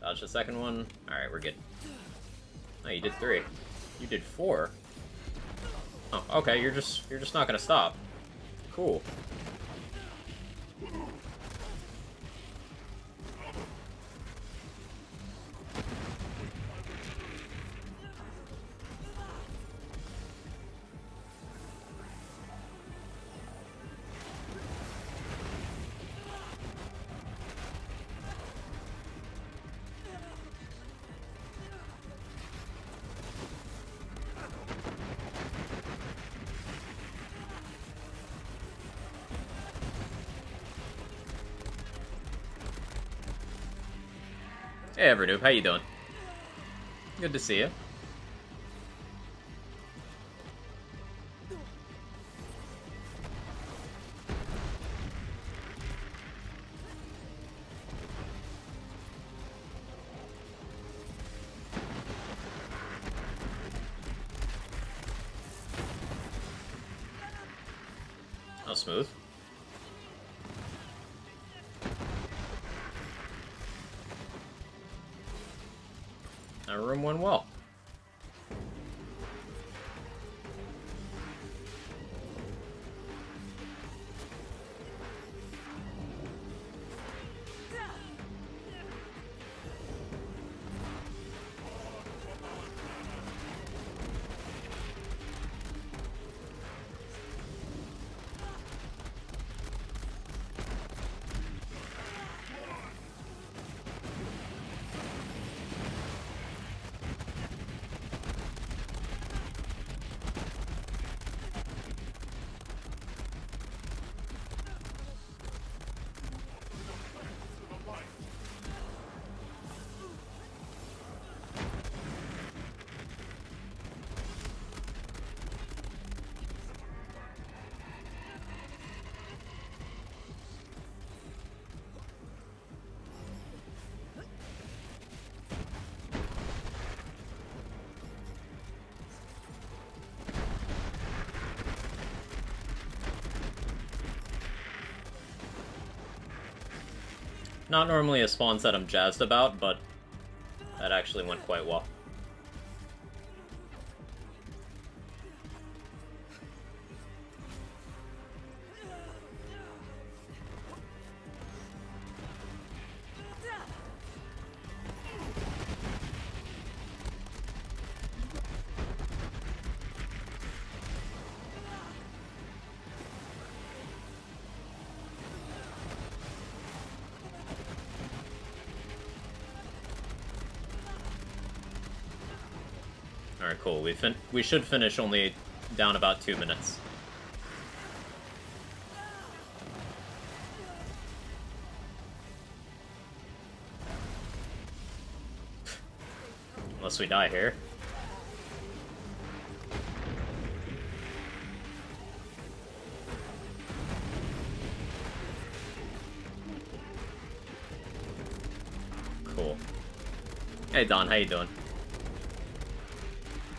Dodge the second one. Alright, we're good. Oh, you did 3. You did 4. Oh, okay, you're just not gonna stop. Cool. Hey Evernoob, how you doing? Good to see you. Oh, smooth. That room went well. Not normally a spawn set I'm jazzed about, but that actually went quite well. Alright, cool. We should finish only down about 2 minutes. Unless we die here. Cool. Hey Don, how you doing?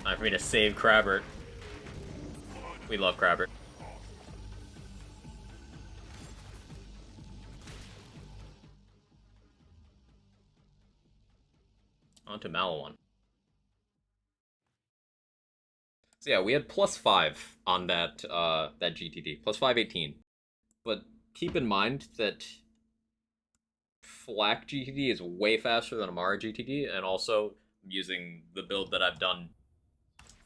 Time for me to save Crabbert. We love Crabbert. On to Malawan. So yeah, we had +5 on that that GTD, +518. But keep in mind that Flak GTD is way faster than Amara GTD, and also using the build that I've done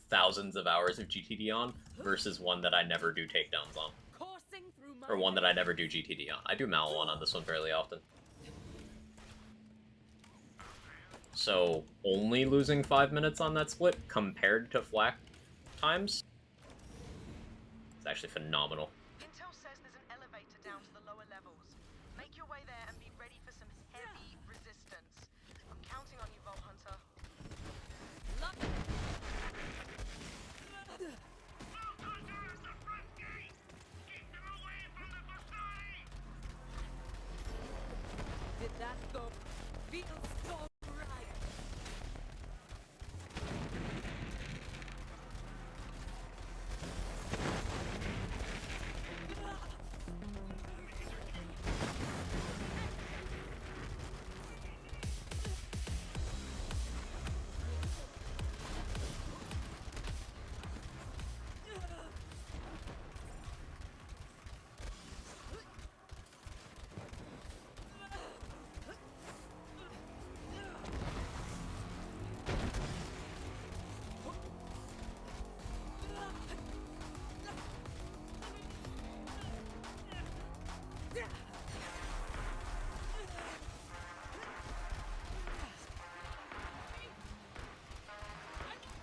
thousands of hours of GTD on versus one that I never do takedowns on. Or one that I never do GTD on. I do Mal1 on this one fairly often. So, only losing 5 minutes on that split compared to Flak times, it's actually phenomenal. Intel says there's an elevator down to the lower levels. Make your way there and be ready for some heavy resistance. I'm counting on you, Vault Hunter. Did that go? Feels so right.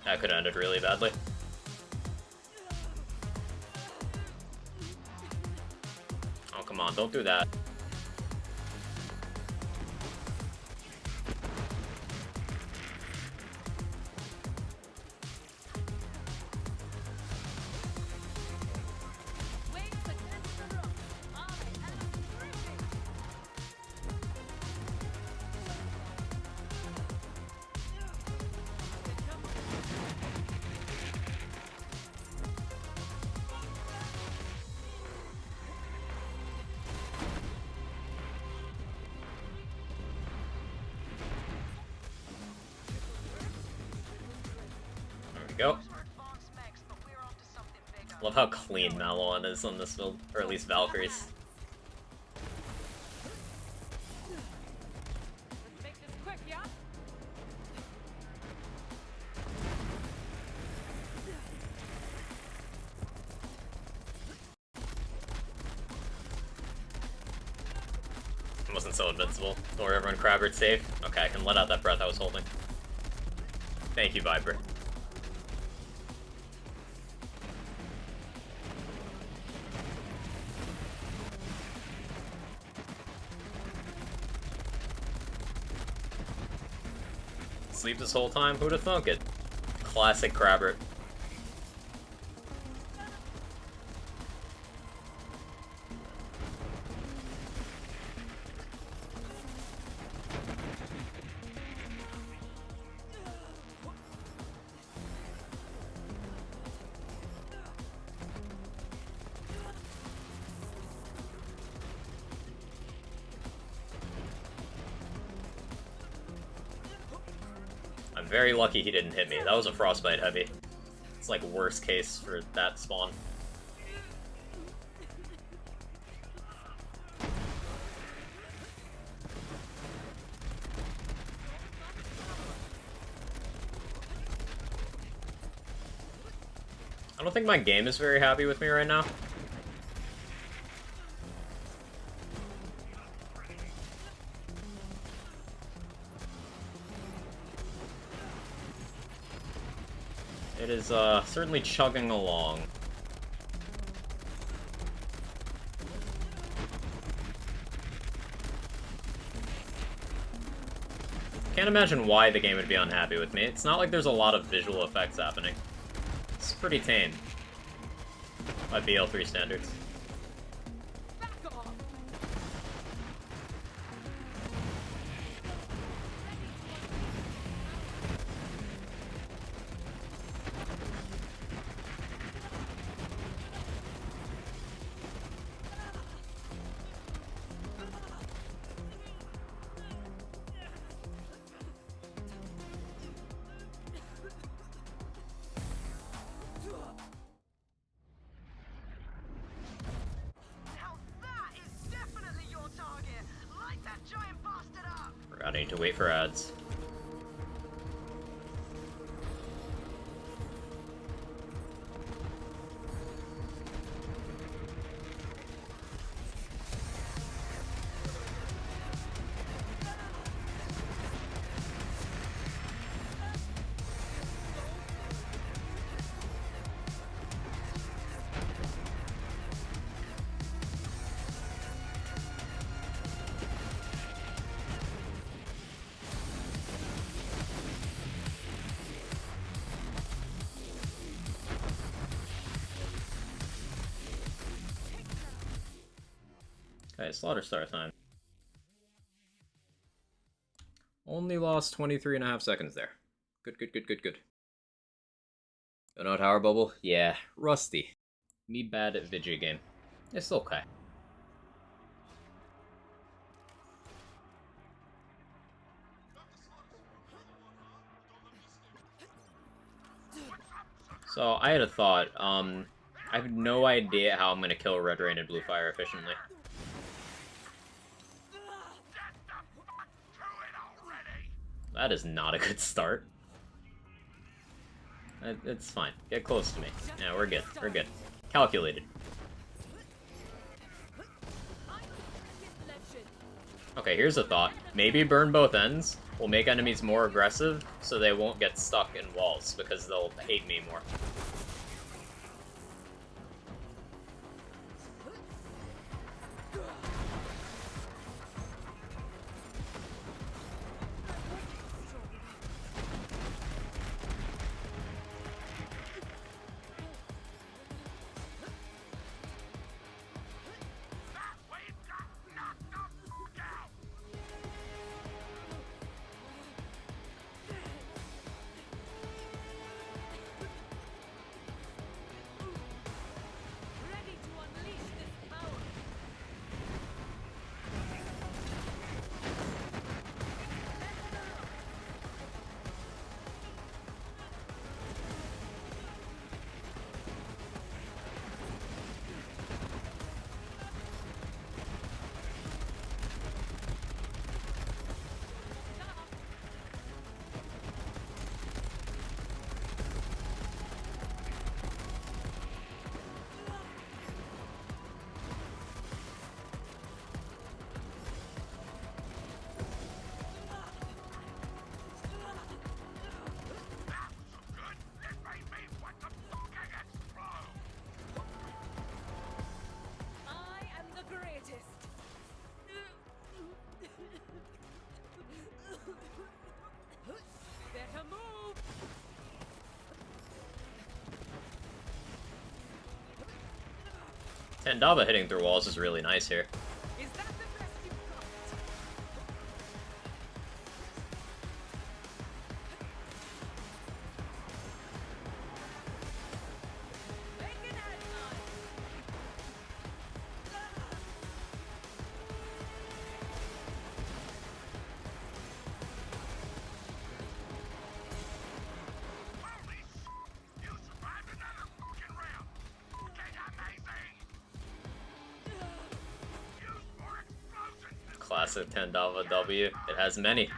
That could have ended really badly. Oh, come on, don't do that. Go. Love how clean Mal1 is on this build, or at least Valkyries. Let's make this quick, yeah? It wasn't so invincible. Don't worry, everyone, Crabber's safe. Okay, I can let out that breath I was holding. Thank you, Viper. Sleep this whole time? Who'd have thunk it? Classic Crabber. I'm very lucky he didn't hit me. That was a frostbite heavy. It's like worst case for that spawn. I don't think my game is very happy with me right now. It is certainly chugging along. Can't imagine why the game would be unhappy with me. It's not like there's a lot of visual effects happening. It's pretty tame by BL3 standards. God, I need to wait for ads. Okay, slaughter star time. Only lost 23.5 seconds there. Good, good, good, good, good. You know Tower Bubble? Yeah, rusty. Me bad at video game. It's okay. So, I had a thought. I have no idea how I'm gonna kill Red Rain and Blue Fire efficiently. That is not a good start. It's fine. Get close to me. Yeah, we're good. We're good. Calculated. Okay, here's a thought. Maybe burn both ends will make enemies more aggressive, so they won't get stuck in walls, because they'll hate me more. Tandava hitting through walls is really nice here. Classic Tandava W. It has many.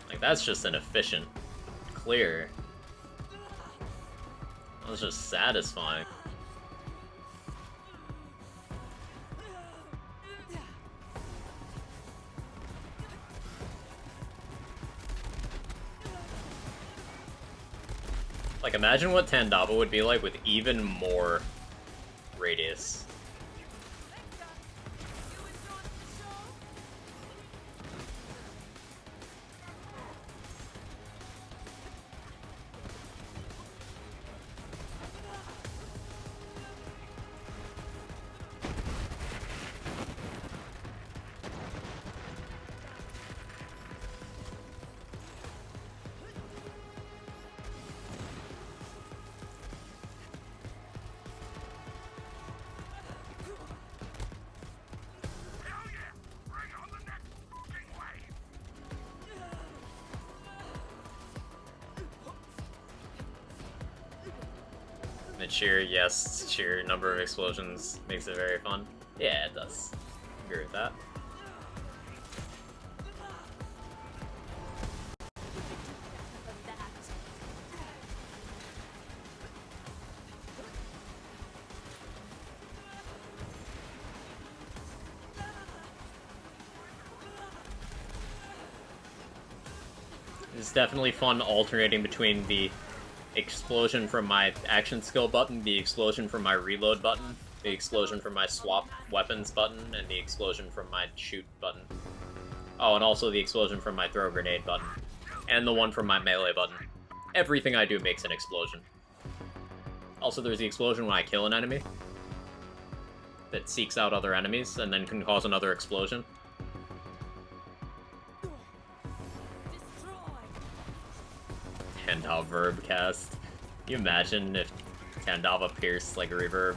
Like, that's just an efficient clear. That was just satisfying. Like, imagine what Tandava would be like with even more radius. The sheer, yes, sheer number of explosions makes it very fun. Yeah, it does. Agree with that. It's definitely fun alternating between the explosion from my action skill button, the explosion from my reload button, the explosion from my swap weapons button, and the explosion from my shoot button. Oh, and also the explosion from my throw grenade button. And the one from my melee button. Everything I do makes an explosion. Also, there's the explosion when I kill an enemy that seeks out other enemies and then can cause another explosion. Tandava verb cast. Can you imagine if Tandava pierced like a reverb?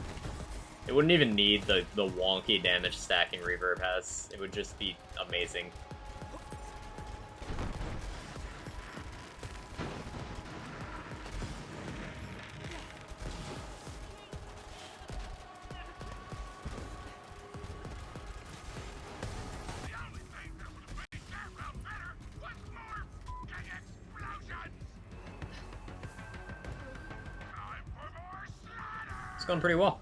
It wouldn't even need the wonky damage stacking reverb has. It would just be amazing. It's going pretty well.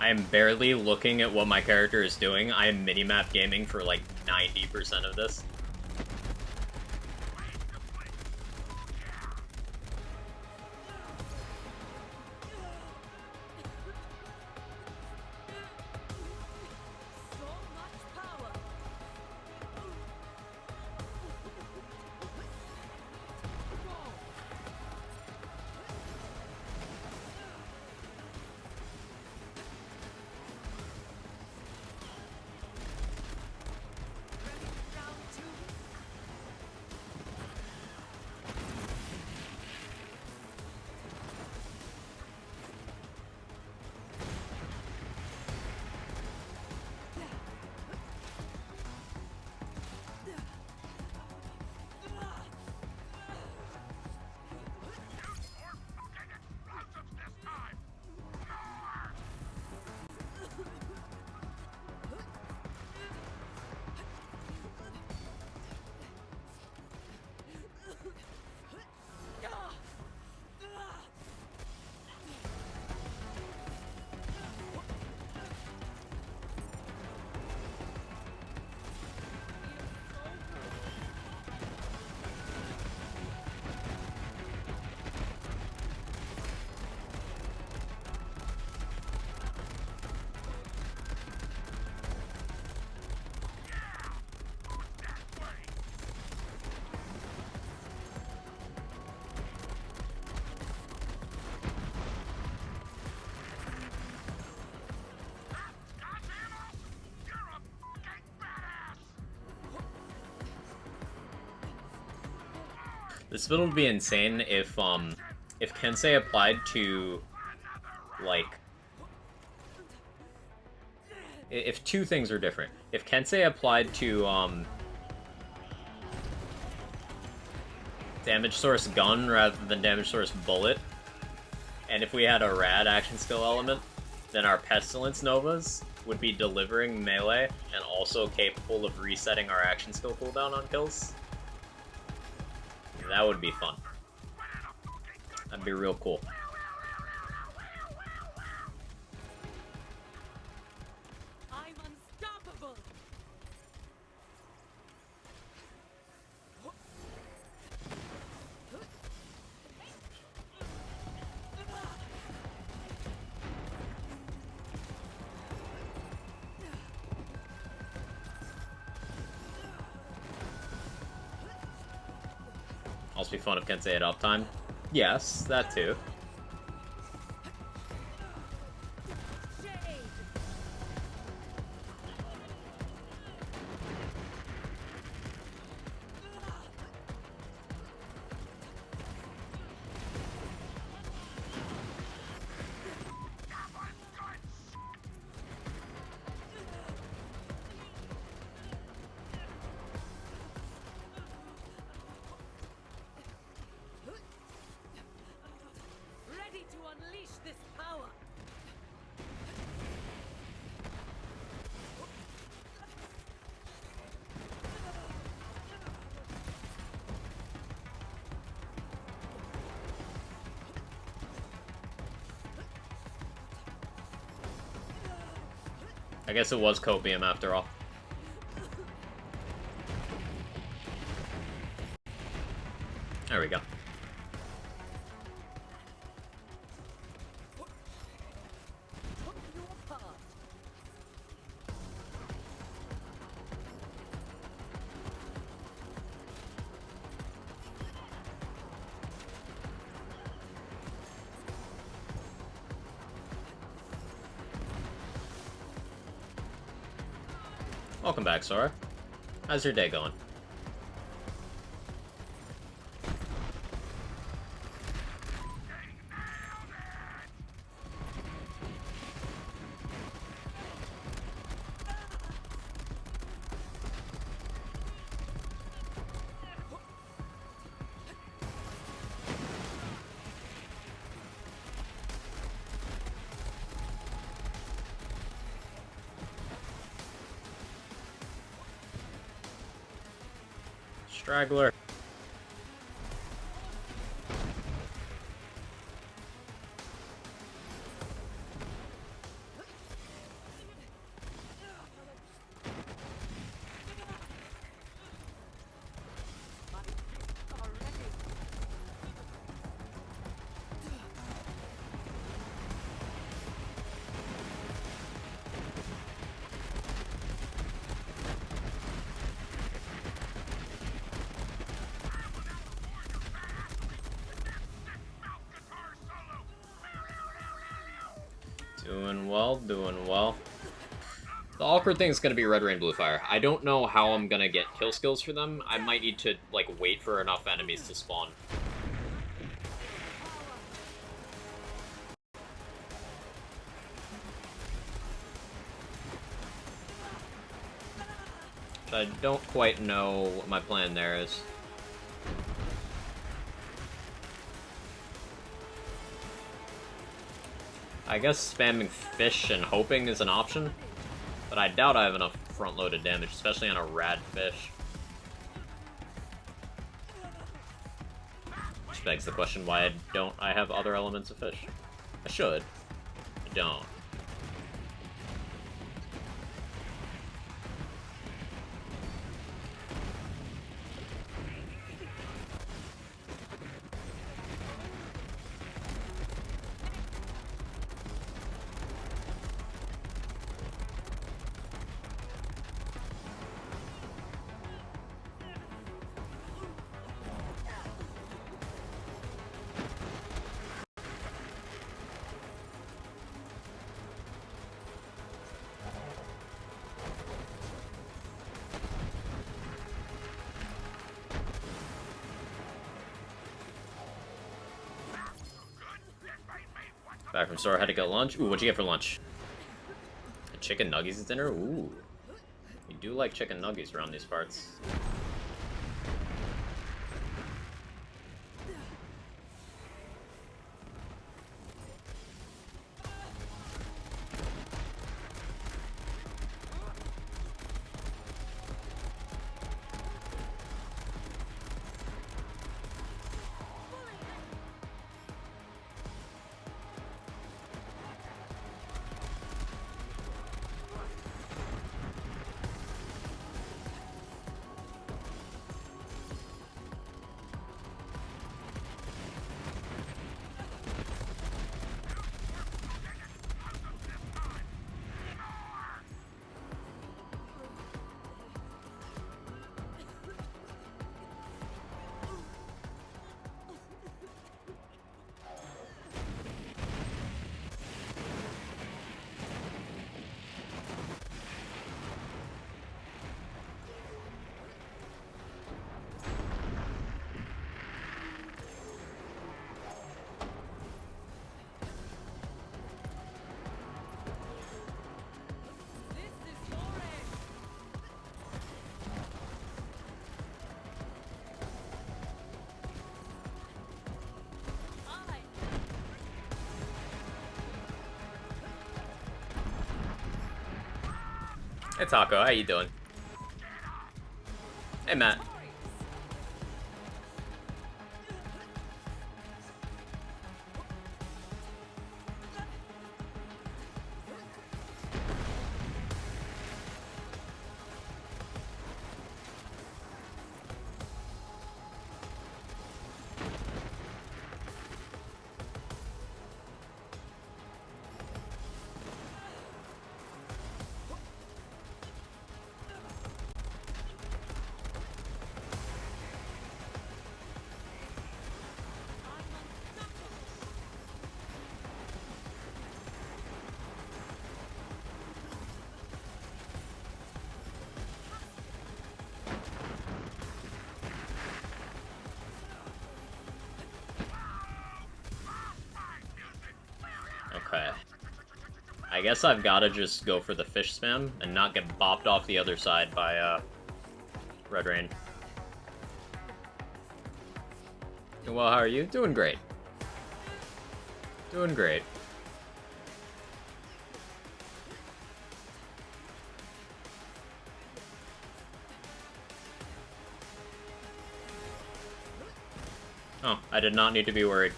I am barely looking at what my character is doing. I am minimap gaming for like 90% of this. This build would be insane if Kensei applied to, like, if two things are different. If Kensei applied to, damage source gun rather than damage source bullet, and if we had a rad action skill element, then our Pestilence Novas would be delivering melee and also capable of resetting our action skill cooldown on kills. That would be fun. That'd be real cool. I'm unstoppable. Also be fun if Kensei had uptime. Yes, that too. I guess it was copium after all. There we go. Welcome back, Sora. How's your day going? Straggler. Doing well, doing well. The awkward thing is going to be Red Rain Blue Fire. I don't know how I'm going to get kill skills for them. I might need to, like, wait for enough enemies to spawn. I don't quite know what my plan there is. I guess spamming fish and hoping is an option, but I doubt I have enough front-loaded damage, especially on a rad fish. Which begs the question, why don't I have other elements of fish? I should. I don't. Back from store, had to get lunch. Ooh, what'd you get for lunch? Chicken nuggies at dinner? Ooh. You do like chicken nuggies around these parts. Hey Taco, how you doing? Hey Matt. Okay. I guess I've gotta just go for the fish spam and not get bopped off the other side by, Red Rain. Well, how are you? Doing great. Doing great. Oh, I did not need to be worried.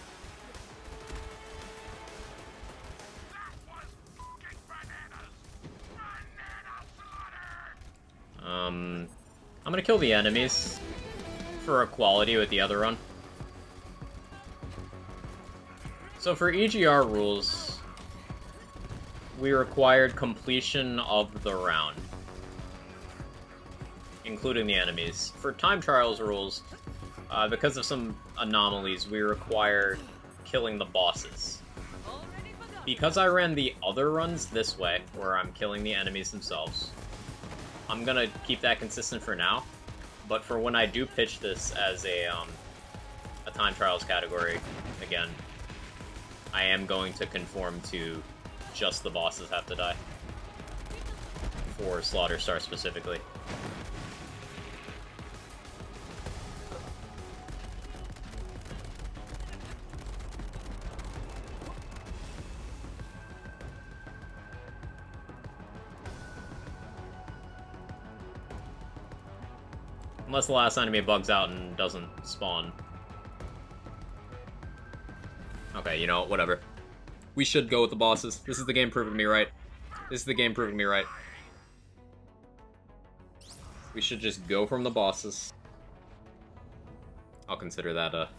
I'm gonna kill the enemies for equality with the other run. So for EGR rules, we required completion of the round, including the enemies. For time trials rules, because of some anomalies, we required killing the bosses. Because I ran the other runs this way, where I'm killing the enemies themselves, I'm gonna keep that consistent for now. But for when I do pitch this as a time trials category again, I am going to conform to just the bosses have to die. For Slaughter Star specifically. Unless the last enemy bugs out and doesn't spawn. Okay, you know what, whatever. We should go with the bosses. This is the game proving me right. This is the game proving me right. We should just go from the bosses. I'll consider that a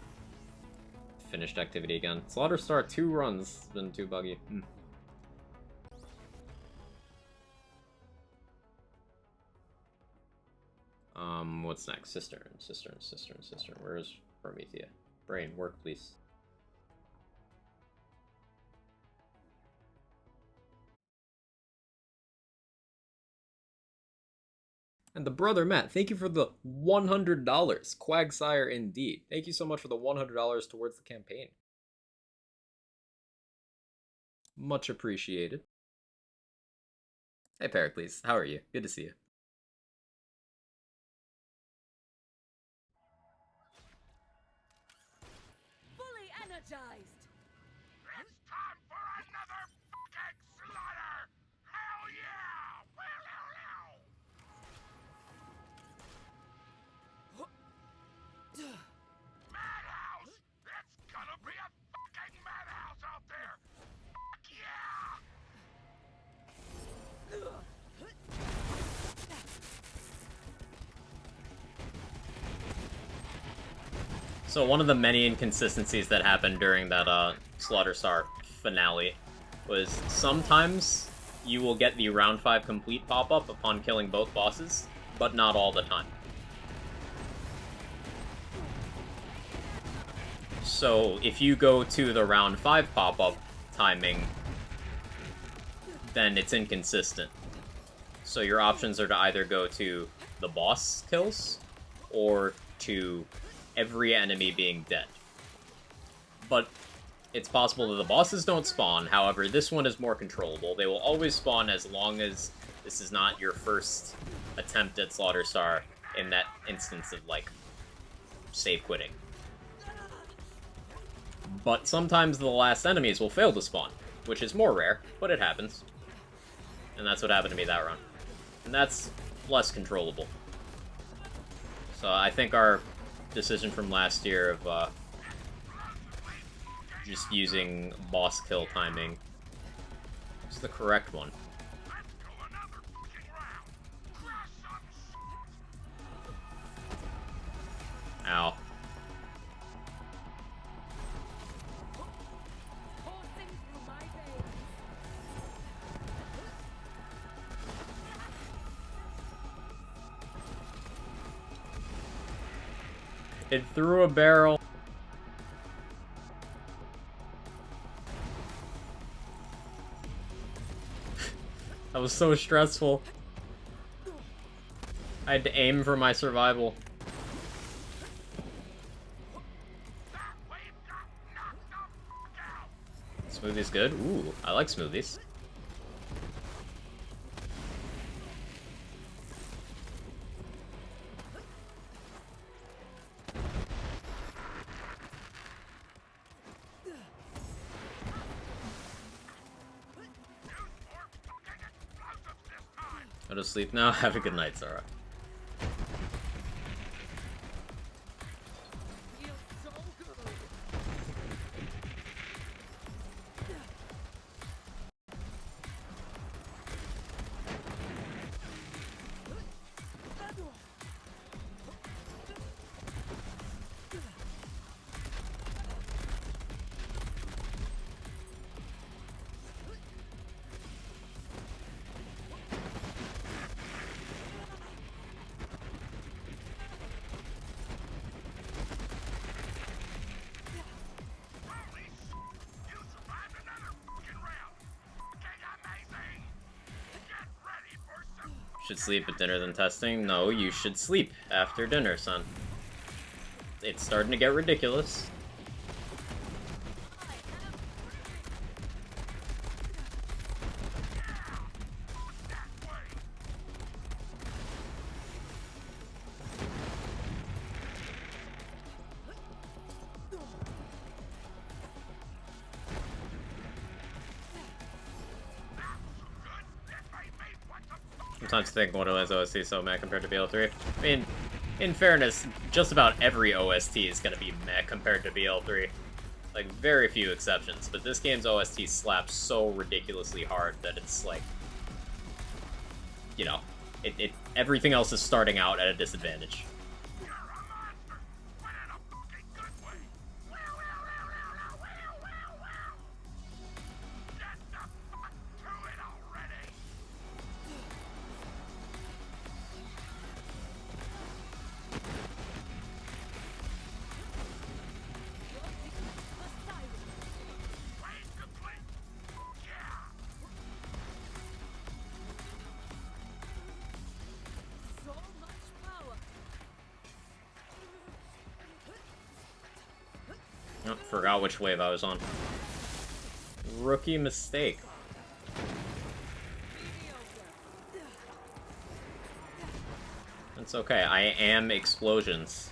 finished activity again. Slaughter Star 2 runs. It's been too buggy. What's next? Cistern. Where's Promethea? Brain, work, please. And the brother Matt, thank you for the $100. Quagsire indeed. Thank you so much for the $100 towards the campaign. Much appreciated. Hey Pericles, how are you? Good to see you. Fully energized. It's time for another fucking slaughter! Hell yeah! Madhouse! It's gonna be a fucking madhouse out there! Fuck yeah! So one of the many inconsistencies that happened during that Slaughter Star finale was sometimes you will get the round 5 complete pop-up upon killing both bosses, but not all the time. So if you go to the round 5 pop-up timing, then it's inconsistent. So your options are to either go to the boss kills, or to every enemy being dead. But it's possible that the bosses don't spawn, however, this one is more controllable. They will always spawn as long as this is not your first attempt at Slaughter Star in that instance of, like, save quitting. But sometimes the last enemies will fail to spawn, which is more rare, but it happens. And that's what happened to me that run. And that's less controllable. So I think our decision from last year of just using boss kill timing is the correct one. Ow. It threw a barrel. That was so stressful. I had to aim for my survival. Smoothie's good. Ooh, I like smoothies. Go to sleep now. Have a good night, Zara. Should sleep at dinner than testing? No, you should sleep after dinner, son. It's starting to get ridiculous. Sometimes I think what is OST so meh compared to BL3. I mean, in fairness, just about every OST is gonna be meh compared to BL3. Like, very few exceptions, but this game's OST slaps so ridiculously hard that it's like, you know, everything else is starting out at a disadvantage. Oh, forgot which wave I was on. Rookie mistake. That's okay, I am explosions.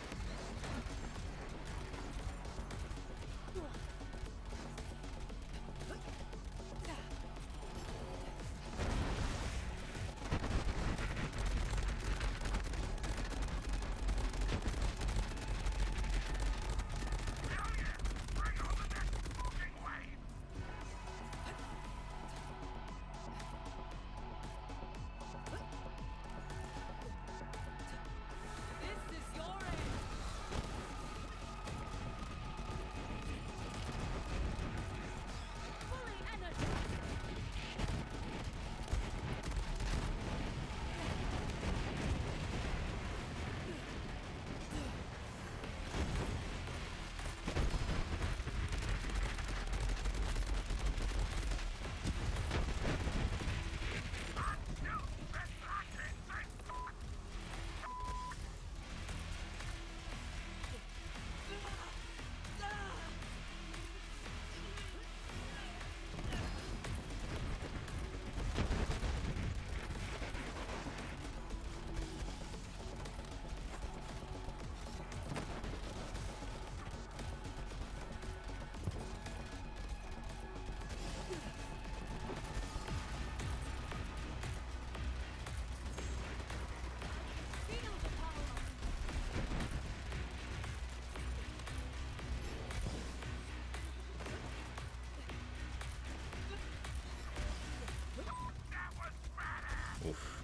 Oof.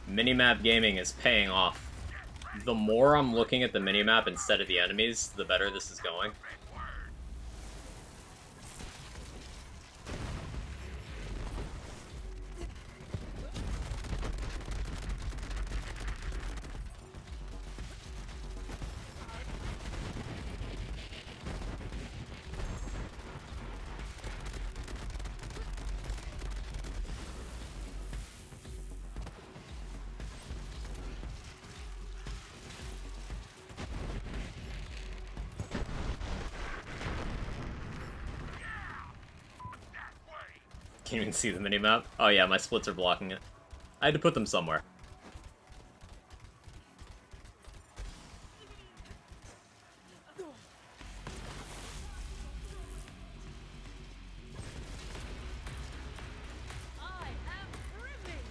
Minimap gaming is paying off. The more I'm looking at the minimap instead of the enemies, the better this is going. Can't even see the minimap. Oh yeah, my splits are blocking it. I had to put them somewhere. I am brimming.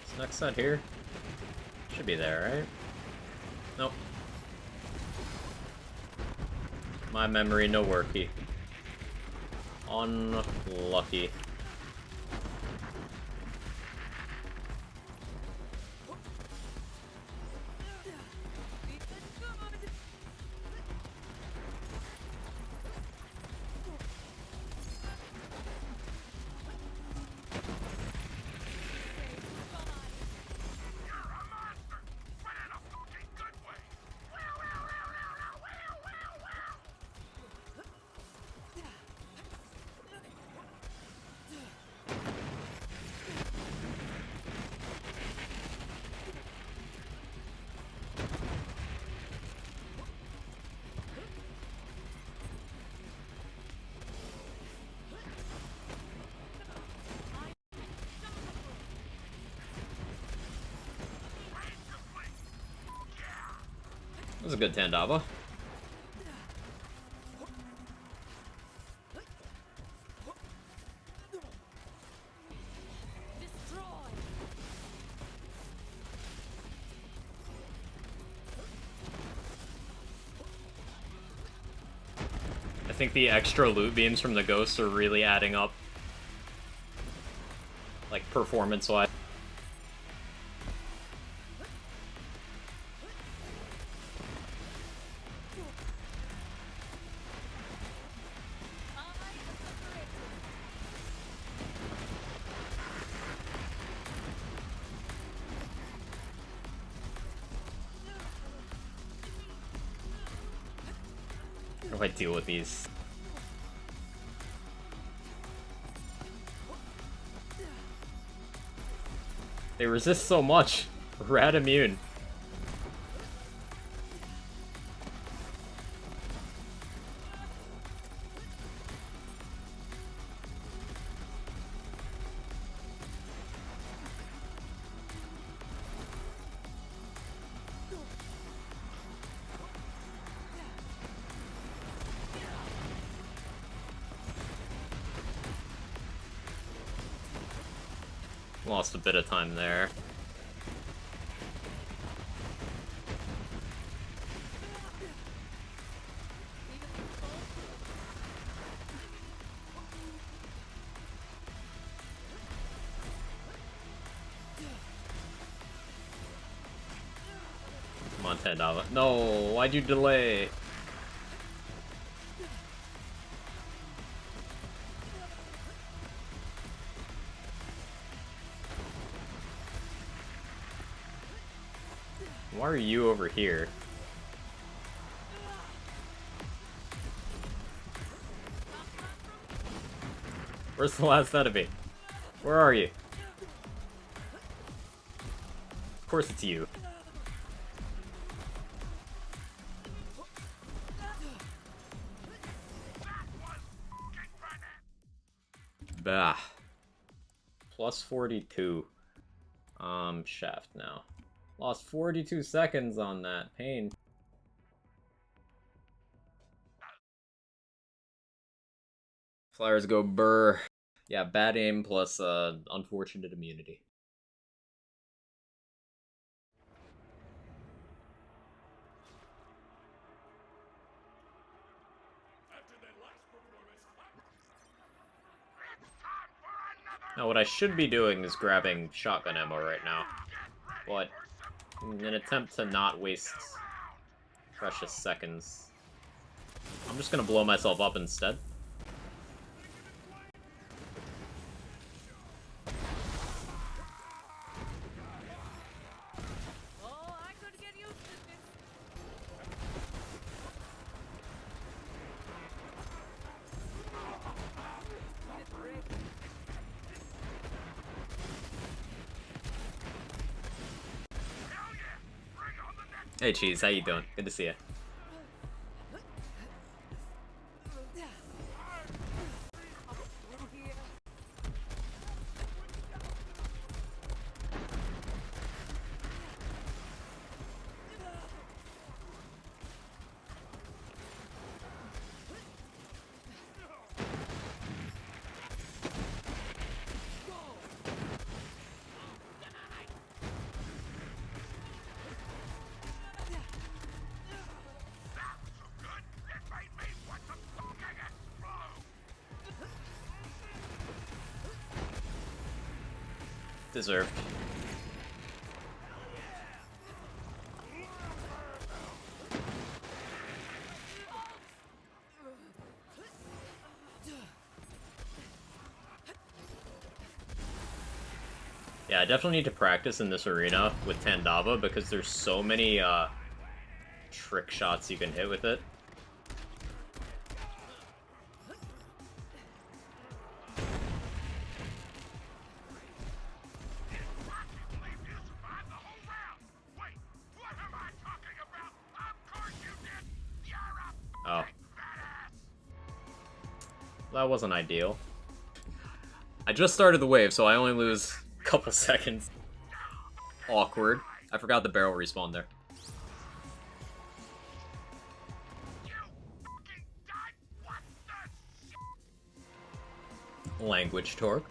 This next set here should be there, right? Nope. My memory no worky. Unlucky. That was a good Tandava. I think the extra loot beams from the ghosts are really adding up. Like, performance-wise. How do I deal with these? They resist so much. Rad immune. Lost a bit of time there. Come on, Tandava. No, why'd you delay? Why are you over here? Where's the last enemy? Where are you? Of course it's you. Bah. Plus 42. Shaft now. Lost 42 seconds on that. Pain. Flyers go burr. Yeah, bad aim plus unfortunate immunity. Now what I should be doing is grabbing shotgun ammo right now. But in an attempt to not waste precious seconds, I'm just gonna blow myself up instead. Hey, Cheese, how you doing? Good to see you. Deserved. Yeah, I definitely need to practice in this arena with Tandava because there's so many trick shots you can hit with it. Oh. That wasn't ideal. I just started the wave, so I only lose a couple seconds. Awkward. I forgot the barrel respawn there. Language torque.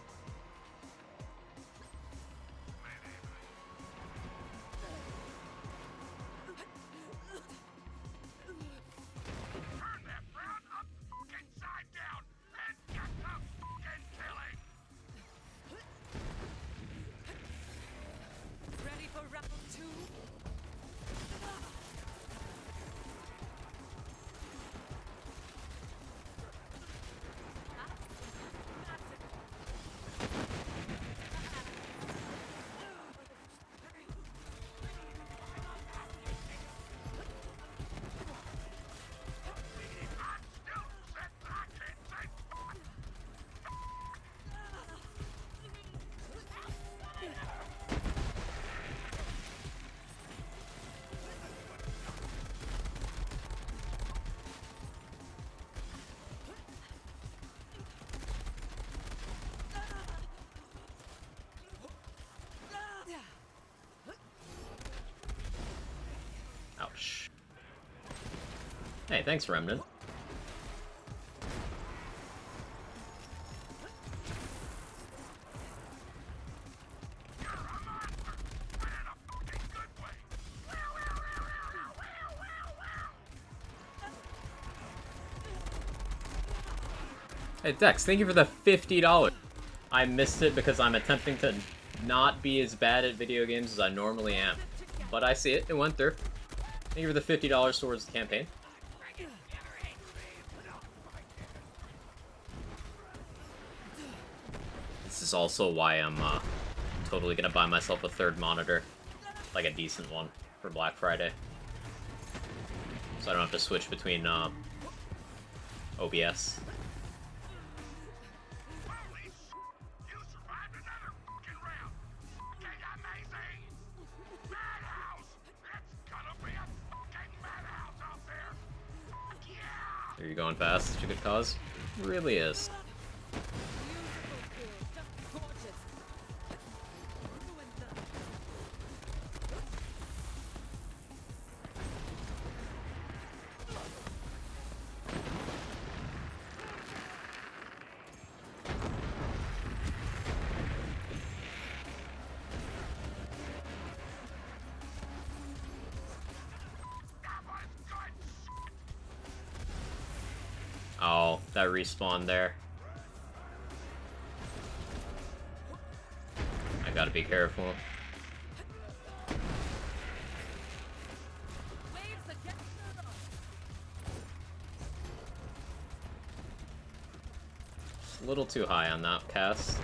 Ready for round two? Ouch. Hey, thanks, Remnant. Hey, Dex, thank you for the $50. I missed it because I'm attempting to not be as bad at video games as I normally am. But I see it. It went through. Thank you for the $50 towards the campaign. This is also why I'm totally gonna buy myself a third monitor. Like a decent one for Black Friday. So I don't have to switch between OBS. Are you going fast? It's a good cause? It really is. Oh, that respawn there. I gotta be careful. It's a little too high on that cast.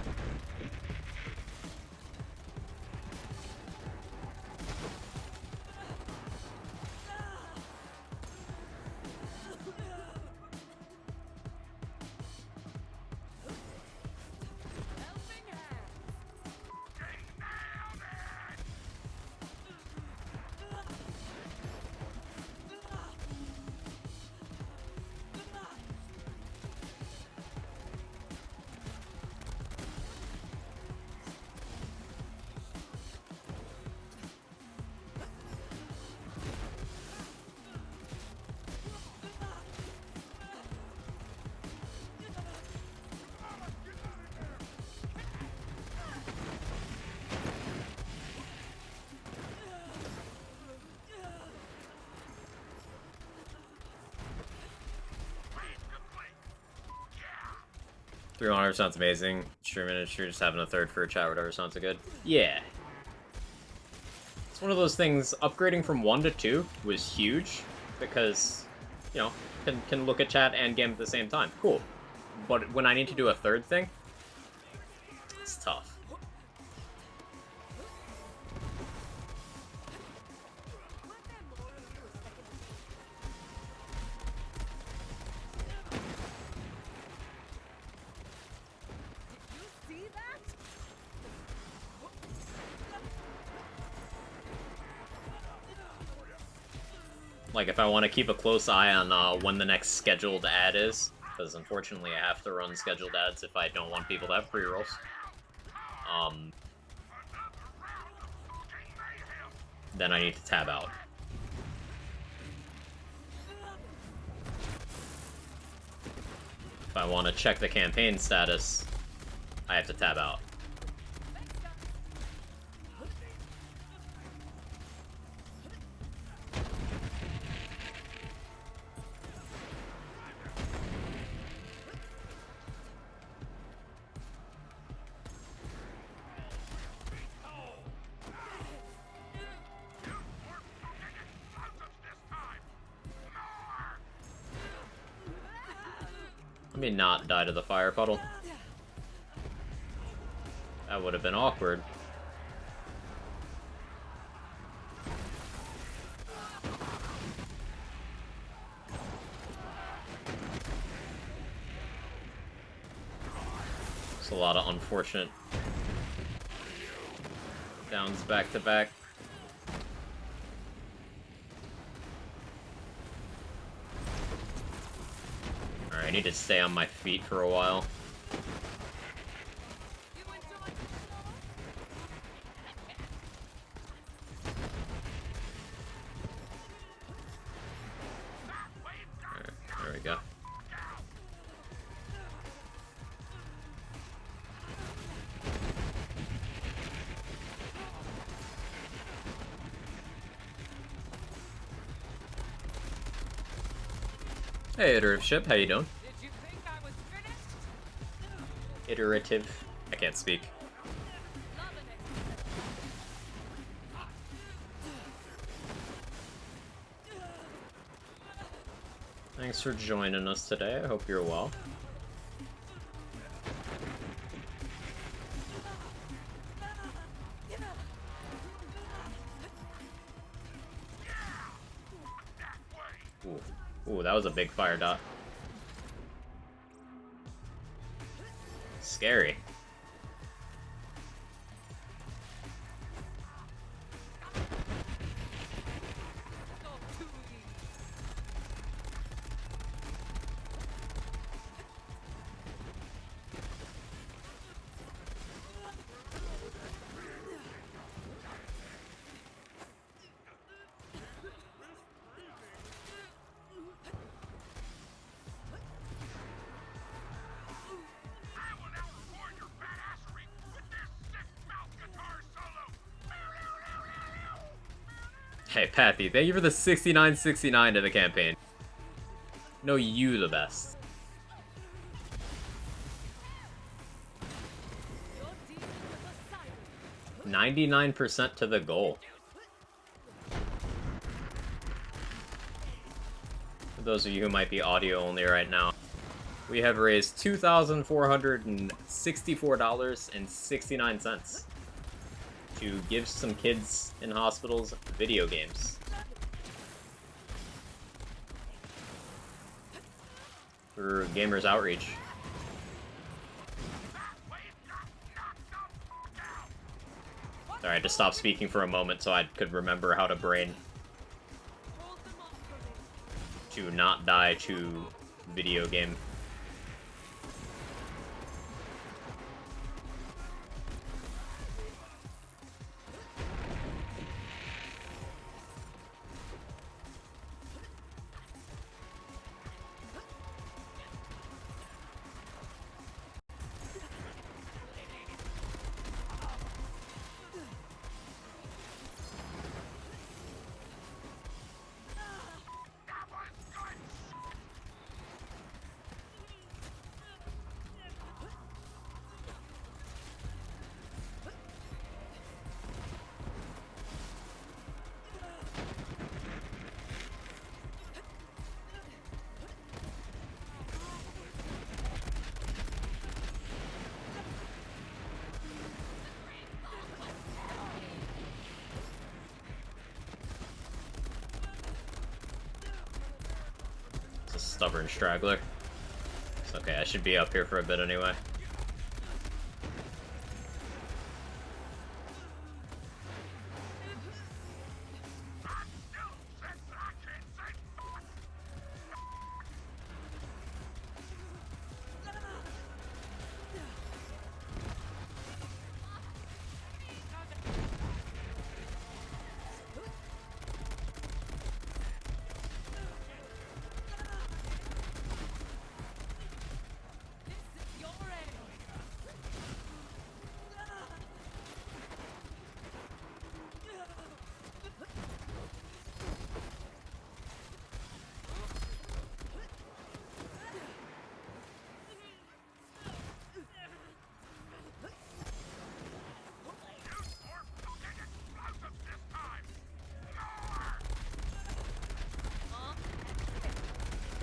$300 sounds amazing. Stream industry, just having a third for a chat, whatever sounds so good. Yeah. It's one of those things, upgrading from 1 to 2 was huge, because, you know, can look at chat and game at the same time. Cool. But when I need to do a third thing, it's tough. Like, if I want to keep a close eye on when the next scheduled ad is, because unfortunately I have to run scheduled ads if I don't want people to have pre-rolls. Then I need to tab out. If I want to check the campaign status, I have to tab out. Let me not die to the fire puddle. That would have been awkward. It's a lot of unfortunate downs back to back. Alright, I need to stay on my feet for a while. Alright, there we go. Hey, Iterative Ship, how you doing? Did you think I was finished? Iterative. I can't speak. Loving it. Thanks for joining us today. I hope you're well. Ooh, that was a big fire dot. Scary. Hey, Pathy, thank you for the 69.69 to the campaign. Know you the best. You're dealing with a siren. 99% to the goal. For those of you who might be audio only right now, we have raised $2,464.69 to give some kids in hospitals video games. For Gamers Outreach. Sorry, I just stopped speaking for a moment so I could remember how to brain to not die to video game. stubborn straggler. It's okay, I should be up here for a bit anyway.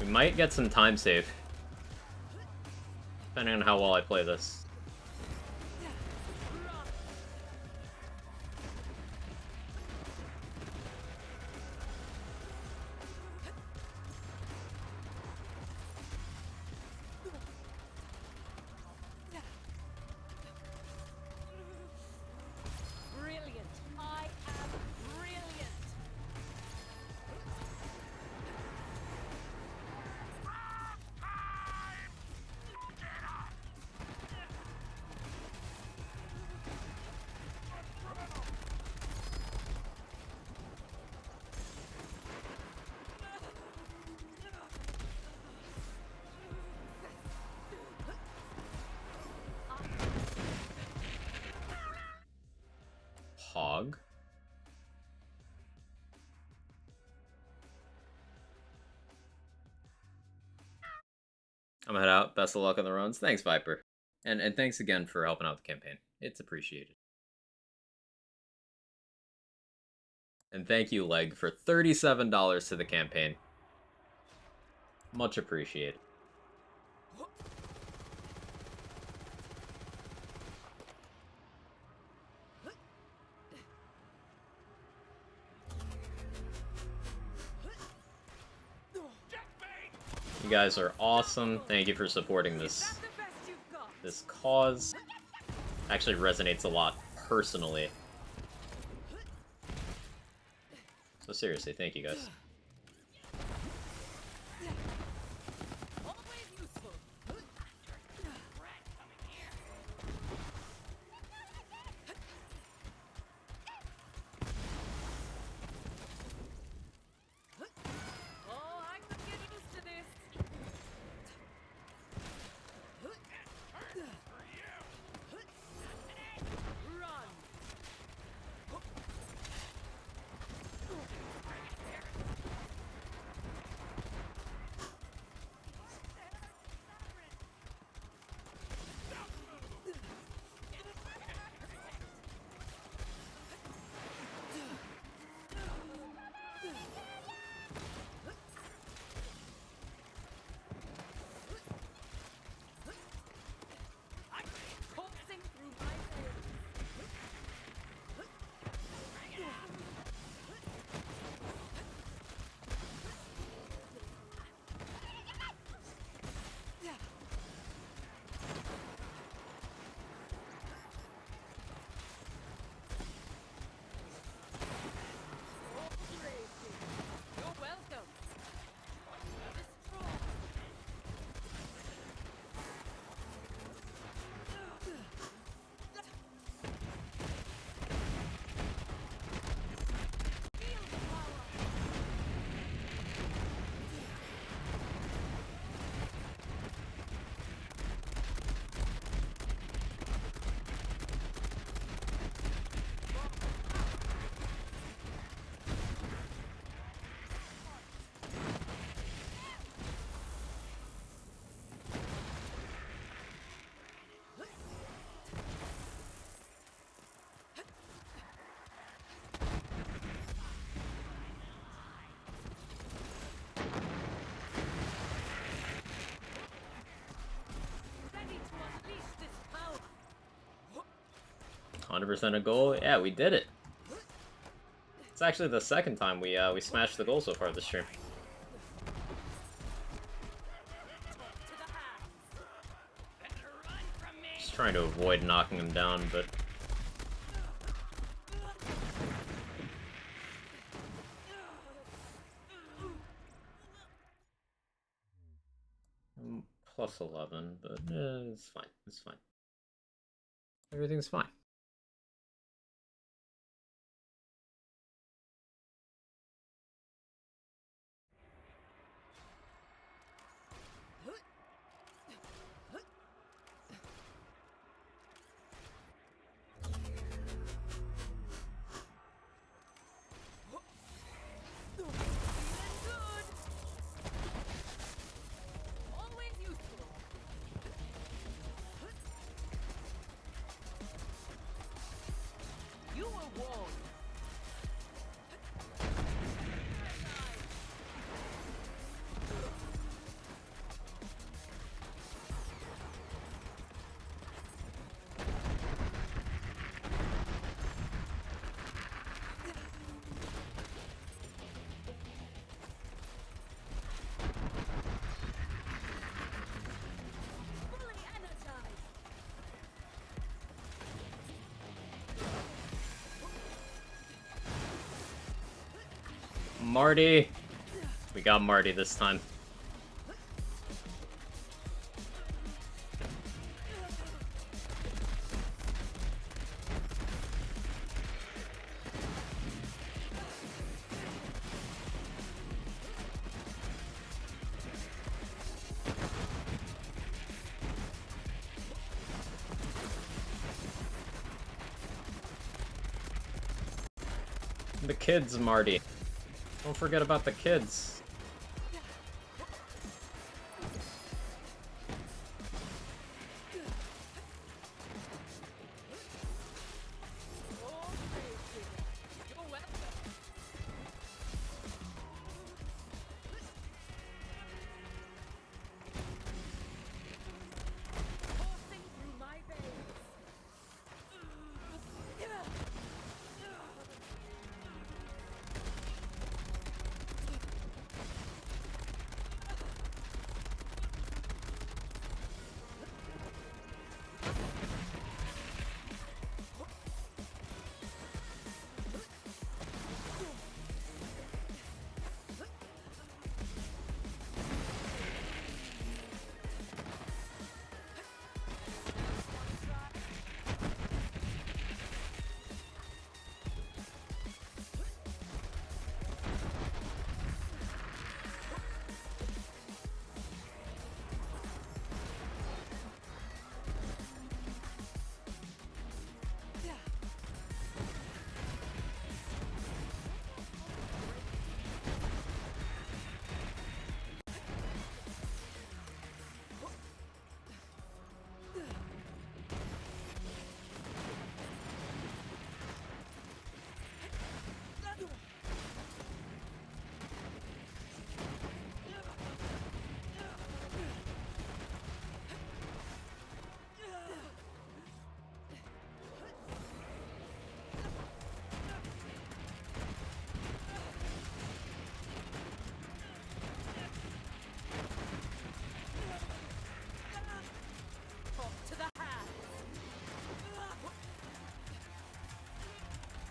We might get some time save, depending on how well I play this. Brilliant. I am brilliant. Hog. I'm gonna head out. Best of luck on the runs. Thanks, Viper. And thanks again for helping out the campaign. It's appreciated. And thank you, Leg, for $37 to the campaign. Much appreciated. You guys are awesome. Thank you for supporting this cause. Actually resonates a lot personally. So seriously, thank you guys. You're welcome. 100% a goal. Yeah, we did it. It's actually the second time we smashed the goal so far this stream. trying to avoid knocking him down, but... Plus 11, but it's fine. It's fine. Everything's fine. Marty! We got Marty this time. The kids, Marty. Don't forget about the kids.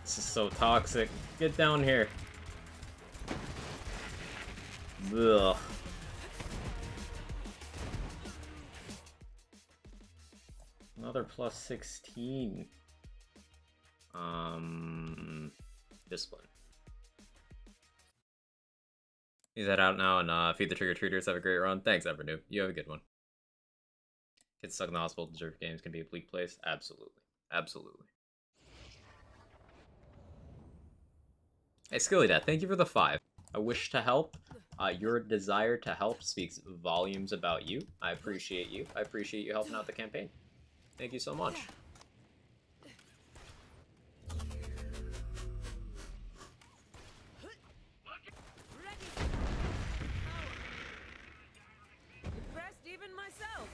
This is so toxic. Get down here. Ugh. Another plus 16. Discipline. He's head out now and feed the trick-or-treaters. Have a great run. Thanks, Evernew. You have a good one. Kids stuck in the hospital deserve games can be a bleak place. Absolutely. Absolutely. Hey, Skilly Dad, thank you for the 5. I wish to help. Your desire to help speaks volumes about you. I appreciate you. I appreciate you helping out the campaign. Thank you so much. Impressed even myself.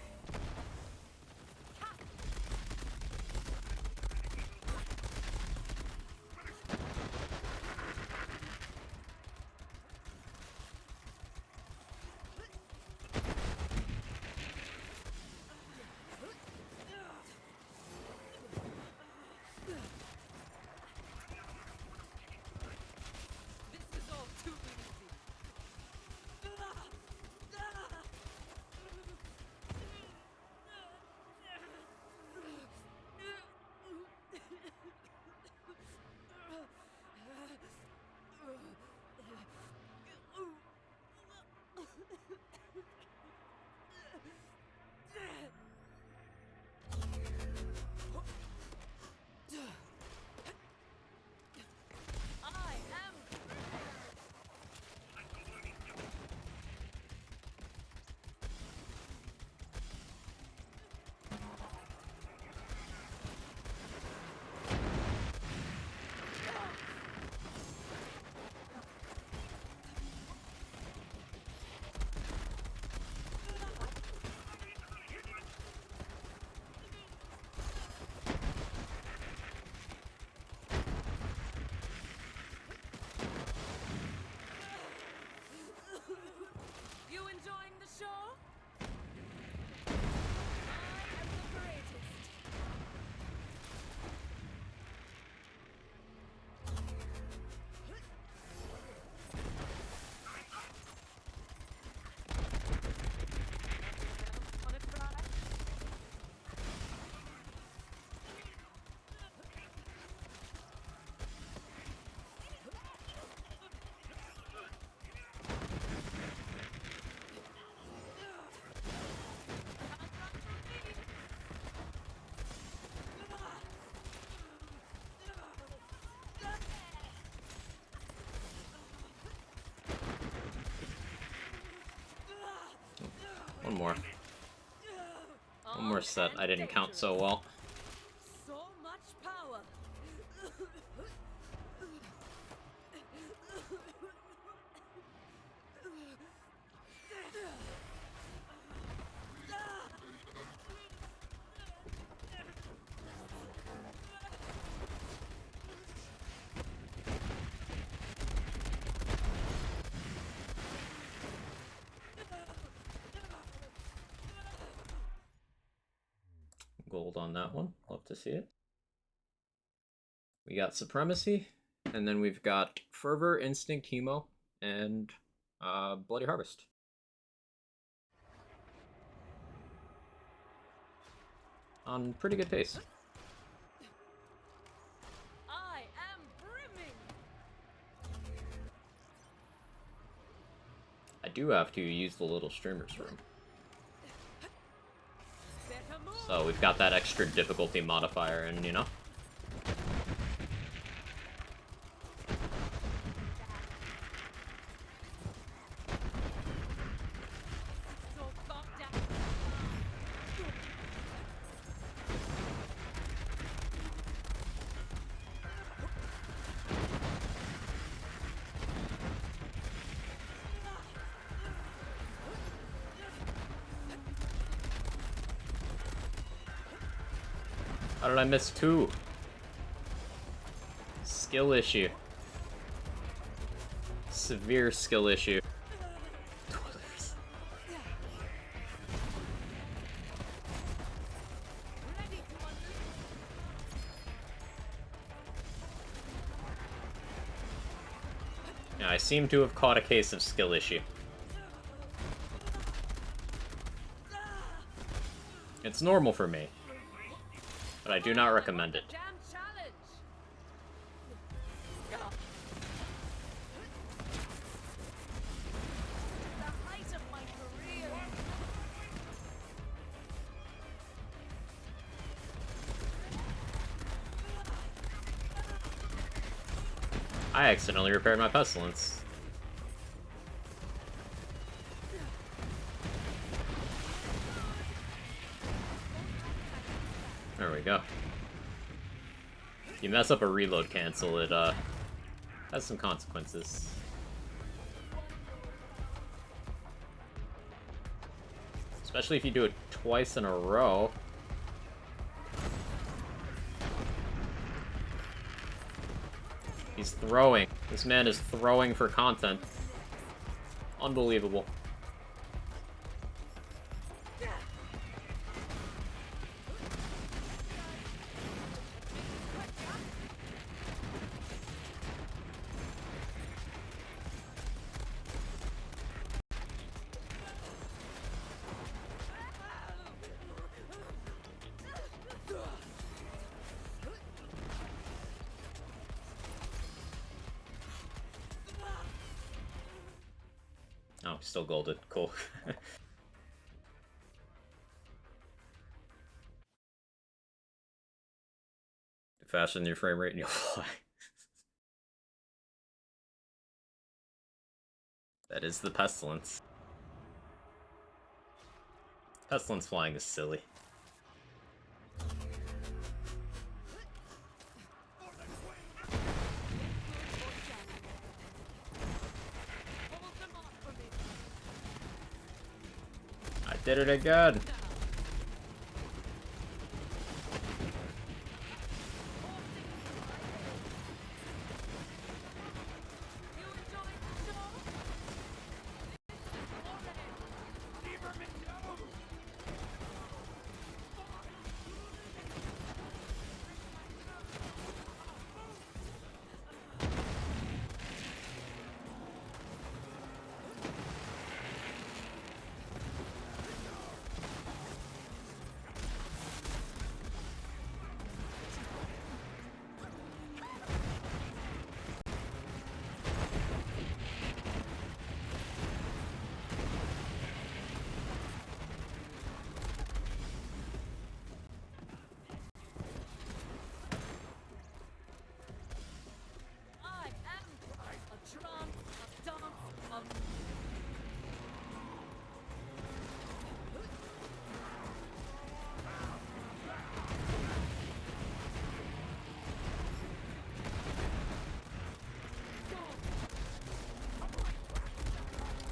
One more. One more set. I didn't count so well. So much power. Gold on that one. Love to see it. We got Supremacy, and then we've got Fervor, Instinct, Hemo, and Bloody Harvest. On pretty good pace. I am brimming. I do have to use the little streamer's room. So we've got that extra difficulty modifier, and you know. How did I miss two? Skill issue. Severe skill issue. Yeah, I seem to have caught a case of skill issue. It's normal for me, but I do not recommend it. I accidentally repaired my pestilence. There we go. You mess up a reload cancel, it has some consequences. Especially if you do it twice in a row. He's throwing. This man is throwing for content. Unbelievable. Oh, still golded. Cool. Faster than your frame rate and you'll fly. That is the Pestilence. Pestilence flying is silly. I did it again!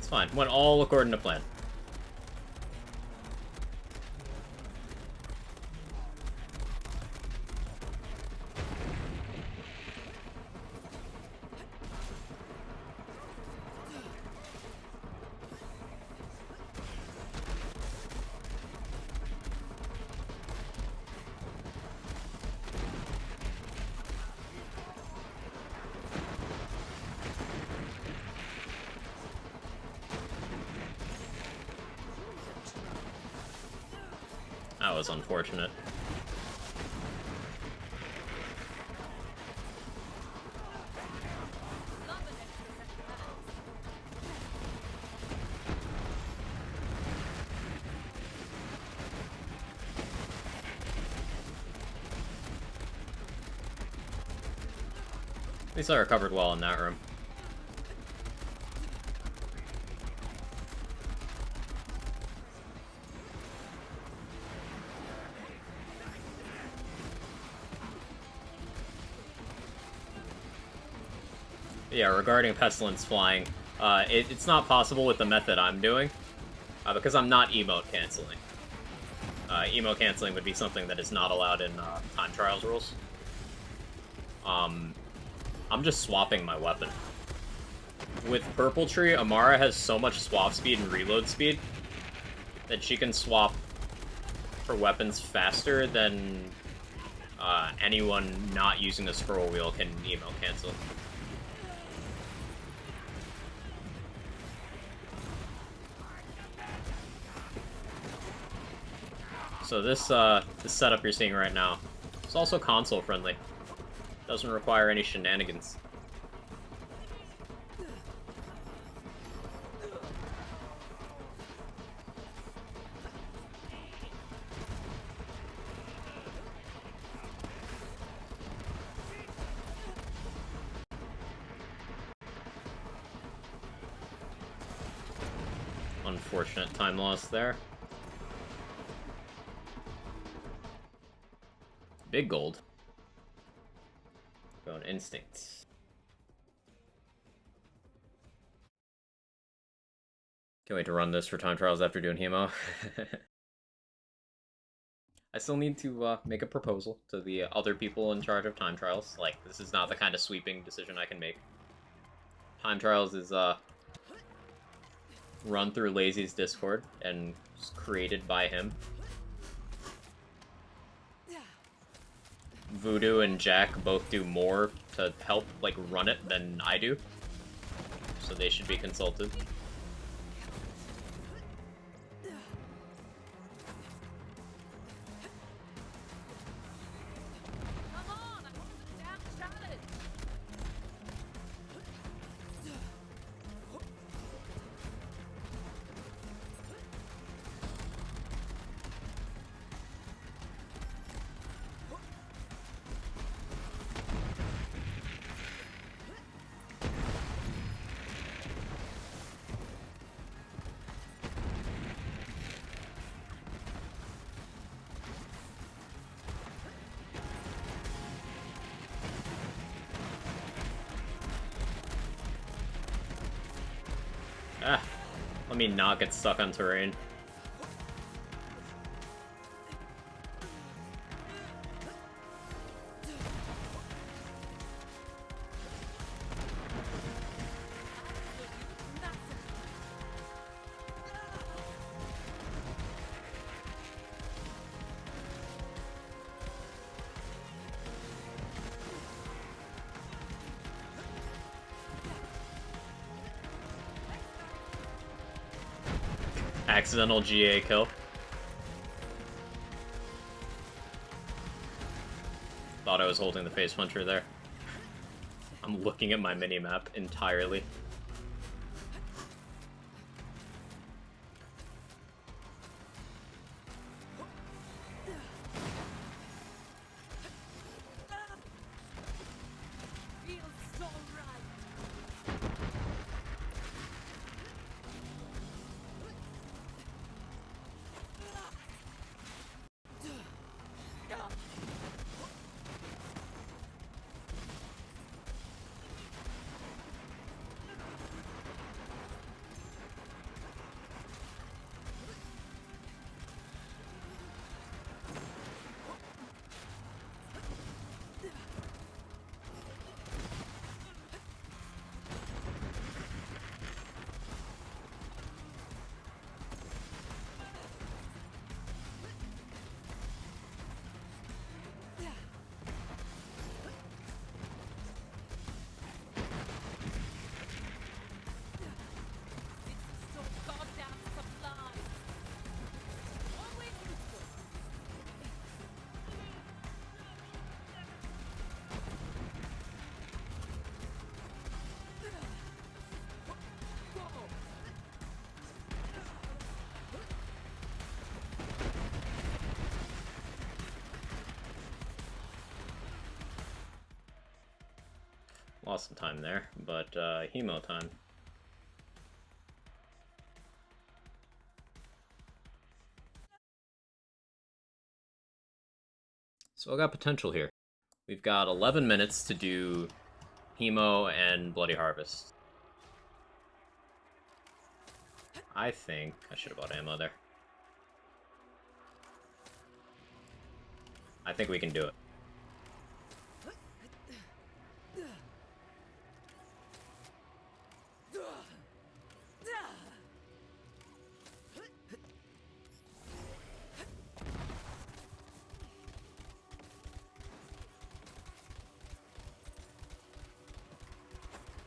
It's fine. Went all according to plan. That was unfortunate. At least I recovered well in that room. Yeah, regarding Pestilence flying, it's not possible with the method I'm doing, because I'm not emote canceling. Emote canceling would be something that is not allowed in time trials rules. I'm just swapping my weapon. With Purple Tree, Amara has so much swap speed and reload speed that she can swap for weapons faster than anyone not using the scroll wheel can emote cancel. So this setup you're seeing right now is also console friendly. Doesn't require any shenanigans. Unfortunate time loss there. Big gold. Going instincts. Can't wait to run this for time trials after doing hemo. I still need to make a proposal to the other people in charge of time trials. Like, this is not the kind of sweeping decision I can make. Time trials is run through Lazy's Discord and created by him. Voodoo and Jack both do more to help, like, run it than I do. So they should be consulted. Ah, let me not get stuck on terrain. Accidental GA kill. Thought I was holding the face puncher there. I'm looking at my minimap entirely. Lost some time there, but Hemo time. So I got potential here. We've got 11 minutes to do Hemo and Bloody Harvest. I think I should have bought ammo there. I think we can do it.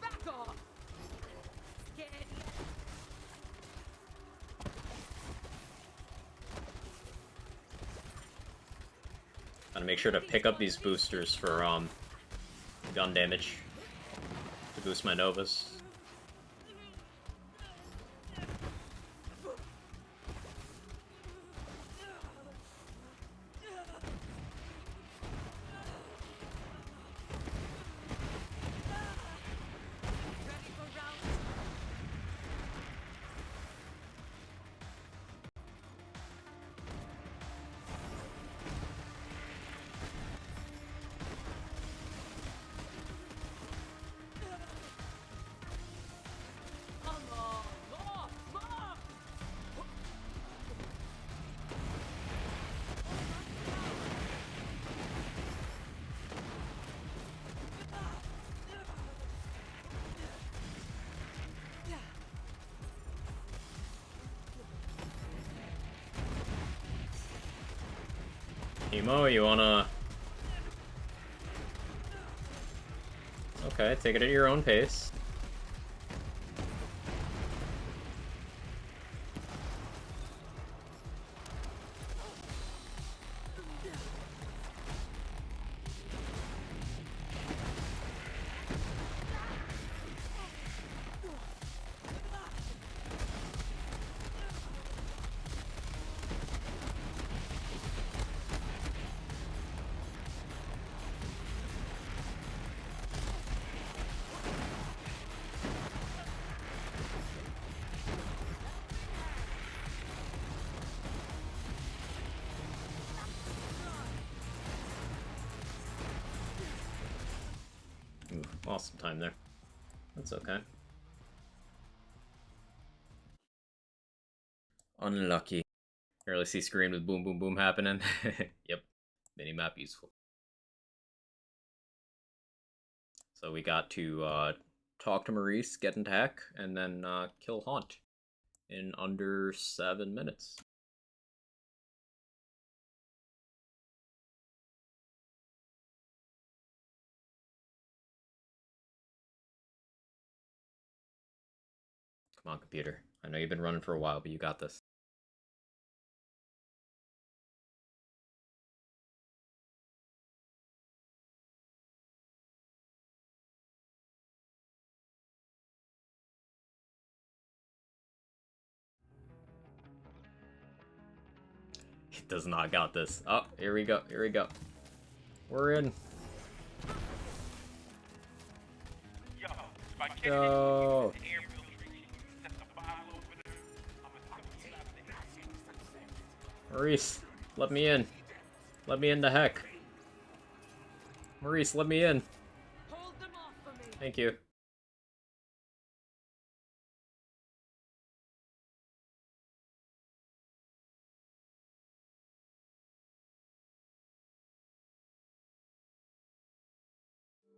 Back off! Scared yet? Gotta make sure to pick up these boosters for gun damage to boost my Novas. Ready for round? Come on! More! More! Hemo, you wanna... Okay, take it at your own pace. Ooh, lost some time there. That's okay. Unlucky. Barely see screen with boom boom boom happening. Yep. Minimap useful. So we got to talk to Maurice, get into Heck, and then kill Haunt in under 7 minutes. Come on, computer. I know you've been running for a while, but you got this. It does not got this. Oh, here we go. Here we go. We're in. Yo, if I catch Go. any air filtration, set the bottle over there. I'm gonna Maurice, let me in. Let me into Heck. Maurice, let me in. Hold them off for me! Thank you.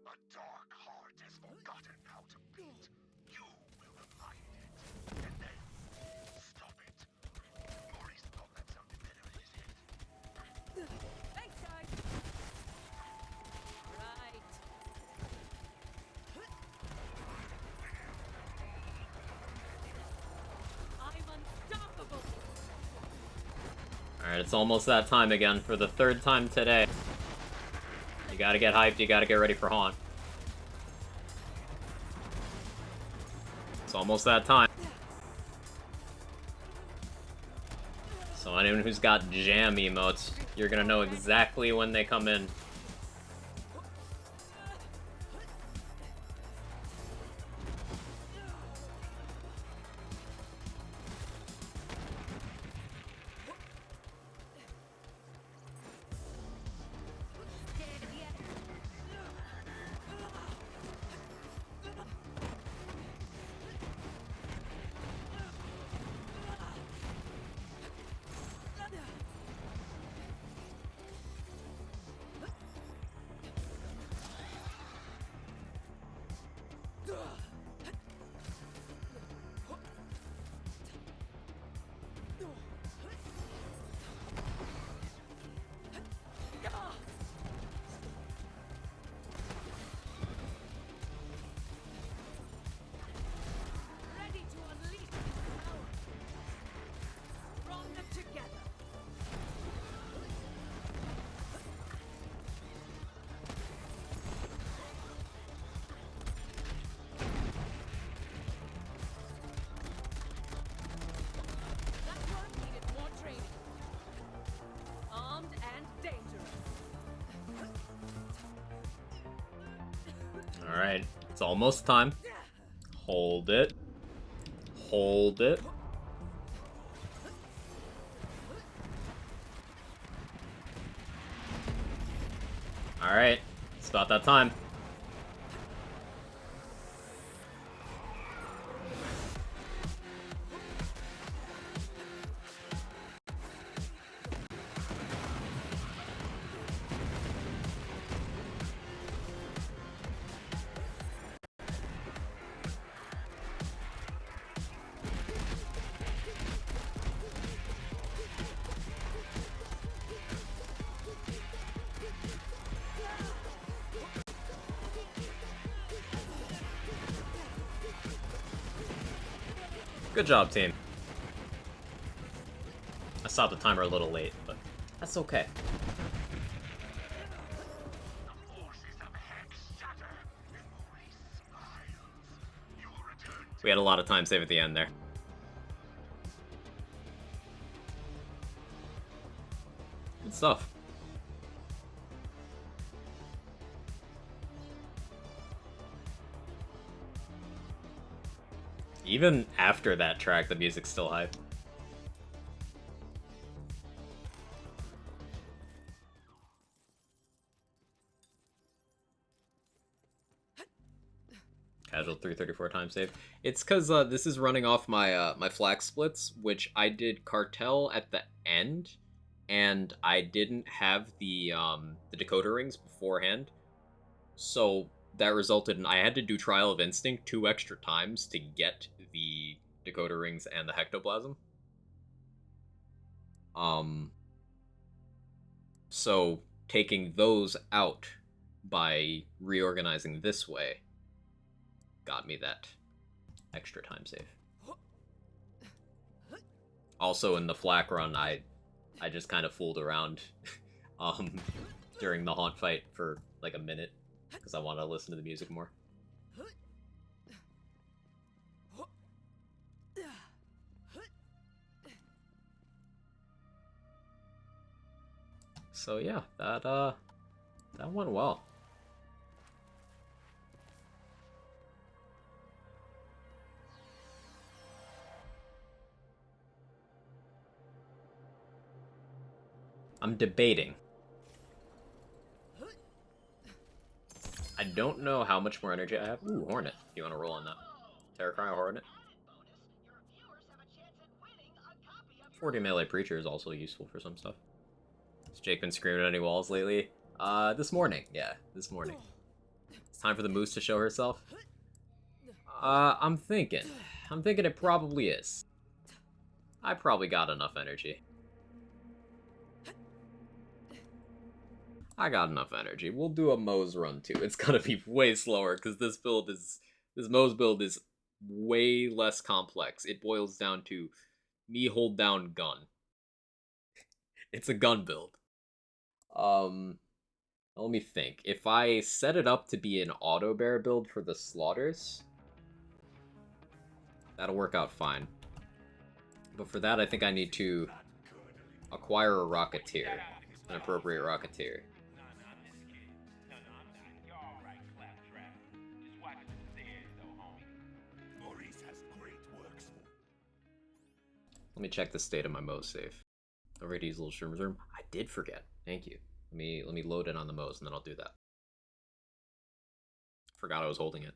A dark heart has forgotten how to beat. You will remind it, and then stop it. Maurice thought that sounded better in his head. Thanks, guys! Right. I'm unstoppable! Alright, it's almost that time again for the 3rd time today. You gotta get hyped, you gotta get ready for Haunt. It's almost that time. So anyone who's got jam emotes, you're gonna know exactly when they come in. Alright, it's almost time. Hold it. Hold it. Alright, it's about that time. Good job, team. I stopped the timer a little late, but that's okay. We had a lot of time save at the end there. Good stuff. Even after that track, the music's still hype. Casual 334 time save. It's because this is running off my my flag splits, which I did cartel at the end, and I didn't have the decoder rings beforehand, so that resulted in I had to do Trial of Instinct 2 extra times to get the decoder rings and the hectoplasm. So taking those out by reorganizing this way got me that extra time save. Also in the flak run, I just kind of fooled around during the haunt fight for like a minute because I wanted to listen to the music more. So yeah, that went well. I'm debating. I don't know how much more energy I have. Ooh, Hornet. You want to roll on that? Terracry or Hornet? 40 melee Preacher is also useful for some stuff. Has Jake been screaming at any walls lately? This morning. Yeah, this morning. It's time for the moose to show herself. I'm thinking. I'm thinking it probably is. I probably got enough energy. I got enough energy. We'll do a Moe's run too. It's gonna be way slower because this Moe's build is way less complex. It boils down to me hold down gun. It's a gun build. Let me think. If I set it up to be an auto bear build for the slaughters, that'll work out fine. But for that, I think I need to acquire a Rocketeer, an appropriate Rocketeer. Let me check the state of my Moe's save. Over to use a little stream reserve. I did forget. Thank you. Let me load it on the Moe's and then I'll do that. Forgot I was holding it.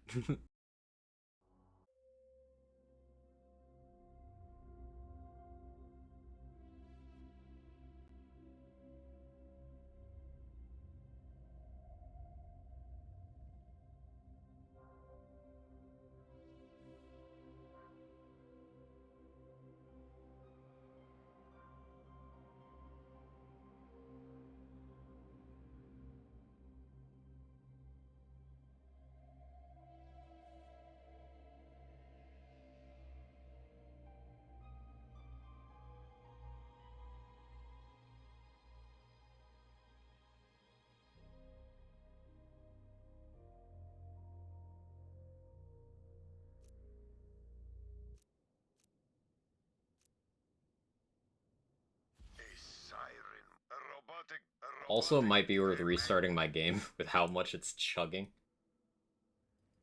Also might be worth restarting my game with how much it's chugging.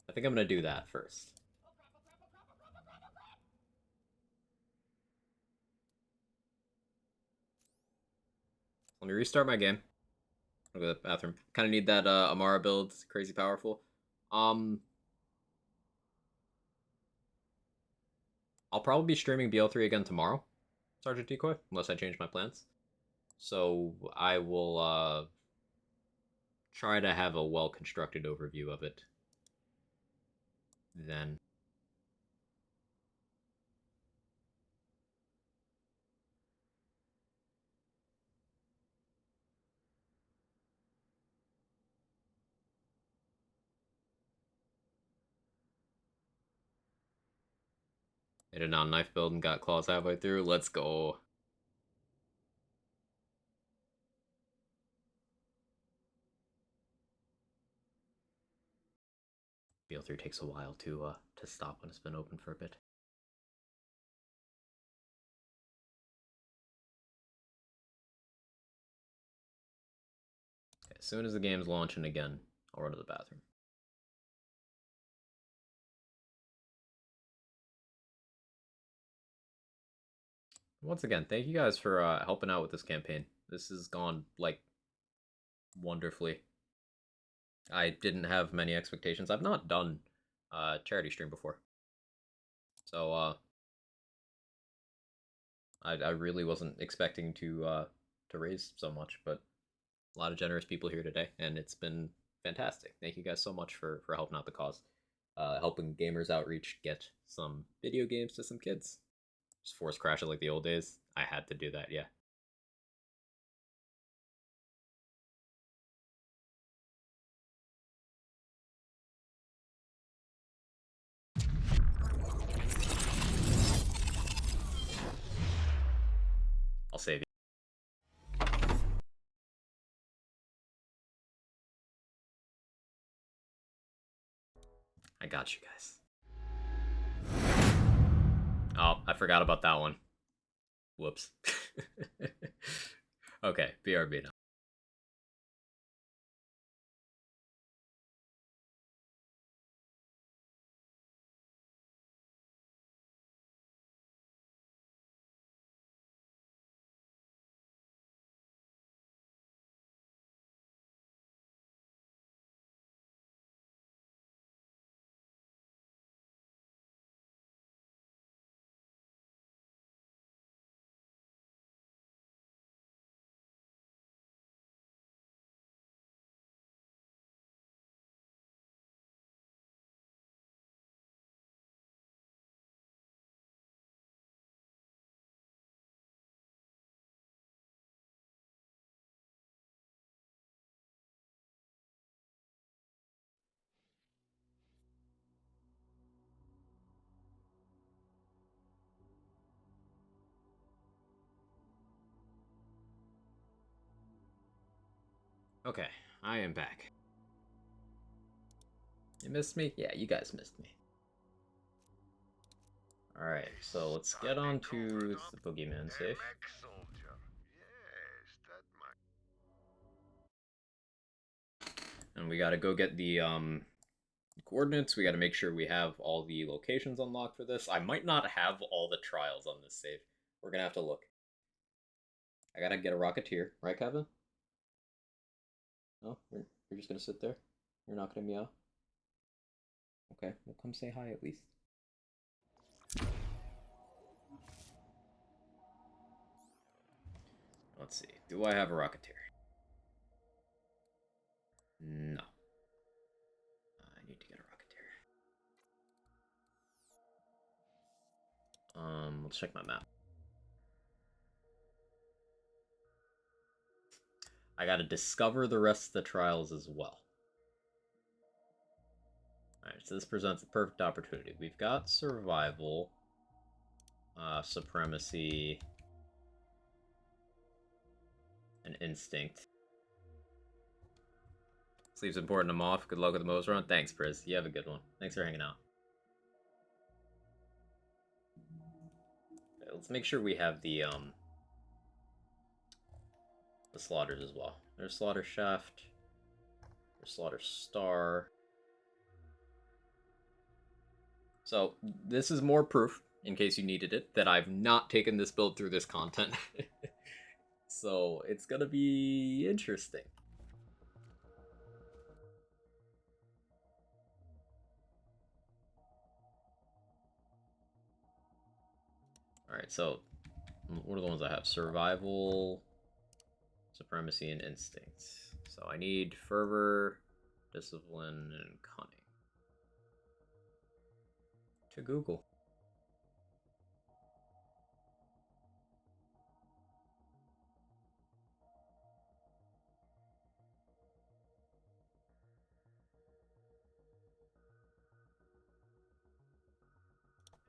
I think I'm gonna do that first. Let me restart my game. I'll go to the bathroom. Kind of need that Amara build. It's crazy powerful. I'll probably be streaming BL3 again tomorrow, Sergeant Decoy, unless I change my plans. So I will try to have a well-constructed overview of it then. Made a non-knife build and got claws halfway through. Let's go. BL3 takes a while to stop when it's been open for a bit. Okay, as soon as the game's launching again, I'll run to the bathroom. Once again, thank you guys for helping out with this campaign. This has gone, like, wonderfully. I didn't have many expectations. I've not done charity stream before. So, I really wasn't expecting to raise so much, but a lot of generous people here today, and it's been fantastic. Thank you guys so much for helping out the cause. Helping Gamers Outreach get some video games to some kids. Just force crash it like the old days. I had to do that, yeah. I'll save you. I got you guys. Oh, I forgot about that one. Whoops. Okay, BRB now. Okay, I am back. You missed me? Yeah, you guys missed me. Alright, so let's get on to the Boogeyman safe. And we gotta go get the coordinates. We gotta make sure we have all the locations unlocked for this. I might not have all the trials on this save. We're gonna have to look. I gotta get a Rocketeer, right, Kevin? No? You're just gonna sit there? You're not gonna meow? Okay, well, come say hi at least. Let's see. Do I have a Rocketeer? No. I need to get a Rocketeer. Let's check my map. I gotta discover the rest of the trials as well. Alright, so this presents a perfect opportunity. We've got survival, supremacy, and instinct. Sleep's important, I'm off. Good luck with the Mo's run. Thanks, Priz. You have a good one. Thanks for hanging out. Okay, let's make sure we have the slaughters as well. There's Slaughter Shaft. There's Slaughter Star. So this is more proof, in case you needed it, that I've not taken this build through this content. So it's gonna be interesting. Alright, so what are the ones I have? Survival, Supremacy, and Instinct. So I need Fervor, Discipline, and Cunning. To Google.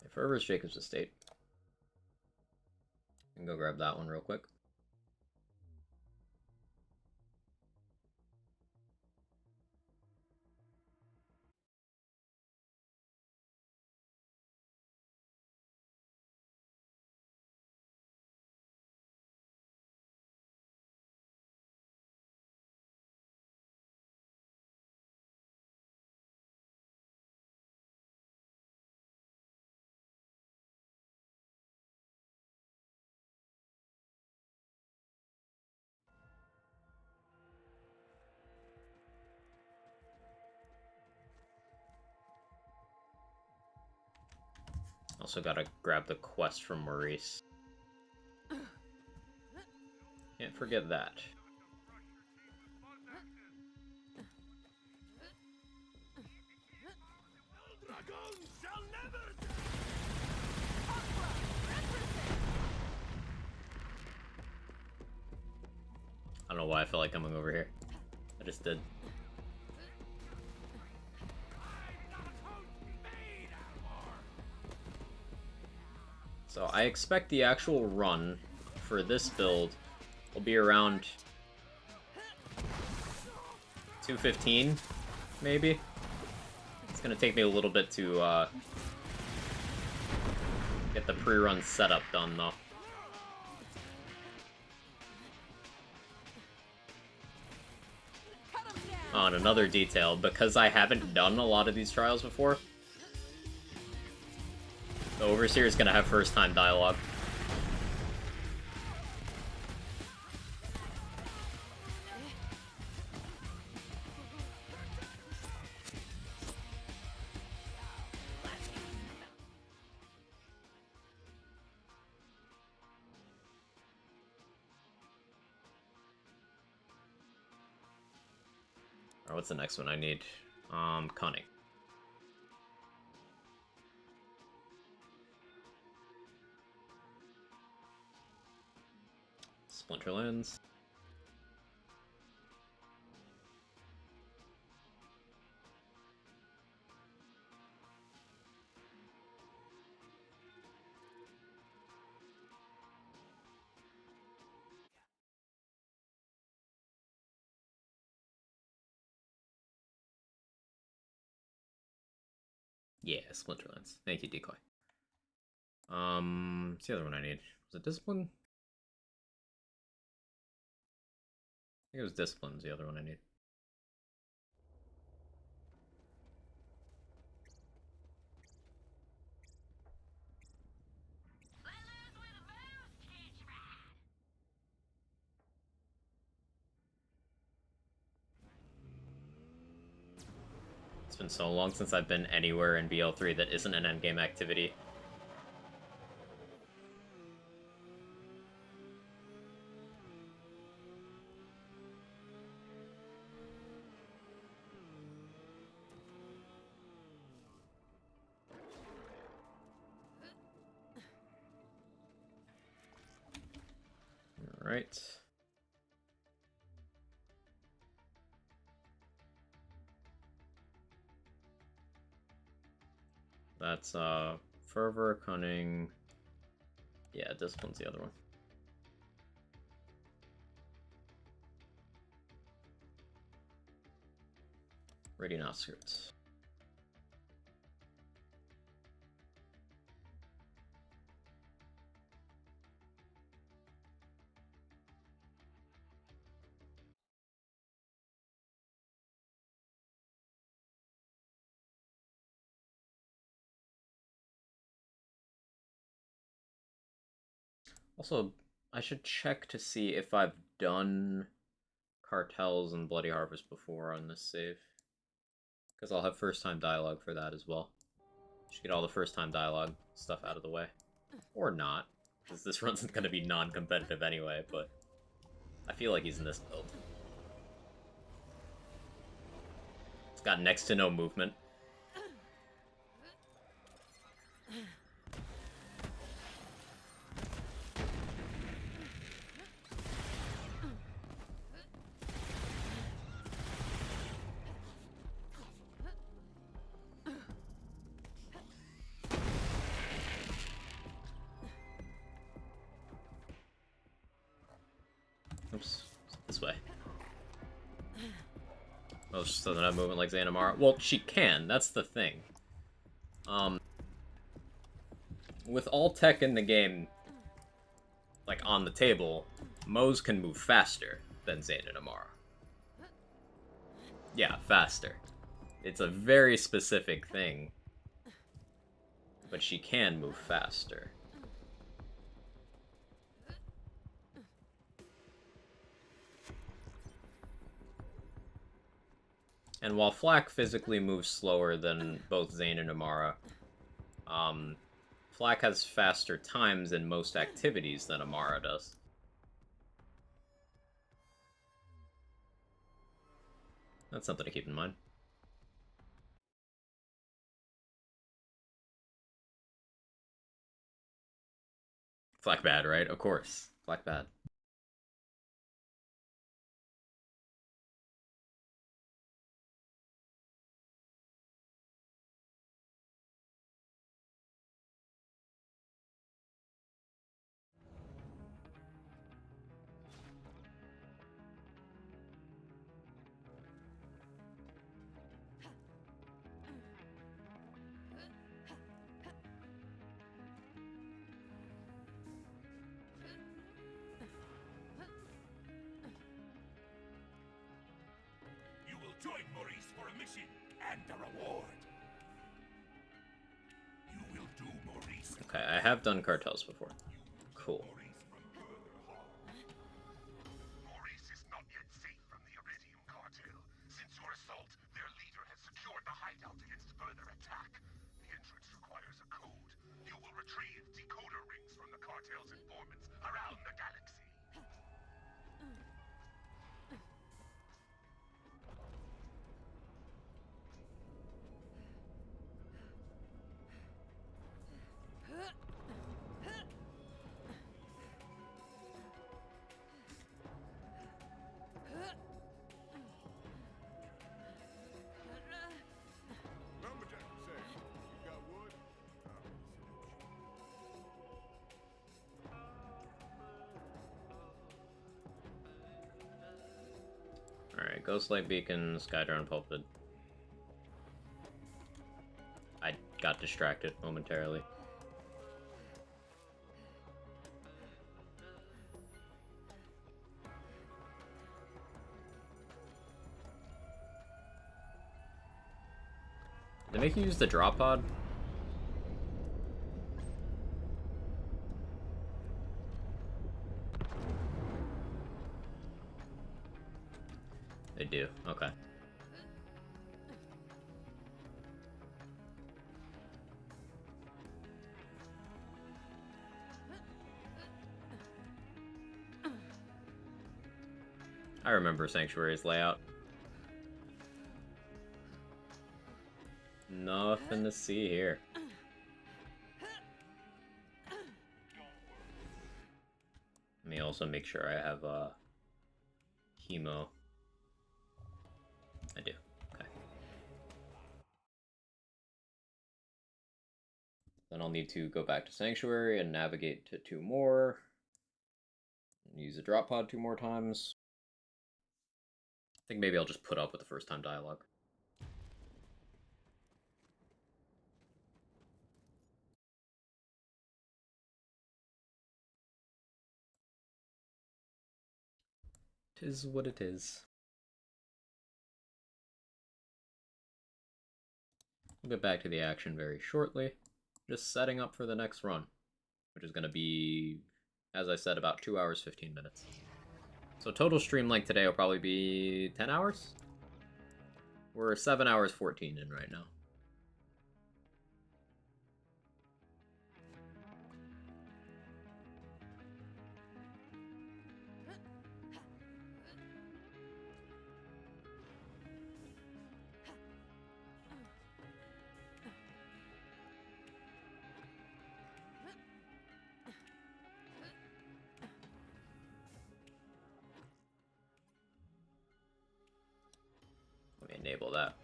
Okay, Fervor's Jacob's Estate. I can go grab that one real quick. Also gotta grab the quest from Maurice. Can't forget that. I don't know why I felt like coming over here. I just did. So I expect the actual run for this build will be around 2:15, maybe. It's gonna take me a little bit to get the pre-run setup done, though. Oh, and another detail, because I haven't done a lot of these trials before, the Overseer is gonna have first-time dialogue. Alright, what's the next one I need? Cunning. Splinterlands. Yeah, Splinterlands. Thank you, Decoy. What's the other one I need? Was it Discipline? I think it was Discipline's the other one I need. It's been so long since I've been anywhere in BL3 that isn't an endgame activity. Alright. That's, Fervor, Cunning... Yeah, Discipline's the other one. Radiant Outskirts. Also, I should check to see if I've done Cartels and Bloody Harvest before on this save. Because I'll have first-time dialogue for that as well. Should get all the first-time dialogue stuff out of the way. Or not, because this run's going to be non-competitive anyway, but I feel like he's in this build. It's got next to no movement. Oops, this way. Oh, she doesn't have movement like Xanamara. Well, she can, that's the thing. With all tech in the game, like, on the table, Moze can move faster than Zayn and Amara. Yeah, faster. It's a very specific thing. But she can move faster. And while Flak physically moves slower than both Zayn and Amara, Flak has faster times in most activities than Amara does. That's something to keep in mind. Flak bad, right? Of course. Flak bad. You will join Maurice for a mission and a reward. You will do Maurice. Okay, I have done Cartels before. Cool. Maurice is not yet safe from the Iridium cartel. Since your assault, their leader has secured the hideout against further attack. The entrance requires a code. You will retrieve decoder rings from the cartel's informants around the galaxy. Lumberjack said, you got wood? Alright, Ghostlight Beacon, Skydrone Pulpit. I got distracted momentarily. Did they make you use the drop pod? They do, okay. I remember Sanctuary's layout. Nothing to see here. Let me also make sure I have chemo. I do. Okay. Then I'll need to go back to Sanctuary and navigate to 2 more. Use the drop pod 2 more times. I think maybe I'll just put up with the first time dialogue. Tis what it is. We'll get back to the action very shortly. Just setting up for the next run, which is going to be As I said, about 2 hours, 15 minutes. So total stream length today will probably be 10 hours? We're 7 hours, 14 in right now. Let me enable that.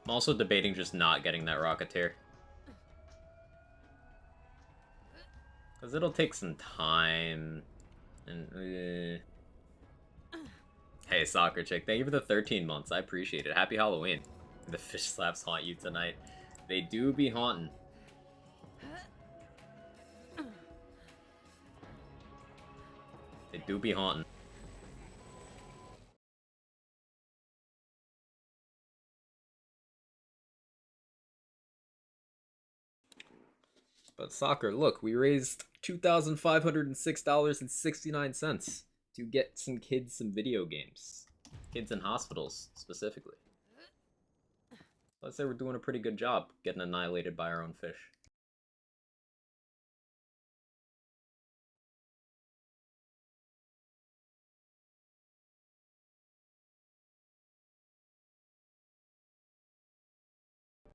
I'm also debating just not getting that Rocketeer. Because it'll take some time. And, Hey, Soccer Chick, thank you for the 13 months. I appreciate it. Happy Halloween. The fish slaps haunt you tonight. They do be haunting. They do be haunting. But Soccer, look, we raised $2,506.69 to get some kids some video games. Kids in hospitals, specifically. Let's say we're doing a pretty good job getting annihilated by our own fish.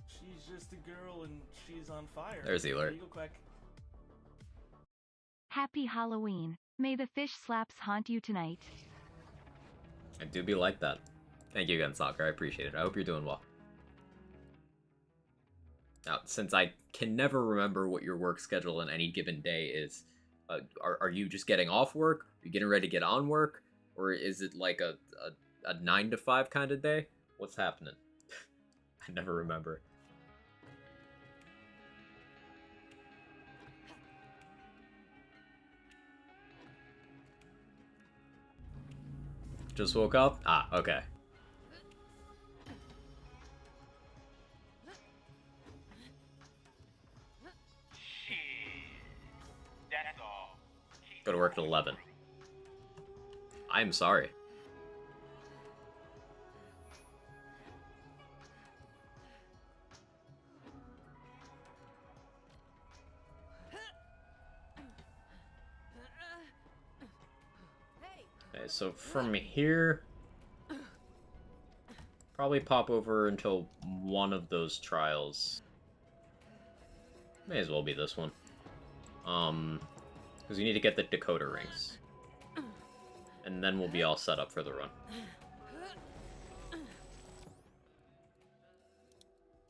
She's just a girl and she's on fire. There's the alert. There you go, Quack. Happy Halloween. May the fish slaps haunt you tonight. I do be like that. Thank you again, Soccer. I appreciate it. I hope you're doing well. Now, since I can never remember what your work schedule on any given day is, are you just getting off work? Are you getting ready to get on work? Or is it like a 9 to 5 kind of day? What's happening? I never remember. Just woke up? Ah, okay. That's all. Go to work at 11. I'm sorry. Okay, so from here, probably pop over until one of those trials. May as well be this one. Because you need to get the Dakota rings. And then we'll be all set up for the run.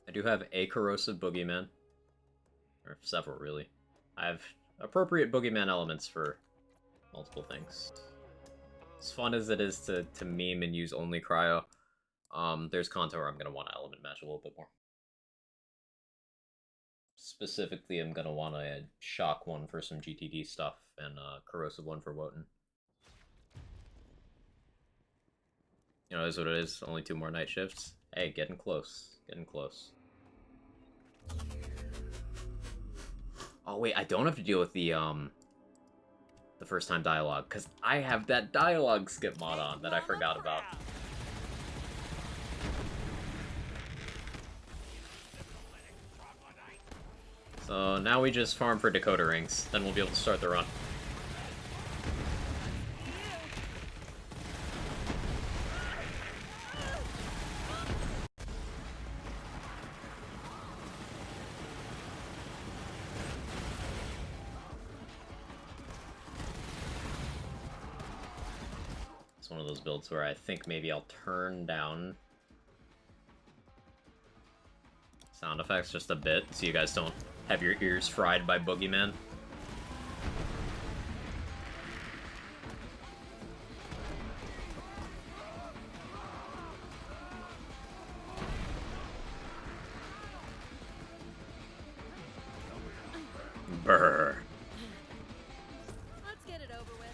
I do have a corrosive boogeyman. Or several, really. I have appropriate boogeyman elements for multiple things. As fun as it is to meme and use only cryo, there's contour I'm going to want to element match a little bit more. Specifically, I'm going to want a shock one for some GTD stuff and a corrosive one for Wotan. You know, it is what it is. Only 2 more night shifts. Hey, getting close. Getting close. Oh, wait, I don't have to deal with the first time dialogue, because I have that dialogue skip mod on that I forgot about. So now we just farm for Dakota rings, then we'll be able to start the run. One of those builds where I think maybe I'll turn down sound effects just a bit so you guys don't have your ears fried by Boogeyman. Brr. Let's get it over with.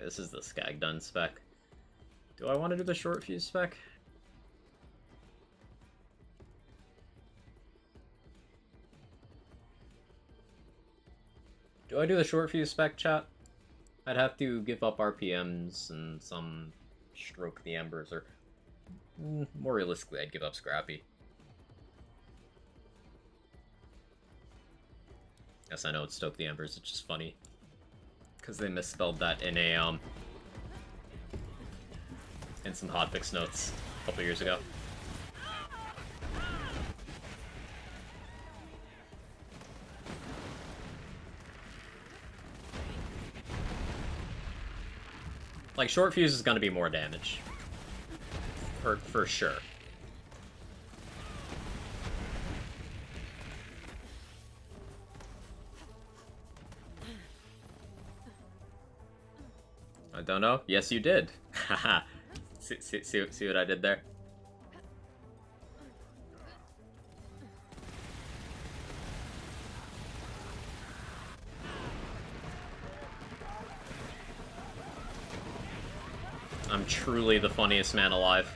this is the Skag done spec. Do I want to do the short fuse spec? Do I do the short fuse spec, chat? I'd have to give up RPMs and some stroke the embers, or more realistically, I'd give up Scrappy. Yes, I know it's stoke the embers. It's just funny because they misspelled that in a in some hotfix notes a couple years ago. Like, short fuse is going to be more damage. For sure. I don't know. Yes, you did. Haha. see what I did there? I'm truly the funniest man alive.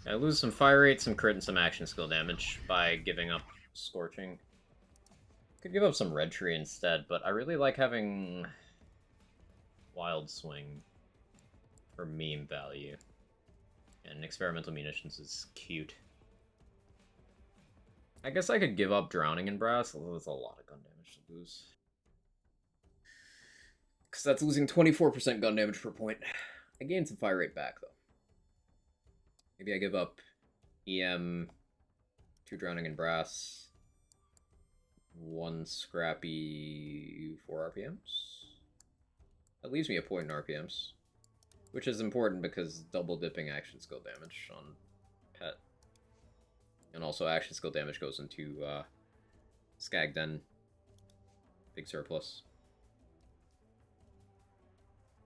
I lose some fire rate, some crit, and some action skill damage by giving up Scorching. Could give up some Red Tree instead, but I really like having Wild Swing for meme value. And Experimental Munitions is cute. I guess I could give up Drowning in Brass, although that's a lot of gun damage to lose. Because that's losing 24% gun damage per point. I gained some fire rate back, though. Maybe I give up EM, 2 Drowning in Brass, 1 Scrappy, 4 RPMs? That leaves me a point in RPMs, which is important because double dipping action skill damage on Pet. And also action skill damage goes into Skagden. Big surplus.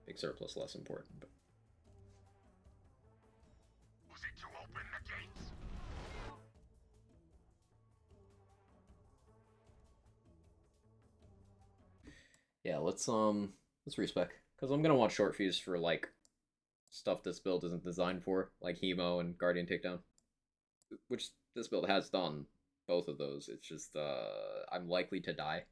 Big surplus less important, but Was it to open the gates? yeah, let's respec. Because I'm gonna want short fuse for like stuff this build isn't designed for, like Hemo and Guardian Takedown. Which this build has done both of those. It's just I'm likely to die.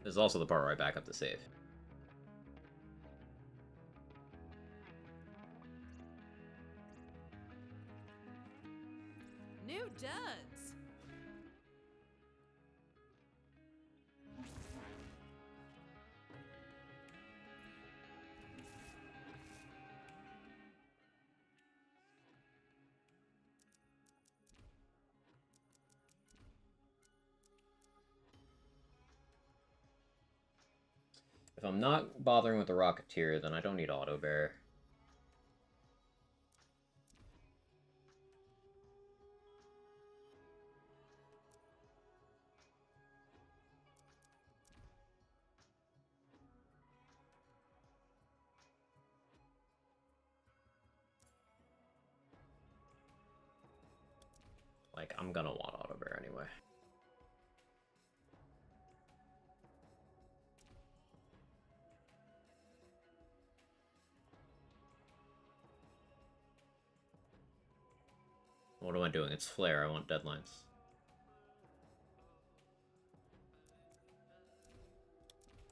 This is also the part where I back up to save. New duds. If I'm not bothering with the Rocketeer, then I don't need Auto Bear. Like, I'm gonna want Auto Bear anyway. What am I doing? It's Flare. I want deadlines.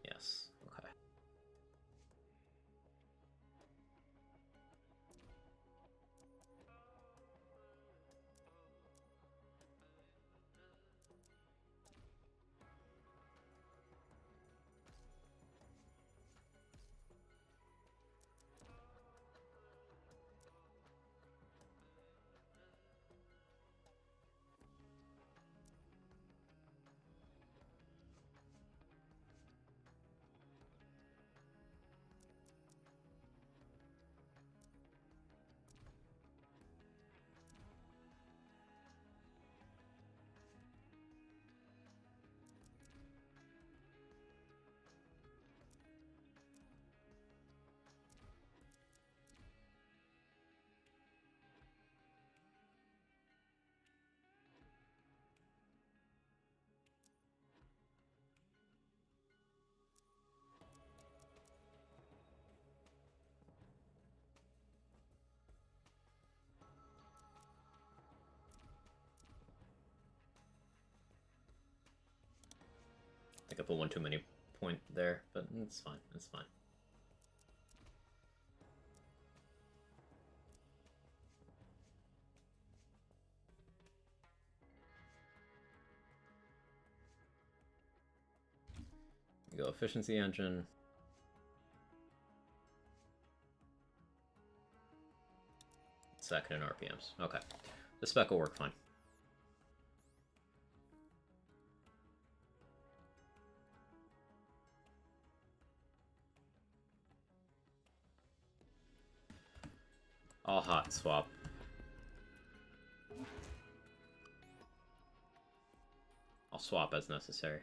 Yes. Okay. think I put one too many point there, but it's fine. It's fine. You go efficiency engine. Second in RPMs. Okay. The spec will work fine. I'll hot swap. I'll swap as necessary.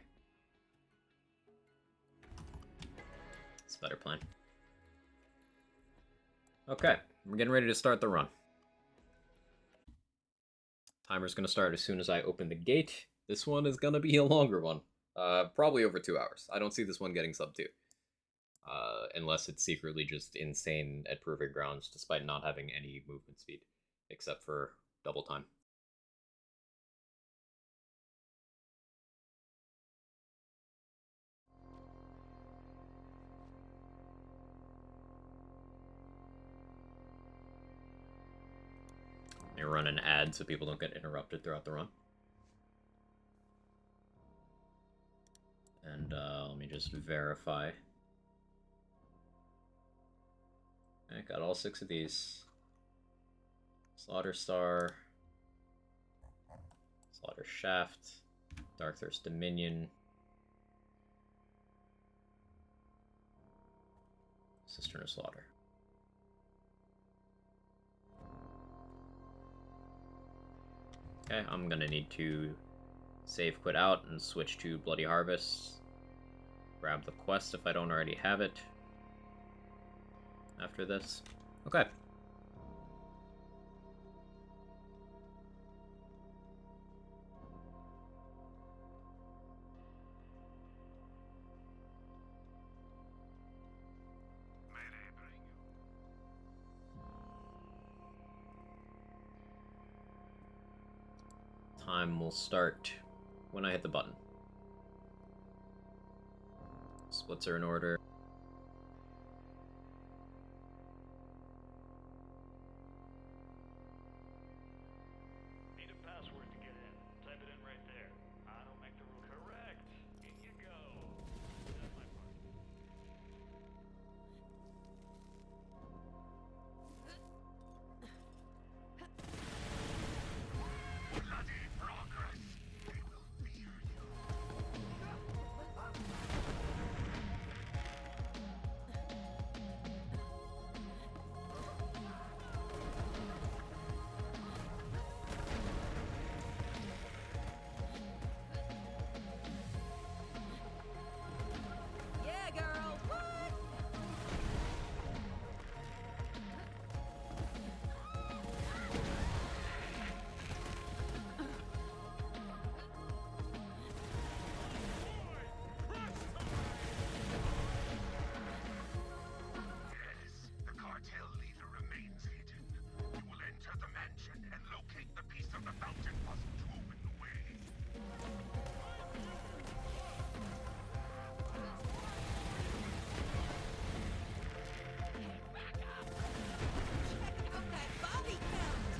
It's a better plan. Okay, we're getting ready to start the run. Timer's gonna start as soon as I open the gate. This one is gonna be a longer one. Probably over 2 hours. I don't see this one getting sub 2. Unless it's secretly just insane at Proving Grounds, despite not having any movement speed, except for double time. I run an ad so people don't get interrupted throughout the run. And let me just verify. I got all 6 of these. Slaughter Star, Slaughter Shaft, Darkthirst Dominion, Cistern of Slaughter. Okay, I'm gonna need to save, quit out, and switch to Bloody Harvest. Grab the quest if I don't already have it after this. Okay. Time will start when I hit the button. Splits are in order. Need a password to get in. Type it in right there. I don't make the rule. Correct. In you go. That's my part. Bloody progress. They will fear you. Yeah, girl. What? Yes, the cartel leader remains hidden. You will enter the mansion and locate the piece of the fountain puzzle to open the way. Check out that body count.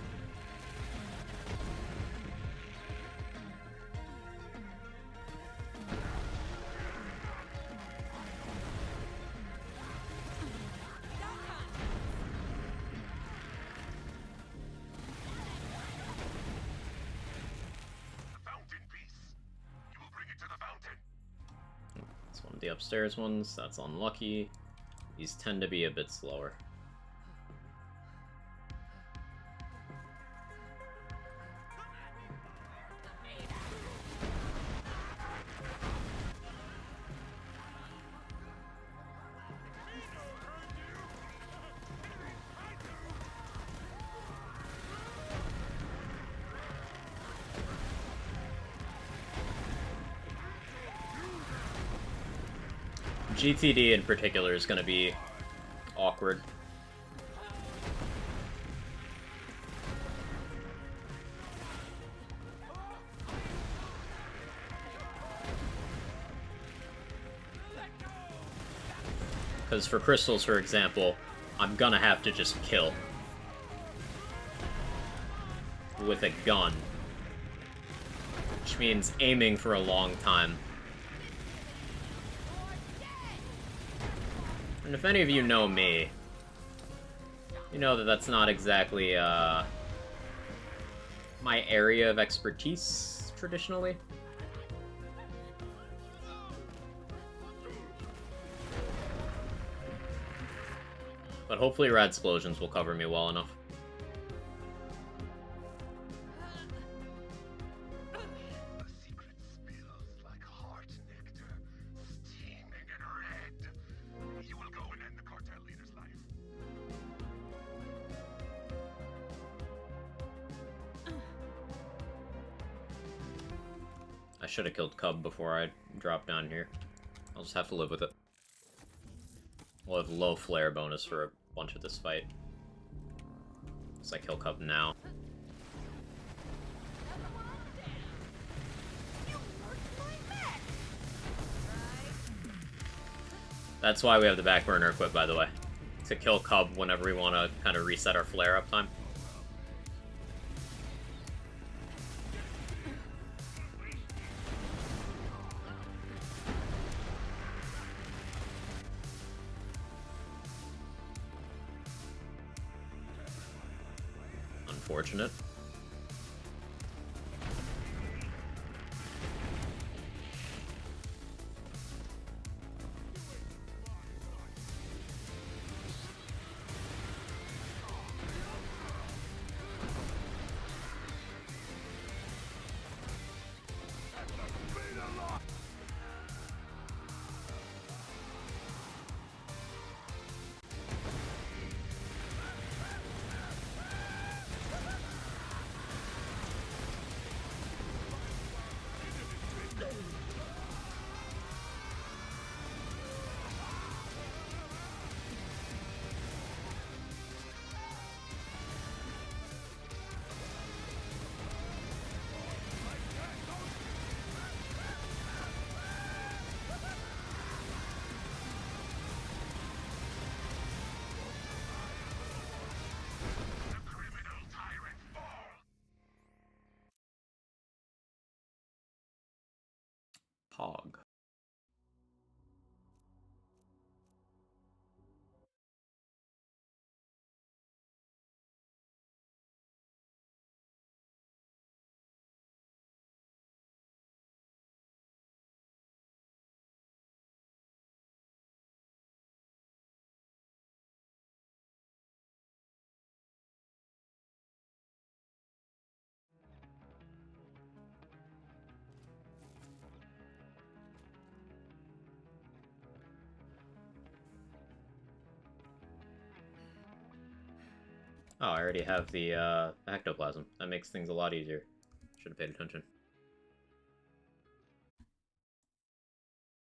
The fountain piece. You will bring it to the fountain. That's one of the upstairs ones. That's unlucky. These tend to be a bit slower. GTD in particular is going to be awkward. Because for crystals, for example, I'm gonna have to just kill. With a gun. Which means aiming for a long time. And if any of you know me, you know that that's not exactly, my area of expertise, traditionally. But hopefully Rad Explosions will cover me well enough. I should have killed Cub before I dropped down here. I'll just have to live with it. We'll have low flare bonus for a bunch of this fight. So I kill Cub now. That's why we have the back burner equipped, by the way. To kill Cub whenever we want to kind of reset our flare up time. Unfortunate. Pog. Oh, I already have the ectoplasm. That makes things a lot easier. Should have paid attention.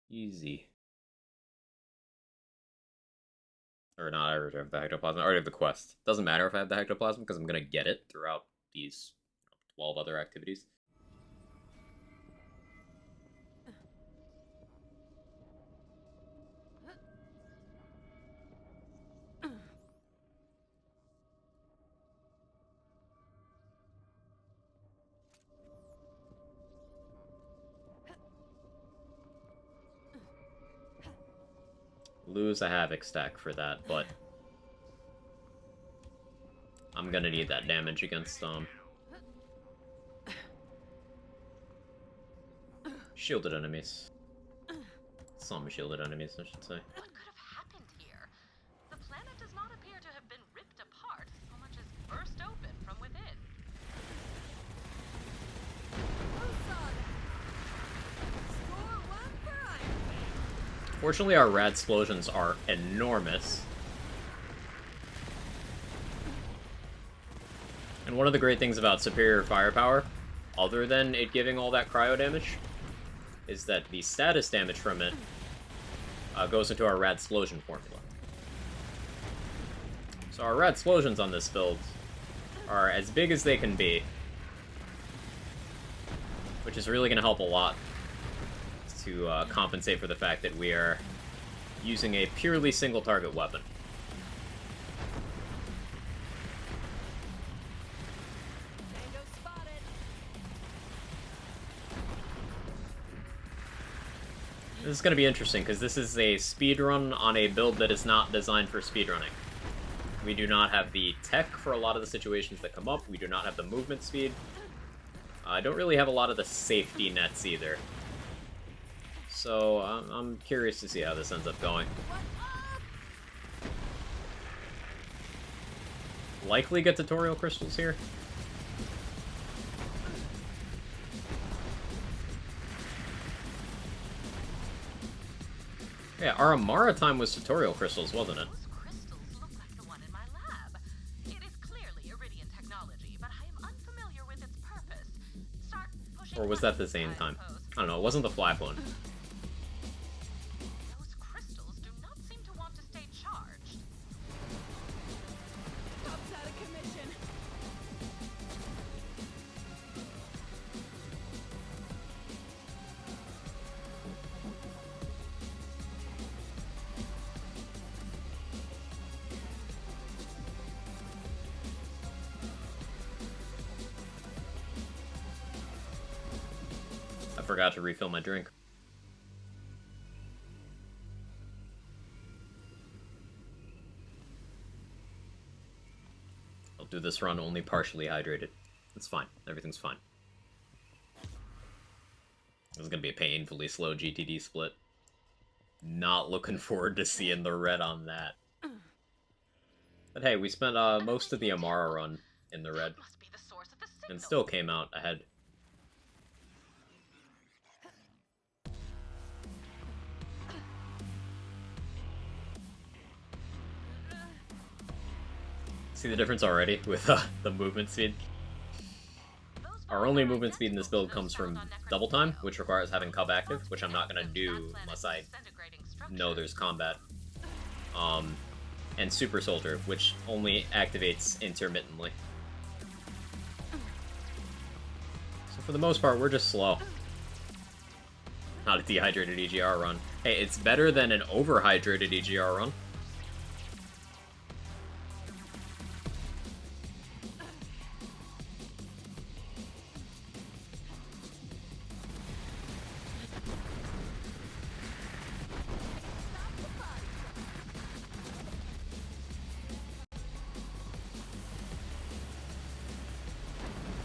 Easy. Or not, I already have the ectoplasm. I already have the quest. Doesn't matter if I have the ectoplasm, because I'm gonna get it throughout these 12 other activities. Lose a Havoc stack for that, but I'm gonna need that damage against shielded enemies. Some shielded enemies, I should say. What could have happened here? The planet does not appear to have been ripped apart, so much as burst open from within. Fortunately, our rad explosions are enormous. And one of the great things about superior firepower, other than it giving all that cryo damage, is that the status damage from it goes into our rad explosion formula. So our rad explosions on this build are as big as they can be, which is really going to help a lot to compensate for the fact that we are using a purely single target weapon. Tango spotted. This is going to be interesting, because this is a speedrun on a build that is not designed for speedrunning. We do not have the tech for a lot of the situations that come up. We do not have the movement speed. I don't really have a lot of the safety nets either. So I'm curious to see how this ends up going. Likely get tutorial crystals here. Yeah, our Amara time was tutorial crystals, wasn't it? Or was that the same time? I don't know, it wasn't the flag one. Those crystals do not seem to want to stay charged. Pops out of commission. I forgot to refill my drink. I'll do this run only partially hydrated. It's fine. Everything's fine. This is gonna be a painfully slow GTD split. Not looking forward to seeing the red on that. But hey, we spent most of the Amara run in the red. And still came out ahead. See the difference already with the movement speed? Our only movement speed in this build comes from double time, which requires having Cub active, which I'm not going to do unless I know there's combat. And Super Soldier, which only activates intermittently. So for the most part, we're just slow. Not a dehydrated EGR run. Hey, it's better than an overhydrated EGR run.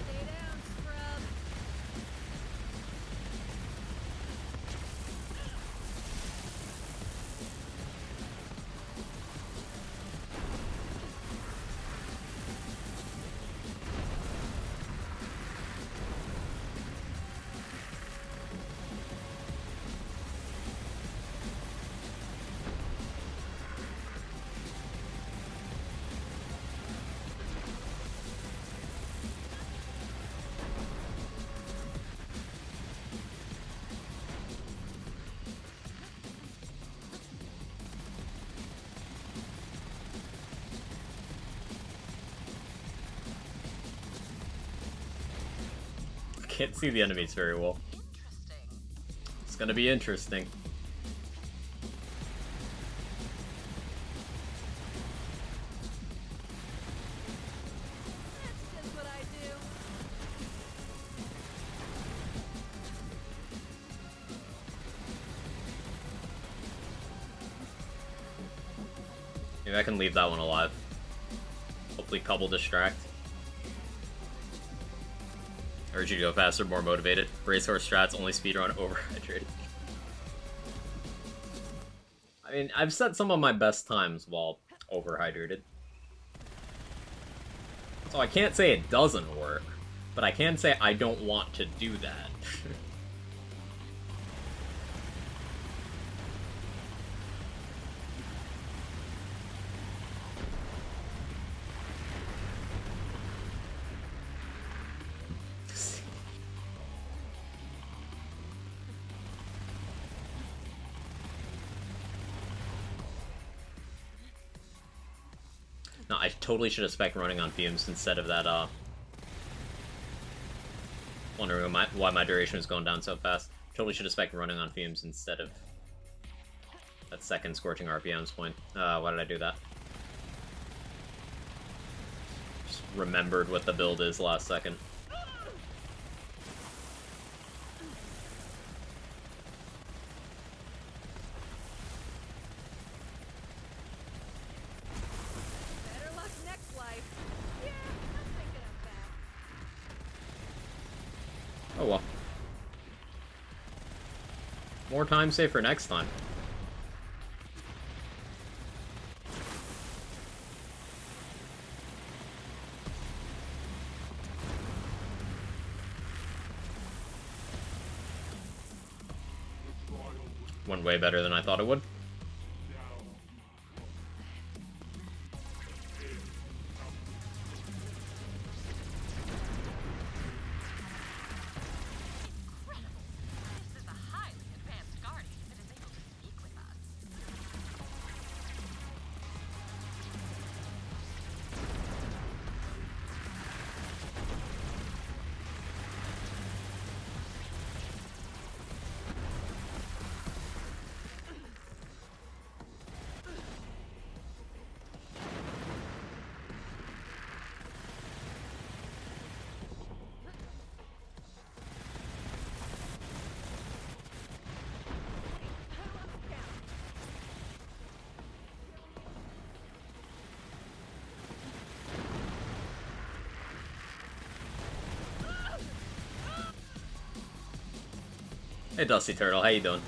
Stay down, scrub. Can't see the enemies very well. It's gonna be interesting. That's just what I do. Maybe I can leave that one alive. Hopefully Cub will distract. I urge you to go faster, more motivated. Racehorse strats, only speedrun, overhydrated. I mean, I've set some of my best times while overhydrated. So I can't say it doesn't work, but I can say I don't want to do that. No, I totally should have spec running on fumes instead of that, wondering why my duration was going down so fast. Totally should have spec running on fumes instead of that second Scorching RPMs point. Why did I do that? Just remembered what the build is last second. Better luck next life. Yeah, I'm thinking of that. Oh well. More time saved for next time. Went way better than I thought it would. This is a highly advanced guardian that is able to speak with us. Hey Dusty Turtle, how you doing?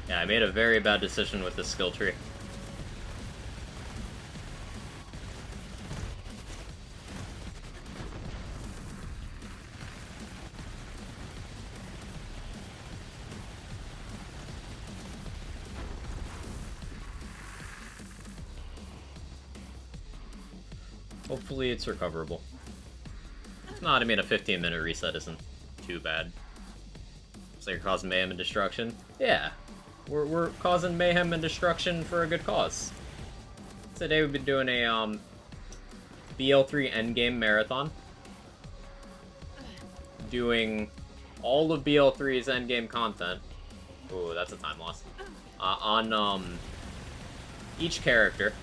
Yeah, I made a very bad decision with this skill tree. Hopefully it's recoverable. If not, I mean, a 15-minute reset isn't too bad. So you're causing mayhem and destruction? Yeah. We're causing mayhem and destruction for a good cause. Today we've been doing a, BL3 Endgame marathon. Doing all of BL3's Endgame content. Ooh, that's a time loss. On, each character.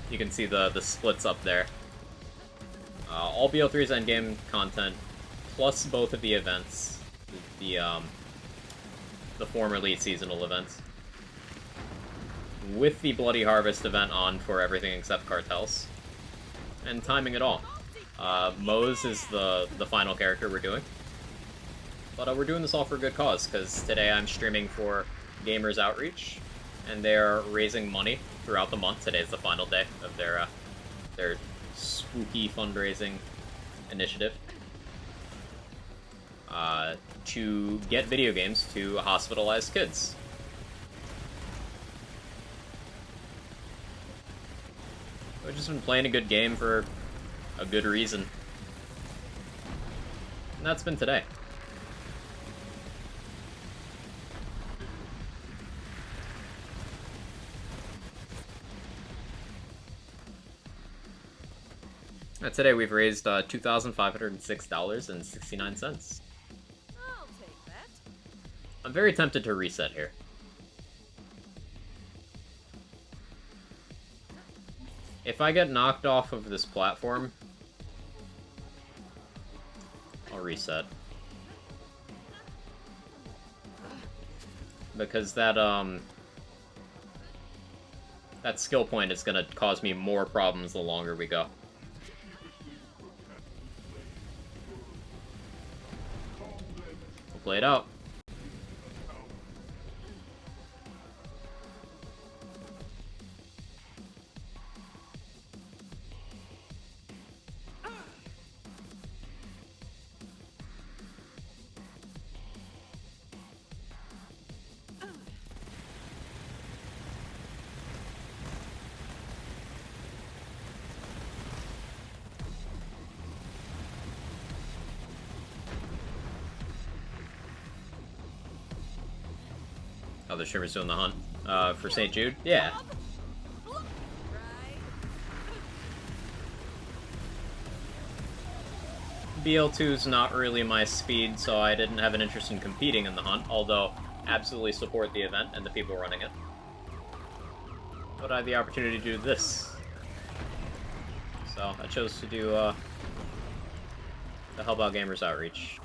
You can see the splits up there. All BL3's Endgame content, plus both of the events. The formerly seasonal events. With the Bloody Harvest event on for everything except cartels. And timing it all. Mose is the final character we're doing. But we're doing this all for a good cause, because today I'm streaming for Gamers Outreach, and they're raising money throughout the month. Today is the final day of their spooky fundraising initiative. To get video games to hospitalized kids. I've just been playing a good game for a good reason. And that's been today. Today we've raised $2,506.69. I'll take that. I'm very tempted to reset here. If I get knocked off of this platform, I'll reset. Because that skill point is gonna cause me more problems the longer we go. We'll play it out. Other streamers doing the hunt. For St. Jude? Yeah. BL2's not really my speed, so I didn't have an interest in competing in the hunt, although absolutely support the event and the people running it. But I had the opportunity to do this. So I chose to do the Help Out Gamers outreach.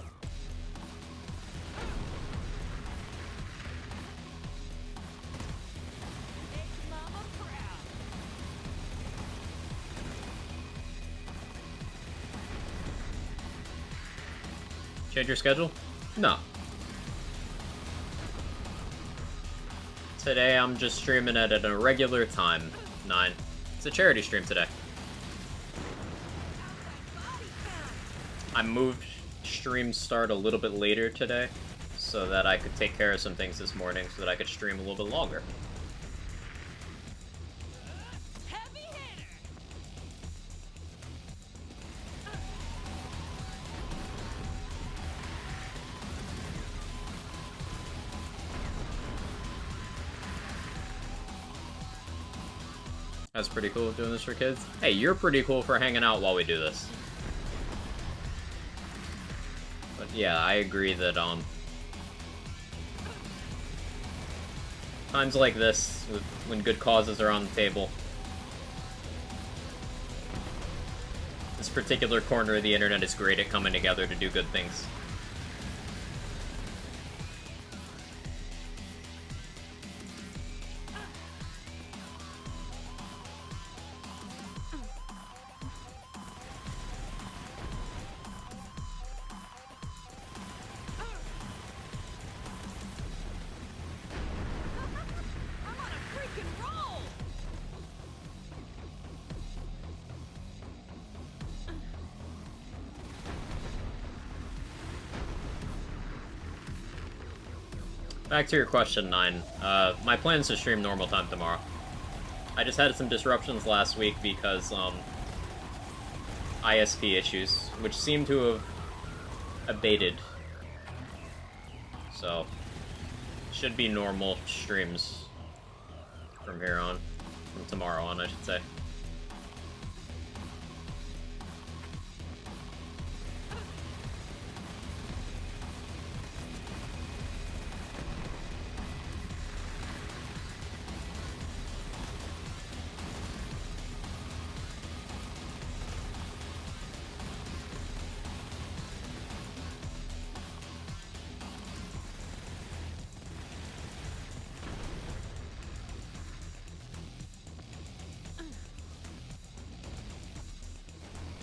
Change your schedule? No. Today I'm just streaming it at a regular time, 9. It's a charity stream today. I moved stream start a little bit later today so that I could take care of some things this morning so that I could stream a little bit longer. That's pretty cool doing this for kids. Hey, you're pretty cool for hanging out while we do this. But yeah, I agree that, times like this, when good causes are on the table, this particular corner of the internet is great at coming together to do good things. Back to your question, 9. My plan is to stream normal time tomorrow. I just had some disruptions last week because, ISP issues, which seem to have abated. So, should be normal streams from here on. From tomorrow on, I should say.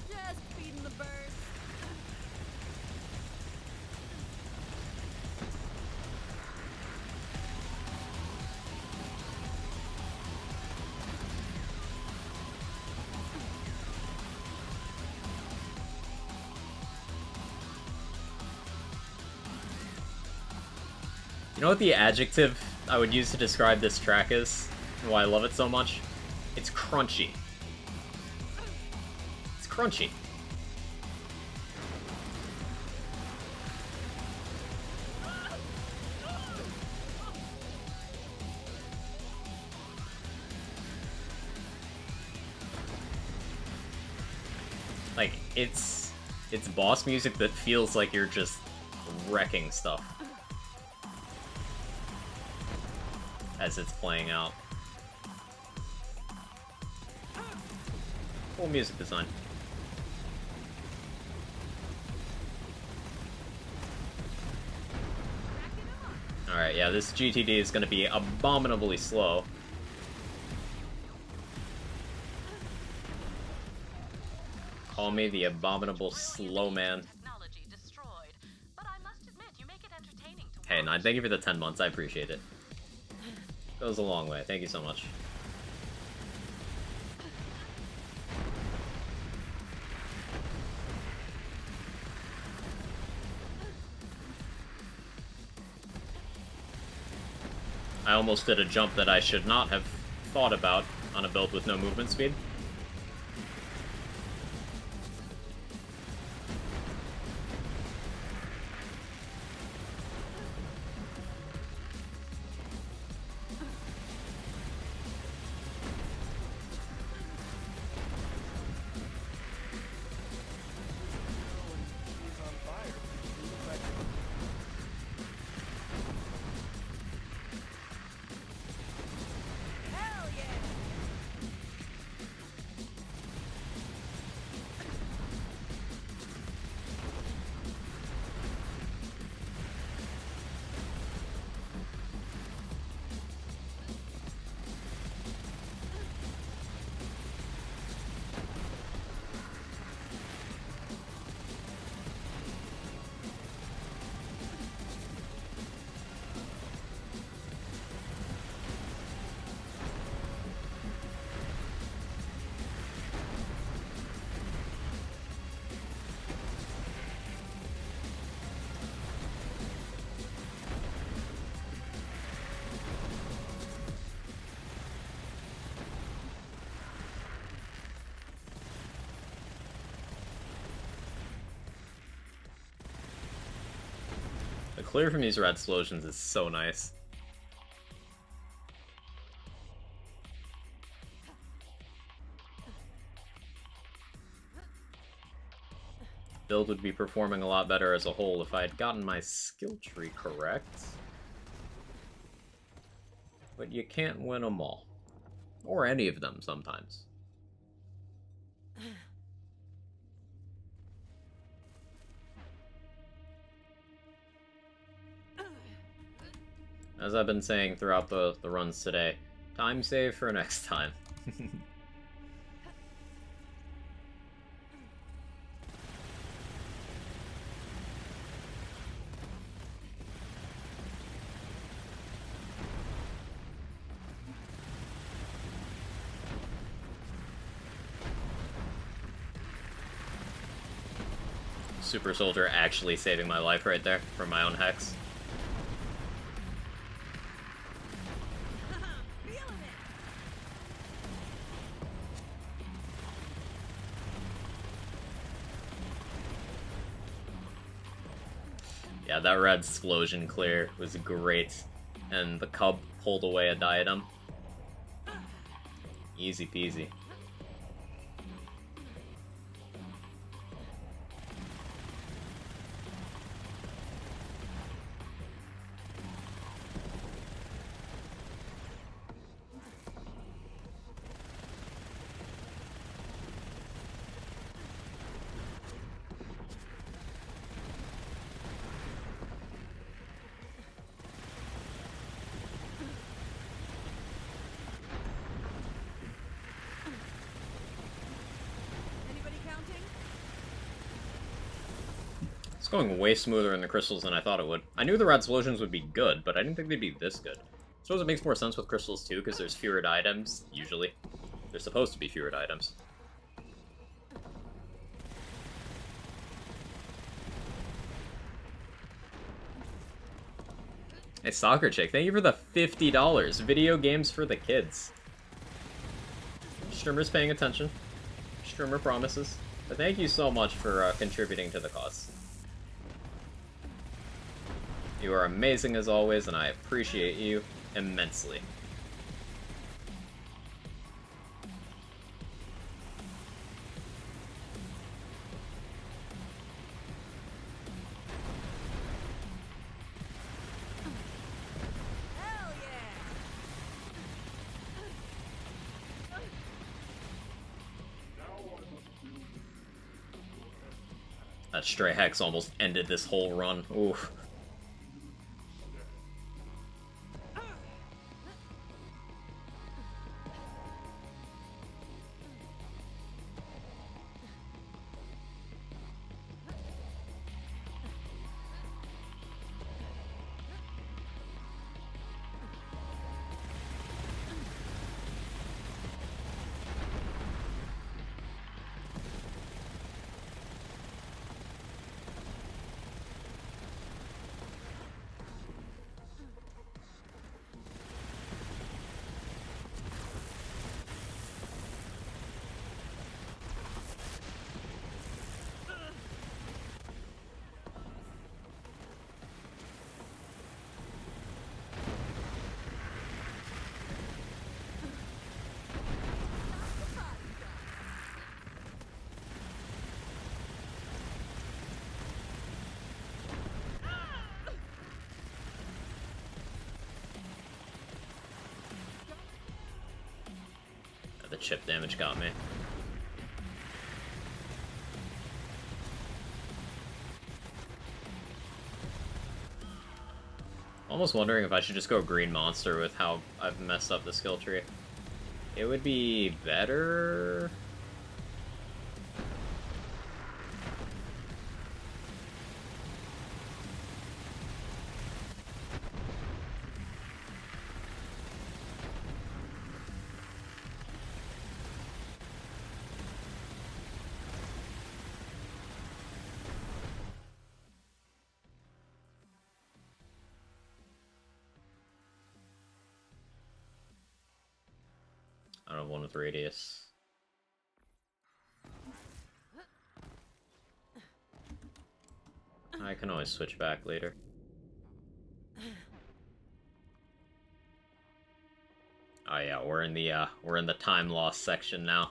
Just feeding the birds. You know what the adjective I would use to describe this track is? And why I love it so much? It's crunchy. It's crunchy. Like, it's boss music that feels like you're just wrecking stuff as it's playing out. Cool music design. Alright, yeah, this GTD is going to be abominably slow. Call me the abominable slow man. Hey, 9, thank you for the 10 months, I appreciate it. Goes a long way, thank you so much. I almost did a jump that I should not have thought about on a build with no movement speed. The clear from these red explosions is so nice. Build would be performing a lot better as a whole if I had gotten my skill tree correct. But you can't win them all. Or any of them sometimes. As I've been saying throughout the runs today, time save for next time. Super Soldier actually saving my life right there from my own hex. Yeah, that red explosion clear was great. And the cub pulled away a diadem. Easy peasy. It's going way smoother in the crystals than I thought it would. I knew the red explosions would be good, but I didn't think they'd be this good. I suppose it makes more sense with crystals too, because there's fewer items, usually. There's supposed to be fewer items. Hey, Soccer Chick, thank you for the $50. Video games for the kids. Streamer's paying attention. Streamer promises. But thank you so much for contributing to the cause. You are amazing as always, and I appreciate you immensely. That stray hex almost ended this whole run. Oof. The chip damage got me. Almost wondering if I should just go green monster with how I've messed up the skill tree. It would be better. I don't have one with radius. I can always switch back later. we're in the time loss section now.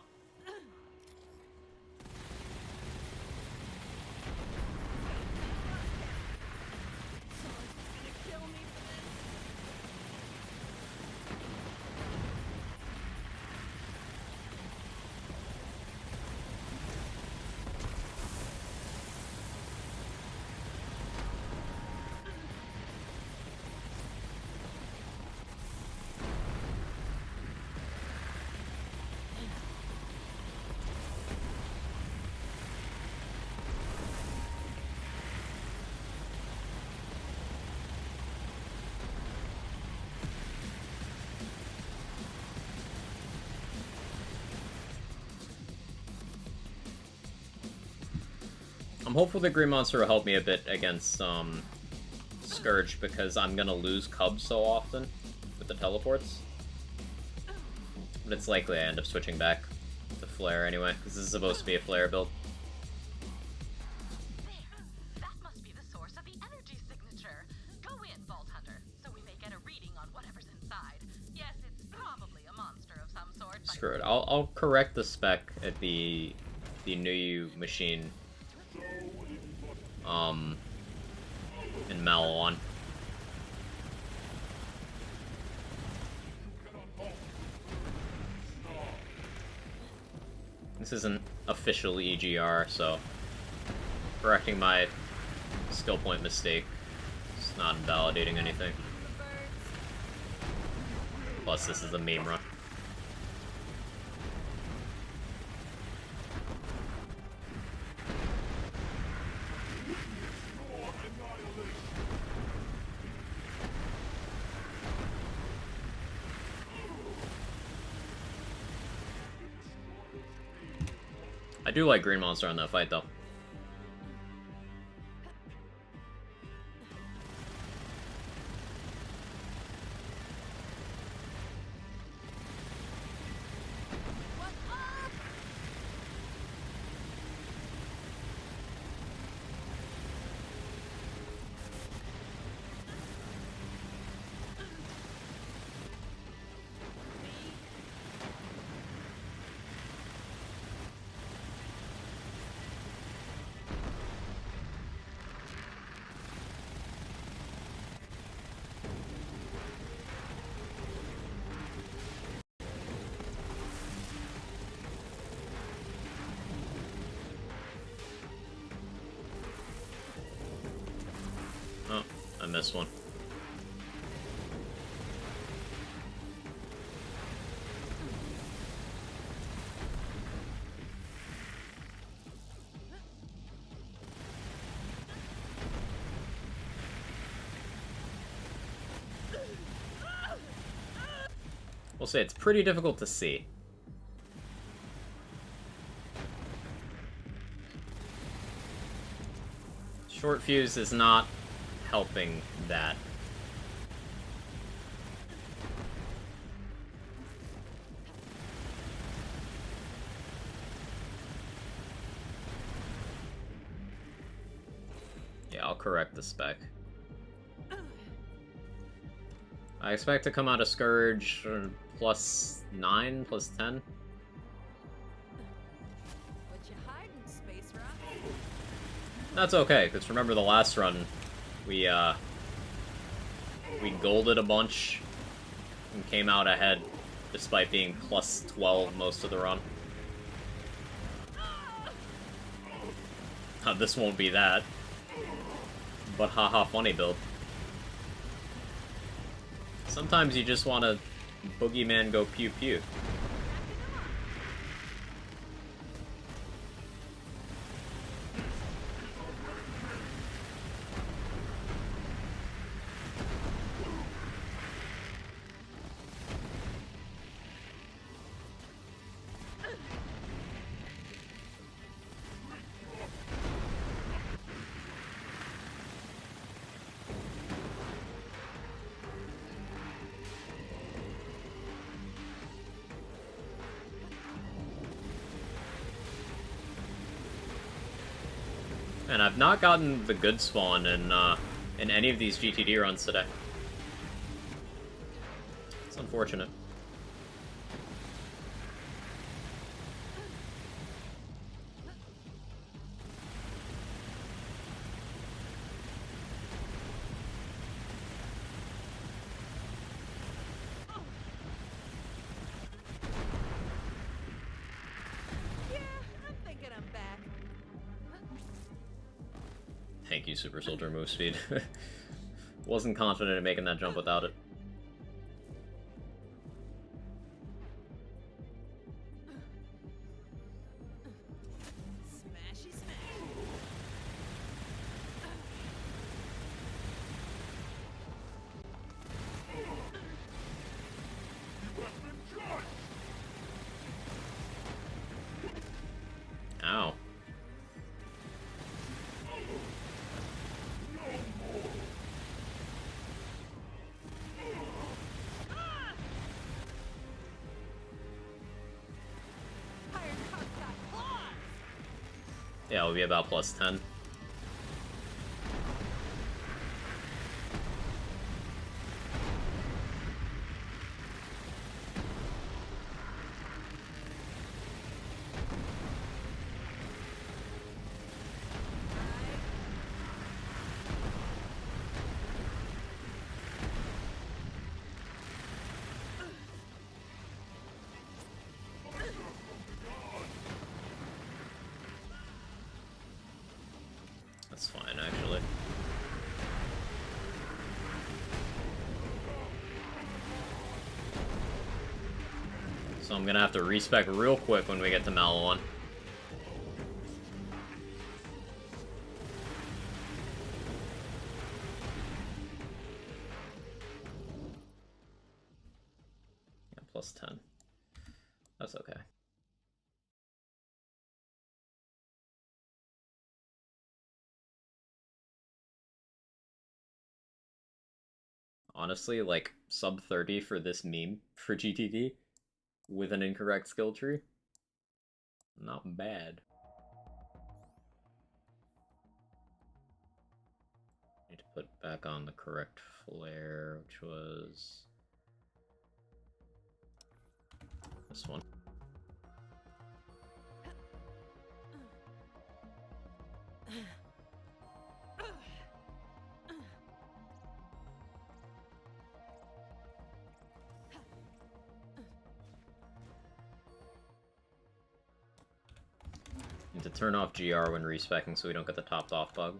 I'm hopeful the Green Monster will help me a bit against Scourge, because I'm gonna lose Cubs so often with the teleports. But it's likely I end up switching back to Flare anyway, because this is supposed to be a Flare build. That must be the source of the energy signature. Go in, Vault Hunter, so we may get a reading on whatever's inside. Yes, it's probably a monster of some sort. But Screw it. I'll correct the spec at the new machine. In Malon. This isn't official EGR, so correcting my skill point mistake is not invalidating anything. Plus, this is a meme run. I do like Green Monster on that fight, though. Oh, I missed one. We'll say it's pretty difficult to see. Short fuse is not helping that. Yeah, I'll correct the spec. I expect to come out of Scourge plus 9, plus 10. What you hiding, Space Rock? That's okay, because remember the last run, we golded a bunch and came out ahead despite being plus 12 most of the run. This won't be that. But haha, funny build. Sometimes you just want to boogeyman go pew pew. And I've not gotten the good spawn in any of these GTD runs today. It's unfortunate. you, Super Soldier move speed. Wasn't confident in making that jump without it. Smashy smash. Ow. Yeah, it'll be about plus 10. That's fine, actually. So I'm gonna have to respec real quick when we get to Malawon. Yeah, plus 10. That's okay. Honestly, like, sub 30 for this meme for GTD with an incorrect skill tree. Not bad. Need to put back on the correct flare, which was this one. Need to turn off GR when respecking so we don't get the topped off bug.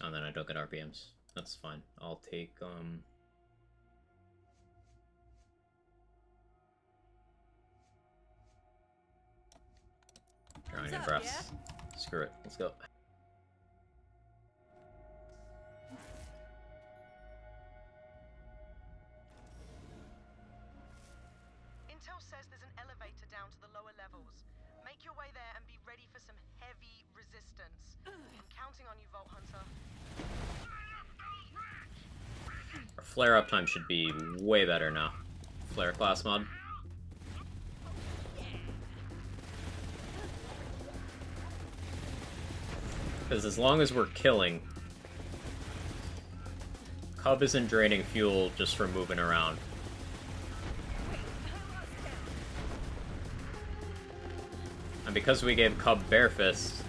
And then I don't get RPMs. That's fine. I'll take, Drowning in breaths. Yeah? Screw it. Let's go. Intel says there's an elevator down to the lower levels. Make your way there and be ready for some heavy resistance. I'm counting on you, Vault Hunter. Our flare up time should be way better now. Flare class mod. Because as long as we're killing, Cub isn't draining fuel just from moving around. And because we gave Cub Bare Fist,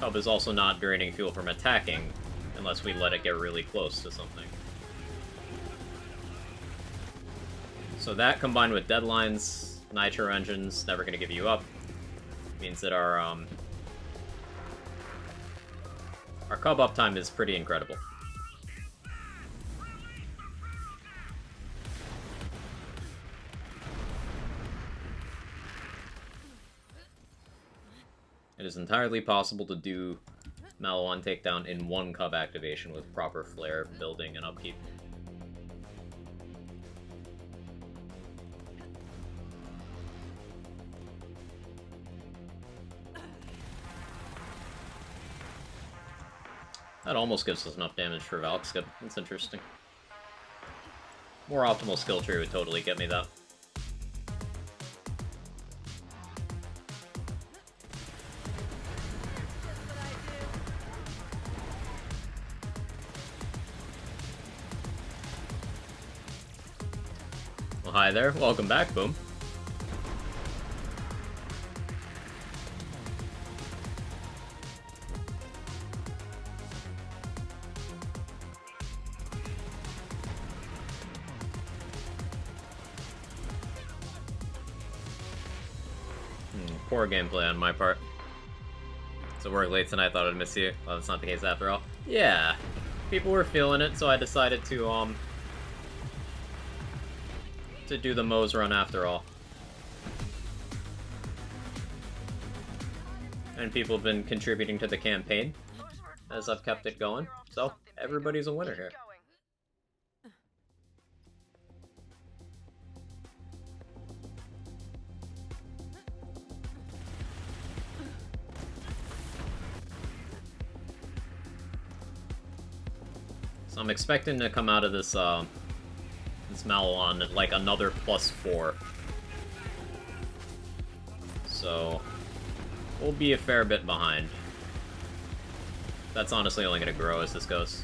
Cub is also not draining fuel from attacking, unless we let it get really close to something. So that, combined with deadlines, Nitro Engines, never gonna give you up, means that our Cub uptime is pretty incredible. It is entirely possible to do Maliwan takedown in one Cub activation with proper flare, building, and upkeep. That almost gives us enough damage for Valk skip. That's interesting. More optimal skill tree would totally get me that. Well, hi there. Welcome back, Boom. Poor gameplay on my part. So work late tonight, thought I'd miss you. Well, that's not the case after all. Yeah, people were feeling it, so I decided to do the Moe's run after all. And people have been contributing to the campaign as I've kept it going, so everybody's a winner here. So I'm expecting to come out of this this Maliwan at like another +4. So we'll be a fair bit behind. That's honestly only going to grow as this goes.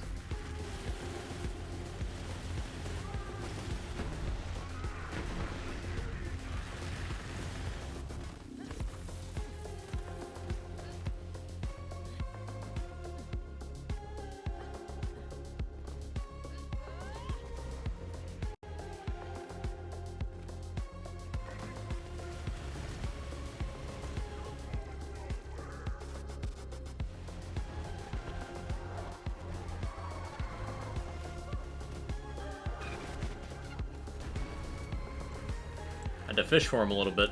Had to fish for him a little bit,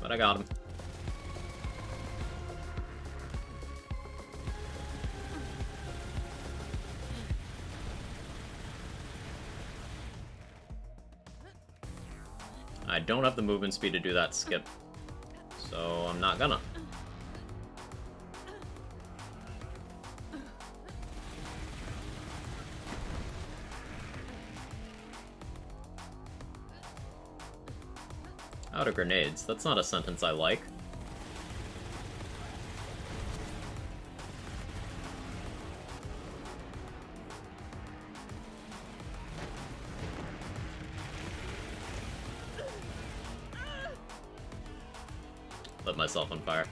but I got him. I don't have the movement speed to do that skip, so I'm not gonna. Out of grenades. That's not a sentence I like. Lit myself on fire.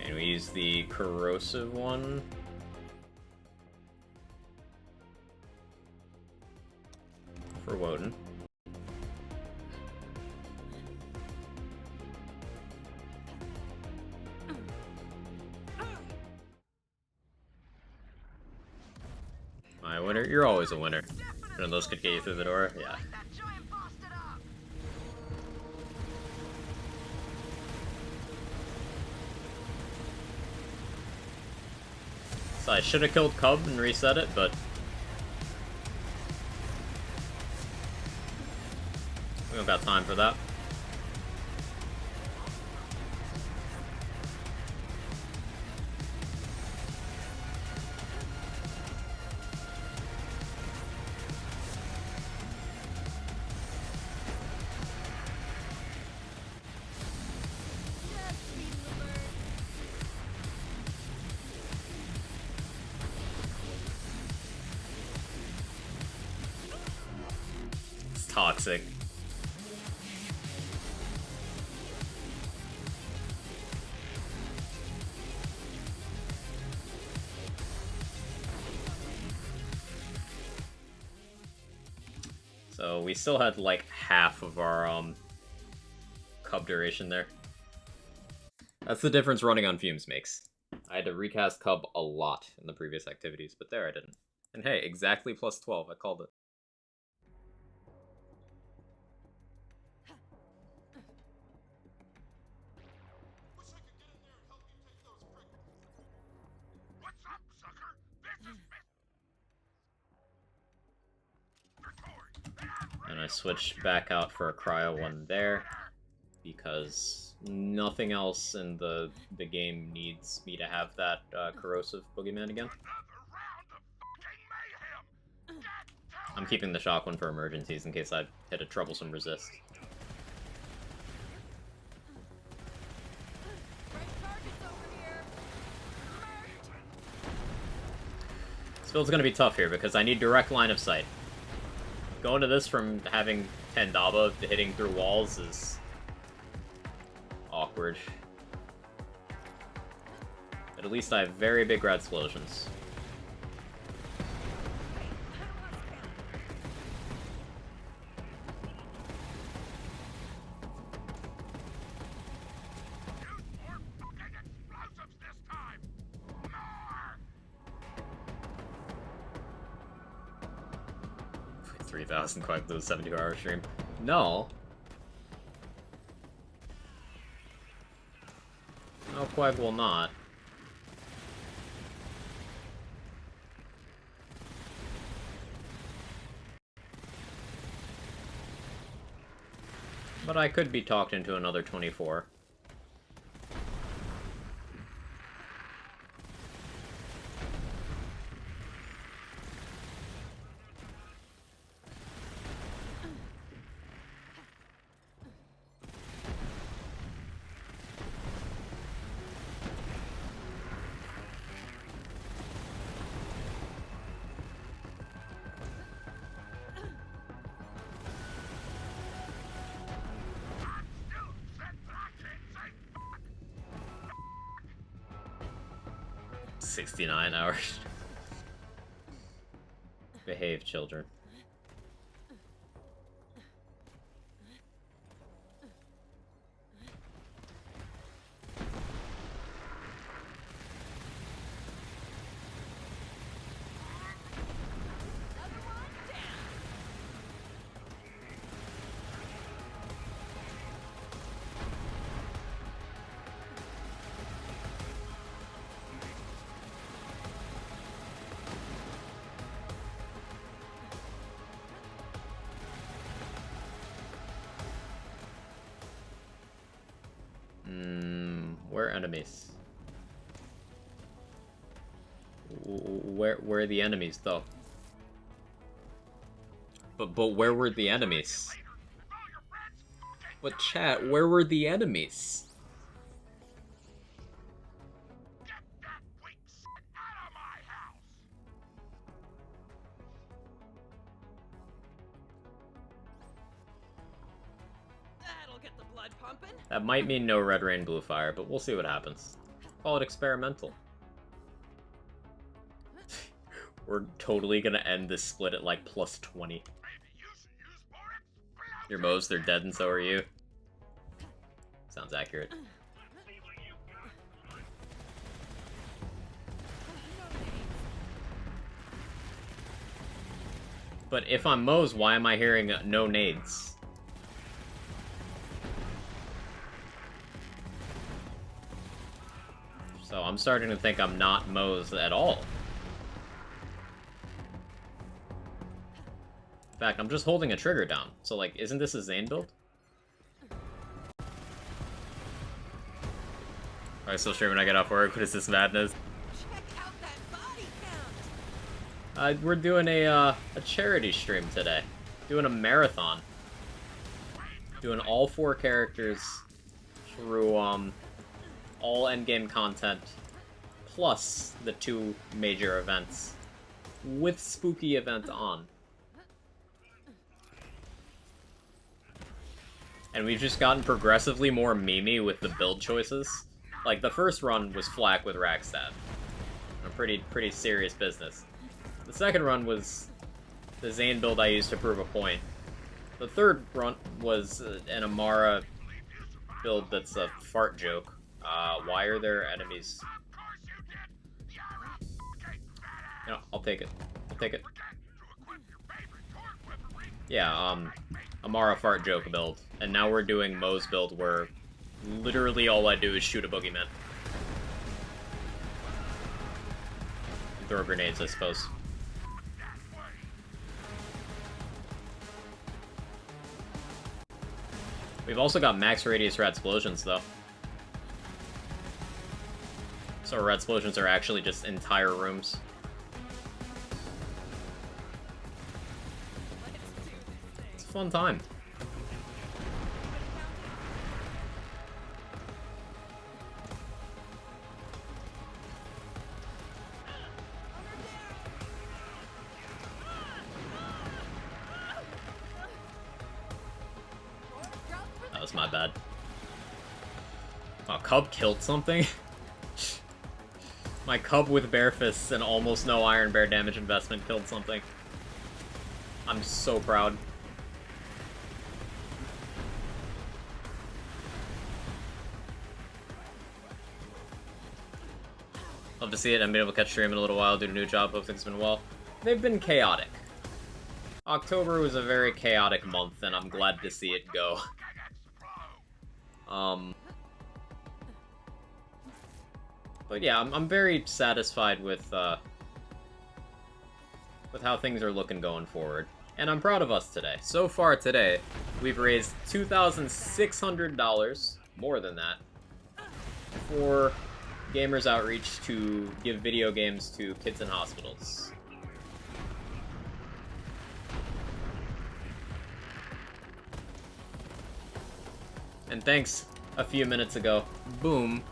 And we use the corrosive one. For Woden. My winner? You're always a winner. None of those could get you through the door? Yeah. So I should have killed Cub and reset it, but we don't got time for that. It's toxic. So we still had like half of our Cub duration there. That's the difference running on fumes makes. I had to recast Cub a lot in the previous activities, but there I didn't. And hey, exactly plus 12, I called it. What's up, sucker? This is And I switched back out for a cryo one there, because nothing else in the game needs me to have that corrosive boogeyman again. I'm keeping the shock one for emergencies in case I hit a troublesome resist. This build's gonna be tough here because I need direct line of sight. Going to this from having Tendaba to hitting through walls is awkward. But at least I have very big red explosions. For 3,000 quite the 72-hour stream. No. No, Quag will not. But I could be talked into another 24. "69 hours. Behave, children." Where are enemies? Where are the enemies, though? But where were the enemies? But chat, where were the enemies? That'll get the blood pumping. That might mean no red rain, blue fire, but we'll see what happens. Call it experimental. We're totally gonna end this split at like plus 20. Your Moes, they're dead and so are you. Sounds accurate. But if I'm Moes, why am I hearing no nades? So I'm starting to think I'm not Moe's at all. In fact, I'm just holding a trigger down. So, like, isn't this a Zane build? I still stream when I get off work. What is this madness? We're doing a charity stream today. Doing a marathon. Doing all 4 characters through, all endgame content, plus the 2 major events, with spooky event on. And we've just gotten progressively more memey with the build choices. Like, the first run was Flak with Ragstab. A pretty serious business. The second run was the Zane build I used to prove a point. The third run was an Amara build that's a fart joke. Why are there enemies? No, I'll take it. I'll take it. Yeah, Amara fart joke build. And now we're doing Moe's build where literally all I do is shoot a boogeyman. And throw grenades, I suppose. We've also got max radius red explosions, though. So red explosions are actually just entire rooms. It's a fun time. That was my bad. Oh, Cub killed something? My Cub with bare fists and almost no Iron Bear damage investment killed something. I'm so proud. Love to see it. I haven't been able to catch stream in a little while due to a new job. Hope things have been well. They've been chaotic. October was a very chaotic month, and I'm glad to see it go. But yeah, I'm very satisfied with how things are looking going forward. And I'm proud of us today. So far today, we've raised $2,600, more than that, for Gamers Outreach to give video games to kids in hospitals. And thanks, a few minutes ago, Boom,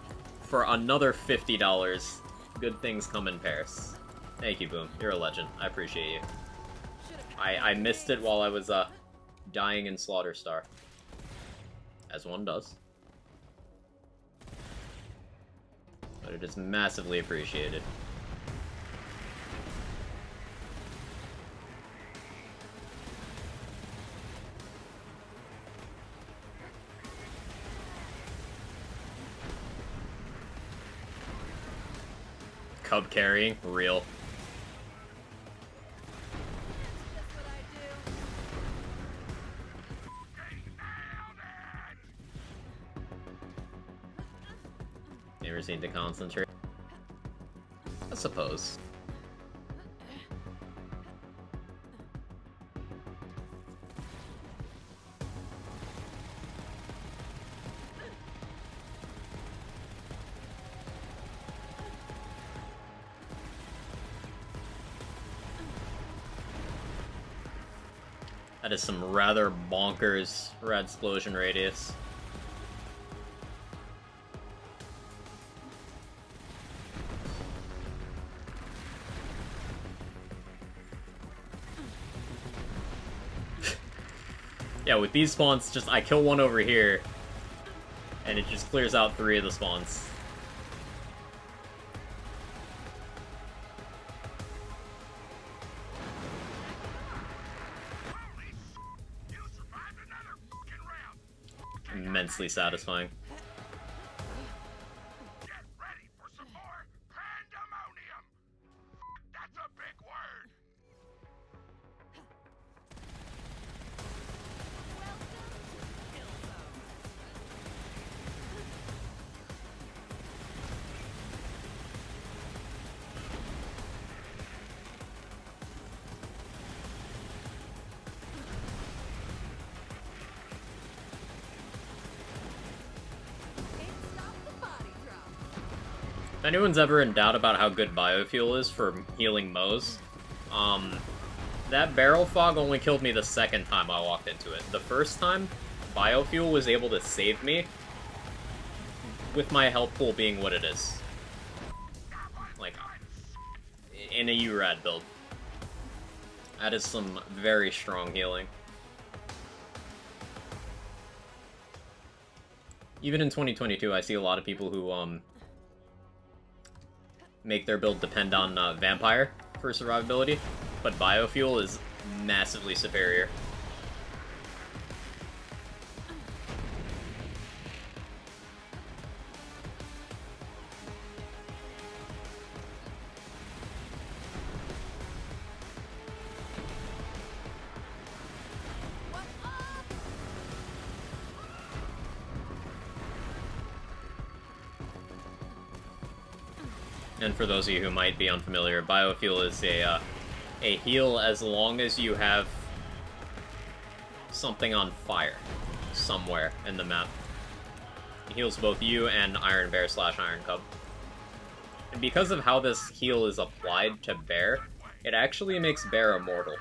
for another $50. Good things come in pairs. Thank you, Boom. You're a legend. I appreciate you. I missed it while I was, dying in Slaughter Star. As one does. But it is massively appreciated. Cub carrying? Real. Never seem to concentrate. I suppose. That is some rather bonkers red explosion radius. Yeah, with these spawns, just I kill one over here, and it just clears out 3 of the spawns. Immensely satisfying. Get ready for some more pandemonium. That's a big word. If anyone's ever in doubt about how good biofuel is for healing Moes, that barrel fog only killed me the second time I walked into it. The first time, biofuel was able to save me, with my health pool being what it is. Like, in a URAD build. That is some very strong healing. Even in 2022, I see a lot of people who, make their build depend on Vampire for survivability, but Biofuel is massively superior. And for those of you who might be unfamiliar, Biofuel is a heal as long as you have something on fire somewhere in the map. It heals both you and Iron Bear / Iron Cub. And because of how this heal is applied to Bear, it actually makes Bear immortal.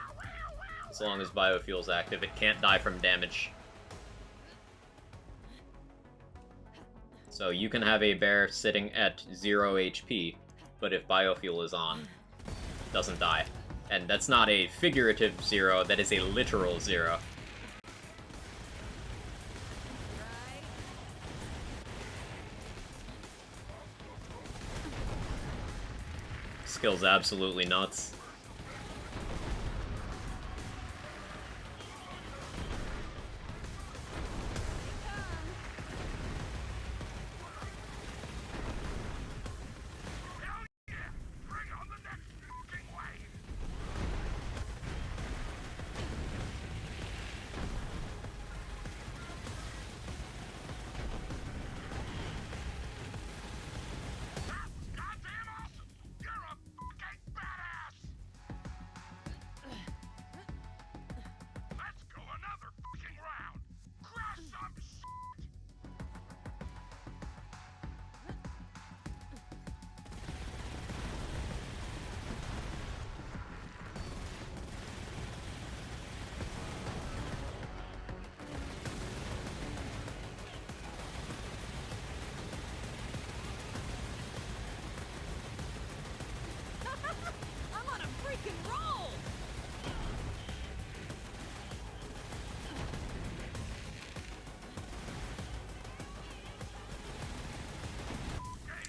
As long as Biofuel is active, it can't die from damage. So you can have a Bear sitting at 0 HP, but if Biofuel is on, it doesn't die. And that's not a figurative 0, that is a literal 0. Skill's absolutely nuts.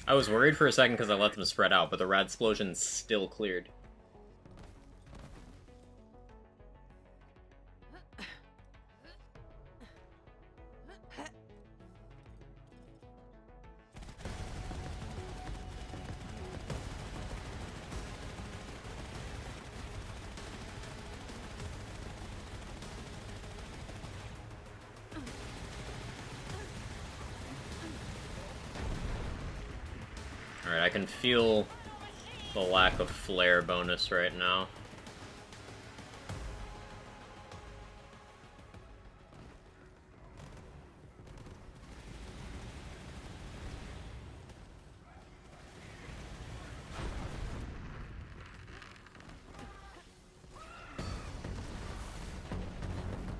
I was worried for a second because I let them spread out, but the rad explosion still cleared. Alright, I can feel the lack of flare bonus right now.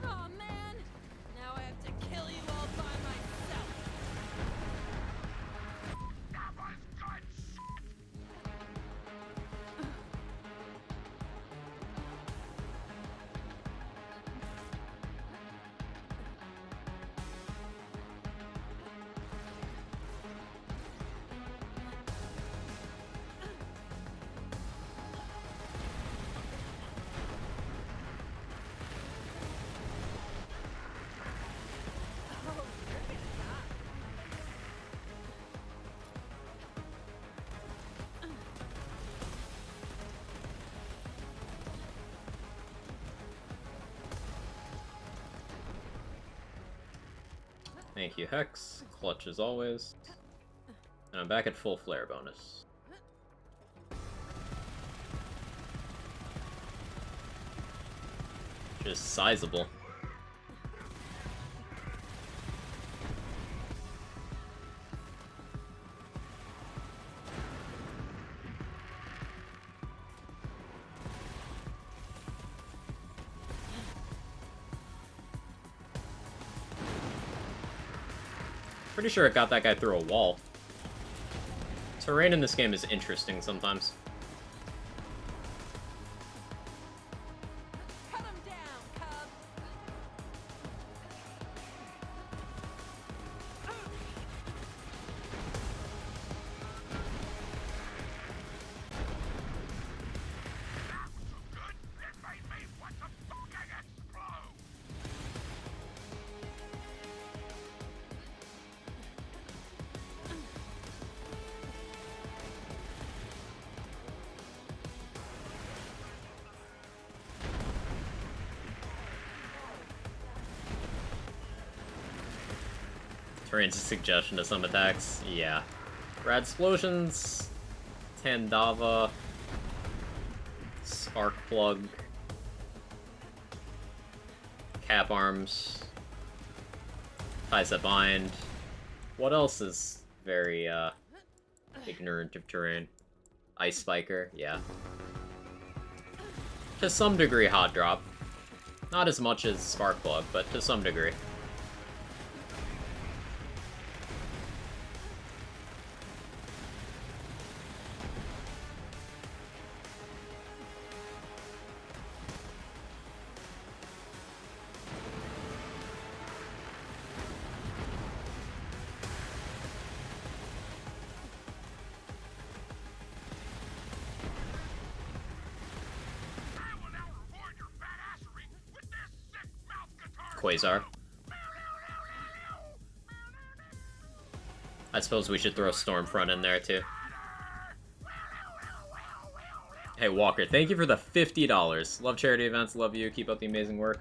Oh man! Now I have to kill you all by myself. Thank you, Hex. Clutch as always. And I'm back at full flare bonus. Which is sizable. Pretty sure it got that guy through a wall. Terrain in this game is interesting sometimes. Cut 'em down, cub. Terrain's a suggestion to some attacks. Yeah. Rad Explosions, Tandava, Spark Plug, Cap Arms, Ties That Bind. What else is very, ignorant of terrain? Ice Spiker, yeah. To some degree, Hot Drop. Not as much as Spark Plug, but to some degree. Quasar. I suppose we should throw Stormfront in there too. Hey Walker, thank you for the $50. Love charity events, love you, keep up the amazing work.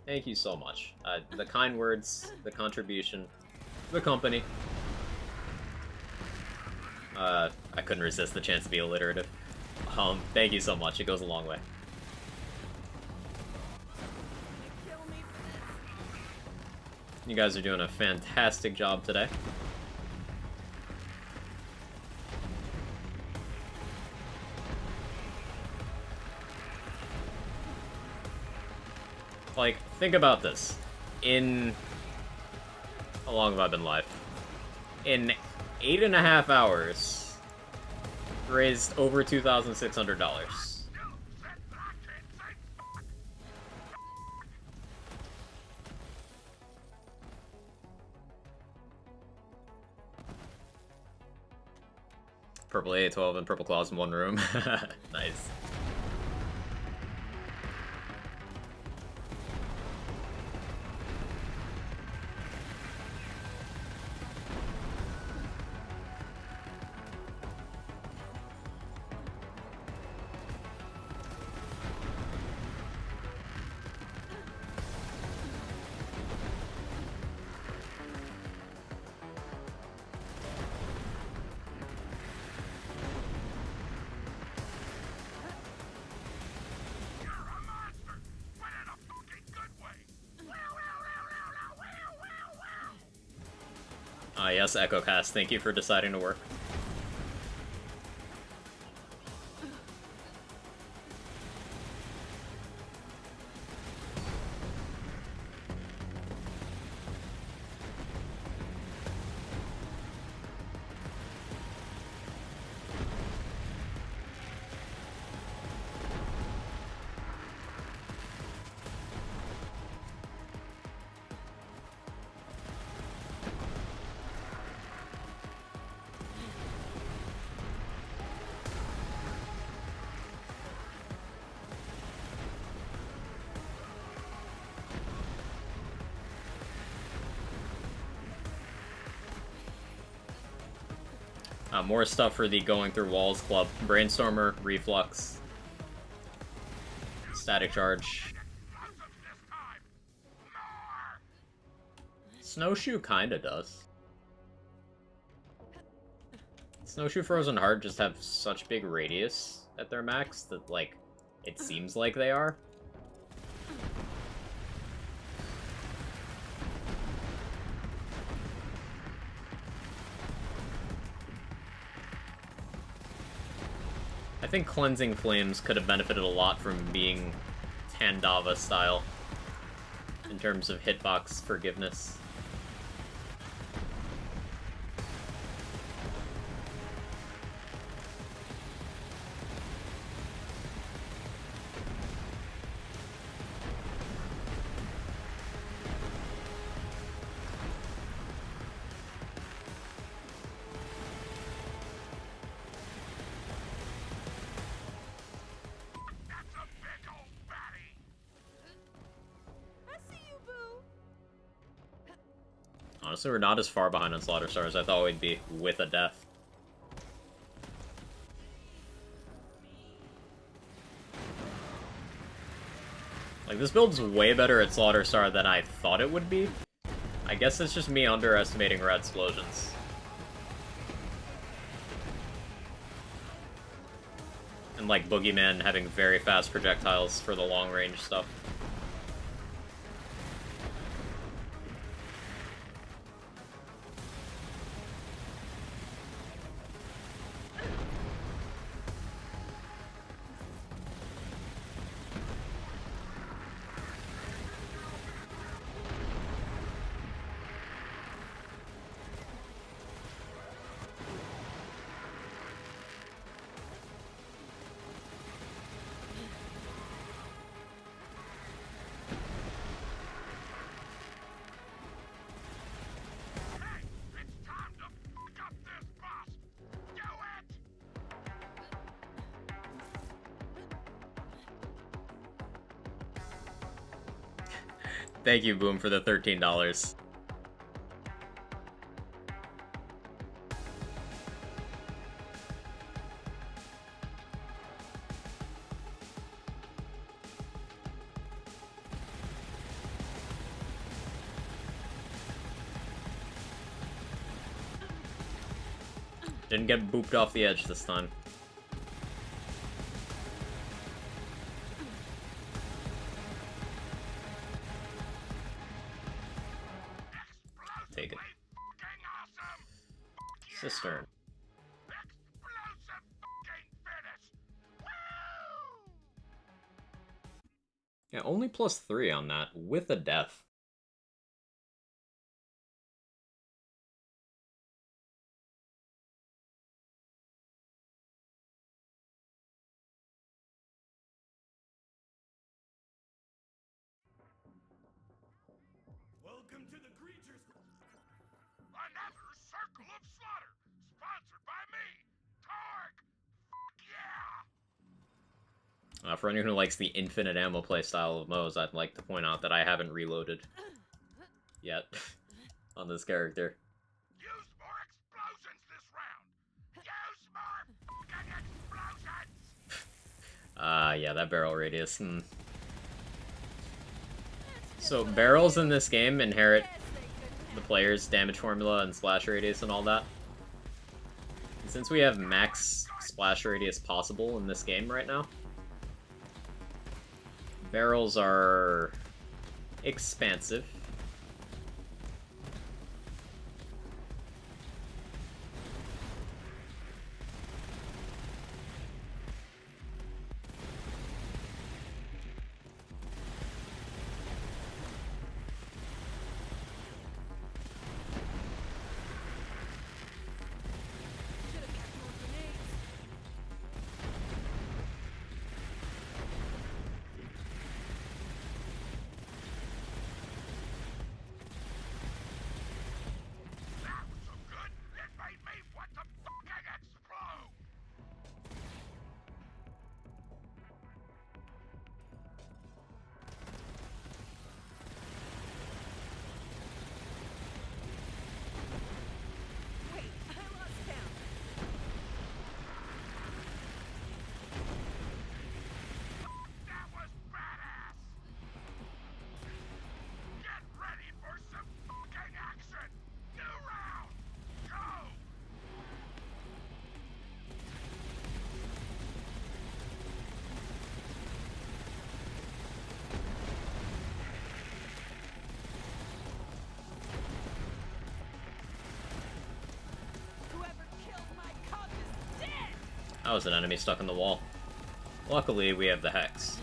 Thank you so much. The kind words, the contribution, the company. I couldn't resist the chance to be alliterative. Thank you so much, it goes a long way. You guys are doing a fantastic job today. Like, think about this. How long have I been live? In 8.5 hours, raised over $2,600. Purple A12 and Purple Claws in one room. Nice. Yes, EchoCast, thank you for deciding to work. More stuff for the Going Through Walls Club. Brainstormer, Reflux, Static Charge. Snowshoe kinda does. Snowshoe Frozen Heart just have such big radius at their max that, like, it seems like they are. I think Cleansing Flames could have benefited a lot from being Tandava style in terms of hitbox forgiveness. Honestly, we're not as far behind on Slaughter Star as I thought we'd be with a death. Like, this build's way better at Slaughter Star than I thought it would be. I guess it's just me underestimating red explosions. And, like, Boogeyman having very fast projectiles for the long-range stuff. Thank you, Boom, for the $13. Didn't get booped off the edge this time. Take it. Cistern. Yeah, only +3 on that, with a death. Welcome to the creatures. Another circle of slaughter, sponsored by me, Tark. Fuck yeah! For anyone who likes the infinite ammo playstyle of Moe's, I'd like to point out that I haven't reloaded yet on this character. Use more explosions this round. Use more fucking explosions. Yeah, that barrel radius. So barrels in this game inherit the player's damage formula and splash radius and all that. And since we have max splash radius possible in this game right now, barrels are expansive. That was an enemy stuck in the wall. Luckily, we have the Hex.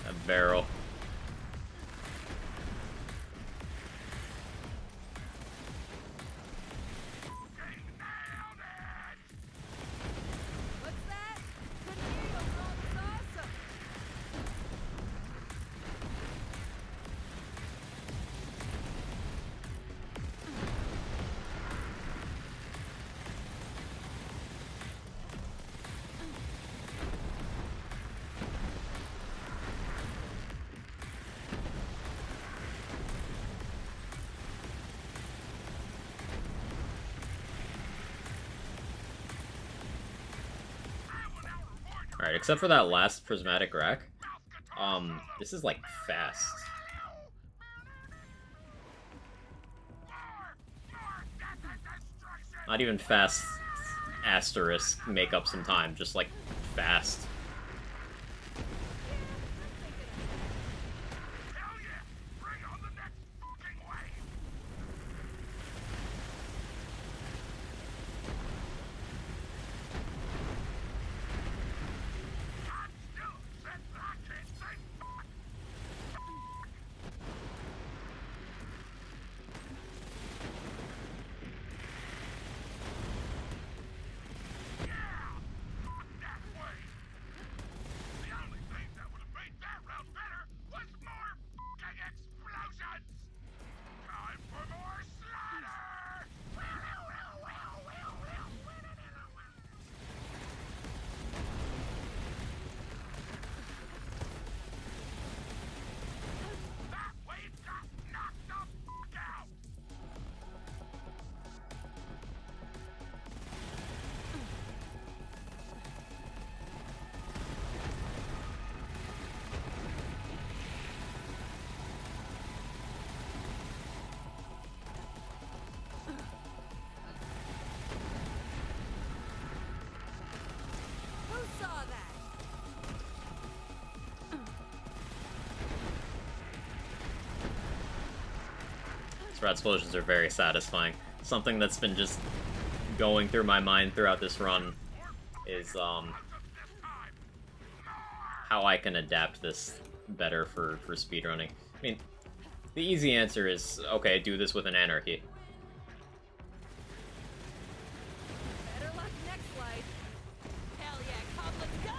That barrel. Alright, except for that last prismatic rack, this is like fast. Not even fast asterisk, make up some time, just like fast. Sprout explosions are very satisfying. Something that's been just going through my mind throughout this run is how I can adapt this better for speedrunning. I mean, the easy answer is, okay, do this with an anarchy. Better luck next life. Hell yeah, come, let's go!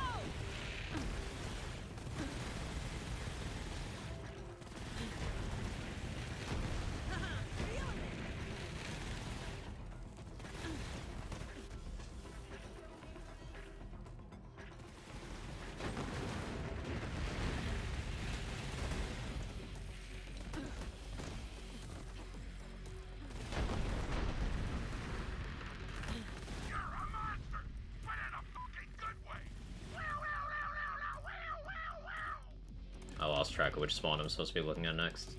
I lost track of which spawn I'm supposed to be looking at next.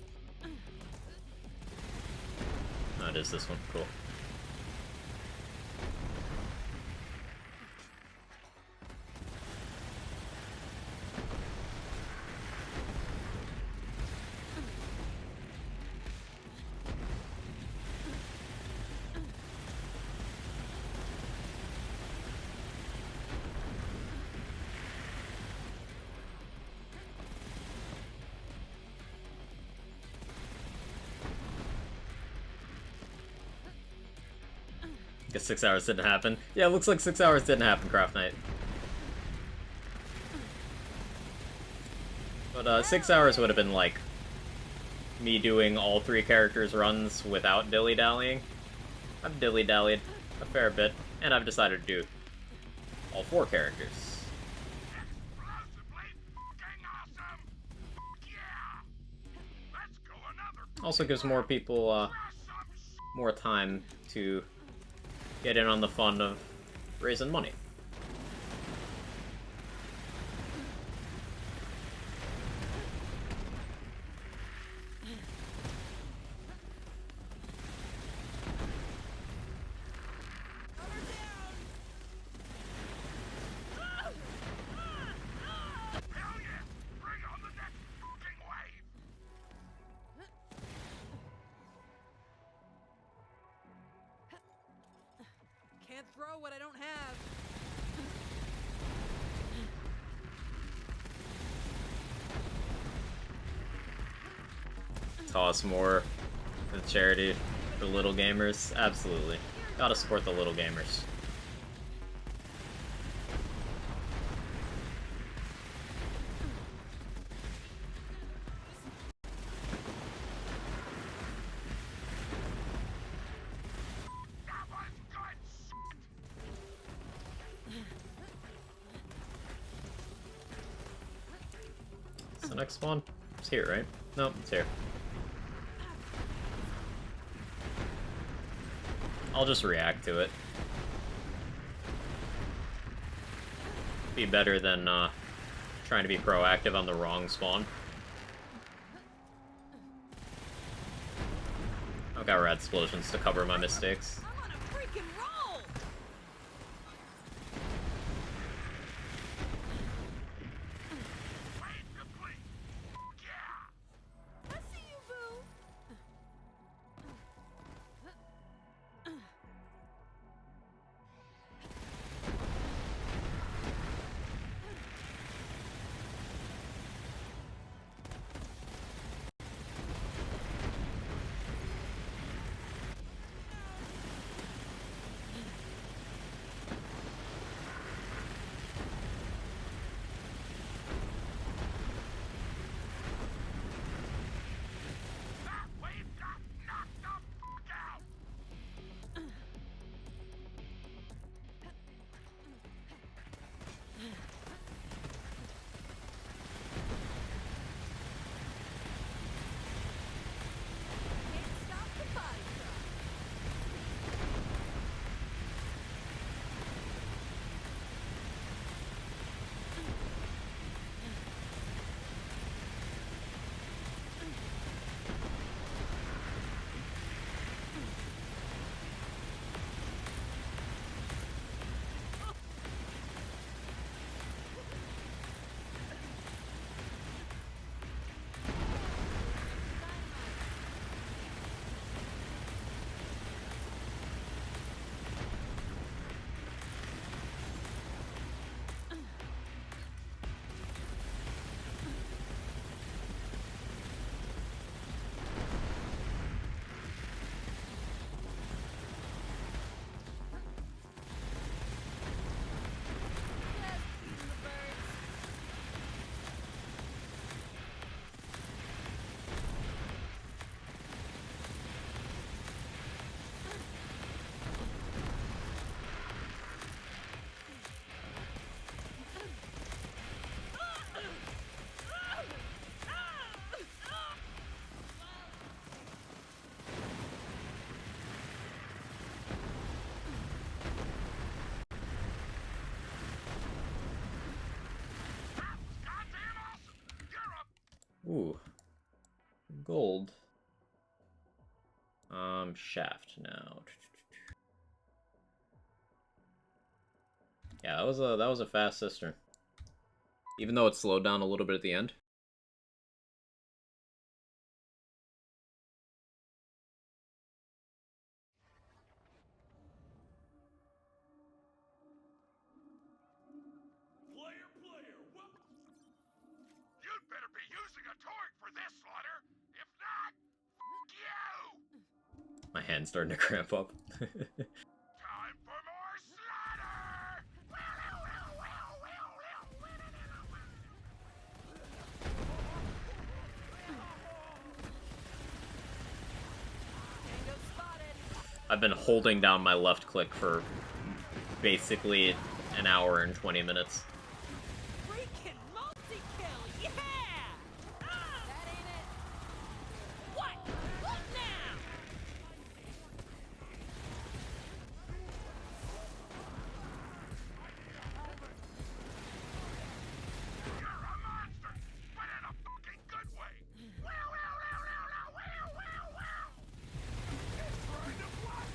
Oh, it is this one. Cool. Guess 6 hours didn't happen. Yeah, it looks like 6 hours didn't happen, Craft Knight. But 6 hours would have been like me doing all 3 characters' runs without dilly-dallying. I've dilly-dallied a fair bit, and I've decided to do all 4 characters. Also gives more people more time to get in on the fun of raising money. Can't throw what I don't have. Toss more for the charity for little gamers. Absolutely. Gotta support the little gamers. Is the next one? It's here, right? Nope, it's here. I'll just react to it. Be better than trying to be proactive on the wrong spawn. I've got rad explosions to cover my mistakes. I'm on a freaking roll! I see you, boo! Can't stop the body drop. Ooh. Gold. Shaft now. Yeah, that was a fast cistern. Even though it slowed down a little bit at the end. You'd better be using a torque for this, Slaughter. If not, you! My hand's starting to cramp up. Time for more slaughter! Tango spotted. I've been holding down my left click for basically an hour and 20 minutes. Freaking multi-kill, yeah! That ain't it. What? What now? You're a monster, but in a fucking good way! It's trying to blast!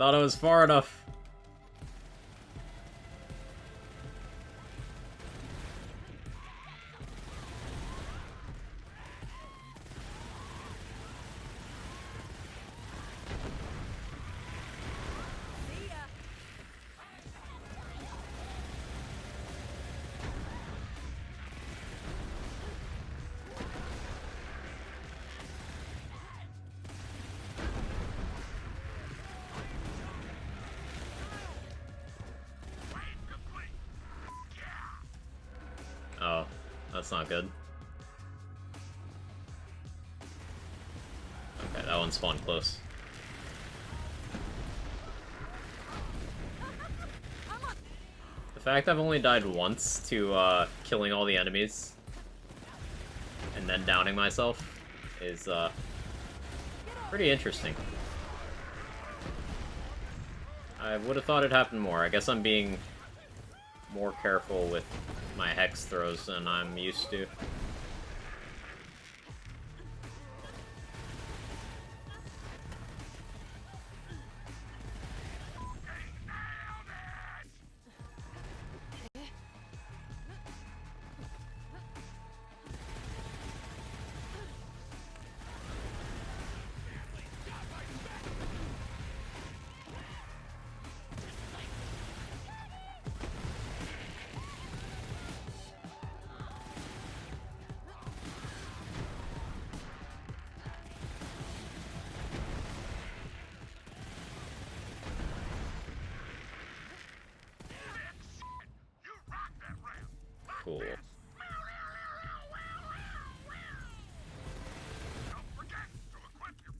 thought I was far enough. Oh, that's not good. Okay, that one spawned close. The fact I've only died once to killing all the enemies and then downing myself is pretty interesting. I would have thought it happened more. I guess I'm being more careful with my hex throws than I'm used to. Cool.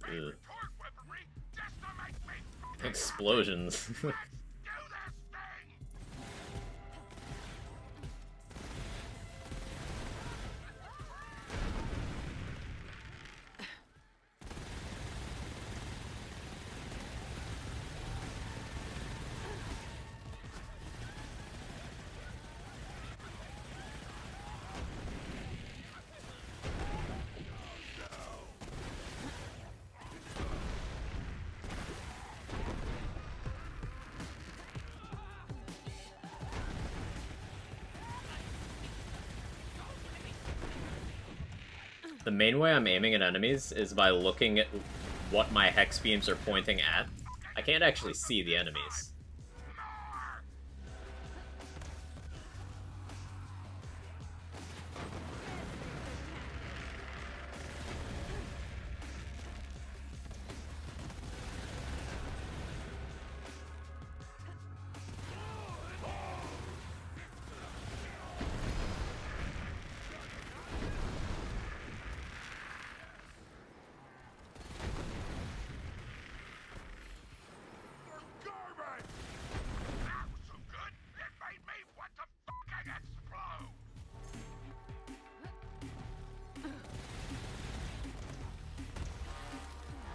Ugh. Explosions. The main way I'm aiming at enemies is by looking at what my hex beams are pointing at. I can't actually see the enemies.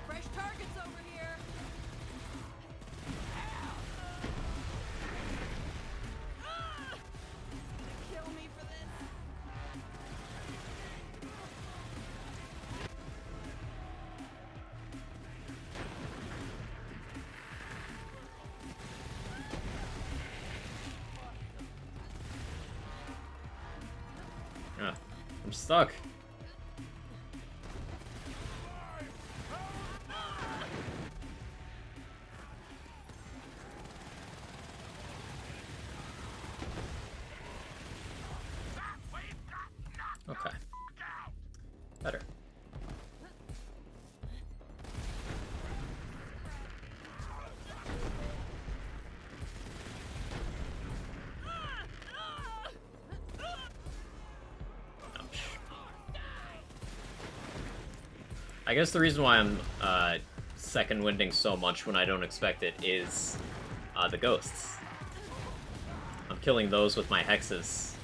Fresh targets over here. Kill me for this. Ah, I'm stuck. Okay. Better. Ouch. I guess the reason why I'm second winding so much when I don't expect it is the ghosts. I'm killing those with my hexes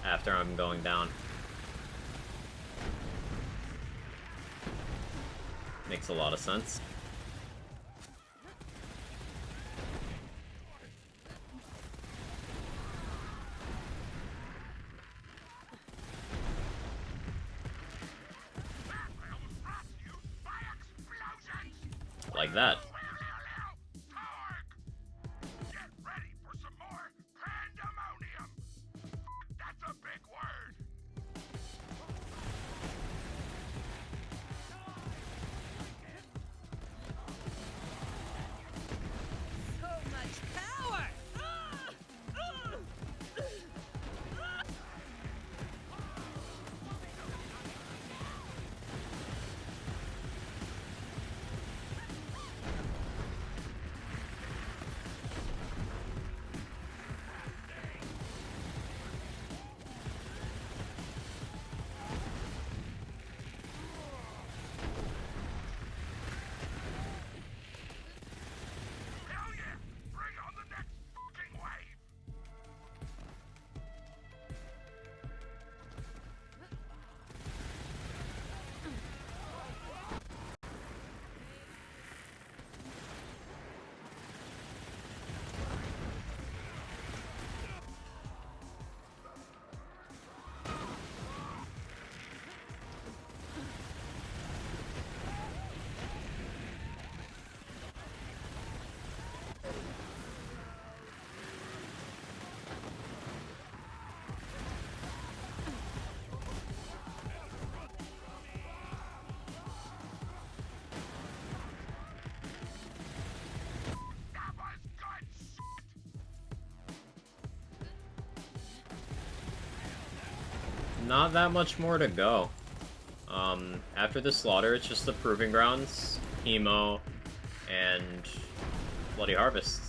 after I'm going down. Makes a lot of sense. Like that. not that much more to go. After the slaughter, it's just the proving grounds, Hemo, and Bloody Harvest.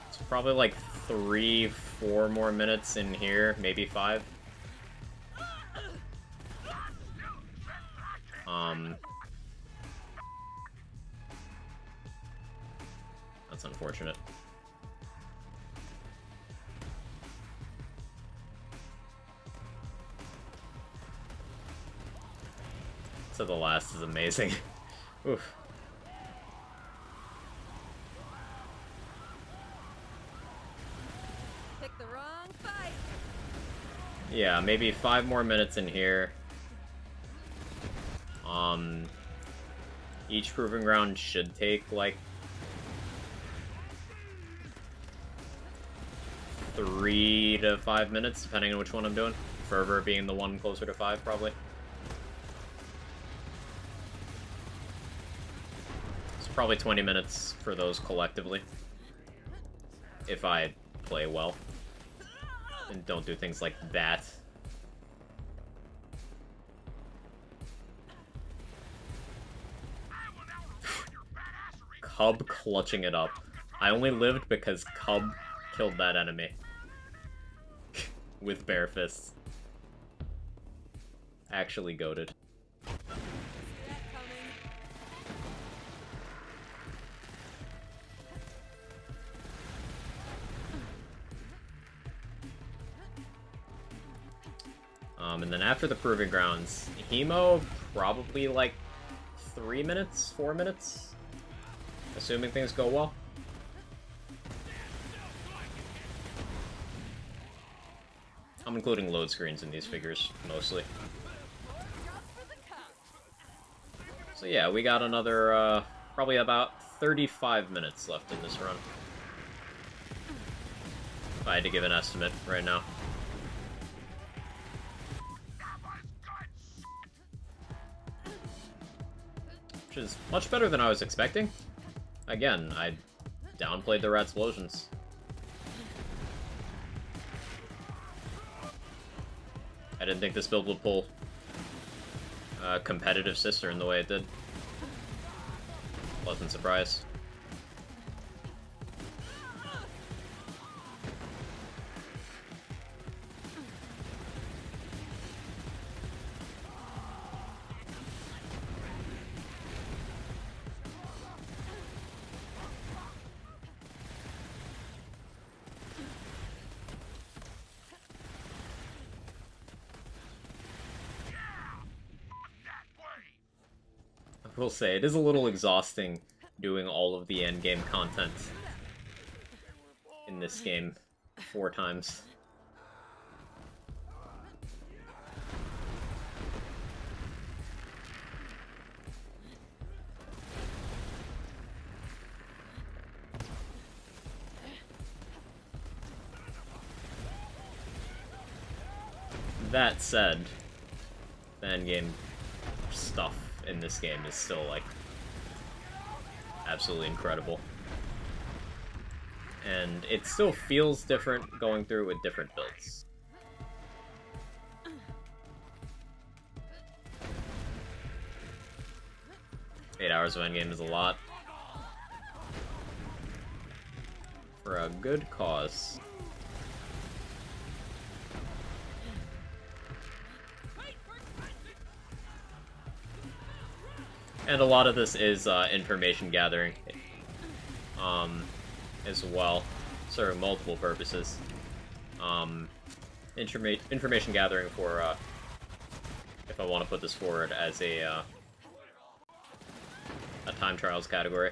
It's probably like 3-4 more minutes in here, maybe 5. That's unfortunate. So the last is amazing. Oof. Pick the wrong fight. Yeah, maybe 5 more minutes in here. Each proving ground should take like 3 to 5 minutes, depending on which one I'm doing. Fervor being the one closer to 5, probably. It's probably 20 minutes for those collectively. If I play well. And don't do things like that. Cub clutching it up. I only lived because Cub killed that enemy. With bare fists. Actually goated. And then after the Proving Grounds, Hemo, probably like 3 minutes, 4 minutes? Assuming things go well. I'm including load screens in these figures, mostly. So yeah, we got another, probably about 35 minutes left in this run. If I had to give an estimate right now. Which is much better than I was expecting. Again, I downplayed the rat explosions. I didn't think this build would pull a competitive sister in the way it did. Pleasant surprise. I will say, it is a little exhausting doing all of the endgame content in this game 4 times. That said, the endgame stuff in this game is still, like, absolutely incredible. And it still feels different going through with different builds. Eight hours of endgame is a lot. For a good cause. And a lot of this is information gathering as well, serving multiple purposes. Information gathering for, if I want to put this forward as a time trials category.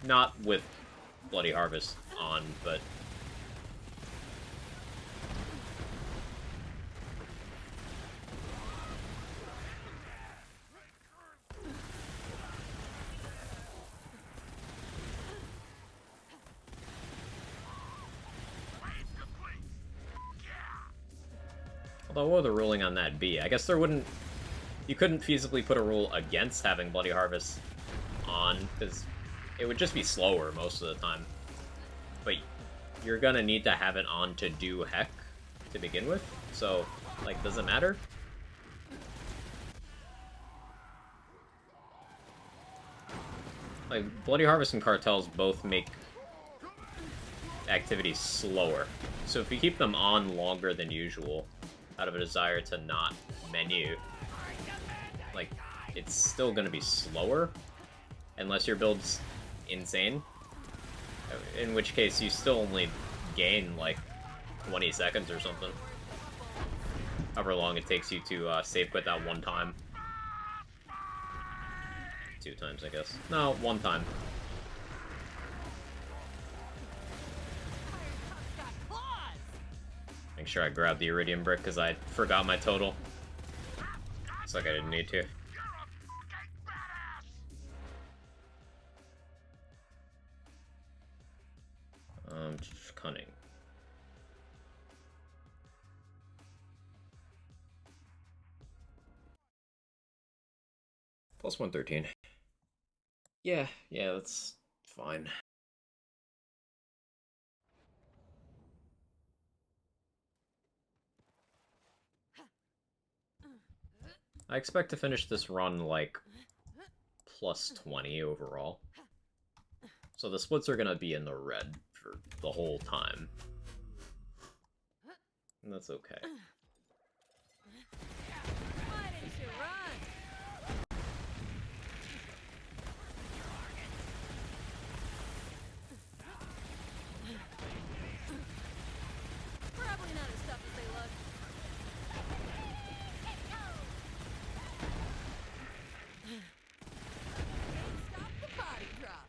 Not with Bloody Harvest on, but... Although, what would the ruling on that be? I guess there wouldn't... You couldn't feasibly put a rule against having Bloody Harvest on, because it would just be slower most of the time. But you're gonna need to have it on to do heck to begin with, so, like, does it matter? Like, Bloody Harvest and Cartels both make activities slower. So if you keep them on longer than usual, out of a desire to not menu, like, it's still gonna be slower, unless your build's insane. In which case, you still only gain, like, 20 seconds or something. However long it takes you to save quit that one time. 2 times, I guess. No, 1 time. Make sure I grab the Iridium Brick, because I forgot my total. Looks like I didn't need to. Cunning. Plus 113. Yeah, that's fine. I expect to finish this run, like, plus 20 overall. So the splits are gonna be in the red for the whole time. And that's okay. Why didn't you run? Probably not as tough as they look. Stop the body drop.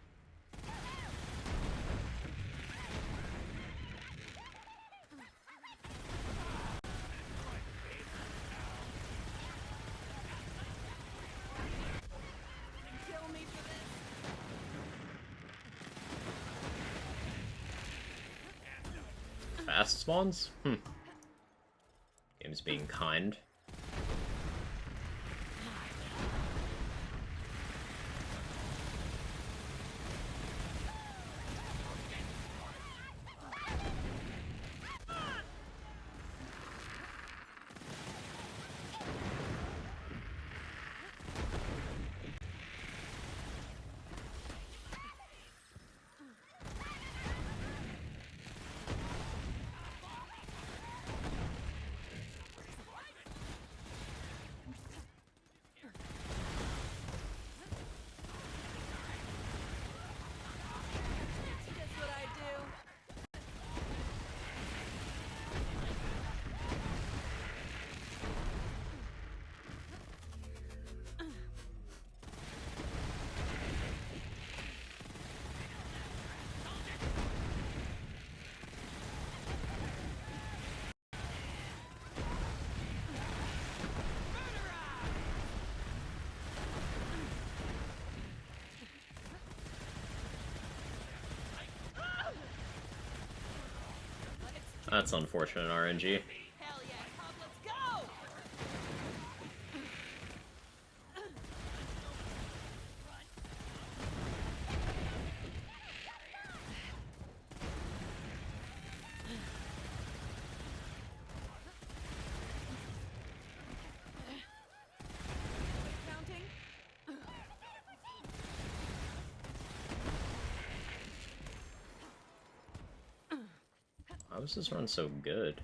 Kill me for this. Fast spawns? Game's being kind. That's what I do. That's unfortunate, RNG. Hell yeah, Cub, let's go! Counting? Why was this run so good?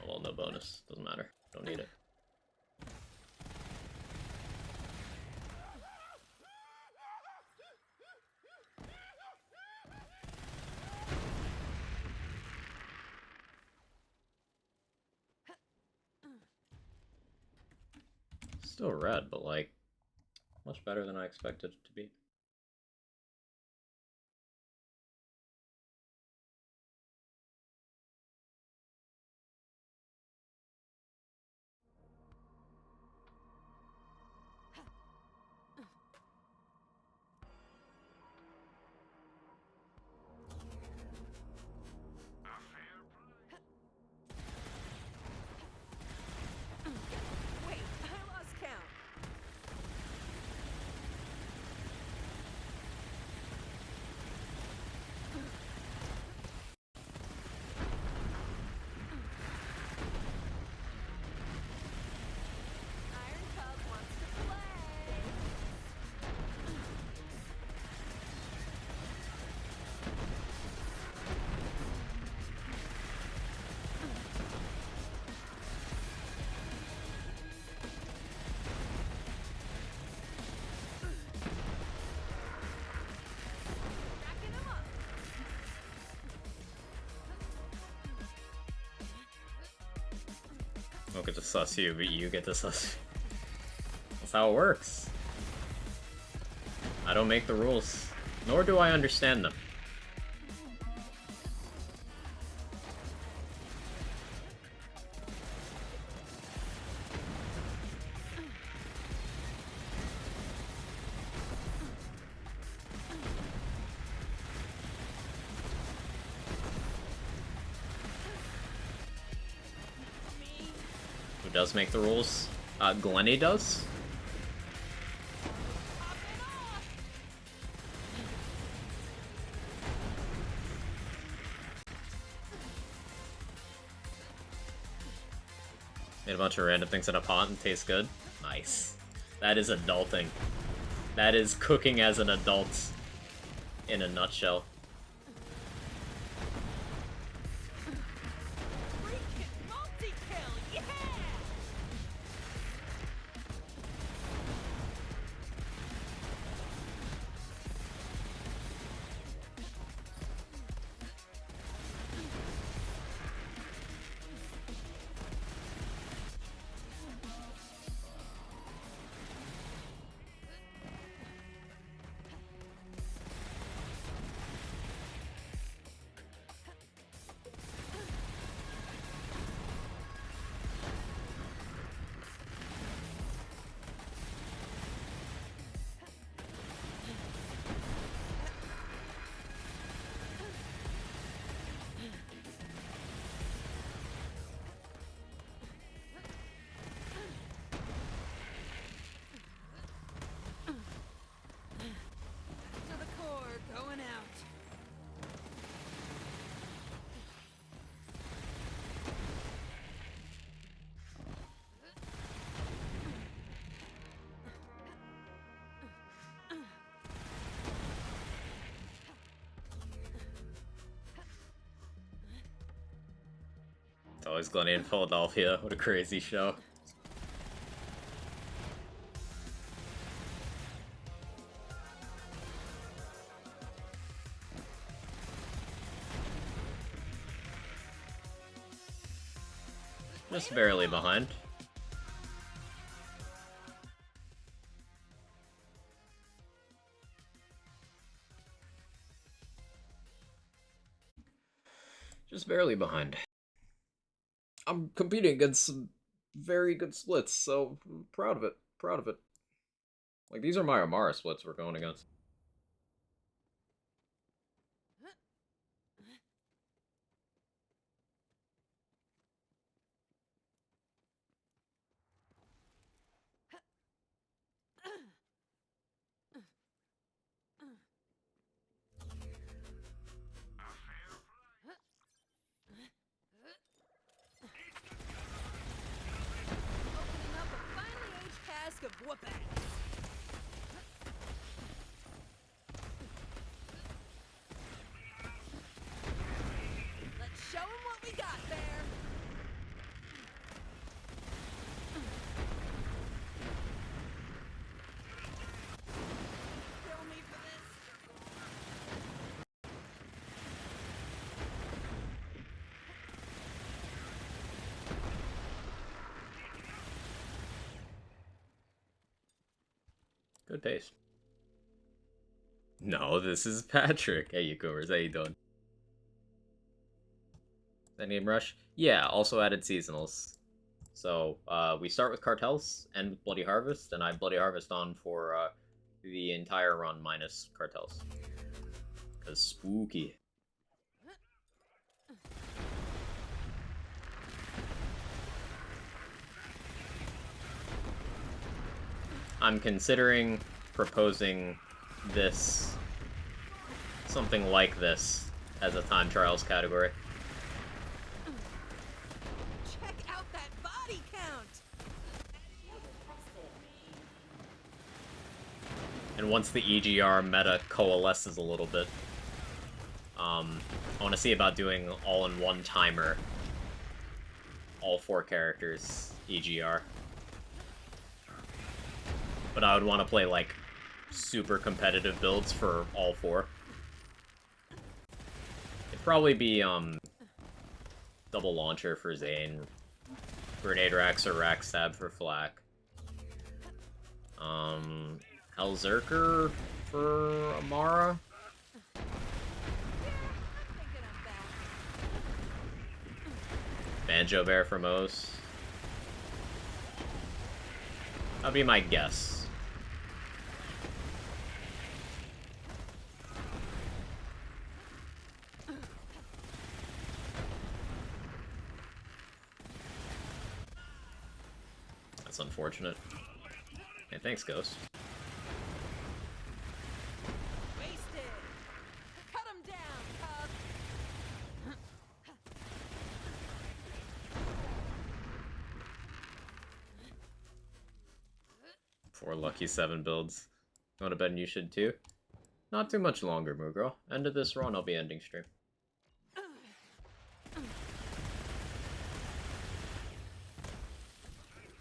Oh, well, no bonus. Doesn't matter. Don't need it. Still red, but, like, much better than I expected it to be. A fair don't get to suss you, but you get to suss. That's how it works. I don't make the rules, nor do I understand them. Who does make the rules? Glennie does? Made a bunch of random things in a pot and tastes good. Nice. That is adulting. That is cooking as an adult in a nutshell. It's always Glennie in Philadelphia. What a crazy show. Just barely behind. Just barely behind. I'm competing against some very good splits, so I'm proud of it. Proud of it. Like, these are my Amara splits we're going against. Of whoop-ass. Let's show him what we got there. Kill me for this. Good pace. No, this is Patrick. Hey, YouTubers, how you doing? Endgame Rush? Yeah, also added seasonals. So, we start with Cartels and with Bloody Harvest, and I Bloody Harvest on for the entire run minus Cartels. Because spooky. I'm considering proposing this, something like this, as a time trials category. Check out that body count. And once the EGR meta coalesces a little bit, I want to see about doing all-in-one timer, all 4 characters EGR. But I would want to play, like, super competitive builds for all 4. It'd probably be, double launcher for Zane, Grenade racks or rack stab for flak. Hellzerker for Amara. Banjo Bear for Mose. That'd be my guess. That's unfortunate. Hey, thanks, Ghost. Wasted. Cut him down, cub. Four lucky 7 builds. You want to bet you should too? Not too much longer, Moo Girl. End of this run, I'll be ending stream.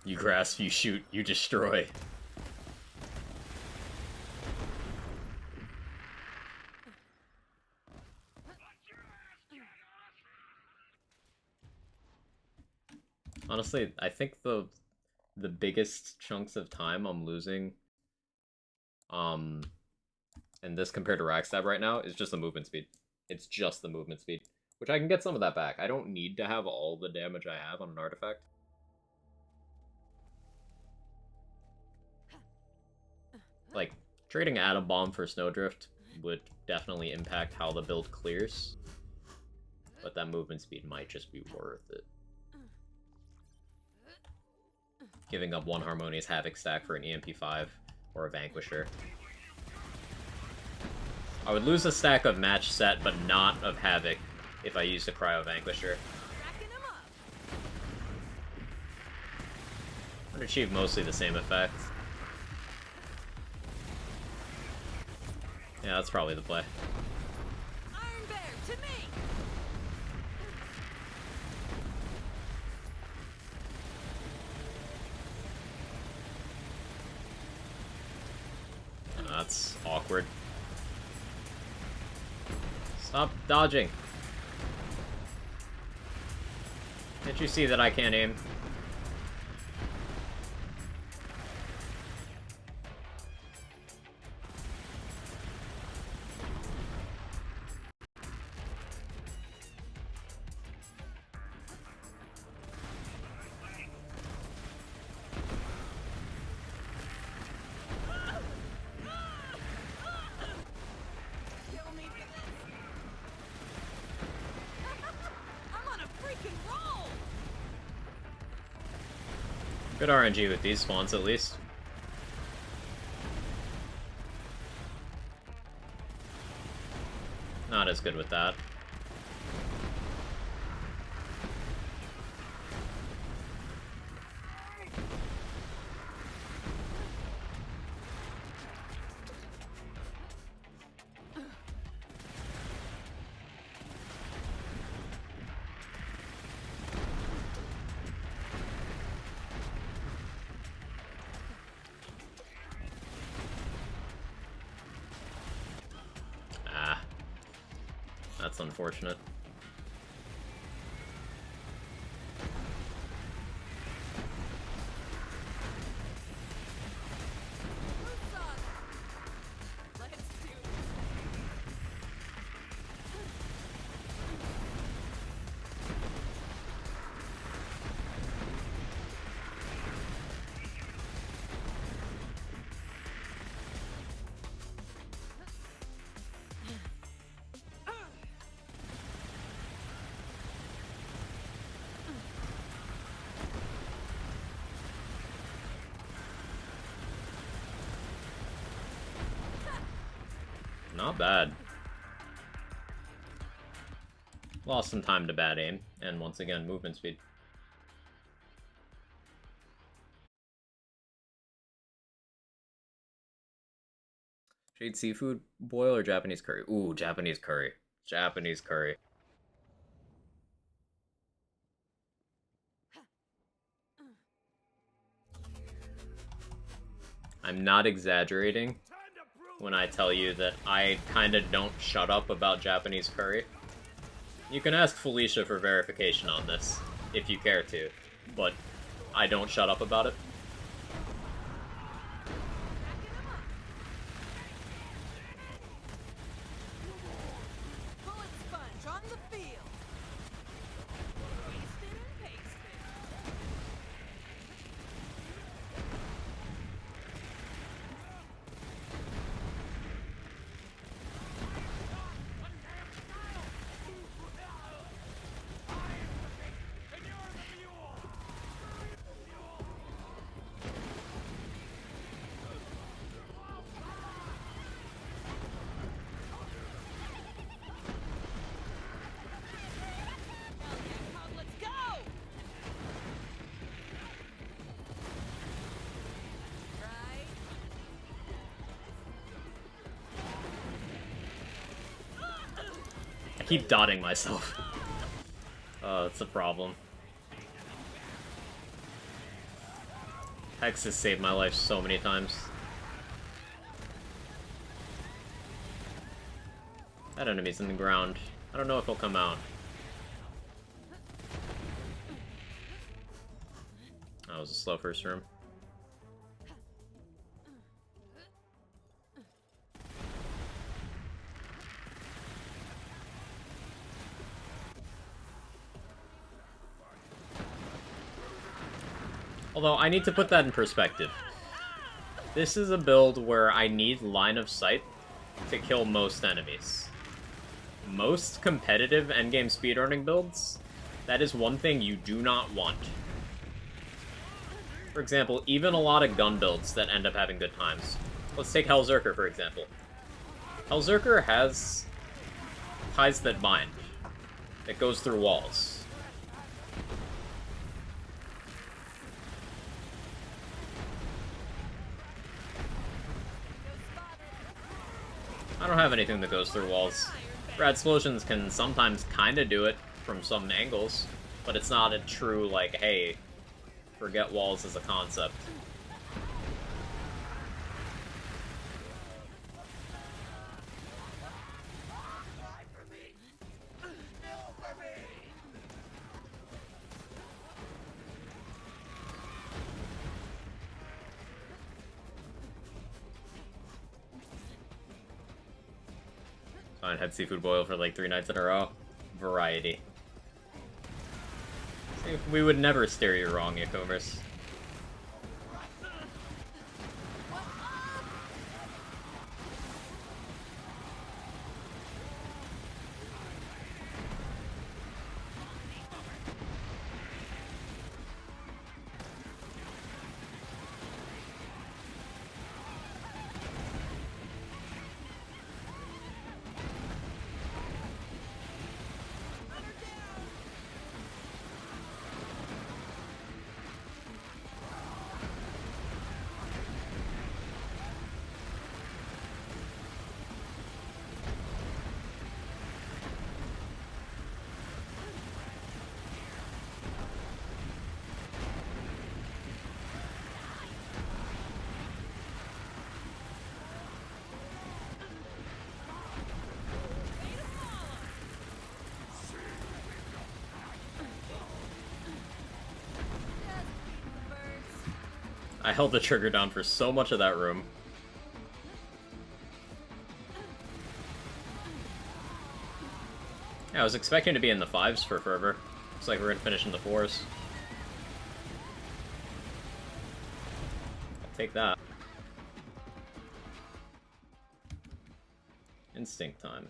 You grasp, you shoot, you destroy. Honestly, I think the biggest chunks of time I'm losing and this compared to Rackstab right now is just the movement speed. It's just the movement speed, which I can get some of that back. I don't need to have all the damage I have on an artifact. Like, trading Atom Bomb for Snowdrift would definitely impact how the build clears, but that movement speed might just be worth it. Giving up one Harmonious Havoc stack for an EMP5 or a Vanquisher. I would lose a stack of Match Set, but not of Havoc if I used a Cryo Vanquisher. I'd achieve mostly the same effect. Yeah, that's probably the play. Iron Bear, to me. That's awkward. Stop dodging. Can't you see that I can't aim? Kill me for this. I'm on a freaking roll. Good RNG with these spawns, at least. Not as good with that. Ah. That's unfortunate. Let's do it. Not bad. Lost some time to bad aim, and once again, movement speed. Shade seafood boil or Japanese curry? Ooh, Japanese curry. Japanese curry. I'm not exaggerating when I tell you that I kinda don't shut up about Japanese curry. You can ask Felicia for verification on this, if you care to, but I don't shut up about it. Bullet sponge on the field. Wasted and pasted. Let's go! Right? I keep dotting myself. That's a problem. Hex has saved my life so many times. That enemy's in the ground. I don't know if he'll come out. That was a slow first room. Although, I need to put that in perspective. This is a build where I need line of sight to kill most enemies. Most competitive endgame speedrunning builds, that is one thing you do not want. For example, even a lot of gun builds that end up having good times. Let's take Hellzerker, for example. Hellzerker has ties that bind. It goes through walls. I don't have anything that goes through walls. Rad Explosions can sometimes kinda do it from some angles, but it's not a true, like, hey, forget walls as a concept. I had seafood boil for like 3 nights in a row. Variety. See, we would never steer you wrong, Yakomers. I held the trigger down for so much of that room. Yeah, I was expecting to be in the 5s for Fervor. Looks like we're gonna finish in the 4s. I'll take that. Instinct time.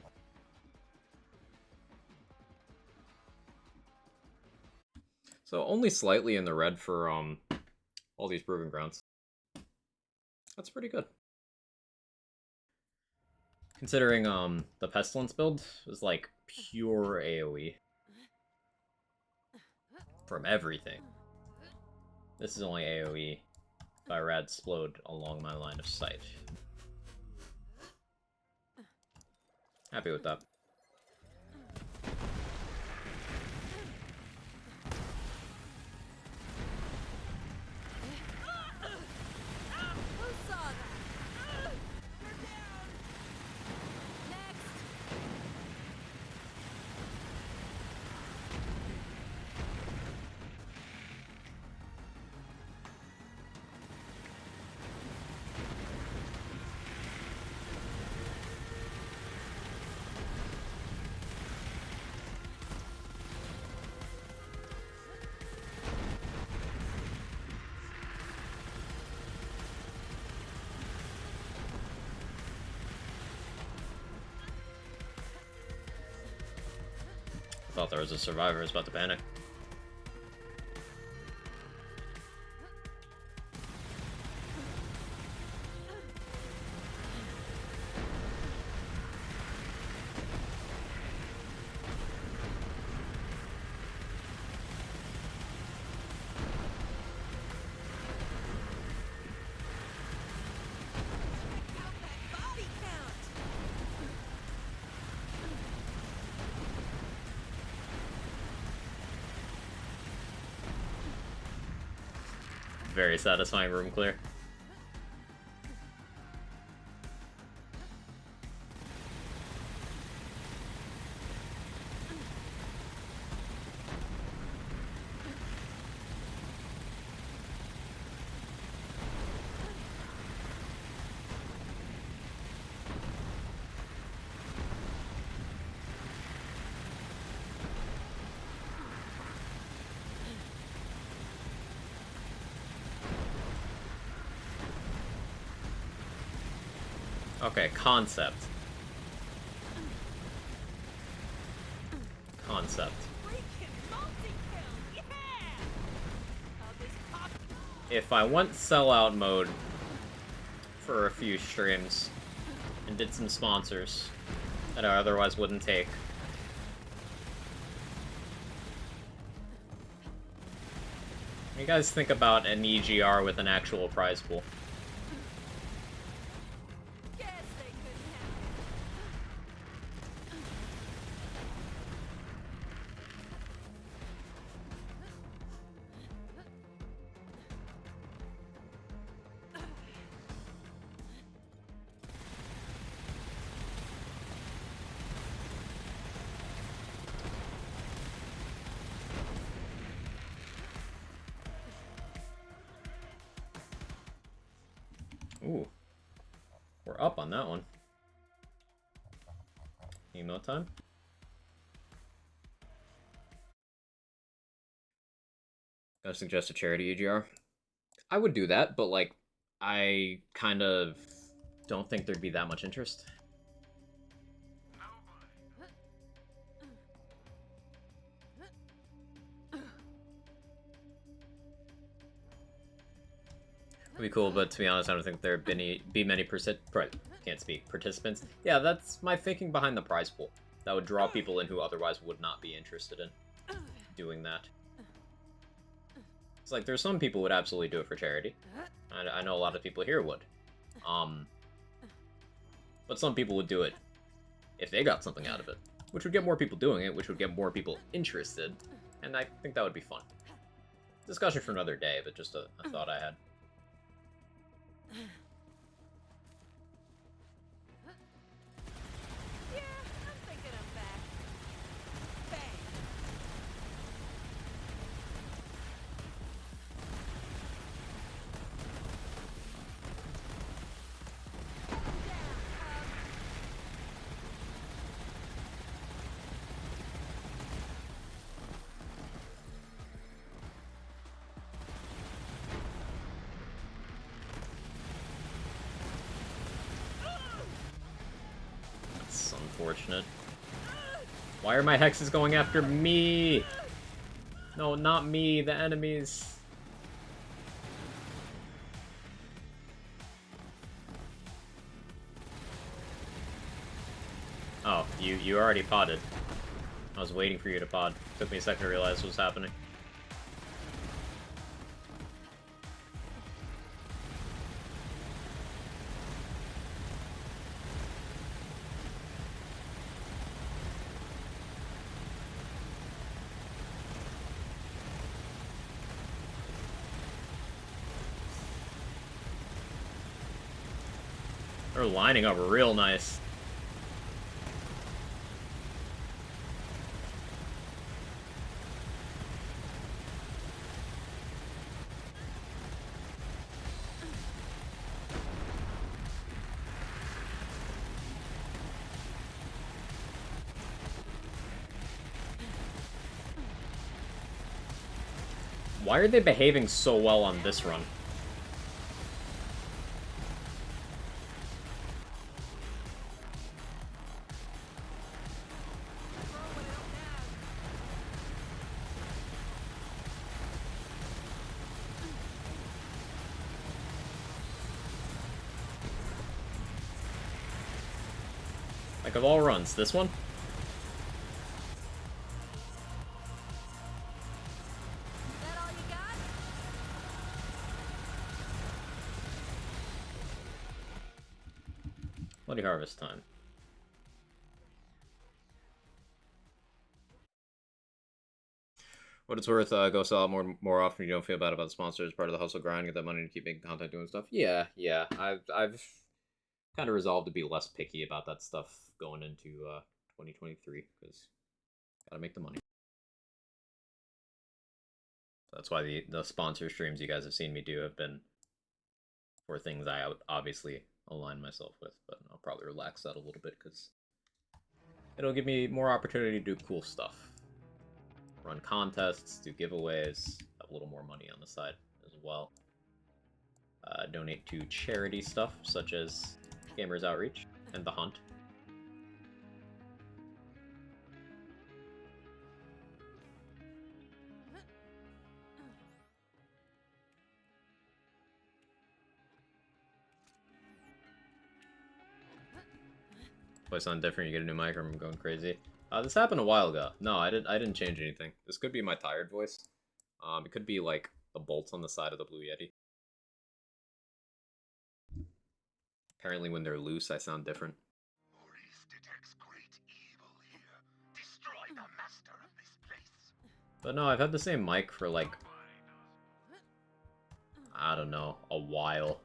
So only slightly in the red for all these proving grounds. That's pretty good. Considering the Pestilence build was like pure AoE from everything. This is only AoE by Rad Splode along my line of sight. Happy with that. thought there was a survivor who was about to panic. Very satisfying room clear. Okay, concept. Concept. If I went sellout mode for a few streams and did some sponsors that I otherwise wouldn't take, what do you guys think about an EGR with an actual prize pool? Ooh. We're up on that one. Emote time? Gotta suggest a charity EGR. I would do that, but like, I kind of don't think there'd be that much interest. It'd be cool, but to be honest, I don't think there'd be many participants. Yeah, that's my thinking behind the prize pool. That would draw people in who otherwise would not be interested in doing that. It's like, there's some people who would absolutely do it for charity. I know a lot of people here would. But some people would do it if they got something out of it, which would get more people doing it, which would get more people interested, and I think that would be fun. Discussion for another day, but just a thought I had. Unfortunate. Why are my hexes going after me? No, not me, the enemies. Oh, you already podded. I was waiting for you to pod. Took me a second to realize what was happening. They're lining up real nice. Why are they behaving so well on this run? Like, of all runs, this one? That all you got? Bloody harvest time. What it's worth, go sell out more often. You don't feel bad about the sponsors. Part of the hustle grind. Get that money to keep making content, doing stuff. Yeah. I've kind of resolved to be less picky about that stuff going into 2023 because gotta make the money. That's why the sponsor streams you guys have seen me do have been for things I obviously align myself with, but I'll probably relax that a little bit because it'll give me more opportunity to do cool stuff. Run contests, do giveaways, have a little more money on the side as well. Donate to charity stuff such as Gamers Outreach and The Hunt. Voice sound different, you get a new mic, or I'm going crazy. This happened a while ago. No, I didn't change anything. This could be my tired voice. It could be like the bolts on the side of the Blue Yeti. Apparently when they're loose, I sound different. Maurice detects great evil here. Destroy the master of this place. But no, I've had the same mic for like, I don't know, a while.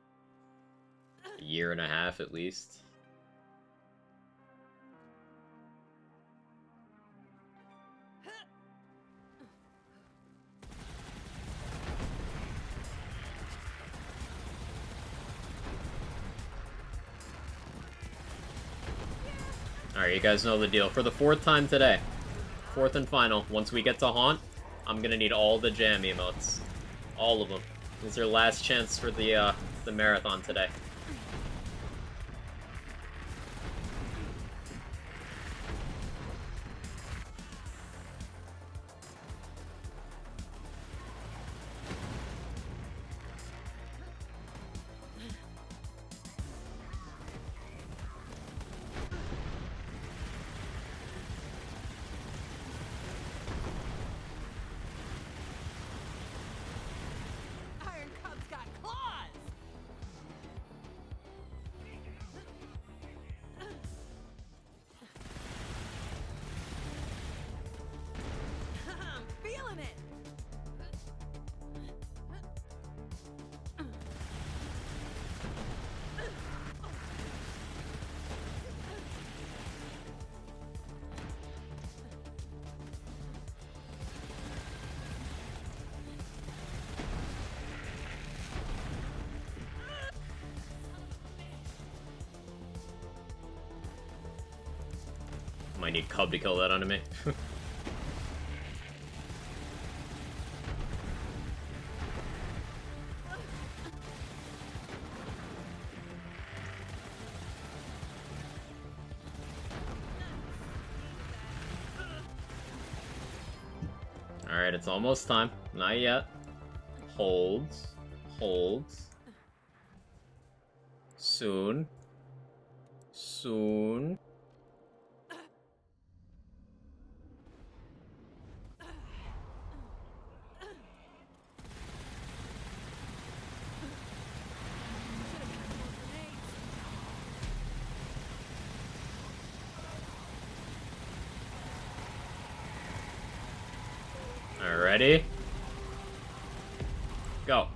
A year and a half at least. Alright, you guys know the deal. For the 4th time today, 4th and final, once we get to Haunt, I'm gonna need all the jam emotes. All of them. This is your last chance for the marathon today. Iron Cub's got claws! I'm feeling it! Might need Cub to kill that enemy. Alright, it's almost time. Not yet. Holds. Holds. Soon. Soon. Ready? Go.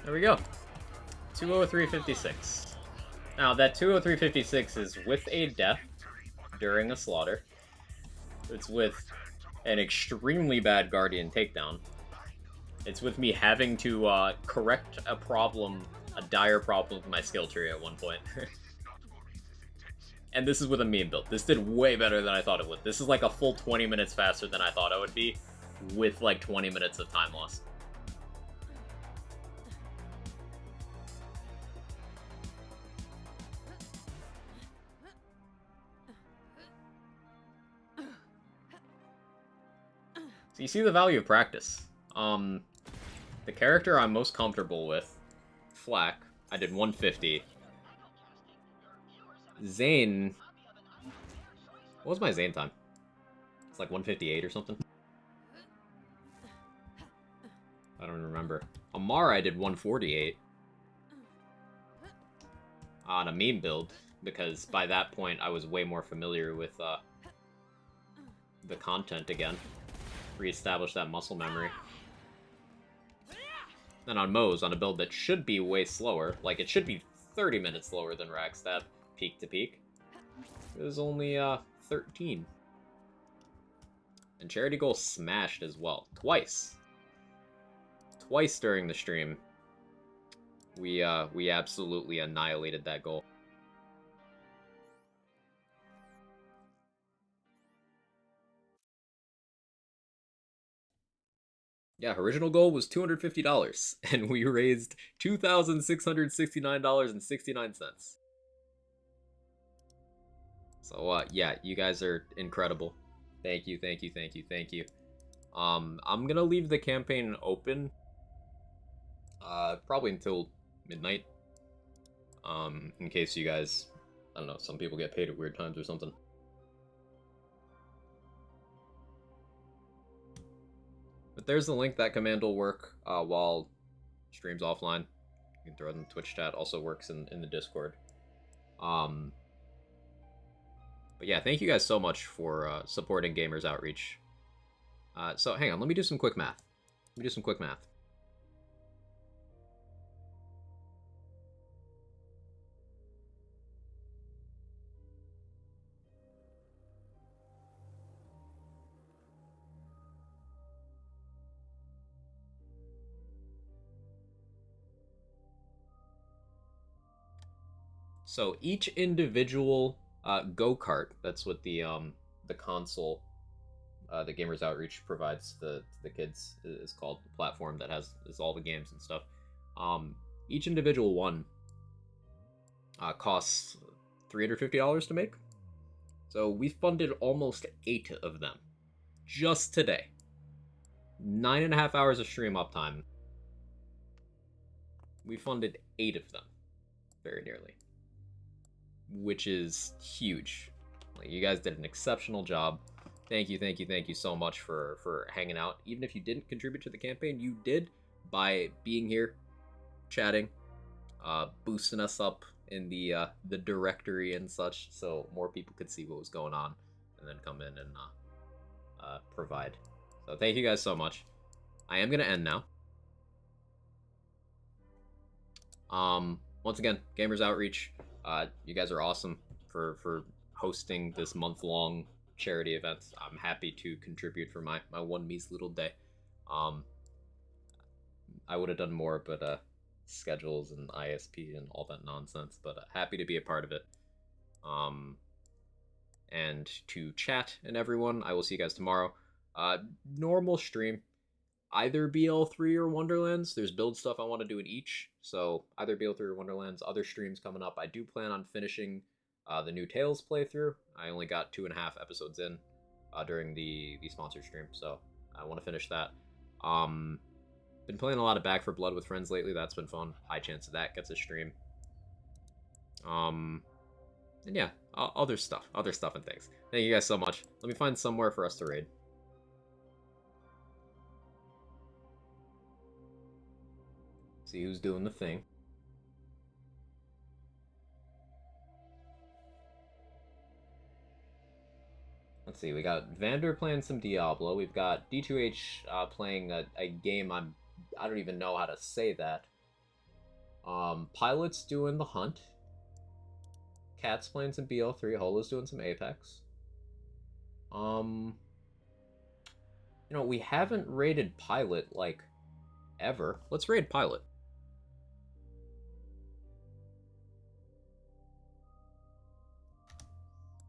There we go. 203.56. Now, that 203.56 is with a death during a slaughter. It's with an extremely bad Guardian takedown. It's with me having to correct a problem, a dire problem with my skill tree at one point. And this is with a meme build. This did way better than I thought it would. This is like a full 20 minutes faster than I thought it would be, with like 20 minutes of time loss. So you see the value of practice. The character I'm most comfortable with, Flack, I did 150. Zane... What was my Zane time? It's like 158 or something? I don't remember. Amara I did 148. On a meme build, because by that point I was way more familiar with the content again. Reestablish that muscle memory. Then on Moe's, on a build that should be way slower, like it should be 30 minutes slower than Ragstab, peak to peak, it was only 13. And Charity Goal smashed as well. Twice. Twice during the stream, we absolutely annihilated that goal. Yeah, original goal was $250, and we raised $2,669.69. So, yeah, you guys are incredible. Thank you, thank you, thank you, thank you. I'm gonna leave the campaign open, probably until midnight, in case you guys, I don't know, some people get paid at weird times or something. But there's the link. That command will work while stream's offline. You can throw it in the Twitch chat. Also works in the Discord. But yeah, thank you guys so much for supporting Gamers Outreach. So hang on, let me do some quick math. So each individual go-kart, that's what the console, the Gamers Outreach provides the kids, is called, the platform that has all the games and stuff. Each individual one costs $350 to make. So we funded almost 8 of them just today. 9.5 hours of stream uptime. We funded 8 of them, very nearly, which is huge. Like, you guys did an exceptional job. Thank you, thank you, thank you so much for hanging out. Even if you didn't contribute to the campaign, you did by being here, chatting, boosting us up in the directory and such, so more people could see what was going on, and then come in and provide. So thank you guys so much. I am gonna end now. Once again, Gamers Outreach, you guys are awesome for hosting this month-long charity event. I'm happy to contribute for my one measly little day. I would have done more, but schedules and ISP and all that nonsense, but happy to be a part of it. And to chat and everyone, I will see you guys tomorrow. Normal stream, either BL3 or Wonderlands. There's build stuff I want to do in each, so either BL3 or Wonderlands. Other streams coming up. I do plan on finishing the new Tales playthrough. I only got 2.5 episodes in during the sponsored stream, so I want to finish that. Been playing a lot of Back for Blood with friends lately. That's been fun. High chance of that gets a stream. And yeah, other stuff and things. Thank you guys so much. Let me find somewhere for us to raid. See who's doing the thing. Let's see, we got Vander playing some Diablo. We've got D2H playing a game I don't even know how to say that. Pilot's doing the hunt. Cat's playing some BL3. Holo's doing some Apex. We haven't raided Pilot, like, ever. Let's raid Pilot.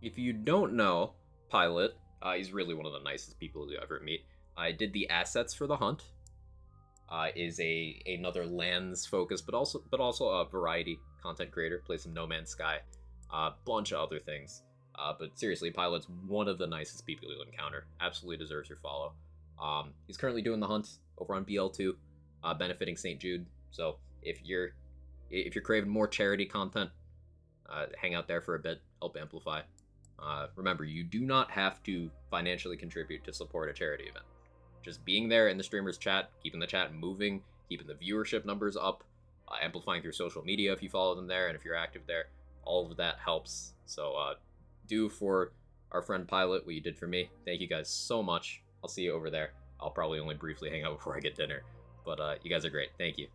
If you don't know Pilot, he's really one of the nicest people you ever meet. I did the assets for the hunt. Is another lands focus, but also a variety content creator. Plays some No Man's Sky, bunch of other things. But seriously, Pilot's one of the nicest people you'll encounter. Absolutely deserves your follow. He's currently doing the hunt over on BL2, benefiting St. Jude. So if you're craving more charity content, hang out there for a bit. Help amplify. Remember, you do not have to financially contribute to support a charity event. Just being there in the streamer's chat, keeping the chat moving, keeping the viewership numbers up, amplifying through social media if you follow them there, and if you're active there, all of that helps. So do for our friend Pilot what you did for me. Thank you guys so much. I'll see you over there. I'll probably only briefly hang out before I get dinner, but you guys are great. Thank you.